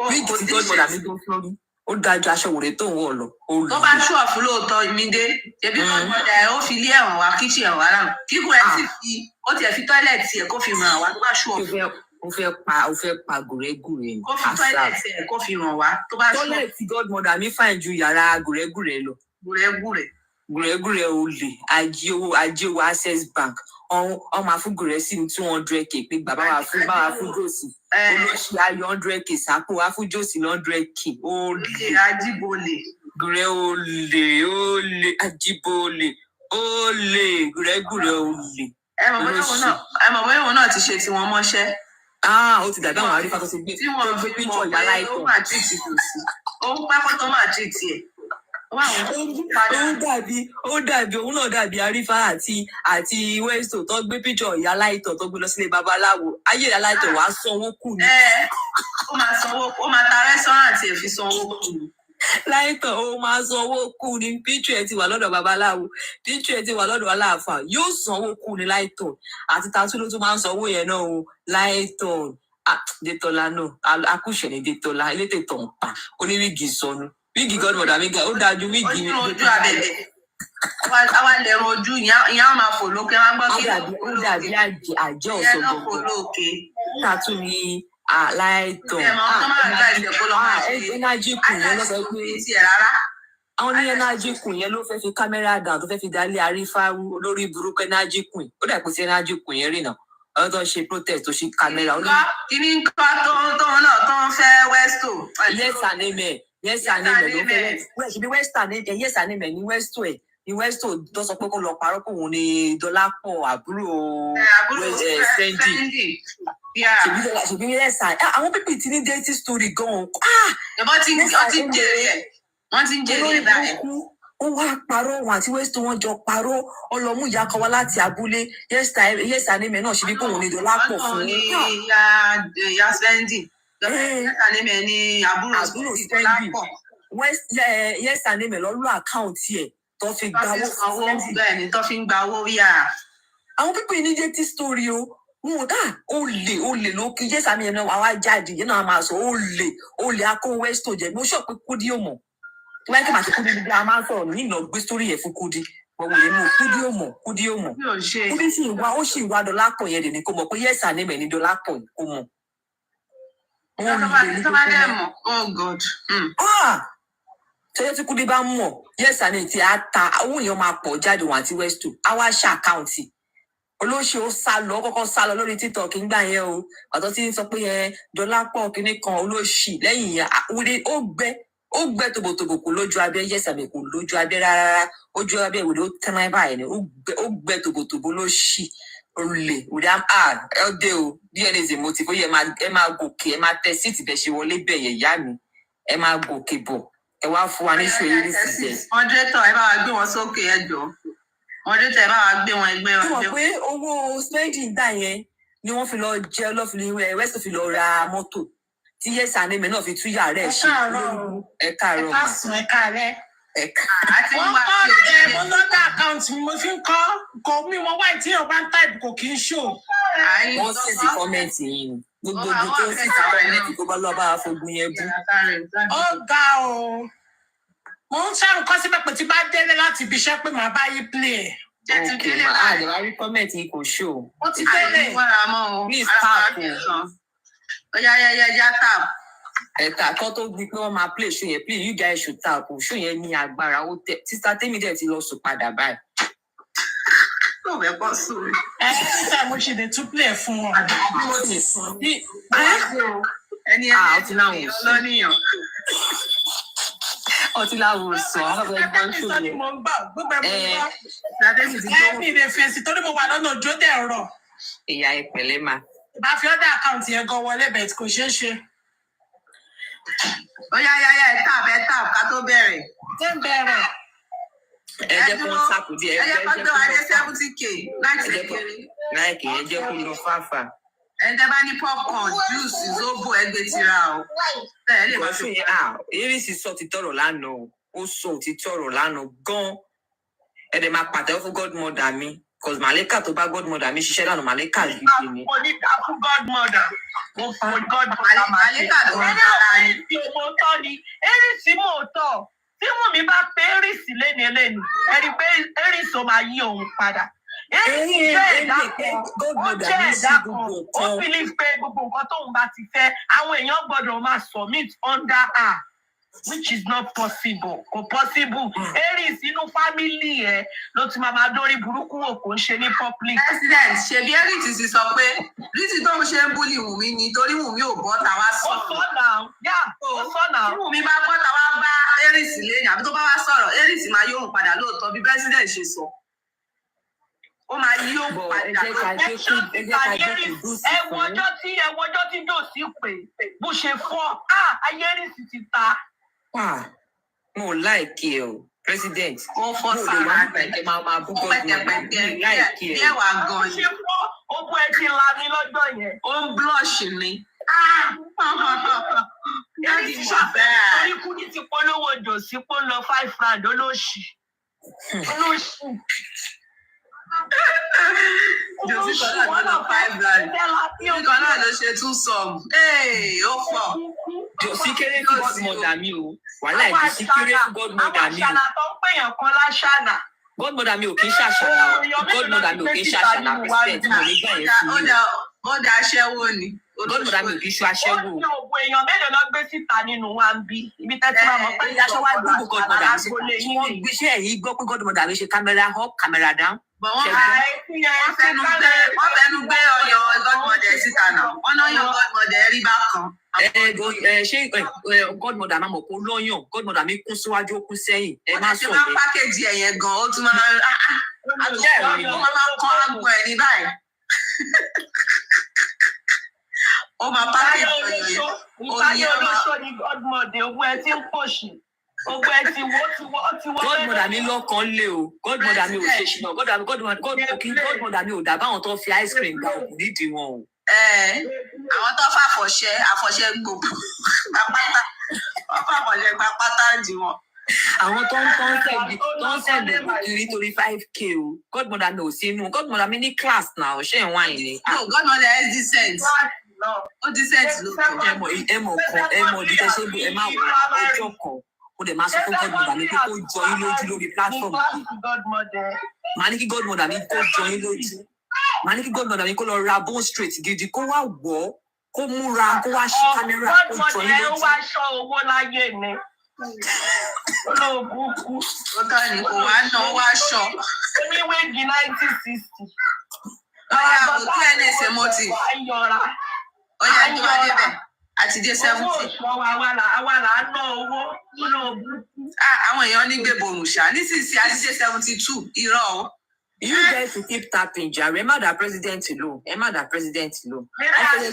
wíìgì tí godmother mi tó sórí ó dájú aṣọ wòrè tó ń wọ̀ lọ. Tó bá ṣú ọ̀fun lóòótọ́ mi dé ebi godmother ẹ ó fi ilé ẹ̀wọ̀n wá kíchìn ẹ̀wọ̀n wá náà kíkún ẹ sì fi ó tiẹ̀ fi tọ́ílẹ̀tì ẹ̀ kó fi ràn wá tó bá ṣú ọ̀fun. Ó fẹ́ pa gùrẹ́gùrẹ́. Kó fi tọ́ílẹ̀tì ẹ̀ kó fi ràn wá tó bá ṣú. Tọ́ílẹ̀tì godmother mi fàìn ju yàrá gùrẹ́gùrẹ́ lọ. Gùrẹ́gùrẹ́ olè ajéwò Access Bank ọmọ àfúgùrẹ́ sí ní 200k pé bàbá wa fún jòsì olóṣì ayọ̀ 100k sápò wá fún jòsì 100k olè ajíbolè gùrẹ́ olè ajíbolè gùrẹ́gùrẹ́ olè. Ẹ mọ̀ bóyá òun náà ti ṣe tiwọn mọ́ṣẹ́. Ó ti dàgbà àwọn arífà tó ti gbé tí wọ́n fi píṣọ̀ yálà ìtàn. Ó máa tì tì kù sí. Ó ń pápá tó máa tì tì ẹ̀. Ó dàbí òun náà dàbí arífà àti Westo tó gbé píṣọ ìyá láìtọ tó gbé lọ sílé babaláwo ayé ìyá láìtọ wàá sanwó kù ni. Ó máa ta rẹ́sọ́ráǹtì ẹ̀ fi sanwó kù ni. Láìtọ ó máa sanwó kù ni píṣọ ẹ ti wà lọ́dọ̀ babaláwo píṣọ ẹ ti wà lọ́dọ̀ aláàfáà yóò sanwó kù ni láìtọ àti tatú ló tún máa ń sanwó yẹn náà o láìtọ Detola náà akúṣẹ̀ ní Detola elétè tó ń pa oníwíìgì sọnù. Wíìgì godmother mi ga ó dájú wíìgì mi. Ojú abẹ̀bẹ̀. Àwa lè ran ojú ìyá máa fò lókè wá gbọ́ kí. Ó dàbí àjẹ́ ọ̀sọ̀ gbogbo. Tàtú ni láìtọ̀. Ẹnájí kùn yẹn ló fẹ́ pé. Àwọn ní ẹnájí kùn yẹn ló fẹ́ fi kámẹ́rà dàn tó fẹ́ fi dálé arífá lórí burúkú ẹnájí kùn. Ó dà pé sí ẹnájí kùn yẹn rìnà. Ọ̀rọ̀ tó ń ṣe protest tó ṣe kámẹ́rà. Kíní nǹkan tóun náà tó ń fẹ́ Westo. Yes and amen. Yes and amen ló fẹ́ ṣe bí Western yes and amen ní Westo ẹ̀ ní Westo tó sọ pé kó lọ parọ́ pé òun ni Dọlápọ̀ àbúrò Fendi ṣèbí yes and àwọn pípì tí ní dating story gan-an. Wọ́n ti ń jèrè ẹ̀ báyìí. Ó wá parọ́ wọn àti Westo wọn jọ parọ́ ọlọ́mú ìyá kan wá láti abúlé yes and amen náà ṣe bí pé òun ni Dọlápọ̀ fún un. Ìyá Fendi. Ni àbúrò Fendi yes and amen lọ́lọ́ àkáǹtì ẹ̀ tó fi gbawó bẹ́ẹ̀ ni tó fi ń gbawó yá. Àwọn pípọ̀ ní dating story o olè ló kí jẹ́ sàmì ẹ̀nà àwa jáde yẹn náà máa sọ olè akó Westo jẹ mo sọ pé Kudi ò mọ̀ tí wọ́n ń kí màá ṣe Kudi níbi a máa ń sọ̀rọ̀ ní ìlọ gbé sórí ẹ̀ fún Kudi gbọ̀wọ̀ yẹn mú Kudi ò mọ̀ Kudi sì wá Dọlápọ̀ yẹn dè ní kó mọ̀ pé yẹ́sà ní mẹ́ni Dọlápọ̀ kó mọ̀. Oh God. Tẹ́lẹ̀ tí Kudi bá mọ̀ yẹ́sà ní ti ata owó yẹn máa pọ̀ jáde wọn àti Westo á wá ṣe àkáǹtì olóṣè ó sá lọ kọ́kọ́ sá lọ lórí TikTok ńgbà yẹn o àtọ́ tí ń sọ pé Dọlápọ̀ kínní kan olóṣì lẹ́yìn yẹn ó gbẹ tòbòtòbò kò lójú abẹ́ yẹ́sà mi kò lójú abẹ́ rárá ojú abẹ́ ìwòde ó tẹ́lẹ̀ báyìí ni ó gbẹ tòbòtòbò lóṣì olè òde ọdẹ o DNA is a motive ó yẹ ẹ máa gòkè ẹ máa tẹ síìtì bẹ ṣe wọlé bẹ yẹ ìyá mi ẹ máa gòkè bọ̀ ẹ wá fún wa ní ṣe eré sísẹ. Moderator ẹ bá wa gbé wọn sókè ẹjọ Moderator ẹ bá wa gbé wọn ẹgbẹ́ wọn. Tí wọ́n pé owó spending gbà yẹn ni wọ́n fi lọ jẹ́ lọ́fìlì Westo fi lọ ra mọ́tò tí yẹ́sà ní mẹ́ náà fi tú yàrá ẹ̀ ṣe. Ẹ káàárọ̀ mà. Ẹ káàárẹ̀. Wọ́n kọ́ mo lọ́dọ̀ àkáǹtì mi mo fi ń kọ́ kò mí mo wáyé tí ọba ń táìpù kò kì í ṣò. Wọ́n sì ti kọ́mẹ̀ntì yìí ni gbogbo ojú tó sì ti kọ́mẹ̀ntì tó bá lọ́ bá fogun yẹn bú. Ó ga o mo ń ṣàrùn kọ́ síbẹ̀ pé tí bá délé láti ibi iṣẹ́ pé màá bá yí play ẹ̀. Okay, ma àdèwà rí kọ́mẹ̀ntì yìí kò ṣò. Ó ti délé. Please tap o. Oya tap. Ẹ̀ka kan tó di pé wọ́n máa play show yẹn please you guys should tap o show yẹn ní agbára ó tẹ sísá tèmi dẹ̀ ti lọ sùn padà báyìí. Tó bẹ̀ pọ̀ sùn. Nígbà mo ṣe lè tún play fún wọn. Mo ti sùn. Ẹni ọtí láwọn ò sọ. Ọtí láwọn ò sọ. Ẹni mo ń gbà gbogbo ẹ̀ mo ń gbà. Ẹ̀mí lè fèsì torí mo wà lọ́nà òjò dẹ̀ rọ̀. Ìyá ìpẹ̀lẹ́ ma. Bá fi ọ́dà àkáǹtì yẹn gan wọlé bẹ̀ẹ̀ tí kò ṣeé ṣe. Oya ẹ tap ká tó bẹ̀rẹ̀. Ṣé ń bẹ̀rẹ̀? Ẹ jẹ́ kó sàkó díẹ̀. Ẹ jẹ́ kó gbé wa dé 70K láti kékeré. Láìkì ẹ jẹ́ kó lọ fáfà. Ẹ jẹ́ bá ní popcorn, juice, zobo ẹgbẹ́ tira o. Ẹ lè máa fi Iris sọ ti tọrọ lánàá o. Ó sọ ti tọrọ lánàá gan. Ẹ dẹ̀ máa pàtẹ́wọ́ fún godmother mi. Cause Màlẹ́kà tó bá godmother mi ṣiṣẹ́ lánàá Màlẹ́kà gidi ni. Mo ní dákú godmother. Mo fún godmother Màlẹ́kà tó ń dára ni. Ẹni ọ̀pọ̀ mo tọ́ ni, Eris mo tọ̀. Tí Wùnmí bá pé Eris léni, ẹ rí pé Eris ó máa yí òun padà. Eris jẹ́ ẹ̀dá kan, ó jẹ́ ẹ̀dá kan, ó believe pé gbogbo nǹkan tóun bá ti fẹ́, àwọn èèyàn gbọ́dọ̀ máa submit under her. Which is not possible. Kò possible. Eris inú fámìlì ẹ ló ti máa dórí burúkú wò kò ń ṣe ní public. President ṣebí Eris ti sọ pé Lizzy tó ń ṣe ń búlì Wùnmí ni torí Wùnmí ò bọ́ tàwa sọ̀rọ̀. Ó sọ náà, ó sọ náà. Tí Wùnmí bá bọ́ tàwa bá Eris lẹ́yìn àbí tó bá wá sọ̀rọ̀ Eris máa yóò padà lóòótọ́ bí president ṣe sọ. Ó máa yóò padà lóòótọ́. Ẹ wo ọjọ́ tí Dòsí pè bó ṣe fọ́ ayé Eris ti ta. Mo láìkí ẹ o president. Ó fọ́ sára ẹ máa bú godmother mi láìkí ẹ. Bí ẹwà gan ṣe fọ́ ogun ẹ ti la mi lọ́jọ́ yẹn. Ó ń blush ni. Eris ṣàfẹ́ torí Kudi ti polówó Dòsí pé ó lọ £5 olóṣì. Dòsí kan náà lọ £5. Nǹkan náà ló ṣe tún sọ̀mù. Ó pọ̀. Dòsí kéré fún godmother mi o. Wàhálà Dòsí kéré fún godmother mi o. Àwọn àṣàlà tó ń pèèyàn kan láṣàlà. Godmother mi ò kí ń ṣàṣàlà o. Godmother mi ò kí ń ṣàṣàlà president mo ní gbà yẹn fún mi. Ó da aṣẹ́wó ni. Godmother mi ò kí ń ṣe aṣẹ́wó. Ó ní òògùn èèyàn mélòó lọ gbé síta nínú wa ń bí. Ibi tẹ́tí máa mọ̀ pé aṣọ wa gbogbo godmother mi ṣe wọ́n gbéṣẹ́ ẹ̀yìn gbọ́ pé godmother mi ṣe camera up camera down. Wọ́n fẹnu gbé ọyọ godmother síta náà. Wọ́n náà yan godmother rí bákan. Ṣé godmother máa mọ̀ pé ó lọ́yàn godmother mi kún síwájú ó kún sẹ́yìn ẹ má sọ bẹ́ẹ̀. Ṣé máa pákéjì ẹ̀yẹn gan ó tún máa kọ́ àgbọ̀ ẹ̀ ní báyìí. Ó máa pákéjì ẹ̀yẹn. Ìpàdé olóṣó ni godmother ogun ẹ ti ń pòṣì. Ogun ẹ ti wọ́. Godmother mi lọ́kàn lé o. Godmother mi ò ṣe ṣìnà. Godmother mi ò dà báwọn tó fi ice cream gba òkú nídìí wọn o. Àwọn tó fà àfọ̀ṣẹ gbogbo gbapátá. Wọ́n fà àfọ̀ṣẹ gbapátá ń di wọn. àwọn tó ń sẹ́ndì kiri torí 5k o godmother mi ò sí inú godmother mi ní class náà ṣé ń wá yìí ni. no godmother is decent ó decent lóòótọ́. ẹ mọ̀ bí tẹ́ ṣe ń bọ̀ ẹ má wọ ọjọ́ kan ó dẹ̀ máa sọ fún godmother mi pé kó jọ yín lójú lórí platform yìí màá ní kí godmother mi kó jọ yín lójú màá ní kí godmother mi kó lọ ra bone straight gidi kó wá wọ̀ ọ́ kó múra kó wá ṣí kámẹ́rà kó jọ yín lójú. ó wá ṣọ́ owó láyé ni. Olóògùnkù. Ó tọ́ ni kò wá ná ó wá ṣọ. Oníwéègì 1960. Ọ̀yà kò tí ẹ̀ ní ẹsẹ̀ mọ́tì. Ọ̀yà tó wá débẹ̀ àti dé 70. Owó òṣùwọ̀n àwa là á ná owó. Olóògùnkù. Àwọn èèyàn ní gbèbòrùn ṣá nísinsìnyí àti dé 72 irọ́ o. You guys will keep tapping, Jerry. Emma, the president alone. Emma, the president alone. I feel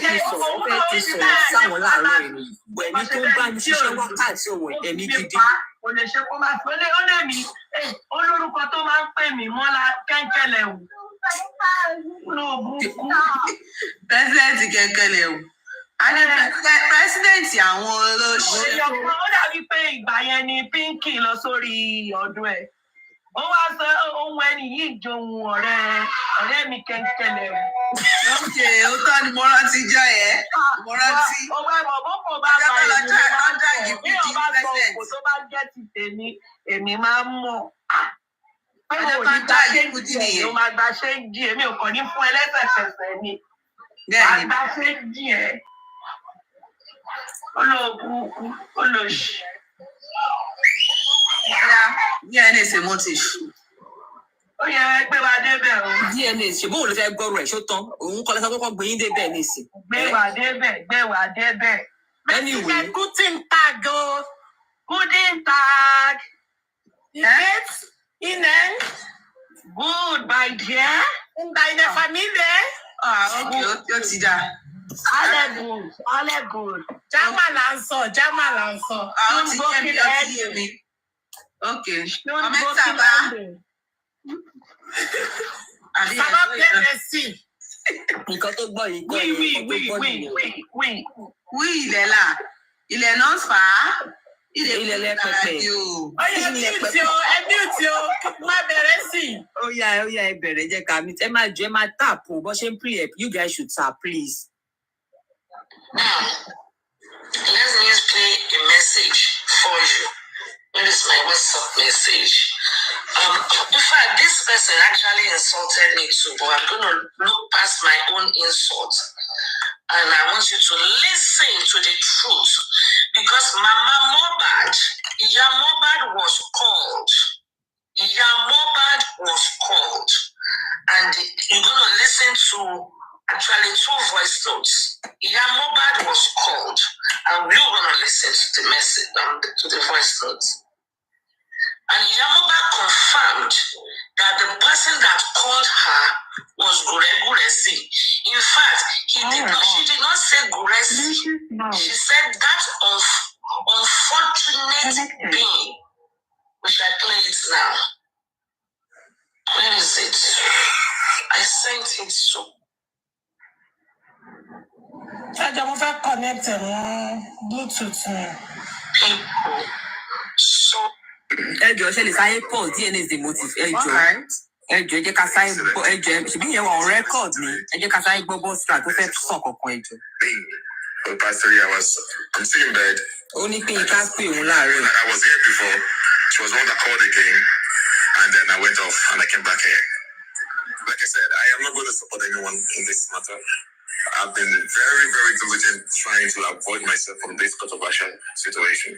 like you saw someone like me. When you come back, you show what kind of way. Emi gidi. O lè ṣe kó máa pélé ó lè mí olórúkọ tó máa ń pè mí mọ́lá kẹ́ńkẹ́lẹ̀ wù. President kẹ́ńkẹ́lẹ̀ wù. President àwọn olóṣèlú. Ó dàbí pé ìgbà yẹn ni Pinky lọ sórí ọdún ẹ̀. Ó wá sọ ohun ẹni yìí johun ọ̀rẹ́ mi kẹ́ńkẹ́lẹ̀ wù. Ókè, ó tọ́ ni mo rántí jọ ẹ̀. Mo rántí. Ọwọ́ ẹ̀mọ̀ bó kò bá bá èmi máa ń mọ̀. Bí ọba sọ òkò tó bá jẹ́ ti tèmi, èmi máa ń mọ̀. Ọjọ́ kan tó àyíkú dì nìyẹn. Ó máa gba ṣé ń jí èmi ò kàn ní fún ẹlẹ́sẹ̀kẹsẹ̀ ni. Wàá gba ṣé ń jí ẹ̀. Olóògùnkù, olóṣì. DNA ṣe motive. Ó yẹ gbé wa débẹ̀ o. DNA ṣe bóun ló fẹ́ gbọ́rọ̀ ẹ̀ ṣó tán òun kọ́ lẹ́sọ̀ kọ́kọ́ gbé yín débẹ̀ nísìn. Gbé wa débẹ̀. Anyway. Guten Tag o. Guten Tag. Yes. Ihnen. Good, my dear. In deiner Familie. Okay, ó ti dá. Alle good. German là ń sọ. Àwọn ti jẹ́ mi ọtí yé mi. Okay. Ọmọ sábà. Sábà bẹ̀rẹ̀ sí. Nǹkan tó gbọ́ yìí gbọ́ yìí. Wí ilẹ̀ là. Ilẹ̀ náà fà á. Ilẹ̀ lẹ́pẹ̀pẹ̀. Ọyẹ bíútì o, ẹ bíútì o, má bẹ̀rẹ̀ sí. Ó yá ẹ bẹ̀rẹ̀ jẹ́ ká mi. Ẹ máa tap o, bó ṣe ń pre-ep, you guys should tap, please. Now, let me play a message for you. Here is my WhatsApp message. In fact, this person actually insulted me too, but I'm going to look past my own insult. And I want you to listen to the truth. Because Mama Mohbad, Iya Mohbad was called. Iya Mohbad was called. And you're going to listen to actually 2 voice notes. Iya Mohbad was called. And we're going to listen to the message, to the voice notes. And Iya Mohbad confirmed that the person that called her was Guresi. In fact, she did not say Guresi. She said that unfortunate being. We shall play it now. Where is it? I sent it to. Mo fẹ́ connect Bluetooth mi. People. So. Ẹ jọ̀ọ́ ṣe lè sáyé pọ̀ DNA is the motive. Ẹ jọ̀ọ́ ẹ jẹ́ ká sáyé gbọ́ ẹ jọ̀ọ́ ṣèbí yẹn wà on record ni ẹ jẹ́ ká sáyé gbọ́ bọ́sítà tó fẹ́ sàn kankan ẹ jọ̀ọ́. For the past 3 hours, I'm still in bed. Ó ní pé ká pè òun láàárọ̀. I was here before. She was the one that called again. And then I went off and I came back here. Like I said, I am not going to support anyone in this matter. I've been very, very diligent trying to avoid myself from this controversial situation.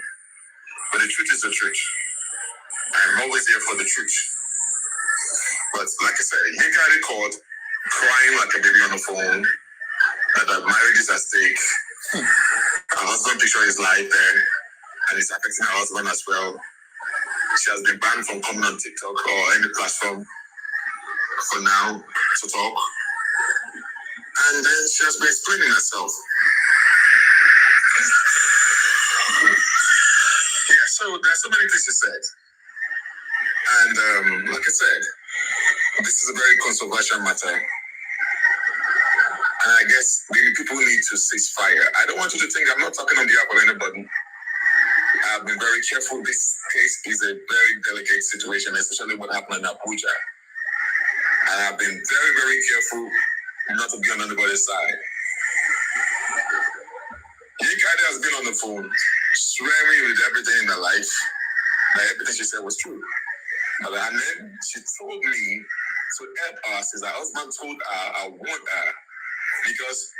But the truth is the truth. I'm always here for the truth. But like I said, he got a call, crying like a baby on the phone, that marriage is at stake. Her husband picture is live there, and it's affecting her husband as well. She has been banned from coming on TikTok or any platform for now to talk. And then she has been explaining herself. Yeah, so there's so many things she said. And like I said, this is a very controversial matter. And I guess the people need to cease fire. I don't want you to think I'm not talking on behalf of anybody. I've been very careful. This case is a very delicate situation, especially what happened in Abuja. And I've been very, very careful not to be on anybody's side. Yikade has been on the phone, swearing with everything in her life, that everything she said was true. And then she told me to help her since her husband told her I want her. Because,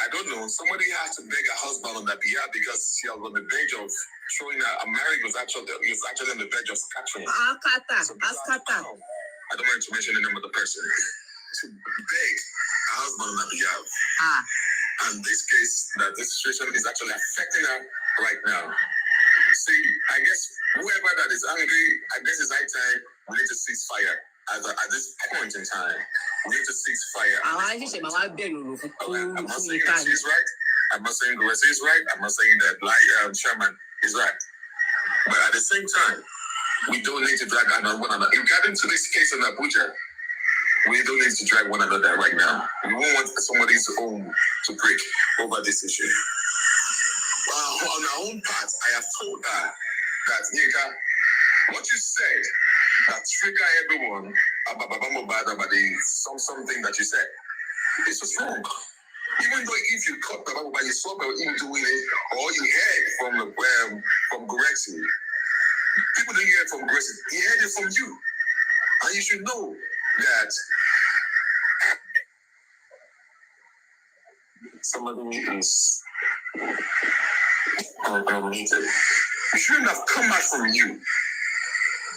I don't know, somebody has to beg her husband on that behalf because she was on the verge of showing her a marriage was actually on the verge of scattering. So I don't want to mention the name of the person. To beg her husband on that behalf. And this case, this situation is actually affecting her right now. See, I guess whoever that is angry, I guess it's high time we need to cease fire. At this point in time, we need to cease fire. I'm not saying that she's right. I'm not saying Garessa is right. I'm not saying that Sherman is right. But at the same time, we don't need to drag on one another. Regarding to this case in Abuja, we don't need to drag one another right now. We won't want somebody's home to break over this issue. On our own part, I have told her that, Nika, what you said that trigger everyone about something that you said, this was wrong. Even though if you caught Baba Mobad, you saw him doing it, or you heard from Goreksi, people didn't hear it from Goreksi, he heard it from you. And you should know that somebody is unneeded. It shouldn't have come out from you.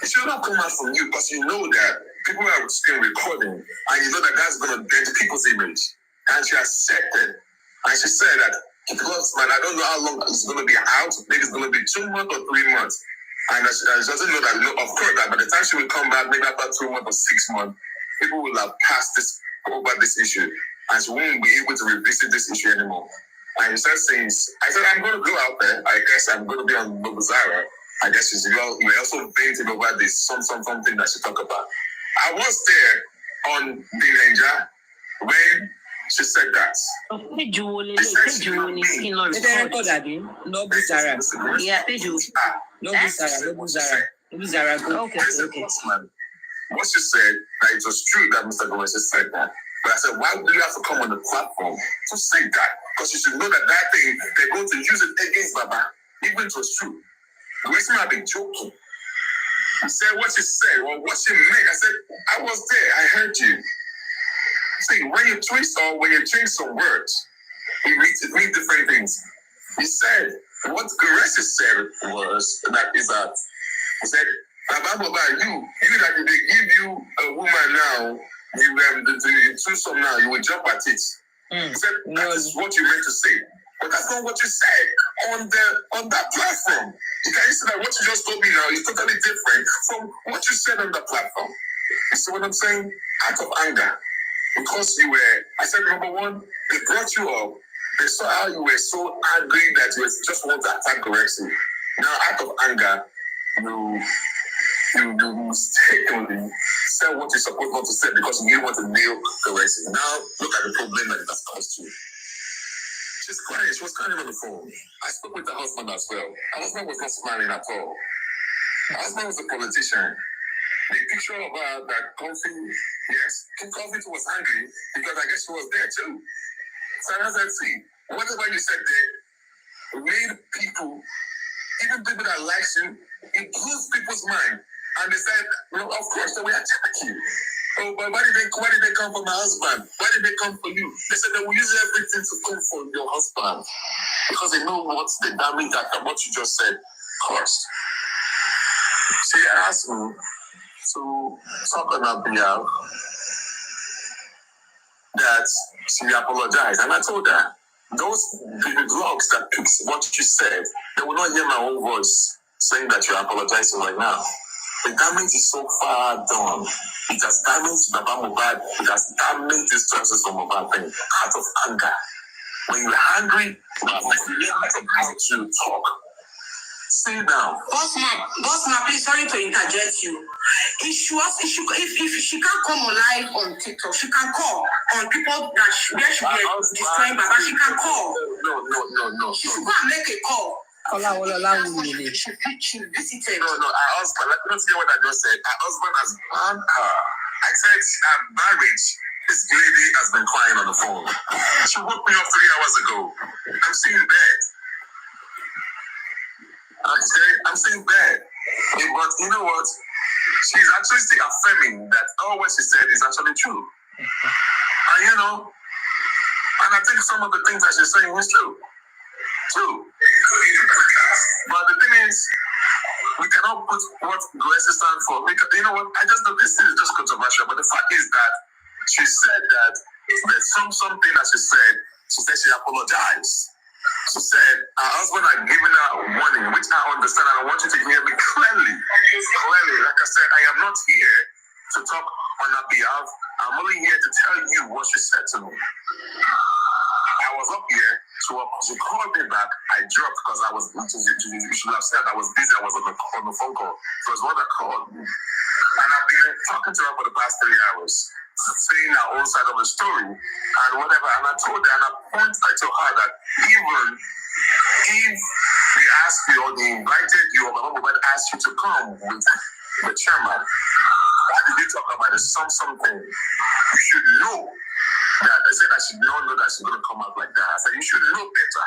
It shouldn't have come out from you because you know that people are still recording and you know that that's going to dent people's image. And she accepted. And she said that because, man, I don't know how long it's going to be out. Maybe it's going to be 2 months or 3 months. And she doesn't know that, of course, that by the time she will come back, maybe after 2 months or 6 months, people will have passed over this issue. And she won't be able to revisit this issue anymore. And she said, I said, I'm going to go out there. I guess I'm going to be on Nobuzara. I guess we're also painting over this, something that she talked about. I was there on the Ninja when she said that. What she said, that it was true that Mr. Gomez said that. But I said, why do you have to come on the platform to say that? Because you should know that thing, they're going to use it against Baba, even if it was true. The reason I've been joking. I said what she said or what she meant. I said, I was there, I heard you. See, when you twist or when you change some words, it means different things. He said, what Garessa said was that he said, Baba Mobad, you that if they give you a woman now, you choose some now, you will jump at it. He said, that is what you meant to say. But that's not what you said on that platform. You can see that what you just told me now is totally different from what you said on the platform. You see what I'm saying? Out of anger. Because I said, number one, they brought you up. They saw how you were so angry that you just want to attack Goreksi. Now, out of anger, you mistakenly said what you're supposed not to say because you didn't want to nail Goreksi. Now, look at the problem that it has caused you. She's crying. She was crying on the phone. I spoke with her husband as well. Her husband was not smiling at all. Her husband was a politician. The picture of her that Comfy, yes, Comfy was angry because I guess she was there too. So I said, see, whatever you said there made people, even people that like you, it blew people's mind. And they said, well, of course, they will attack you. Oh, but why did they come for my husband? Why did they come for you? They said they will use everything to come for your husband because they know what the damage that what you just said caused. She asked me to talk on her behalf that she apologized, and I told her those blogs that picked what you said, they will not hear my own voice saying that you're apologizing right now. The damage is so far done. It has damaged Baba Mobad. It has damaged this Justice for Mobad thing. Out of anger. When you're angry, you have to talk. Sit down. Boss man, please, sorry to interject you. If she can't come live on TikTok, she can call on people that where she be destroying Baba. She can call. No. She should go and make a call. She visited. No, her husband, let me not hear what I just said. Her husband has banned her. I said, her marriage, this lady has been crying on the phone. She woke me up 3 hours ago. I'm still in bed. I'm still in bed. But you know what? She's actually still affirming that all what she said is actually true. And you know, and I think some of the things that she's saying is true. But the thing is, we cannot put what Gracie stands for. Because, you know what? This is just controversial, but the fact is that she said that there's something that she said she apologized. She said her husband had given her a warning, which I understand, and I want you to hear me clearly. Like I said, I am not here to talk on her behalf. I'm only here to tell you what she said to me. I was up here, she called me back. I dropped because I was, you should have said I was busy. I was on the phone call. So it was one that called me. And I've been talking to her for the past 3 hours, saying her own side of the story and whatever. And I told her, and I pointed to her that even if they asked you or they invited you or my mom asked you to come with the chairman, why did you talk about it? Something? You should know that. They said I should not know that she's going to come out like that. I said, you should know better.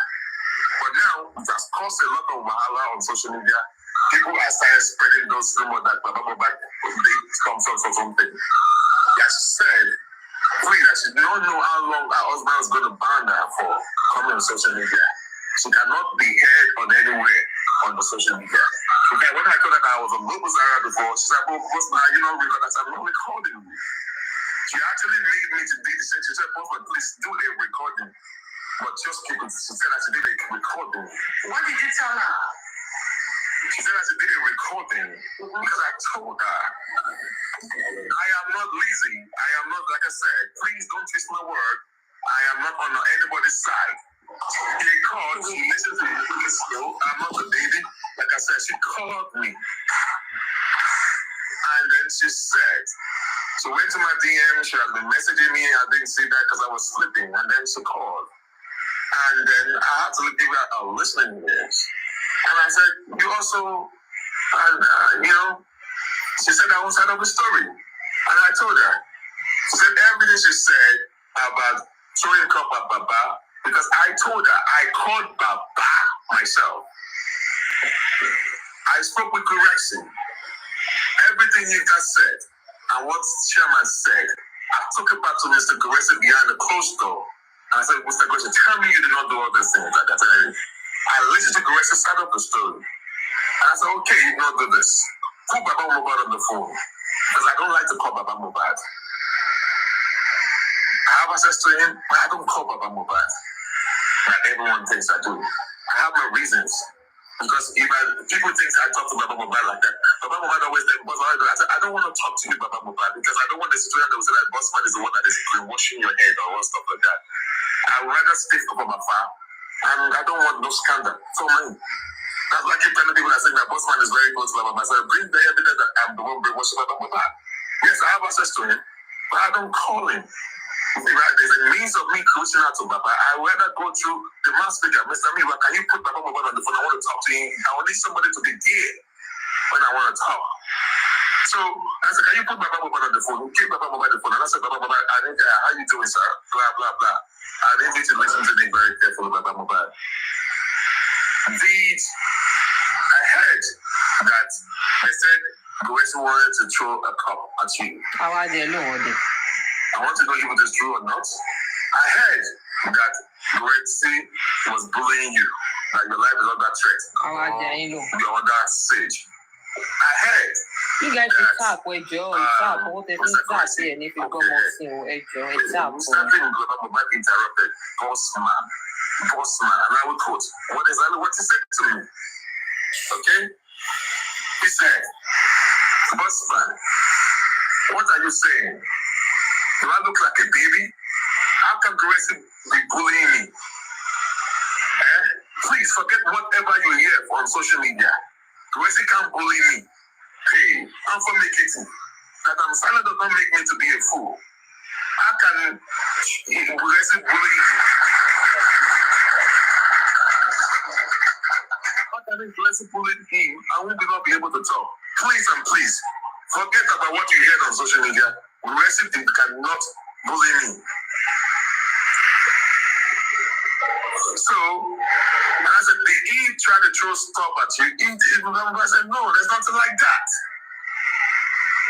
But now, it has caused a lot of wahala on social media. People are starting spreading those rumors that Baba Mohbad comes out for something. Like she said, please, I should not know how long her husband is going to ban her for coming on social media. She cannot be heard on anywhere on the social media. Okay, when I told her that I was on Global Zara before, she said, you know, because I said, I'm not recording you. She actually made me to do the same. She said, please do a recording. But just keep it. She said I should do a recording. What did you tell her? She said I should do a recording because I told her I am not lazy. I am not, like I said, please don't twist my word. I am not on anybody's side. Because she listened to me really slow. I'm not a baby. Like I said, she called me. And then she said, she went to my DM, she has been messaging me, I didn't see that because I was sleeping, and then she called. And then I had to give her a listening ears. And I said, you also, and you know, she said her own side of the story. And I told her, she said everything she said about throwing cup at Baba, because I told her, I called Baba myself. I spoke with correction. Everything you just said, and what Chairman said, I took it back to Mr. Garrison behind the closed door. And I said, Mr. Garrison, tell me you did not do all these things like that. I listened to Garrison's side of the story. And I said, okay, you don't do this. Put Baba Mohbad on the phone. Because I don't like to call Baba Mohbad. I have access to him, but I don't call Baba Mohbad. Like everyone thinks I do. I have my reasons. Because if people think I talk to Baba Mohbad like that, Baba Mohbad always then boss. I don't want to talk to you, Baba Mohbad, because I don't want the situation that will say that Bossman is the one that is washing your head or stuff like that. I would rather stay from afar, and I don't want no scandal for me. That's why I keep telling people that saying that Bossman is very close to Baba Mohbad. So bring the evidence that I'm the one brainwashing Baba Mohbad. Yes, I have access to him, but I don't call him. There's a means of me reaching out to Baba. I would rather go through the mass speaker, Mr. Miwa, can you put Baba Mohbad on the phone? I want to talk to him. I will need somebody to be there when I want to talk. So I said, can you put Baba Mohbad on the phone? Keep Baba Mohbad on the phone. And I said, Baba Mohbad, how you doing, sir? Blah, blah, blah. I need you to listen to me very carefully, Baba Mohbad. I heard that they said Gracie wanted to throw a cup at you. I want to know if it is true or not. I heard that Gracie was bullying you, that your life is under threat. You're under siege. I heard. You guys should tap with Joe. Tap. What if you tap here? And if you go more soon, it's up. Something might be interrupted. Bossman. And I will quote what he said to me. Okay? He said, Bossman, what are you saying? Do I look like a baby? How can Gracie be bullying me? Please forget whatever you hear on social media. Gracie can't bully me. Hey, I'm fornicating. That I'm silent does not make me to be a fool. How can Gracie bully me? pulling in, I will not be able to talk. Please and please, forget about what you heard on social media. Resident cannot bully me. So, I said, he tried to throw stuff at you. I said, no, there's nothing like that.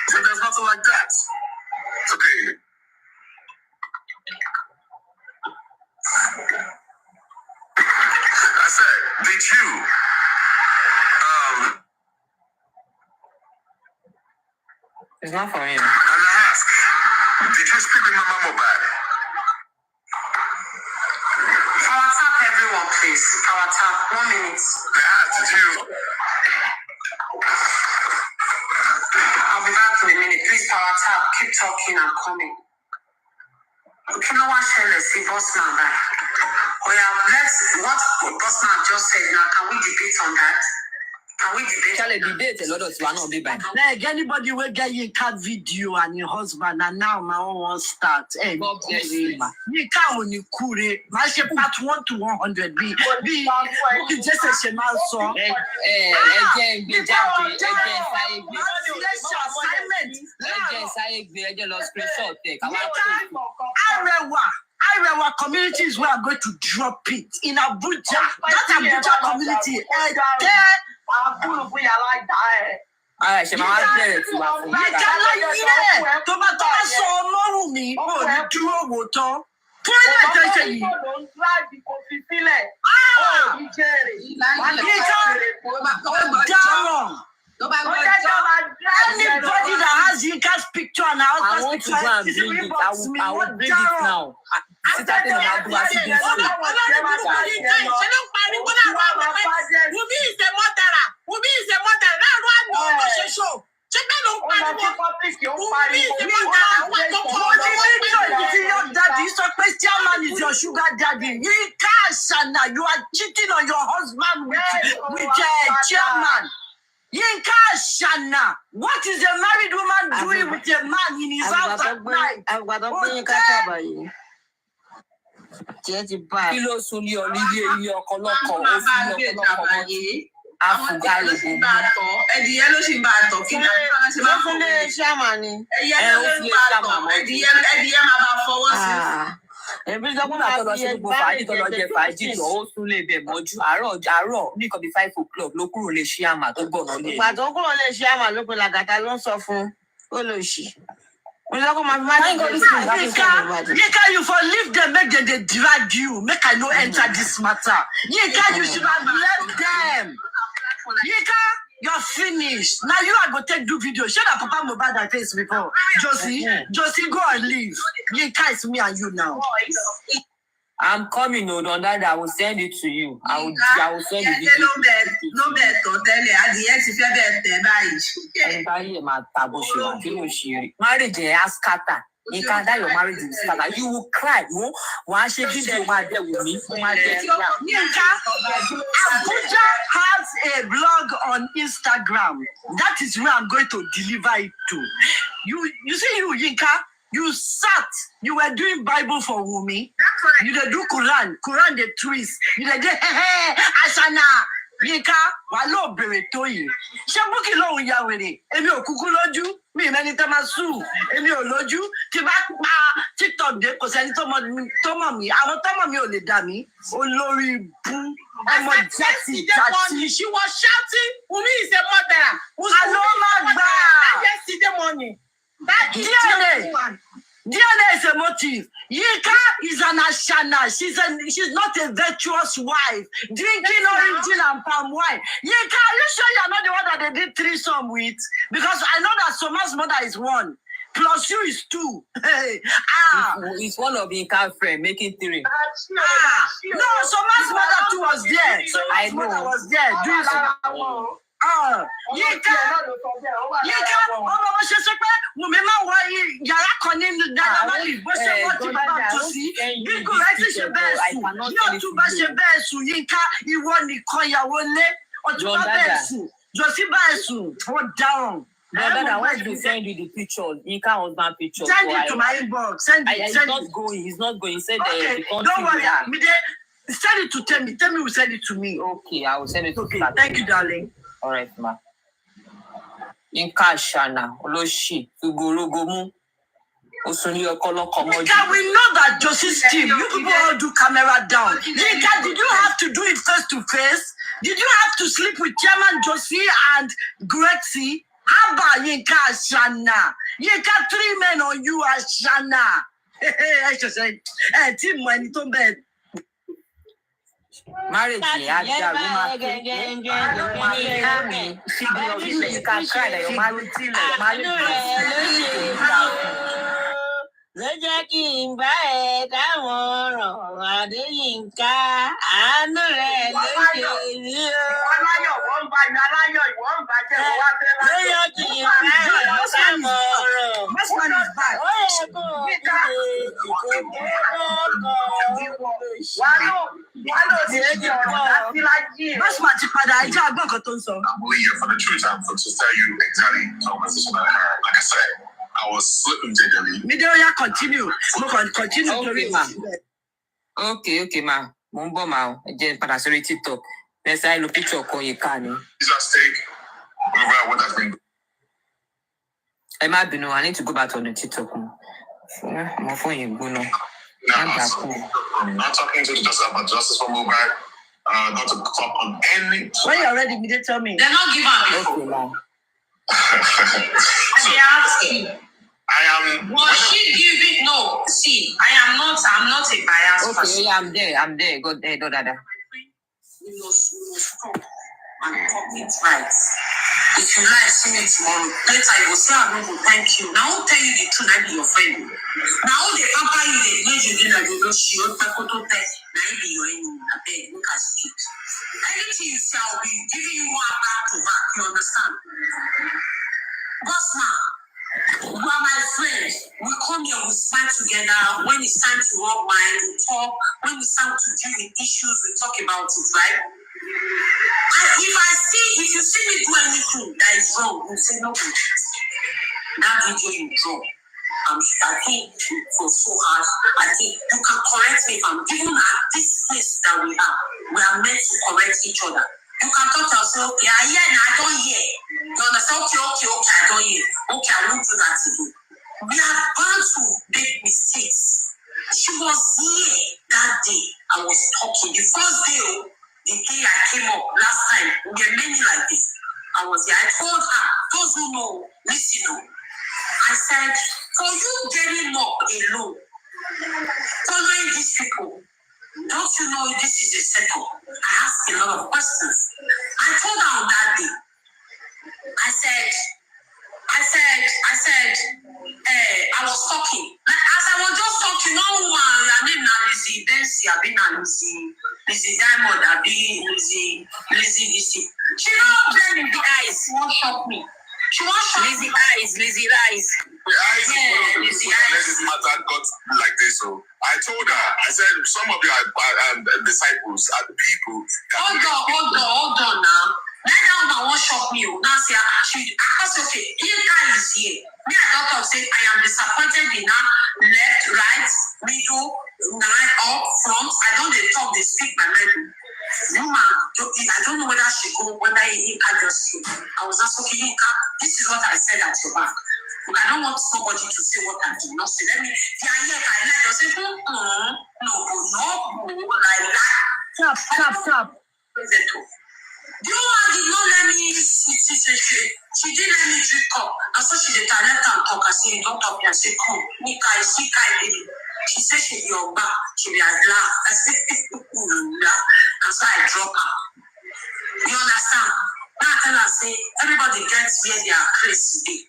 So there's nothing like that. It's okay. I said, did you it's not for him. And I ask, did you speak with Mama Mobile? Power tap, everyone, please. Power tap, 1 minute. I asked, did you? I'll be back in a minute. Please, power tap. Keep talking. I'm coming. Okay, no one share the see Bossman back. Oh yeah, what Bossman just said now. Can we debate on that? Can we debate? Shall I debate a lot of you are not be back. Like anybody will get your cat video and your husband, and now my own one start. Hey, God bless you. You can't only kure. My share part 1 to 100. Be just a shaman song. Again, be assignment. Our communities we are going to drop it in Abuja. That Abuja community. Alright, she might get it. Anybody that has Yinka's picture and I want to go and bring it. I will bring it now. Sit at the table. Chairman is your sugar daddy. Yinka Shana, you are cheating on your husband with chairman. Yinka Shana, what is a married woman doing with a man in his house at night? Kí ló sún ní orí ilé ọkọ lọ́kọ ó fún ní ọkọ lọ́kọ àfùgá ló bò mọ́. Ẹdìyẹ ló sì ń bá a tọ̀ kí náà ṣe máa fún lé ṣáàmà ni. Ẹyẹ ló ń bá a tọ̀ ẹdìyẹ máa bá fọwọ́ sí. Èmi sọ pé màá tó lọ sí gbogbo fàájì tó lọ jẹ fàájì tó ó tún lè bẹ̀ mọ́jú àárọ̀ ní nǹkan bíi 5 o'clock ló kúrò lè ṣí àmà tó gbọ̀nà lé. Ìgbà tó kúrò lè ṣí àmà ló pe làgàtà ló ń sọ fún olóṣì. Yinka, you for leave them, make them they drag you. Make I no enter this matter. Yinka, you should have left them. Yinka, you're finished. Now you are going to take do video. Shut up, Papa Mobile that face before. Josie, go and leave. Yinka, it's me and you now. I'm coming, no, that I will send it to you. I will send the video. No bet, tẹ́lẹ̀ adìyẹ ti fẹ́ bẹ́ẹ̀ tẹ̀ báyìí. Báyìí máa tàbó ṣe wà kí ló ṣe rí. Marriage ẹ̀ scatter. You can die your marriage is scatter. You will cry. Wàá ṣe video máa dẹ̀ wò mí. Yinka, Abuja has a blog on Instagram. That is where I'm going to deliver it to. You see you, Yinka. You sat, you were doing Bible for Wumi. You did do Quran the twist. You did Asana. Yinka, walo beretoyi. Shabuki lo yawere. Emi okuku loju, mi meni tamasu. Emi oloju, ti ba pa TikTok de ko seni to mo mi. Àwọn to mo mi ò lè dà mí. Olórí bu. Ọmọ jati jati. She was shouting, Wumi is a murderer. Aloma gba. Yesterday morning. DNA is a motive. Yinka is an Ashana. She's not a virtuous wife. Drinking origin and palm wine. Yinka, are you sure you're not the one that they did threesome with? Because I know that Soma's mother is 1. Plus you is 2. It's one of Yinka's friend making 3. No, Soma's mother too was there. Soma's mother was there. Doing some. Yinka, ọmọ bó ṣe sọ pé Wùmí máa wọ yàrá kan nínú dáadáa má lè bó ṣe wọ́n ti bàbá tó sí. Bí kò rẹ́ ti ṣe bẹ́ẹ̀ sùn, bí ọ̀tún bá ṣe bẹ́ẹ̀ sùn, Yinka ìwọ nìkan ìyàwó lé, ọ̀tún bá bẹ́ẹ̀ sùn, Jòsí bẹ́ẹ̀ sùn, ó dáhùn. Brother, when you send you the pictures, Yinka husband pictures. Send it to my inbox. Send it. He's not going. He's not going. He said okay, don't worry. Send it to Temi. Temi will send it to me. Okay, I will send it to Okay, thank you, darling. All right, ma. Yinka Shana, Oloshi, Ugorogomu, Osuni Okolokomo. Yinka, we know that Josie's team, you people all do camera down. Yinka, did you have to do it face to face? Did you have to sleep with Chairman Josie and Grexy? How about Yinka Shana? Yinka, 3 men on you, Shana. I just said, team when you don't bet. Marriage, lọ́jọ́ kí n bá ẹ dámọ̀ràn Adéyínká àánú rẹ̀ ló ṣe mí o. Aláyọ̀ wọ́n ń bá ní aláyọ̀ ìwọ́n ń bá jẹ́ wá fẹ́ láyọ̀. lọ́jọ́ kí n bá ẹ dámọ̀ràn ó yẹ kó Bọ́sùmá ti padà ẹjẹ́ àgbọ̀n kan tó ń sọ. I'm only here for the truth and for to tell you exactly the conversation I had. Like I said, I was sleeping genuinely. Media continue. Continue. Okay, ma. Okay, ma. Mo ń bọ̀ ma. Ẹ jẹ́ padà sórí TikTok. Next I look picture ọkọ Yinka ni. Jesus take over what has been. Ẹ má bínú, I need to go back to the TikTok. Mo fún yín gbóná. I'm not talking to the justice about justice for mobile. Not to talk on any. When you're ready, Media tell me. They're not giving up. Okay, ma. They ask you. I am. Was she giving? No. See, I'm not a biased person. Okay, I'm there. Go there, do that. We must stop and talk it right. If you lie, see me tomorrow. Later, you will say, I don't go, thank you. Now, I'll tell you the truth, I be your friend. Now, the papa, you, the place you did, I don't know, she don't take to test. Now, I be your enemy. I beg, look at it. Anything you say, I'll be giving you one back to back. You understand? Boss man, you are my friend. We come here, we smile together. When it's time to rub mind, we talk. When it's time to deal with issues, we talk about it, right? And if you see me do anything that is wrong, you say no. That video you draw, I think for so hard. I think you can correct me if I'm given at this place that we are meant to correct each other. You can talk to yourself, okay, I hear and I don't hear. You understand? Okay, I don't hear. Okay, I won't do that again. We are bound to make mistakes. She was here that day. I was talking. The first day, the day I came up last time, we were many like this. I was here. I told her, those who know, listen. I said, for you getting up alone, following these people, don't you know this is a setup? I asked a lot of questions. I told her on that day, I said, I was talking. Like, as I was just talking, no one, I mean, Lizzie Bensi, I mean, Lizzie Diamond, I mean, Lizzie DC. She don't blend in the eyes. She won't shock me. She won't shock Lizzie me. eyes. The eyes Yeah, Lizzie eyes. This matter got like this. So I told her, I said, some of you are disciples, are the people. Hold on now. That woman won't shock me. Now say, okay, Yinka is here. Me, I don't say I am disappointed in her left, right, middle, right, up, front. I don't they talk, they speak my mind. Woman, I don't know whether she go, whether Yinka just came. I was just okay, Yinka, this is what I said at your back. But I don't want somebody to say what I did not say. Let me, I just say, no, like that. Stop. The woman did not let me she didn't let me drink up. And so she did left and talk. I said, don't talk. I said, come. Nika, I see baby. She said she be on back. She be as laugh. I said, and so I drop her. You understand? Now I tell her, say, everybody gets where they are placed today.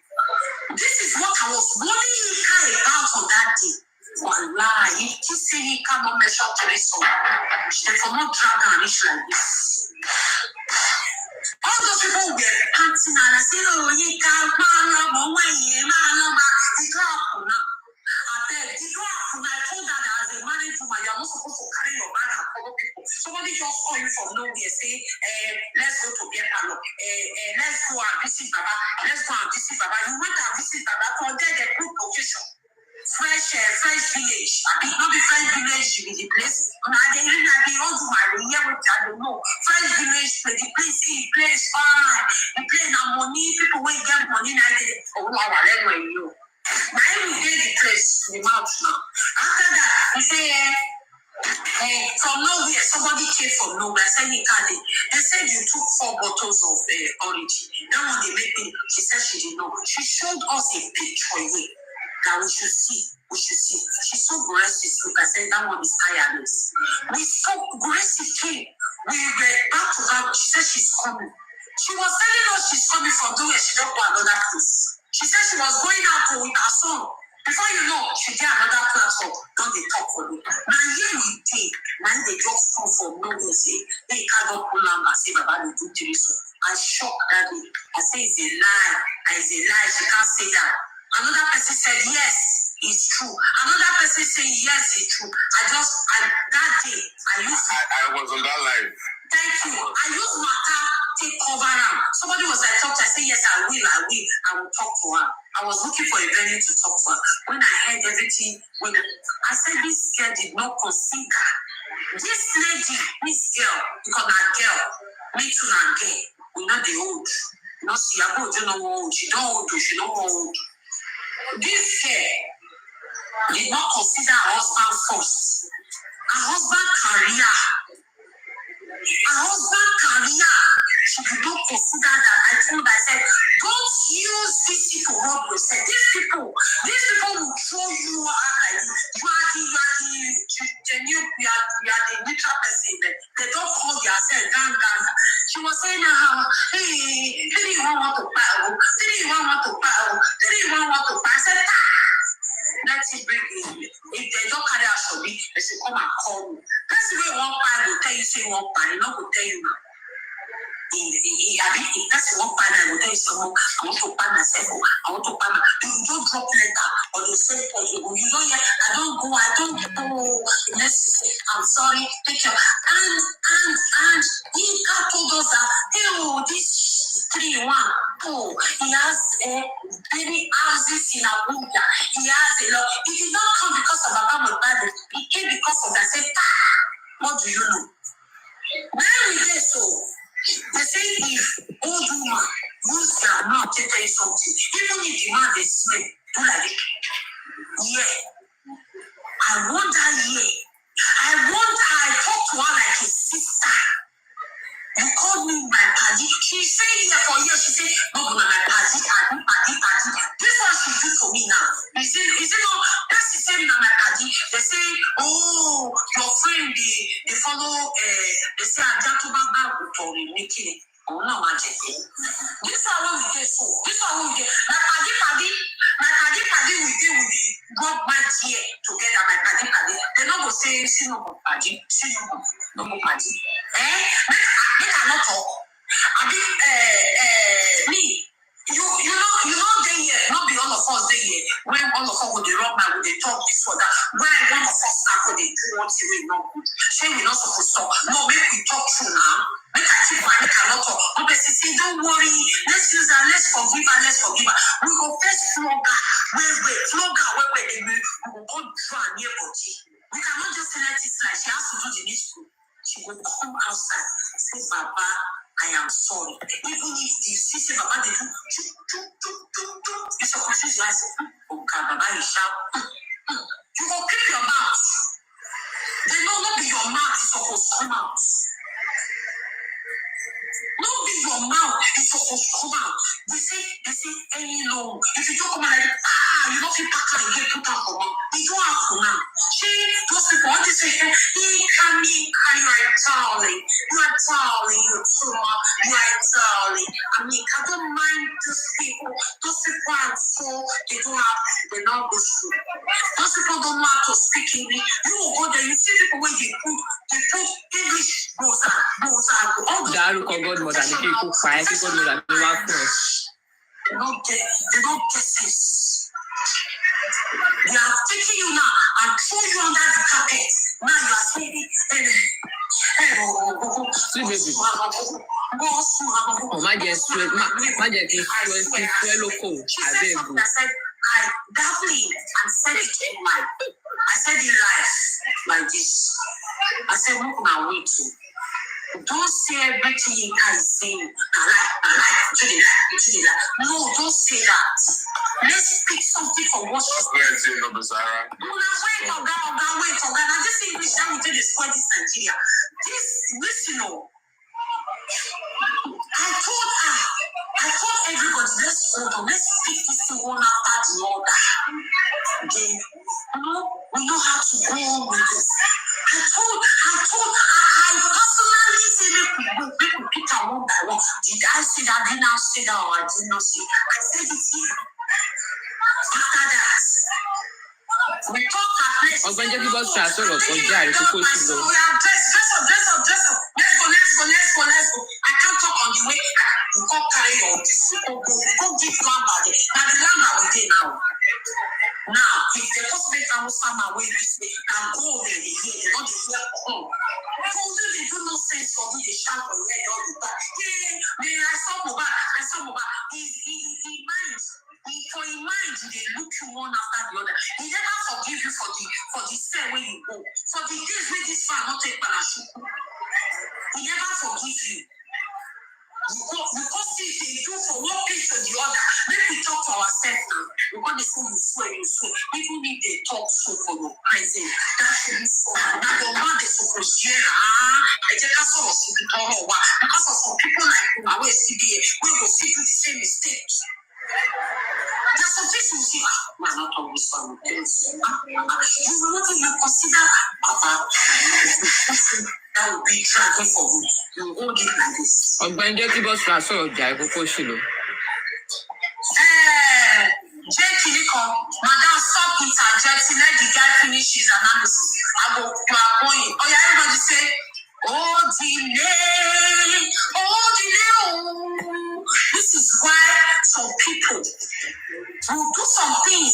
This is what I was warning Nika about on that day. Wallah, he say he cannot measure to this one. She cannot drag her and issue like this. All those people were panting and I said, oh, you can't man, I told her that as a married woman, you're not supposed to carry your bag and follow people. Somebody just call you from nowhere, say, let's go to beer parlor. Let's go and visit Baba. You went and visit Baba, forget the good location. fresh village. I mean, not the fresh village in the place. And I didn't have the old one, the year which I don't know. Fresh village, the place, the place fine. The place now money, people will get money now. Oh, I let you. Now we get the place, the mouth now. After that, we say, from nowhere, somebody came from nowhere, said he can't. They said you took 4 bottles of origin. That one they made me, she said she didn't know. She showed us a picture here that we should see. She saw Gracie look. I said that one is tiredness. We saw Gracie came. We were back to her. She said she's coming. She was telling us she's coming from nowhere. She don't go another place. She said she was going out with her son. Before you know, she get another platform. Don't they talk for me? Now here we take. Now they just come from nowhere. Say they cannot pull number. Say Baba they do so. I shocked that day. I say it's a lie. It's a lie. She can't say that. Another person said yes, it's true. Another person said yes, it's true. That day I was on that live. Thank you. I used my car to cover her. Somebody was like, talk to her. I said, yes, I will talk to her. I was looking for a venue to talk to her. When I heard everything, I said, this girl did not consider. This lady, this girl, because that girl, me too, that girl, we're not the old. No, see, I don't know old. She don't old, she don't old. This girl did not consider her husband first. Her husband career. She did not consider that. I told her, I said, don't use this to rob yourself. These people will throw you out like this. You are the neutral person. They don't call themselves gang. She was saying, hey, did you want to buy? I said, let's bring in. If they don't carry out for me, they should come and call me. That's the way one part will tell you, say one part, not will tell you now. That's one part I will tell you, someone, I want to buy myself, I want to buy my. You don't drop letter or the same person. You don't hear, I don't go. Let's say, I'm sorry, take care. And he told us that, this 3-1. He has many houses in Abuja. He has a lot. He did not come because of Baba Mohbad. He came because of that. Said, what do you know? Where we get so? They say if old woman use their mouth to tell you something, even if the man is smell, do like it. Yeah. I want that I talk to her like a sister. You called me my paddy. She said here for years. She said, no, my paddy. This one she do for me now. You see, no, that's the same as my paddy. They say, oh, your friend, they follow, they say, I just to Baba to make it. Oh, no, magic. This one what we get so. This one what we get. My paddy, we deal with the God man here together. My paddy. They don't go say, see no paddy. No paddy. They cannot talk. I mean, me, you know, they here, not be all of us they here. When all of us would the wrong man, would they talk this or that? When one of us start they do what we not good. Say we not supposed to talk. No, make we talk through now. Make I keep quiet, cannot talk. But they say, don't worry, let's use her, let's forgive her. We go first flog her. Wait, we will go draw near body. We cannot just let it slide. She has to do the needful. She will come outside and say, Baba, I am sorry. Even if you see Baba, they do, it's a question like, oh, God, Baba, you shout. You will keep your mouth. They know not be your mouth, it's supposed to come out. Not be your mouth, it's supposed to come out. They say, any long. If you don't come out like, you don't feel back and get put out for me. You don't have to now. Those people want to say, you are darling. You are darling. I mean, I don't mind those people. Those people are so, they're not good school. Those people don't know how to speak English. You will go there, you see people where they put English, those are. All those godmother, the people cry, godmother, they don't get this. They are taking you now and throw you under the carpet. Now you are saying, see, baby. Oh, my dear, local. She said something that said, I dabbled in and said it in my, I said it live like this. I said, look my way too. Don't say everything you can say. No, don't say that. Let's pick something from what she's saying. No, wait, now this English that we did is 20 Nigeria. Listen, I told everybody, let's hold on, let's pick this thing one after the other. Then, we know how to go on with this. I personally said, people pick her one by one. Did I say that? Did I say that? Or I did not say? I said it here. After that, we talked at place. I'm going to give us transfer of Ojari to put it down. Dress up. Let's go. I can't talk on the way. You go carry your go give lamba there. Now the lamba we did now. Now, if the hospital will come away this way, and go over the year, they don't hear come. They do no sense for me, they shout for me all the time. Yeah, I saw Moba. He minds. For in mind, they look you one after the other. He never forgive you for the same way you go. For the days where this man not take parachute. He never forgive you. Because they do for one place or the other. Let me talk to ourselves now. Because they say you swear. Even if they talk so for your present, that should be so. Now your man is supposed to hear. I take us all to the door. Because of some people like you, I will see the we will see do the same mistakes. There's some things you see. Man, not always fun. You will not even consider that will be dragging for me. You hold it like this. Ọgbẹ́ni jẹ́ kí bọ́sù aṣọ ọjà ìkókó ṣì lọ. Jẹ́ kìíní kan, Madam stop interjecting, let the guy finish his analysis. You are going. Oh yeah, everybody say, oh delay. This is why some people will do some things.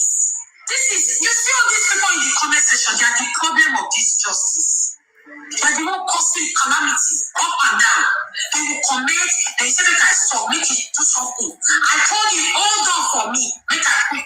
You see all these people in the comment section, they are the problem of this justice. They are the one causing calamity up and down. They will comment, they say, make I stop, make it do something. I told you, hold on for me, make I quick